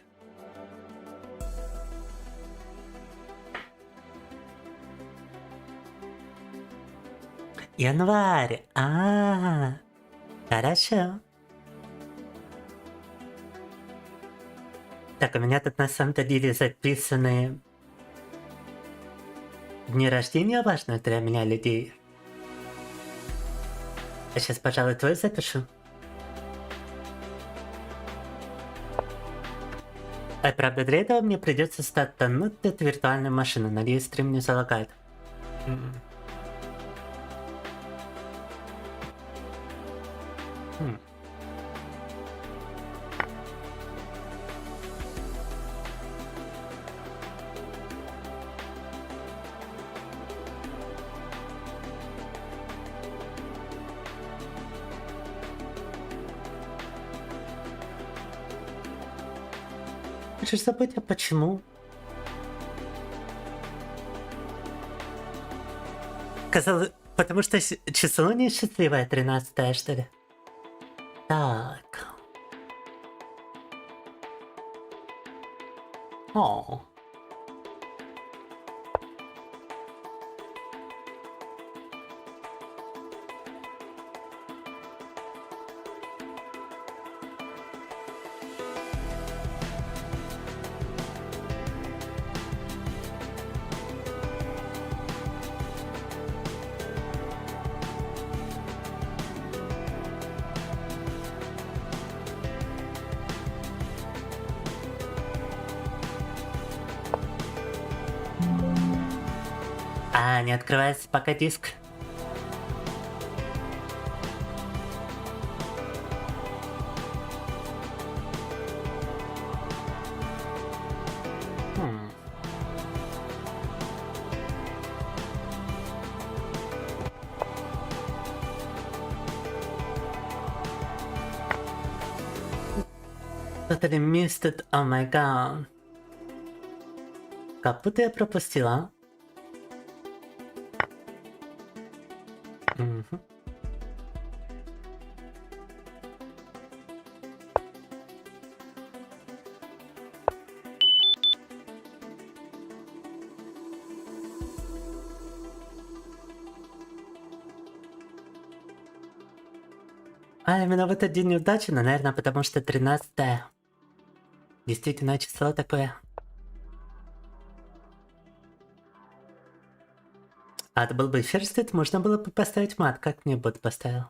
Январь. Хорошо. Так, у меня тут на самом-то деле записаны дни рождения важные для меня людей. Я сейчас, пожалуй, твой запишу. А правда, для этого мне придется стартануть от виртуальной машины. Надеюсь, стрим не залагает. Хочешь забыть, а почему? Казалось, потому что число несчастливое, 13-е, что ли? Так. О. Не открывается пока диск. Totally missed it, oh my god. Как будто я пропустила. Именно в этот день неудачи, но, наверное, потому что 13-е. Действительно, число такое. Это был бы ферстед, можно было бы поставить мат, как мне бот поставил.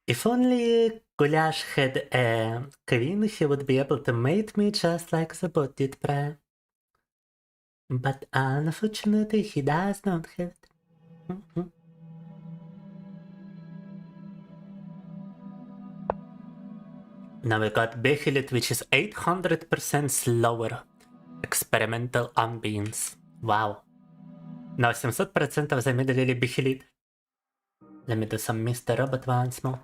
If only Gulash had a queen, he would be able to mate me just like the bot did prior. But unfortunately, he does not have it. Now we got Behilit, which is 800% slower. Experimental ambience. Вау. На 700% замедлили Behilit. Let me do some Mr. Robot once more.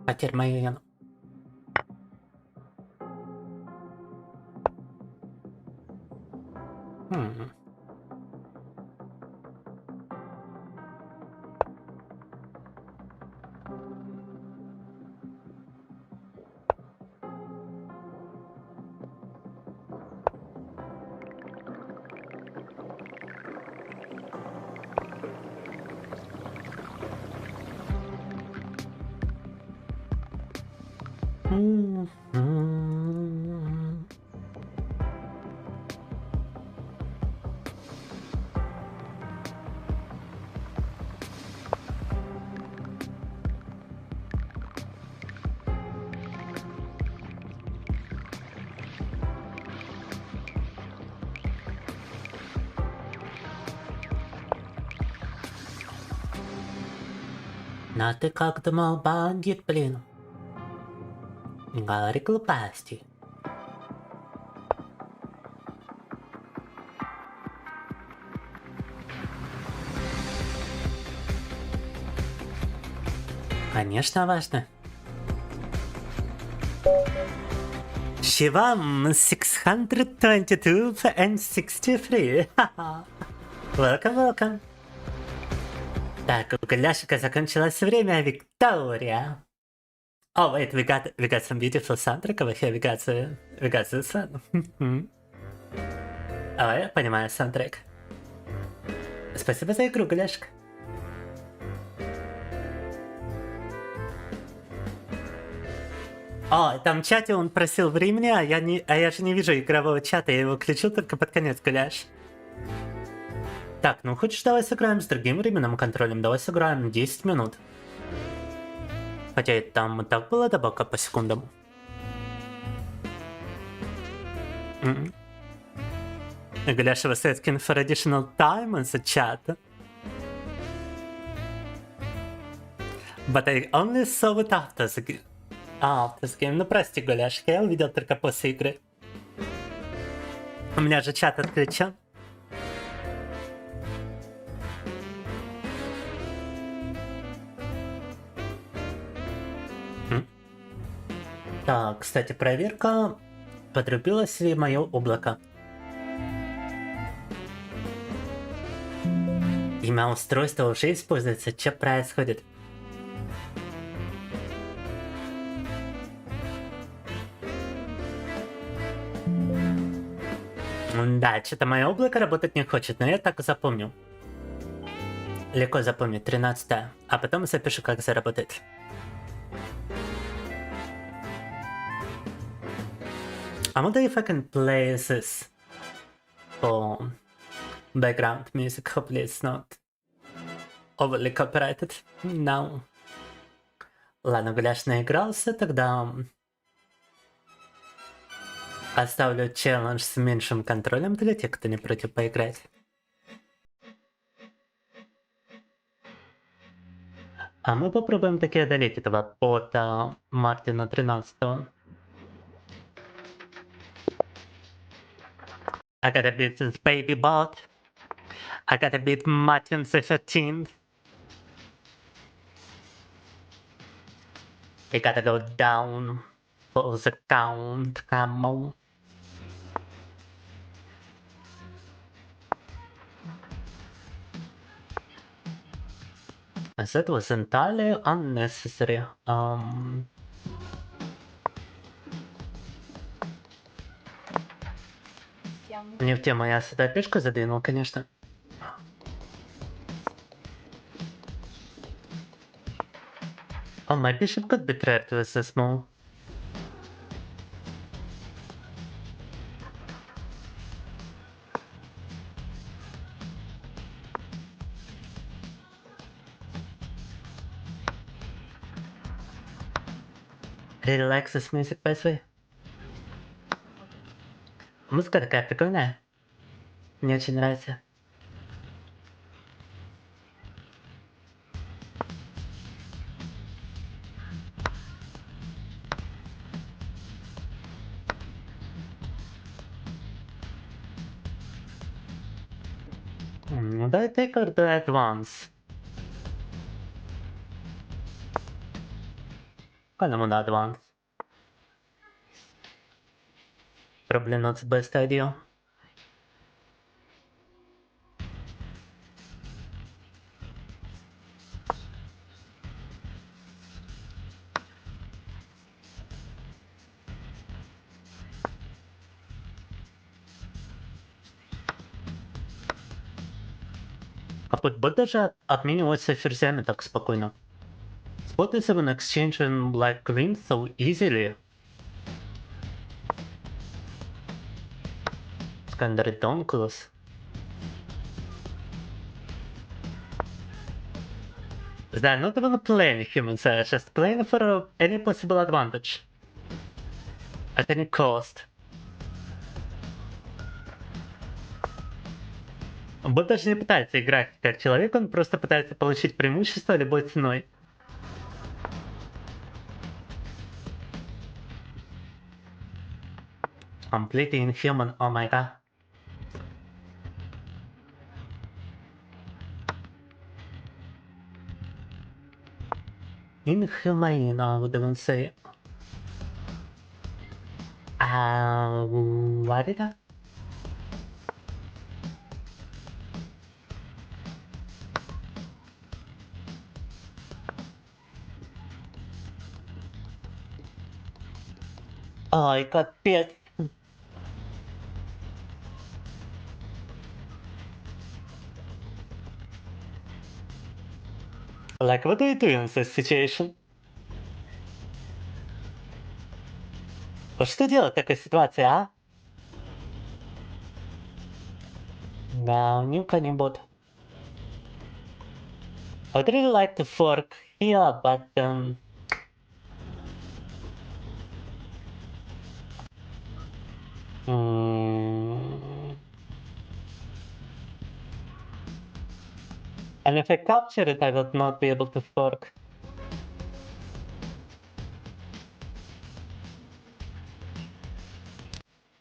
Потерь мою яну. Но ты как думал, бандит, блин? Говори глупости. Конечно, важно. Shivам 622 and 63. Welcome, welcome. Так, у Голяшика закончилось время, Виктория. Oh wait, we got some beautiful soundtrack over here. We got this one. Я понимаю саундтрек. Спасибо за игру, Голяшка. Там в чате он просил времени, а я же не вижу игрового чата, я его включил только под конец, Голяш. Так, ну хочешь, давай сыграем с другим временным контролем, давай сыграем 10 минут. Хотя там и так была добавка по секундам. Голяша was asking for additional time in the chat. But I only saw it after the game. After the game. Ну прости, Голяшка, я увидел только после игры. У меня же чат отключен. Так, кстати, проверка. Подрубилось ли мое облако? Имя устройства уже используется. Что происходит? Да, что-то мое облако работать не хочет, но я так запомню. Легко запомню, 13, а потом запишу, как заработать. I wonder if I can play this for background music. Hopefully it's not overly copyrighted. No. Ладно, Гуляш наигрался, тогда оставлю челлендж с меньшим контролем для тех, кто не против поиграть. А мы попробуем таки одолеть этого бота Мартина 13-го. I gotta beat this baby bot. I gotta beat Martin the 13th. We gotta go down for the count, come on. That was entirely unnecessary. Не в тему, я сюда пешку задвинул, конечно. Oh, my bishop could be threatened with this move. Really like this music, by the way. Музыка такая прикольная. Мне очень нравится. Would I take or do advance? Kinda wanna advance. Probably not the best idea. Бот даже обменивается ферзями так спокойно. Spot is even exchanging like queens so easily. It's kinda ridiculous. They're not even playing humans, they're just playing for any possible advantage. At any cost. Бот даже не пытается играть как человек, он просто пытается получить преимущество любой ценой. Completely inhuman, oh my god. Inhumane, I would even say. What did I? Oh, I got bit. Like, what do you do in this situation? Вот что делать в такой ситуации, а? Да, нюка не бот. I would really like to fork here, but and if I capture it, I would not be able to fork.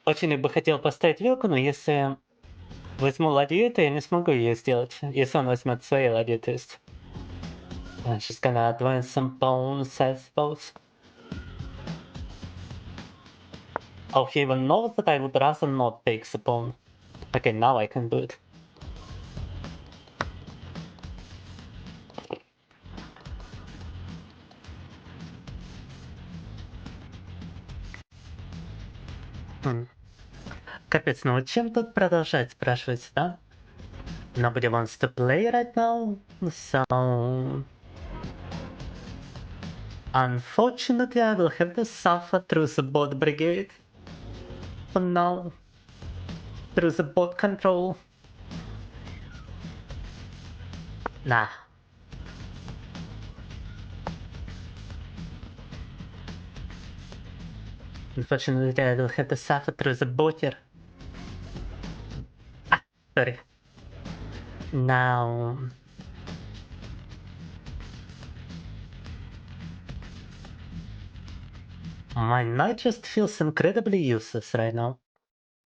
Очень бы хотел поставить вилку, но если возьму ладью, то я не смогу ее сделать. Если он возьмет свои ладьи, то есть. I'm just gonna advance some pawns, I suppose. Oh, he even knows that I would rather not take the pawn. Okay, now I can do it. Капец, ну вот чем тут продолжать, спрашивать, да? Nobody wants to play right now, so... Unfortunately, I will have to suffer through the bot brigade. For now. Through the bot control. Nah. Unfortunately, I will have to suffer through the botter. Ah, sorry. Now... My knight just feels incredibly useless right now.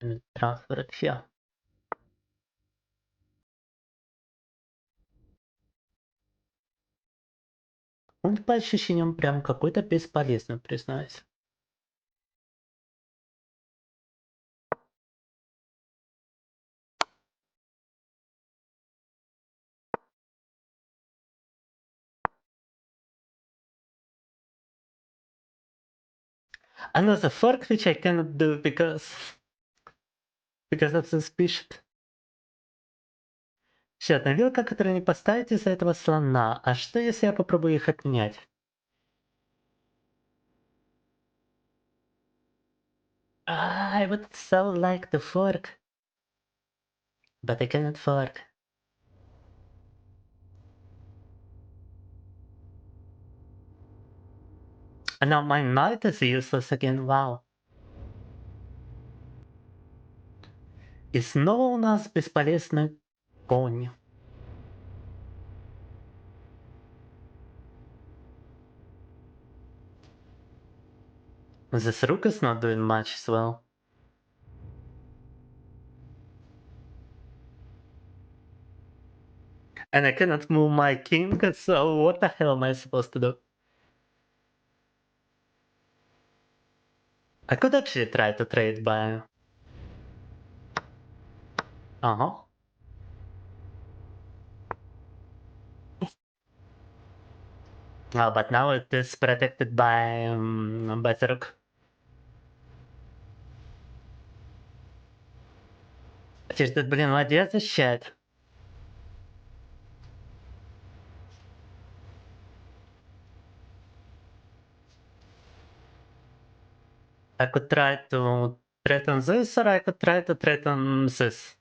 And transfer it here. Он по ощущениям прям какой-то бесполезный, признаюсь. Another fork which I cannot do because of this bishop. Еще одна вилка, которую не поставить из-за этого слона. А что если я попробую их отнять? I would so like to fork. But I cannot fork. And now my knight is useless again, wow. И снова у нас бесполезный конь. This rook is not doing much as well. And I cannot move my king, so what the hell am I supposed to do? I could actually try to trade by... Uh-huh. But now it is protected by the rook. Чисто, блин, молодец, защищает. I could try to threaten this, or I could try to threaten this.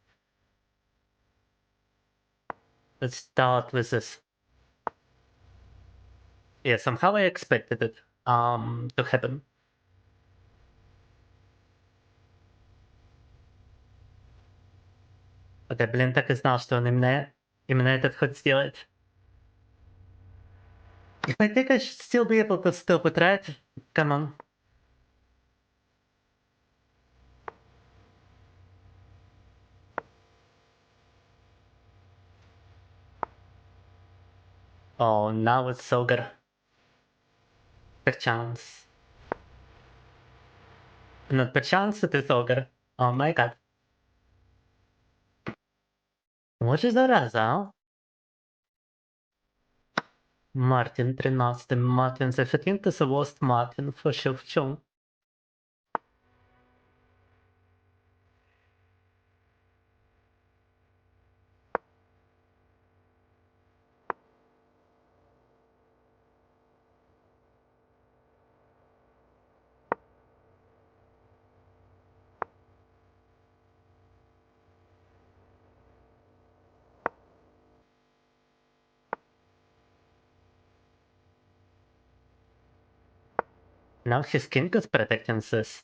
Let's start with this. Yeah, somehow I expected it to happen. Окей, блин, так и знал, что он именно этот ход сделает. If I think I should still be able to stop it, right? Come on. Oh, now it's ogre. Perchance. Not perchance, it is ogre. Oh my god. What is зараза, а? Мартин 13. Martin the 15th is the worst Martin for sure. Now his king is protecting this.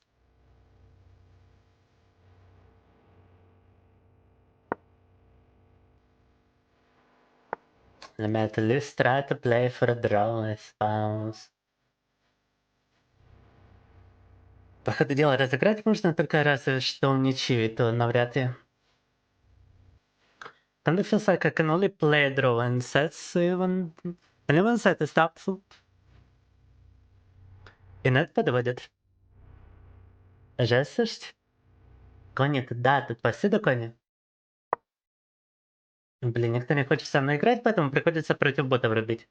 Let me at least try to play for a draw, I suppose. По ходу дела разыграть можно только разве что ничью, и то навряд ли. Kind of feels like I can only play a draw and sets even set is doubtful. И нет подводит. Жесть. Кони, да, тут повсюду кони. Блин, никто не хочет со мной играть, поэтому приходится против ботов рубить.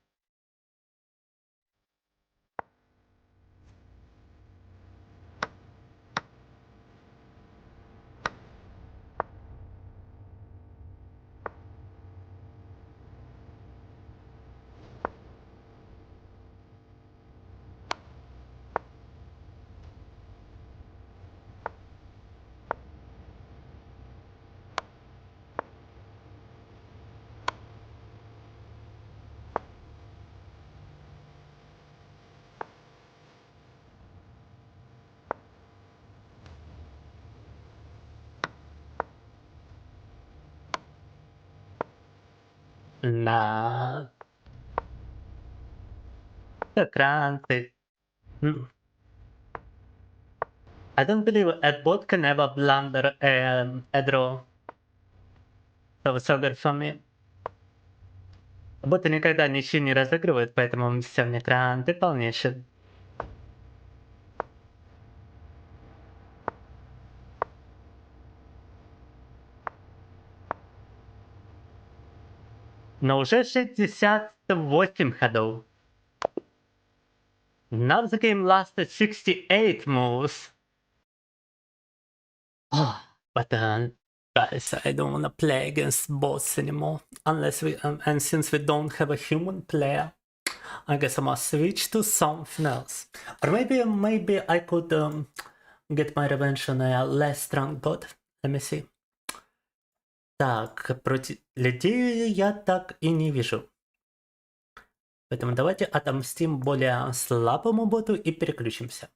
Nah. Cranky. I don't believe a bot can ever blunder a draw. So good for me. Боты никогда ничего не разыгрывают, поэтому все мне кранты полнейшие. Но уже 68 ходов. Now the game lasted 68 moves. But guys, I don't wanna play against bots anymore. Unless we and since we don't have a human player, I guess I must switch to something else. Or maybe I could get my revenge on a less strong bot. Let me see. Так, против людей я так и не вижу. Поэтому давайте отомстим более слабому боту и переключимся.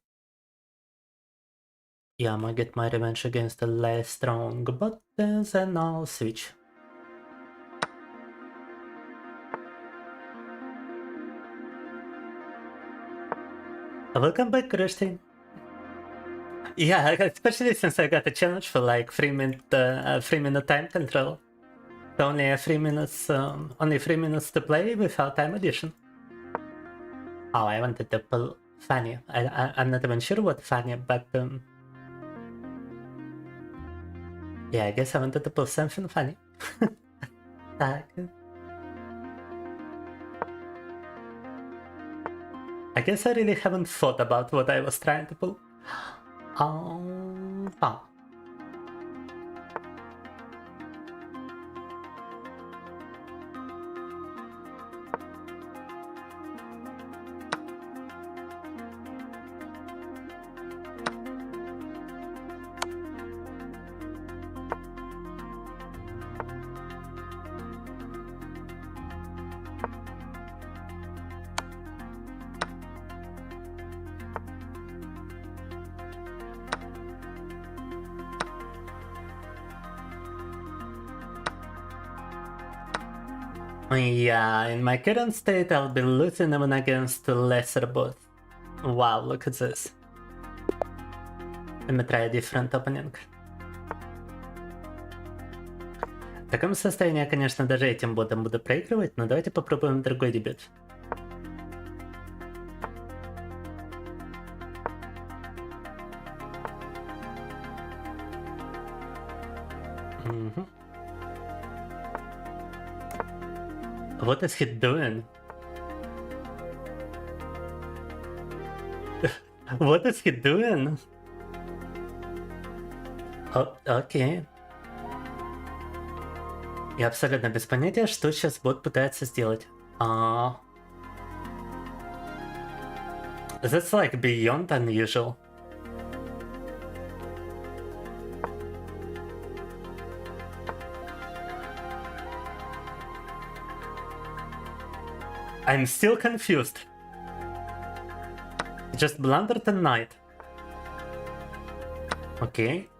Yeah, I'm gonna get my revenge against a less strong bot, then I'll switch. Welcome back, Christine. Yeah, especially since I got a challenge for like 3 minute time control. only 3 minutes to play without time addition. Oh, I wanted to pull Fanny. I'm not even sure what Fanny, but yeah, I guess I wanted to pull something funny. Так. I guess I really haven't thought about what I was trying to pull. Oh. Yeah, in my current state, I'll be losing even against lesser bots. Wow, look at this. Let me try a different opening. В таком состоянии я, конечно, даже этим ботом буду проигрывать, но давайте попробуем другой дебют. What is he doing? What is he doing? Окей. Я абсолютно без понятия, что сейчас бот пытается сделать. That's like beyond unusual. I'm still confused. Just blundered a knight. Окей.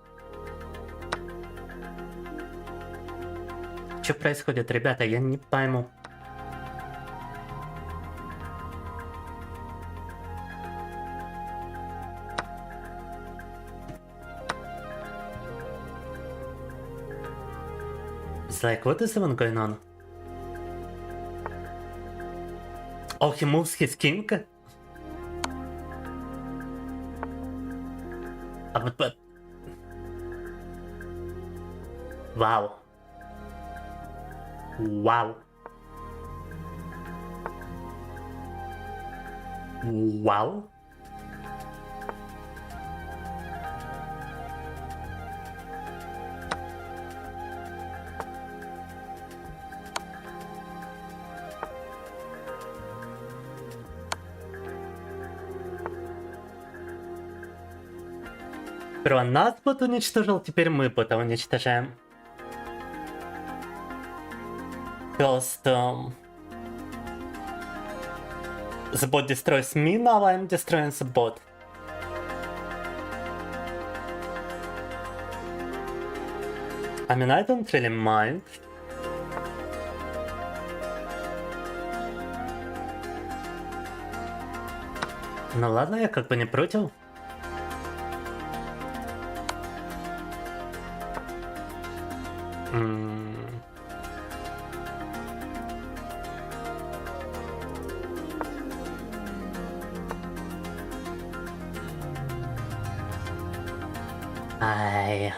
Что происходит, ребята? Я не пойму. It's like, what is even going on? Oh, he moves his king? But... Wow. Wow. Wow. Сперва нас бот уничтожил, теперь мы бота уничтожаем. First, the bot destroys me, now I'm destroying the bot. I mean, I don't really mind. Ну ладно, я как бы не против. Ай.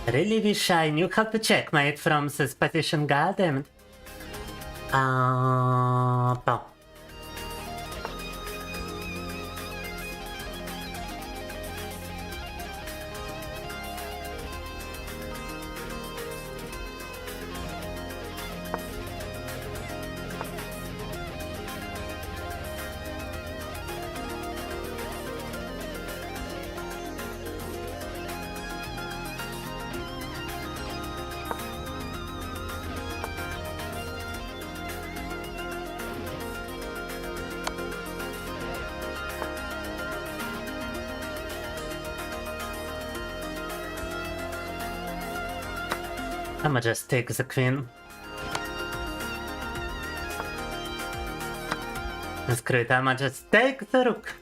Really wish I knew how to checkmate from this position, goddammit. Oh. I'ma just take the queen. Screw it, I'ma just take the rook.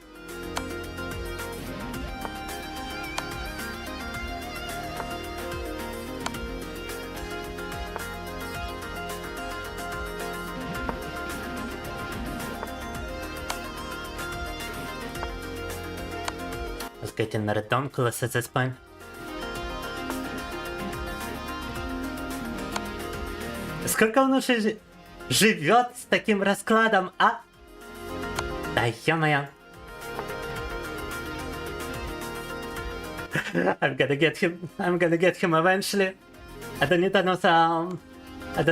It's getting redonkulous at this point. Сколько он уже живет с таким раскладом, а? Да ё-моё. I'm gonna get him eventually. I don't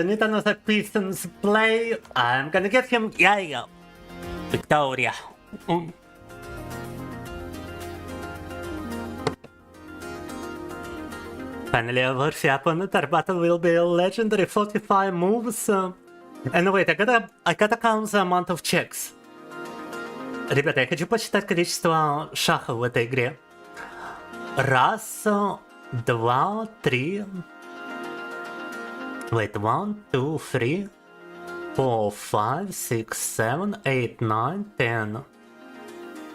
need another piece in this play. I'm gonna get him. Yeah, yeah. Victoria. Finally, a worthy opponent. Our battle will be legendary 45 moves. And wait, I gotta count the amount of checks. Ребята, я хочу посчитать количество шахов в этой игре. Раз, два, три. Wait, 1, 2, 3, 4, 5, 6, 7, 8, 9, 10,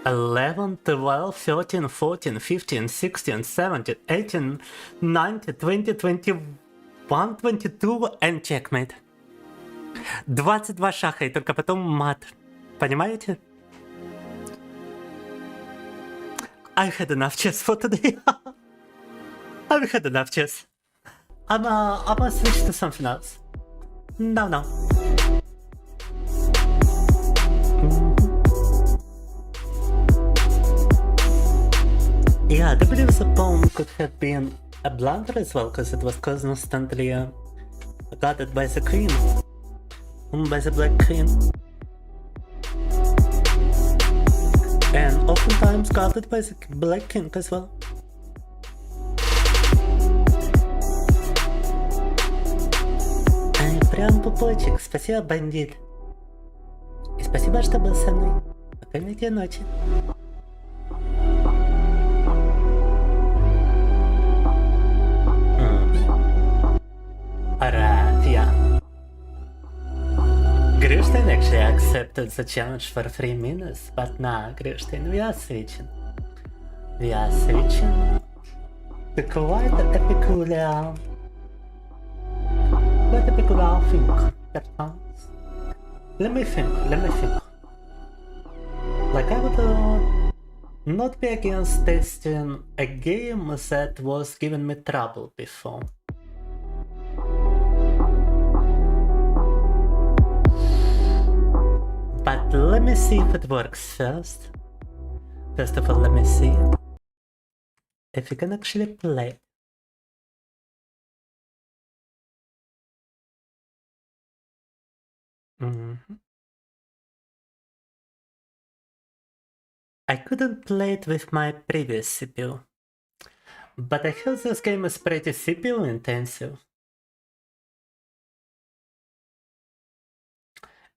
11, 12, 13, 14, 15, 16, 17, 18, 19, 20, 21, 22 and checkmate. 22 шаха и только потом мат. Понимаете? I've had enough chess for today. I've had enough chess. I'ma switch to something else. No. Yeah, I believe the pawn could have been a blunder as well, because it was constantly guarded by the queen. By the black queen. And oftentimes guarded by the black king as well. Прям пупочек, спасибо, бандит. И спасибо, что был со мной. Спокойной тебе ночи. Aravia. Grishtin actually accepted the challenge for 3 minutes, but nah, Grishtin, we are switching. To quite a peculiar thing that counts. Let me think. Like, I would not be against testing a game that was giving me trouble before. But let me see if it works first. First of all, let me see if you can actually play. I couldn't play it with my previous CPU, but I heard this game is pretty CPU intensive.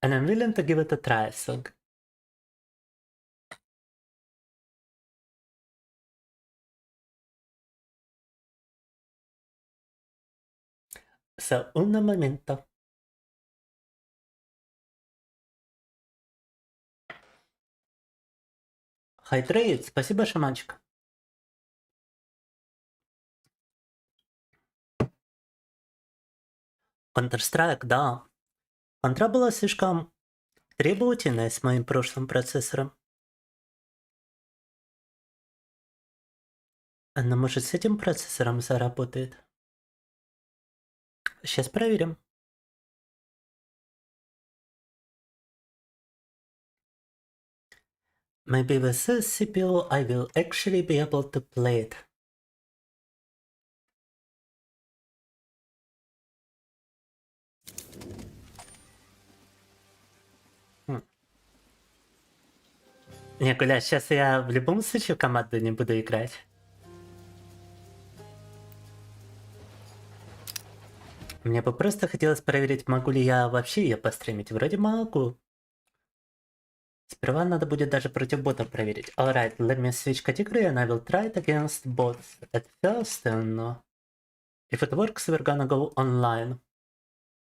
And I'm willing to give it a try, so... So, un momento. Хайдрейд, спасибо, шаманчик. Counter-Strike, да. Контра была слишком требовательная с моим прошлым процессором. Но может с этим процессором заработает? Сейчас проверим. Maybe with this CPU I will actually be able to play it. Не, Гуля, сейчас я в любом случае в команду не буду играть. Мне бы просто хотелось проверить, могу ли я вообще ее постримить. Вроде могу. Сперва надо будет даже против ботов проверить. Alright, let me switch category and I will try it against bots at first and If it works, we're gonna go online.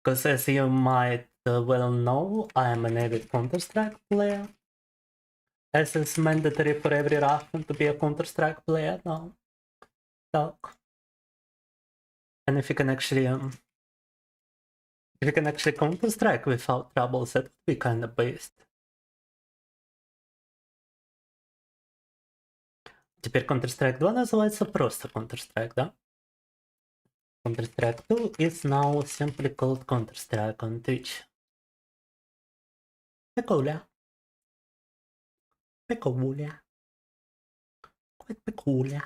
Because as you might well know, I am an avid Counter-Strike player. As it's mandatory for every Russian to be a Counter-Strike player now. So, and if you can actually Counter-Strike without troubles, that would be kind of based. Теперь Counter-Strike 2 называется просто Counter-Strike, да? Counter-Strike 2 is now simply called Counter-Strike on Twitch. Peculiar. Peculiar. Quite peculiar.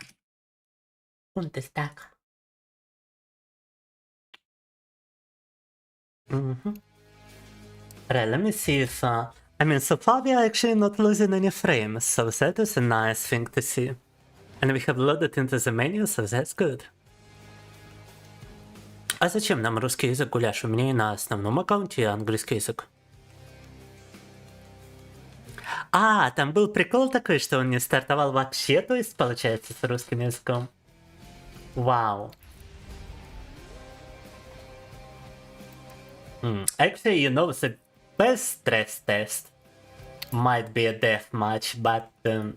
Counter-Strike. Right, let me see if... I mean, so far we are actually not losing any frames, so that is a nice thing to see. And we have loaded into the menu, so that's good. А зачем нам русский язык, Гуляш? У меня и на основном аккаунте английский язык. А, там был прикол такой, что он не стартовал вообще, то есть, получается, с русским языком. Вау. Actually, you know, the best stress test might be a death match, but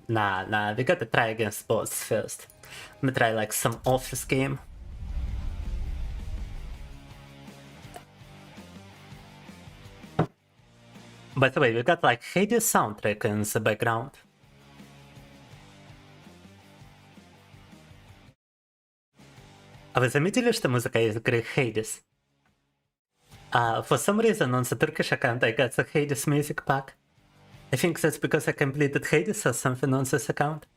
nah, we gotta try against bots first. Let me try like some office game. By the way, we got like Hades soundtrack in the background. А вы заметили, что музыка из игры Hades? For some reason on the Turkish account I got the Hades music pack. I think that's because I completed Hades or something on this account.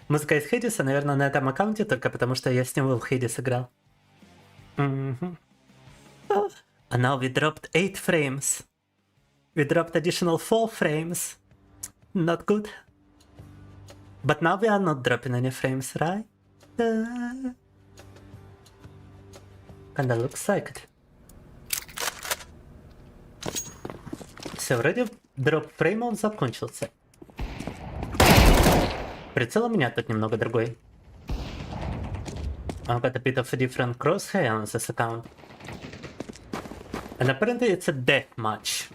Музыка из Hades, наверное, на этом аккаунте только потому, что я с него в Hades играл. And now we dropped 8 frames. We dropped additional 4 frames. Not good. But now we are not dropping any frames, right? Kinda looks like it. Все, вроде дроп фреймов закончился. Прицел у меня тут немного другой. I've got a bit of a different crosshair on this account. And apparently it's a death match.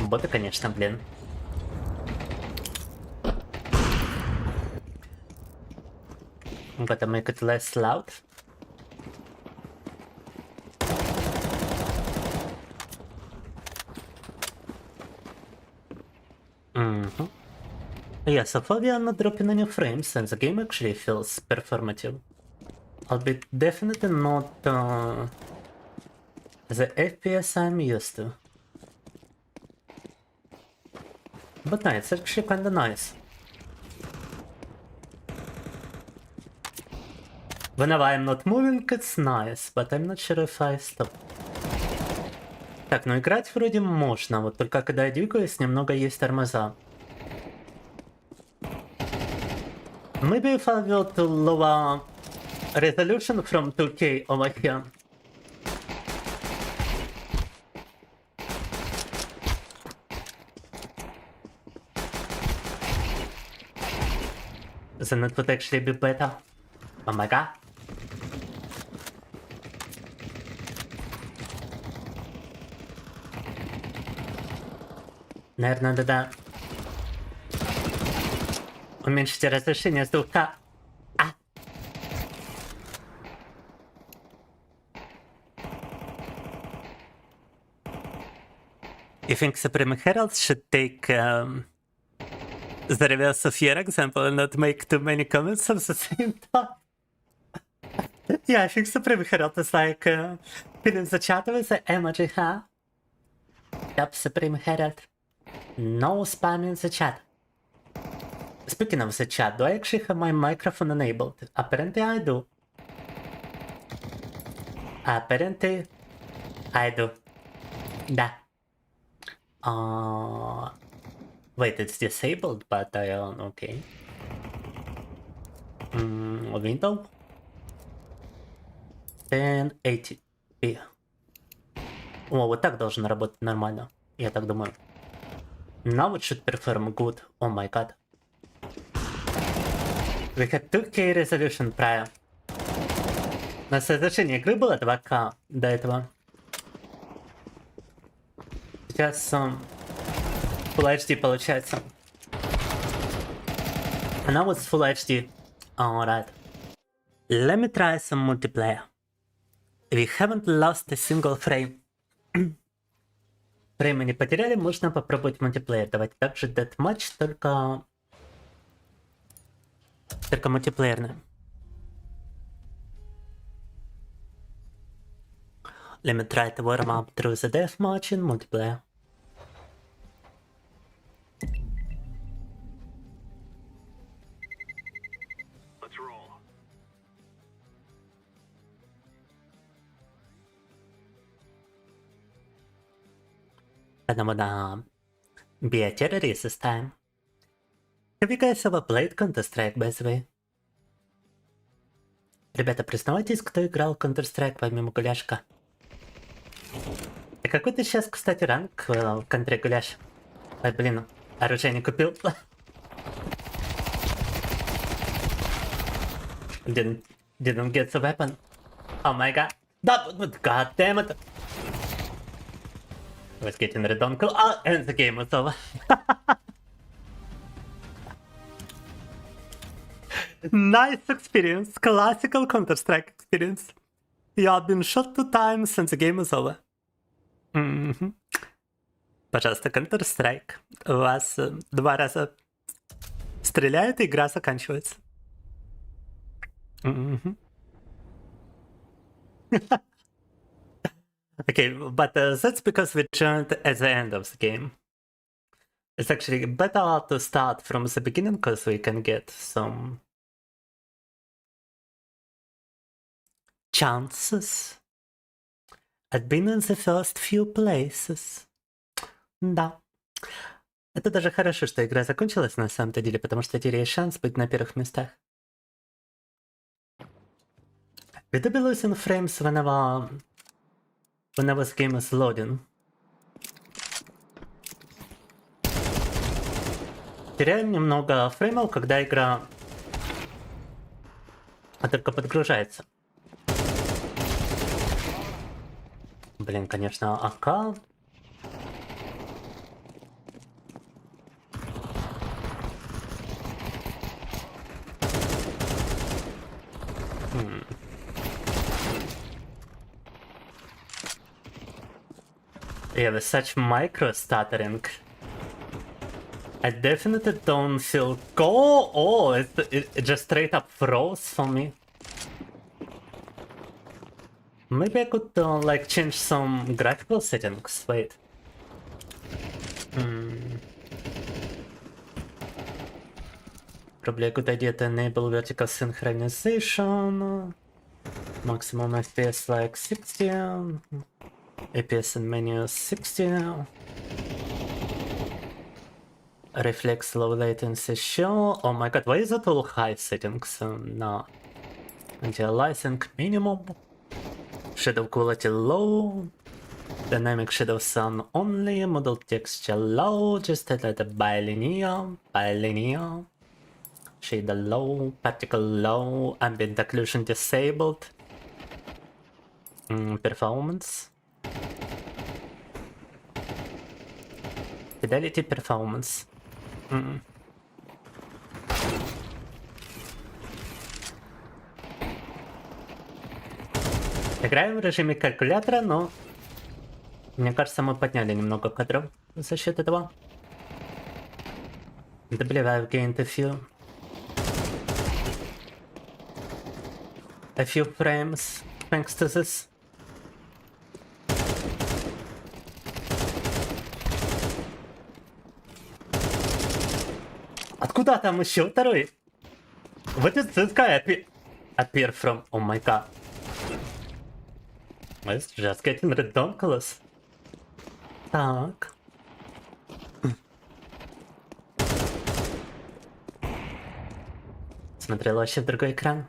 Боты, конечно, блин. Gotta make it less loud. Yeah, so far we are not dropping any frames and the game actually feels performative. Albeit definitely not the FPS I'm used to. But no, it's actually kinda nice. Whenever I'm not moving, it's nice, but I'm not sure if I stop. Так, ну играть вроде можно, вот только когда я двигаюсь, немного есть тормоза. Maybe if I will to lower resolution from 2K over here. Then it would actually be better. Oh my god. Наверное, надо уменьшить разрешение звука. You think Supreme Herald should take the reverse of your example and not make too many comments at the same time? Yeah, I think Supreme Herald is like filling the chat with the emoji, huh? Yep, Supreme Herald. No spam in the chat. Speaking of the chat, do I actually have my microphone enabled? Apparently I do. Apparently I do. Da. Wait, it's disabled, but I own, okay. Window 1080p. О, вот так должно работать нормально, я так думаю. Now it should perform good. Oh my god. We had 2K resolution prior. На разрешение игры было 2К до этого. Сейчас Full HD получается. And now it's Full HD. Alright. Let me try some multiplayer. We haven't lost a single frame. Фреймы не потеряли, можно попробовать мультиплеер. Давайте также Deathmatch, только мультиплеерный. Let me try to warm up through the deathmatch in multiplayer. Let's roll. And I'm gonna be a terrorist this time. Have you guys ever played Counter-Strike, by the way? Ребята, признавайтесь, кто играл в Counter-Strike помимо гуляшка. А какой ты сейчас, кстати, ранг в контре гуляш? Ой, блин, оружие не купил. Didn't get the weapon. Oh my god. God damn it. I was getting redonkel. Oh, and the game was over. Nice experience. Classical Counter-Strike experience. You have been shot 2 times and the game is over. Пожалуйста, Counter-Strike. У вас 2 раза стреляет, и игра заканчивается. Okay, but that's because we joined at the end of the game. It's actually better to start from the beginning because we can get some chances at being in the first few places. Да. Это даже хорошо, что игра закончилась на самом-то деле, потому что теряешь шанс быть на первых местах. We do be losing frames whenever the game is loading. Теряем немного фреймов, когда игра только подгружается. Блин, конечно, АК. Yeah, with such micro stuttering. I definitely don't feel go. Oh, it just straight up froze for me. Maybe I could like change some graphical settings. Wait. Probably a good idea to enable vertical synchronization. Maximum FPS like 60. APS in menu 60. Reflex low latency show. Oh my god, why is it all high settings? No. Anti-aliasing minimum. Shadow quality low. Dynamic shadow sun only. Model texture low. Just a little bilinear. Shader low. Particle low. Ambient occlusion disabled. Performance. Fidelity performance. Играем в режиме калькулятора, но мне кажется, мы подняли немного кадров за счет этого. I believe I've gained a few frames thanks to this. Откуда там еще второй? What is this guy appear from? Oh my god. It's just getting ridiculous. Так. Смотрел вообще в другой экран.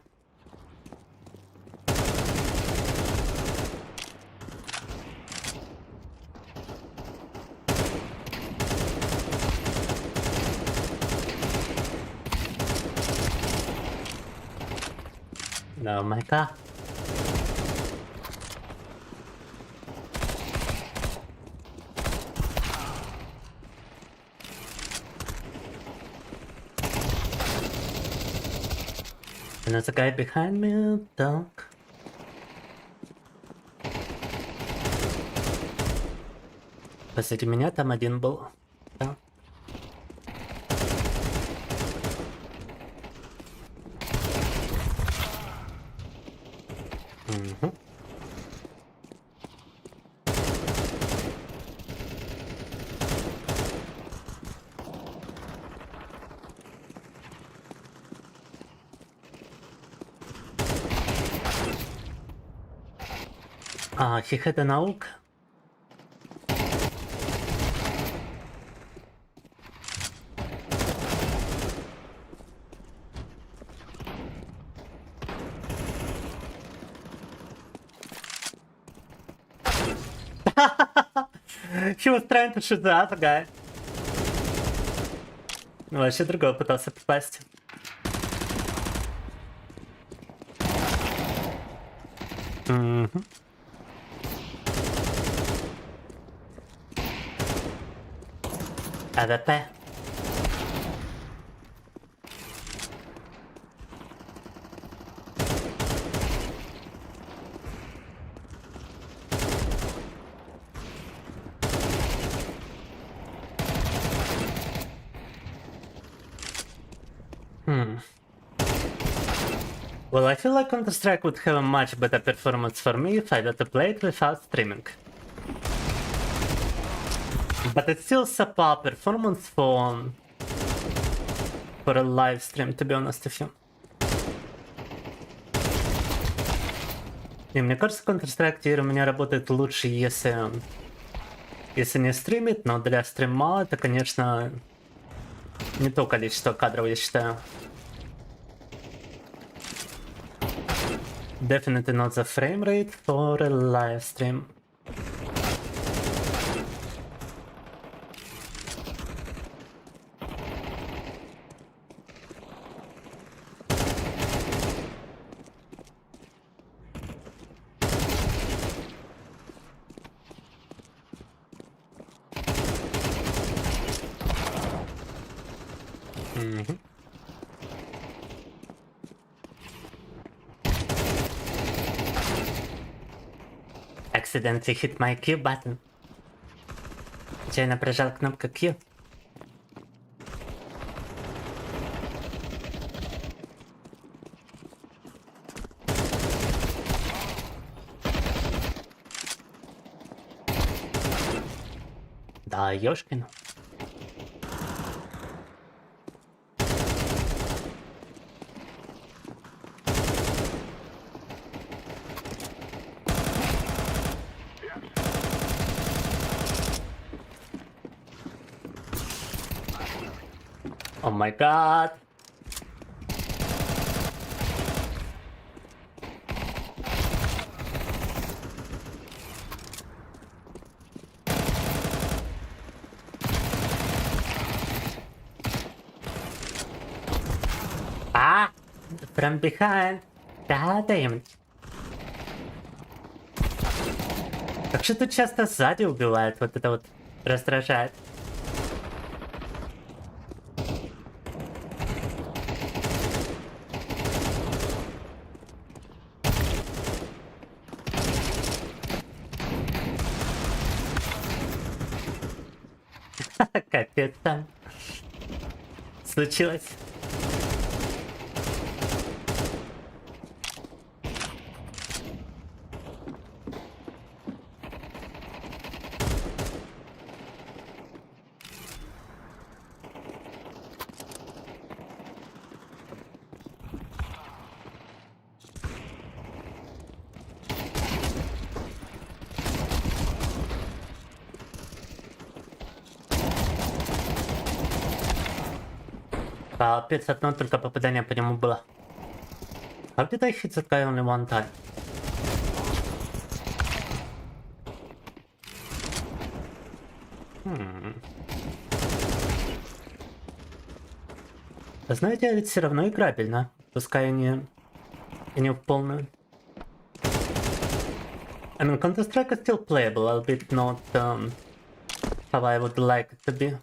Oh my god. And there's a guy behind me, dog. Позади меня там один был. Да. Угу. He had an oak. He was trying to shoot the other guy. Вообще другого пытался попасть. Угу. АВП. Well, I feel like Counter-Strike would have a much better performance for me if I were to play it without streaming. But it's still subpar performance for a live stream, to be honest with you. И мне кажется, Counter-Strike теперь у меня работает лучше, если не стримит, но для стрима это, конечно, не то количество кадров, я считаю. Definitely not the frame rate for a live stream. Accidentally hit my Q button. Случайно прожал кнопку Q. Да, ёшкин. Oh my god. Ah, from behind. God damn it. Как же тут часто сзади убивают, вот это вот раздражает. Капец там случилось. Капец, одно только попадание по нему было. How did I hit that guy only one time? Знаете, ведь все равно играбельно. Пускай они и не в полную. I mean, Counter-Strike is still playable, albeit not how I would like it to be.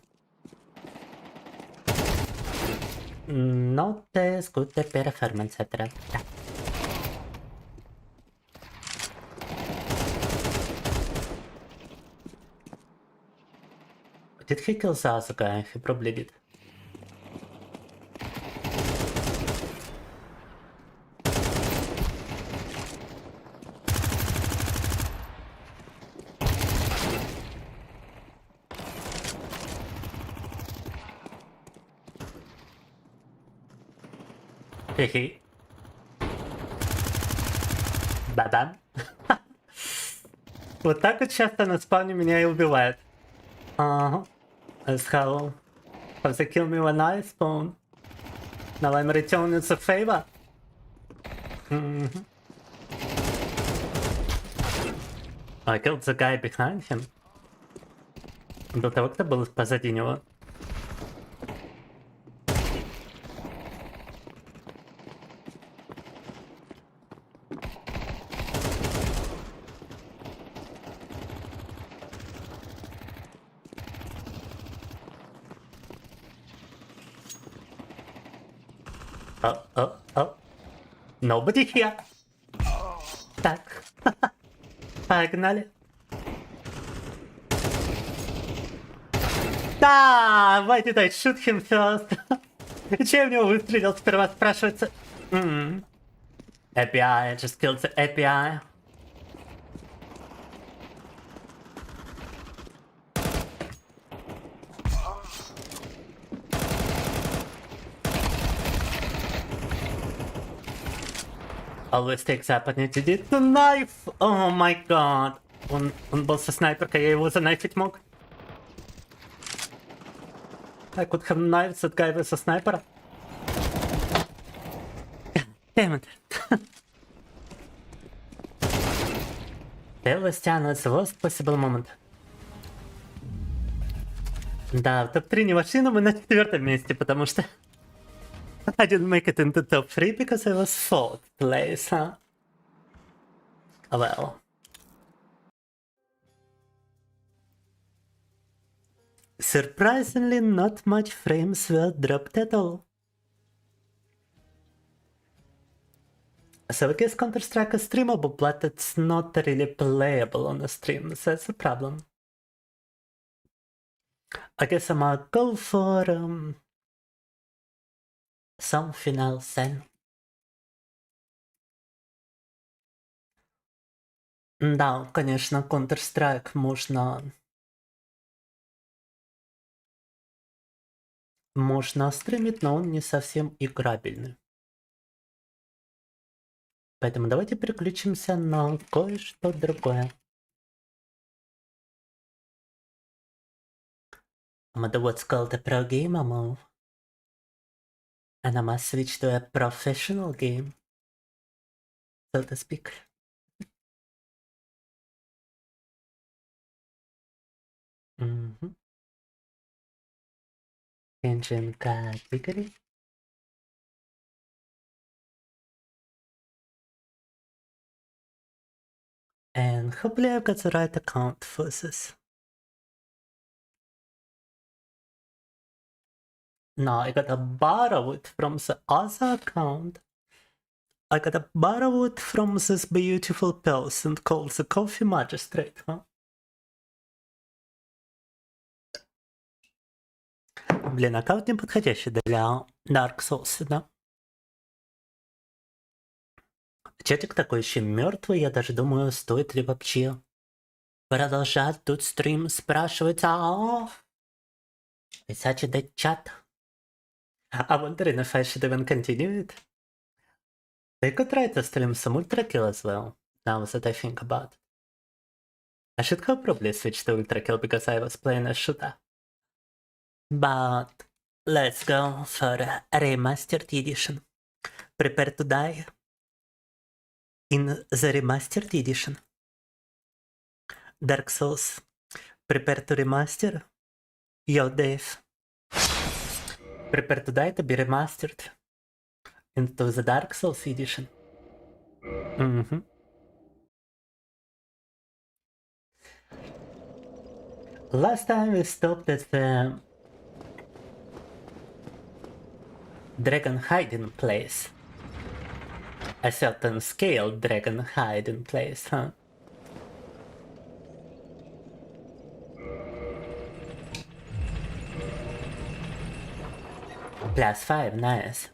Not as good the performance, etc. Did he kill the other guy? He probably did. Хе-хе. Бадам. Вот так вот часто на спавне меня и убивает. Ага. That's how they kill me when I spawn. Now I'm returning the favor. I killed the guy behind him. До того, кто был позади него. Oh. Nobody here. Так. Погнали. Да, why did I shoot him first? Чем в него выстрелил сперва, спрашивается. API, I just killed the API. Always takes opportunity to knife! Oh my god! Он был со снайперкой, я его занайфить мог. I could have knifed that guy with a sniper. Damn it. Sebastian, it's the worst possible moment. Да, в топ-3 не вошли, но мы на 4-м месте, потому что I didn't make it into top 3 because I was 4th place, huh? Well. Surprisingly, not much frames were dropped at all. So I guess Counter-Strike is streamable, but it's not really playable on the stream, so that's a problem. I guess I might go for something else then. Да, конечно, Counter-Strike можно стримить, но он не совсем играбельный. Поэтому давайте переключимся на кое-что другое. I'm gonna do what's called a pro gamer move. And I must switch to a professional game, so to speak. Engine category. And hopefully I've got the right account for this. No, I gotta borrow it from the other account. I gotta borrow it from this beautiful person called the Coffee Magistrate, huh? Блин, аккаунт не подходящий для Dark Souls, да? Чатик такой еще мертвый, я даже думаю, стоит ли вообще продолжать тут стрим, спрашивается. It's such a dead chat. I'm wondering if I should even continue it. I could try to stream some Ultra Kill as well, now that I think about it. I should have probably switched to Ultra Kill because I was playing a shooter. But let's go for a remastered edition. Prepare to die in the remastered edition. Dark Souls, prepare to remaster your death. Prepare to die to be remastered into the Dark Souls edition. Last time we stopped at the dragon hiding place. A certain scale dragon hiding place, huh? +5, nice.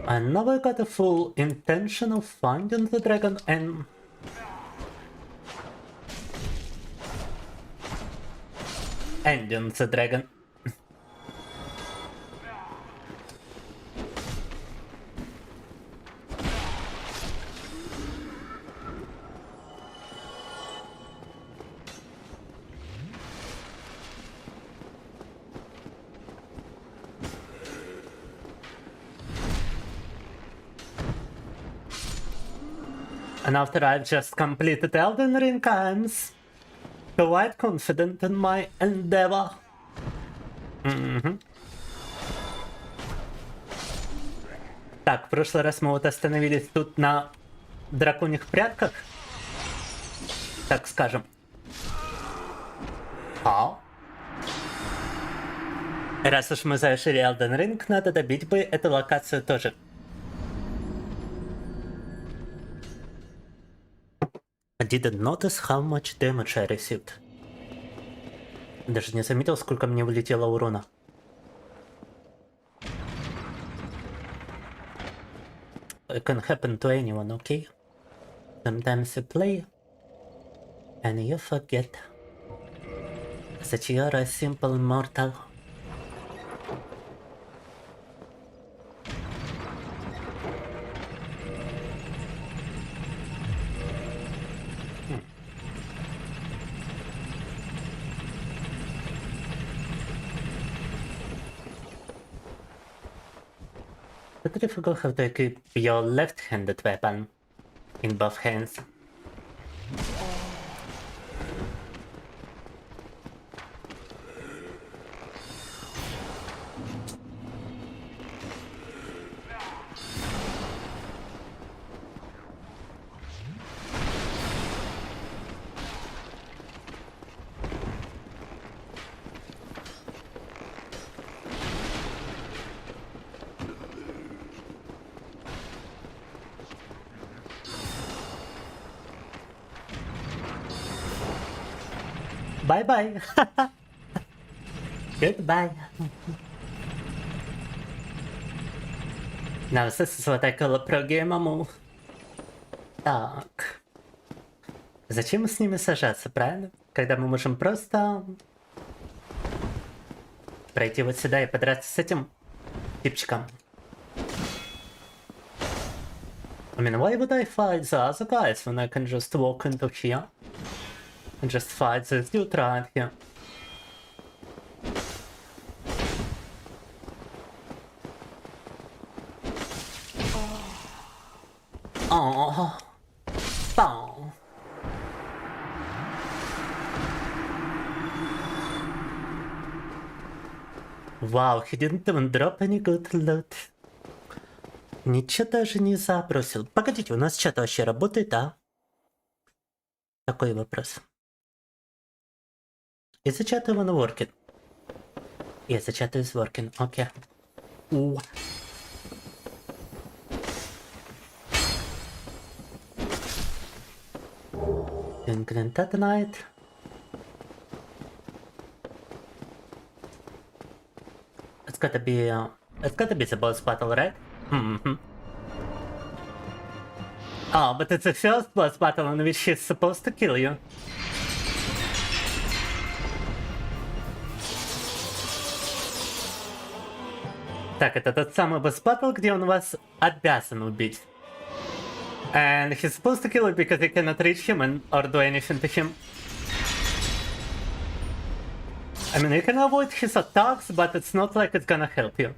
And now I got a full intention of finding the dragon and ending the dragon. And after I've just completed Elden Ring, I'm quite confident in my endeavor. Так, в прошлый раз мы вот остановились тут на драконьих прятках, так скажем. Раз уж мы завершили Elden Ring, надо добить бы эту локацию тоже. I didn't notice how much damage I received. Даже не заметил, сколько мне влетело урона. It can happen to anyone, okay? Sometimes you play and you forget that you're a simple mortal. It's difficult how to equip your left-handed weapon in both hands. Bye-bye. Goodbye. Now this is what I call a pro-gamer move. Так. Зачем с ними сажаться, правильно? Когда мы можем просто пройти вот сюда и подраться с этим типчиком. I mean, why would I fight the other guys when I can just walk into here? And just fight this dude right here. Oh, oh. Wow, he didn't even drop any good loot. Ничего даже не забросил. Погодите, у нас чат вообще работает, а? Такой вопрос. Is the chat even working? Yes, the chat is working. Okay. Ooh. England tonight. It's gotta be the boss battle, right? Oh, but it's the first boss battle in which he's supposed to kill you. Так, это тот самый босс батл, где он вас обязан убить. And he's supposed to kill it because you cannot reach him or do anything to him. I mean, you can avoid his attacks, but it's not like it's gonna help you.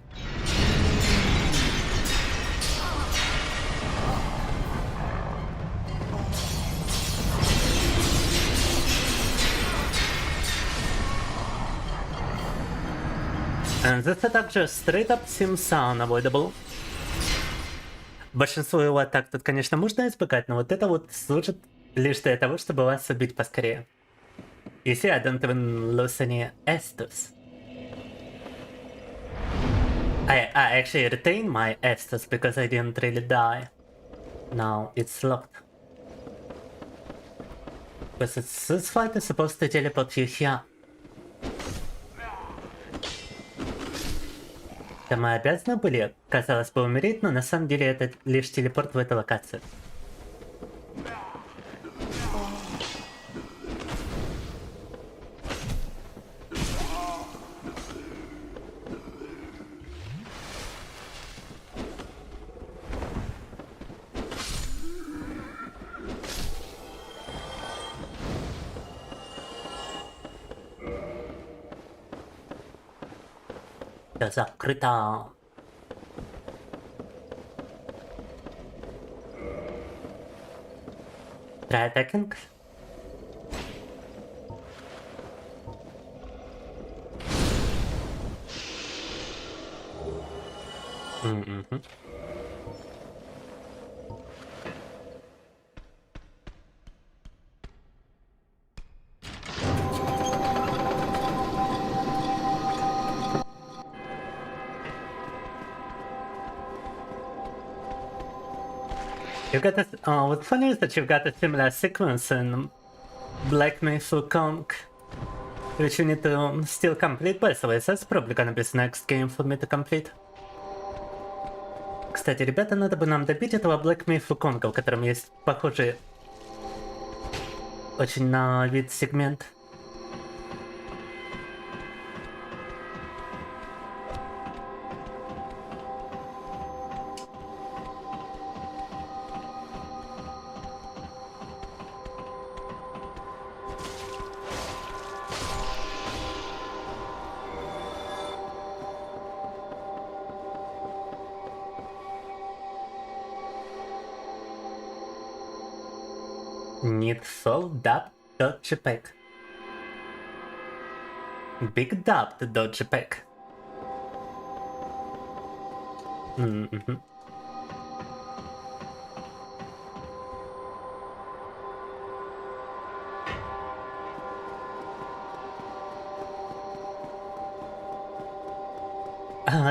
And this a также straight up seems unavoidable. Большинство его атак тут, конечно, можно избегать, но вот это вот служит лишь для того, чтобы вас убить поскорее. You see, I don't even lose any Estus. I actually retain my Estus because I didn't really die. Now it's locked. Because this fight is supposed to teleport you here. Да мы обязаны были, казалось бы, умереть, но на самом деле это лишь телепорт в эту локацию. Да закрыто. Try attacking. Mm-hmm. You got a, what's funny is that you've got a similar sequence in Black Myth Wukong, which you need to still complete, by the way. That's probably gonna be the next game for me to complete. Кстати, ребята, надо бы нам добить этого Black Myth Wukong, в котором есть похожий очень на вид сегмент. Need full dub.jpg. Big dub.jpg. Mm-hmm.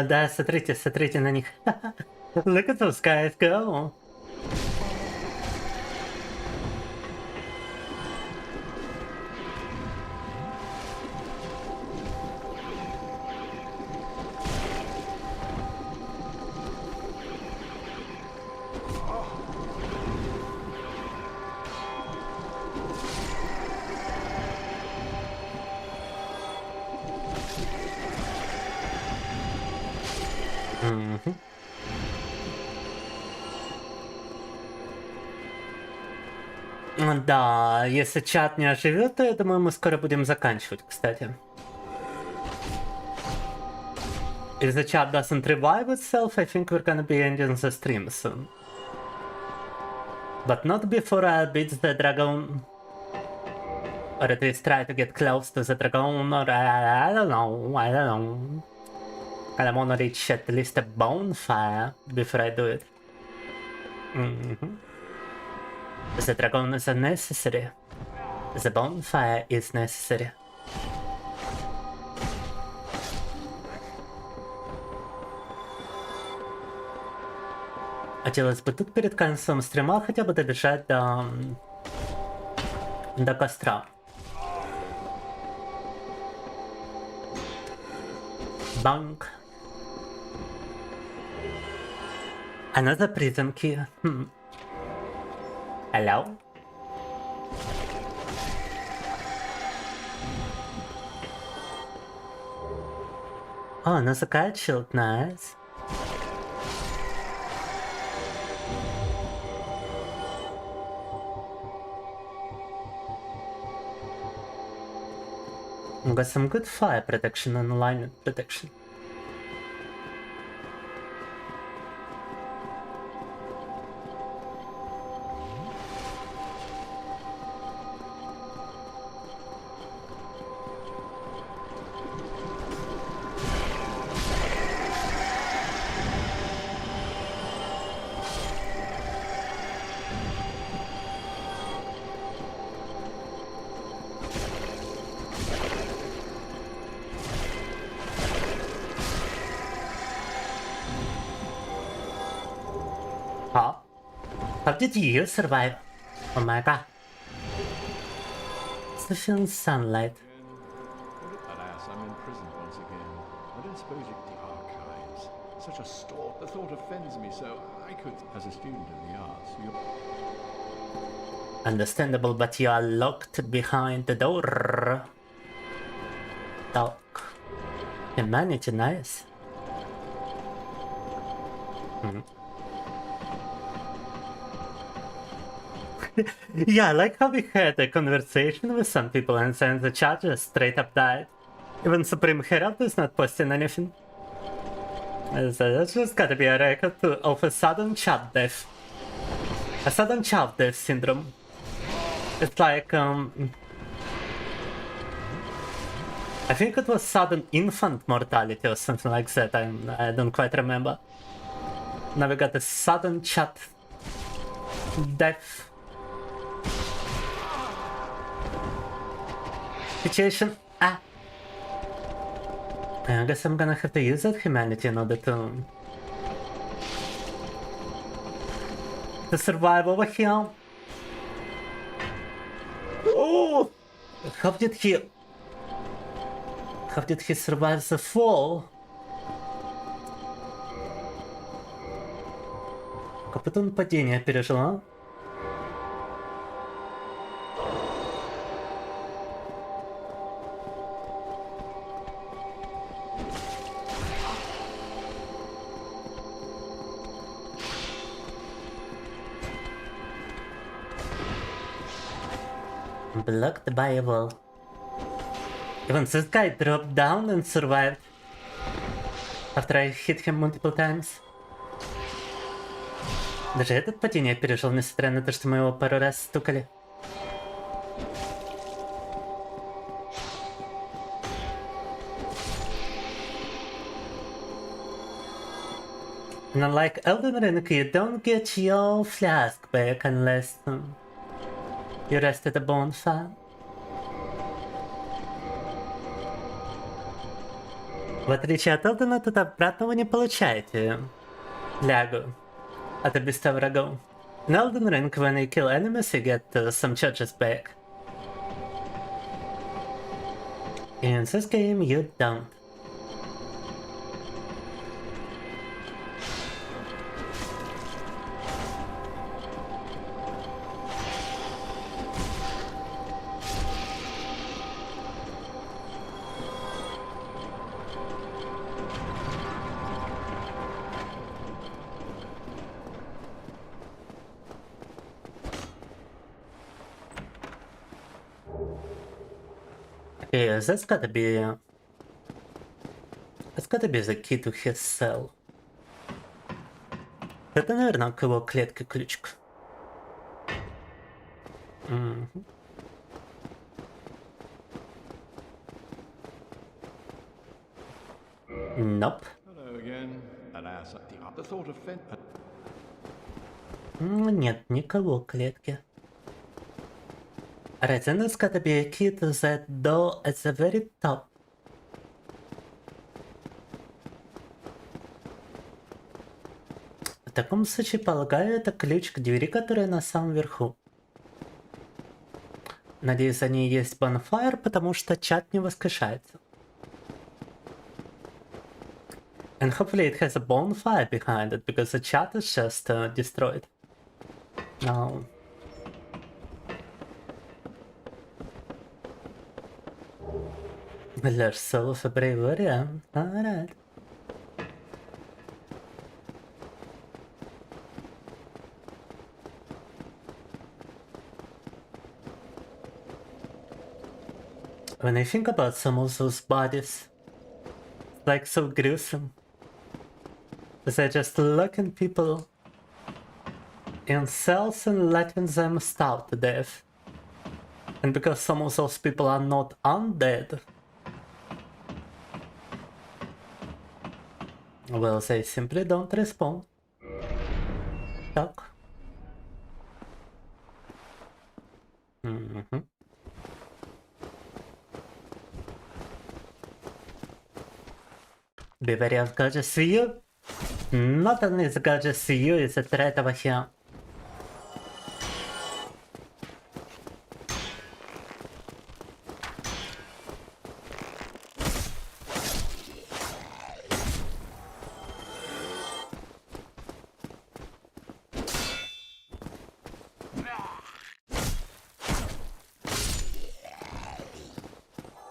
Да, смотрите на них. Look at those guys go. Да, если чат не оживет, то я думаю, мы скоро будем заканчивать, кстати. If the chat doesn't revive itself, I think we're gonna be ending the stream soon. But not before I beat the dragon. Or at least try to get close to the dragon, or I don't know. And I wanna reach at least a bonfire before I do it. The dragon is unnecessary. The bonfire is necessary. Хотелось бы тут перед концом стрима хотя бы добежать до костра. Банк. Another prison key. Hello? Oh, another guide shield, nice. Got some good fire protection and alignment protection. How did you survive? Oh my god. Sufficient sunlight. Alas, I'm imprisoned once again. I don't suppose you... The archives. Such a store. The thought offends me so. I could... As a student of the arts, you... Understandable, but you are locked behind the door. Talk. Humanity, nice. Yeah, I like how we had a conversation with some people and then the chat just straight up died. Even Supreme Herald is not posting anything. So that's just gotta be a record of a sudden chat death. A sudden chat death syndrome. It's like, I think it was sudden infant mortality or something like that, I don't quite remember. Now we got a sudden chat death situation. I guess I'm gonna have to use that humanity in order to survive over here. Oh! How did he survive the fall? Как будто он падение пережил, а? Blocked by a wall. Even this guy dropped down and survived after I hit him multiple times. Даже этот падение пережил, несмотря на то, что мы его пару раз стукали. And unlike Elden Ring, you don't get your flask back unless you rest at a bonfire. В отличие от Элдена, тут обратного не получаете. Лягу. От убийства врагов. In Elden Ring, when you kill enemies, you get some charges back. In this game, you don't. Yeah, that's gotta be the key to his cell. Это, наверное, к его клетке ключик. Nope. Hello again. Alas, the thought offends... Нет никого в клетке. Ryzen has gotta be a key to that door at the very top. В таком случае, полагаю, это ключ к двери, которая на самом верху. Надеюсь, за ней есть bonfire, потому что чат не воскрешается. And hopefully it has a bonfire behind it, because the chat is just destroyed. No. There's soul of a bravery, yeah. Alright. When I think about some of those bodies, it's like so gruesome. They're just locking people in cells and letting them starve to death. And because some of those people are not undead, well, they simply don't respawn. Так. Be wary of gorgeous view. Not only is gorgeous view, is a threat over here.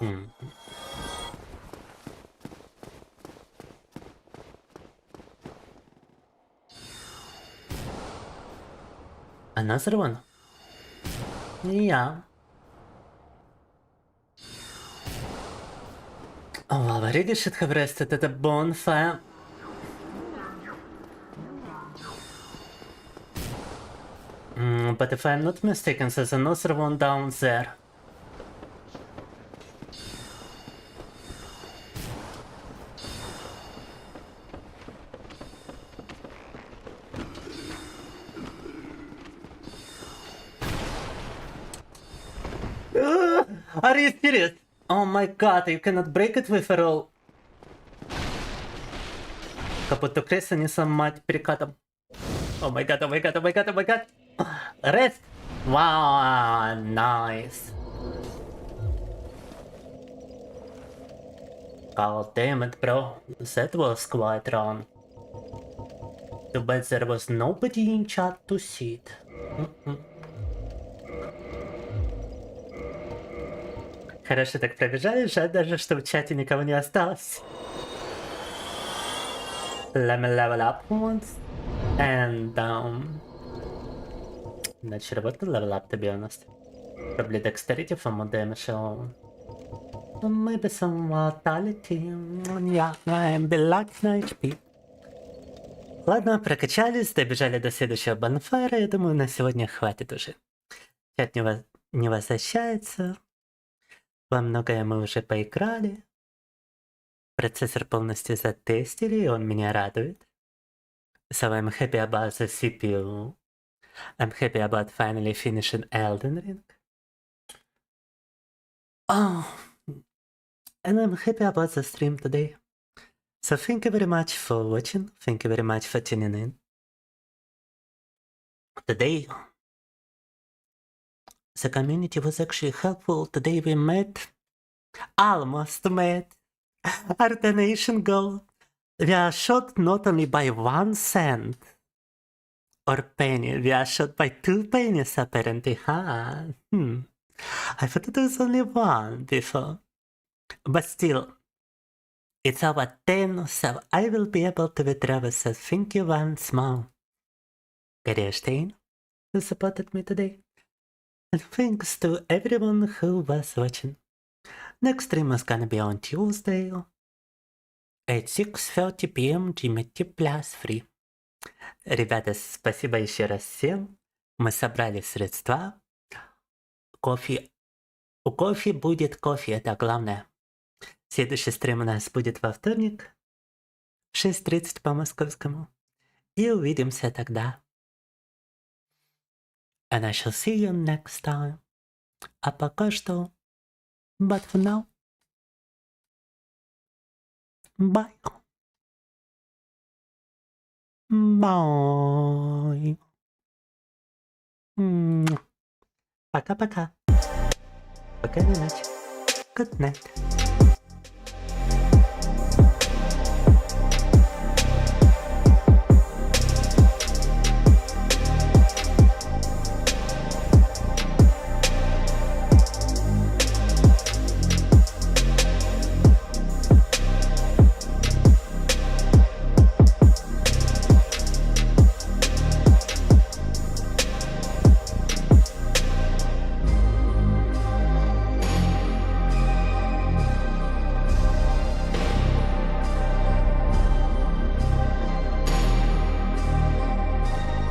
М. Another one. Yeah. Oh, I really should have rested at a bonfire. But if I'm not mistaken, there's another one down there. Are you serious? Oh my god, you cannot break it with a roll. Капуто кресло не сломать перекатом. Oh my god, oh my god, oh my god, oh my god. Rest! Wow, nice. God damn it, bro. That was quite wrong. Too bad there was nobody in chat to see it. Хорошо так пробежали, жаль даже, что в чате никого не осталось. Let me level up once. And not sure about the level up, to be honest. Probably dexterity for more damage or maybe some mortality. Yeah, I'm be lucky на HP. Ладно, прокачались, добежали до следующего банфайра. Я думаю, на сегодня хватит уже. Чат не возвращается. Во многое мы уже поиграли. Процессор полностью затестили, и он меня радует. So I'm happy about the CPU. I'm happy about finally finishing Elden Ring. Oh, and I'm happy about the stream today. So thank you very much for watching. Thank you very much for tuning in. Today, the community was actually helpful. Today we almost met our donation goal. We are short not only by 1 cent or penny, we are short by 2 pennies apparently, huh? I thought it was only 1 before. But still, it's over 10, so I will be able to withdraw, so thank you once more. Stein, who supported me today. And thanks to everyone who was watching. Next stream is gonna be on Tuesday at 6:30 p.m. GMT plus free. Ребята, спасибо еще раз всем. Мы собрали средства. Кофе. У кофе будет кофе, это главное. Следующий стрим у нас будет во вторник. 6:30 по московскому. И увидимся тогда. And I shall see you next time. А пока что... But for now... Bye. Bye. Пока-пока. Пока не ночь. Good night.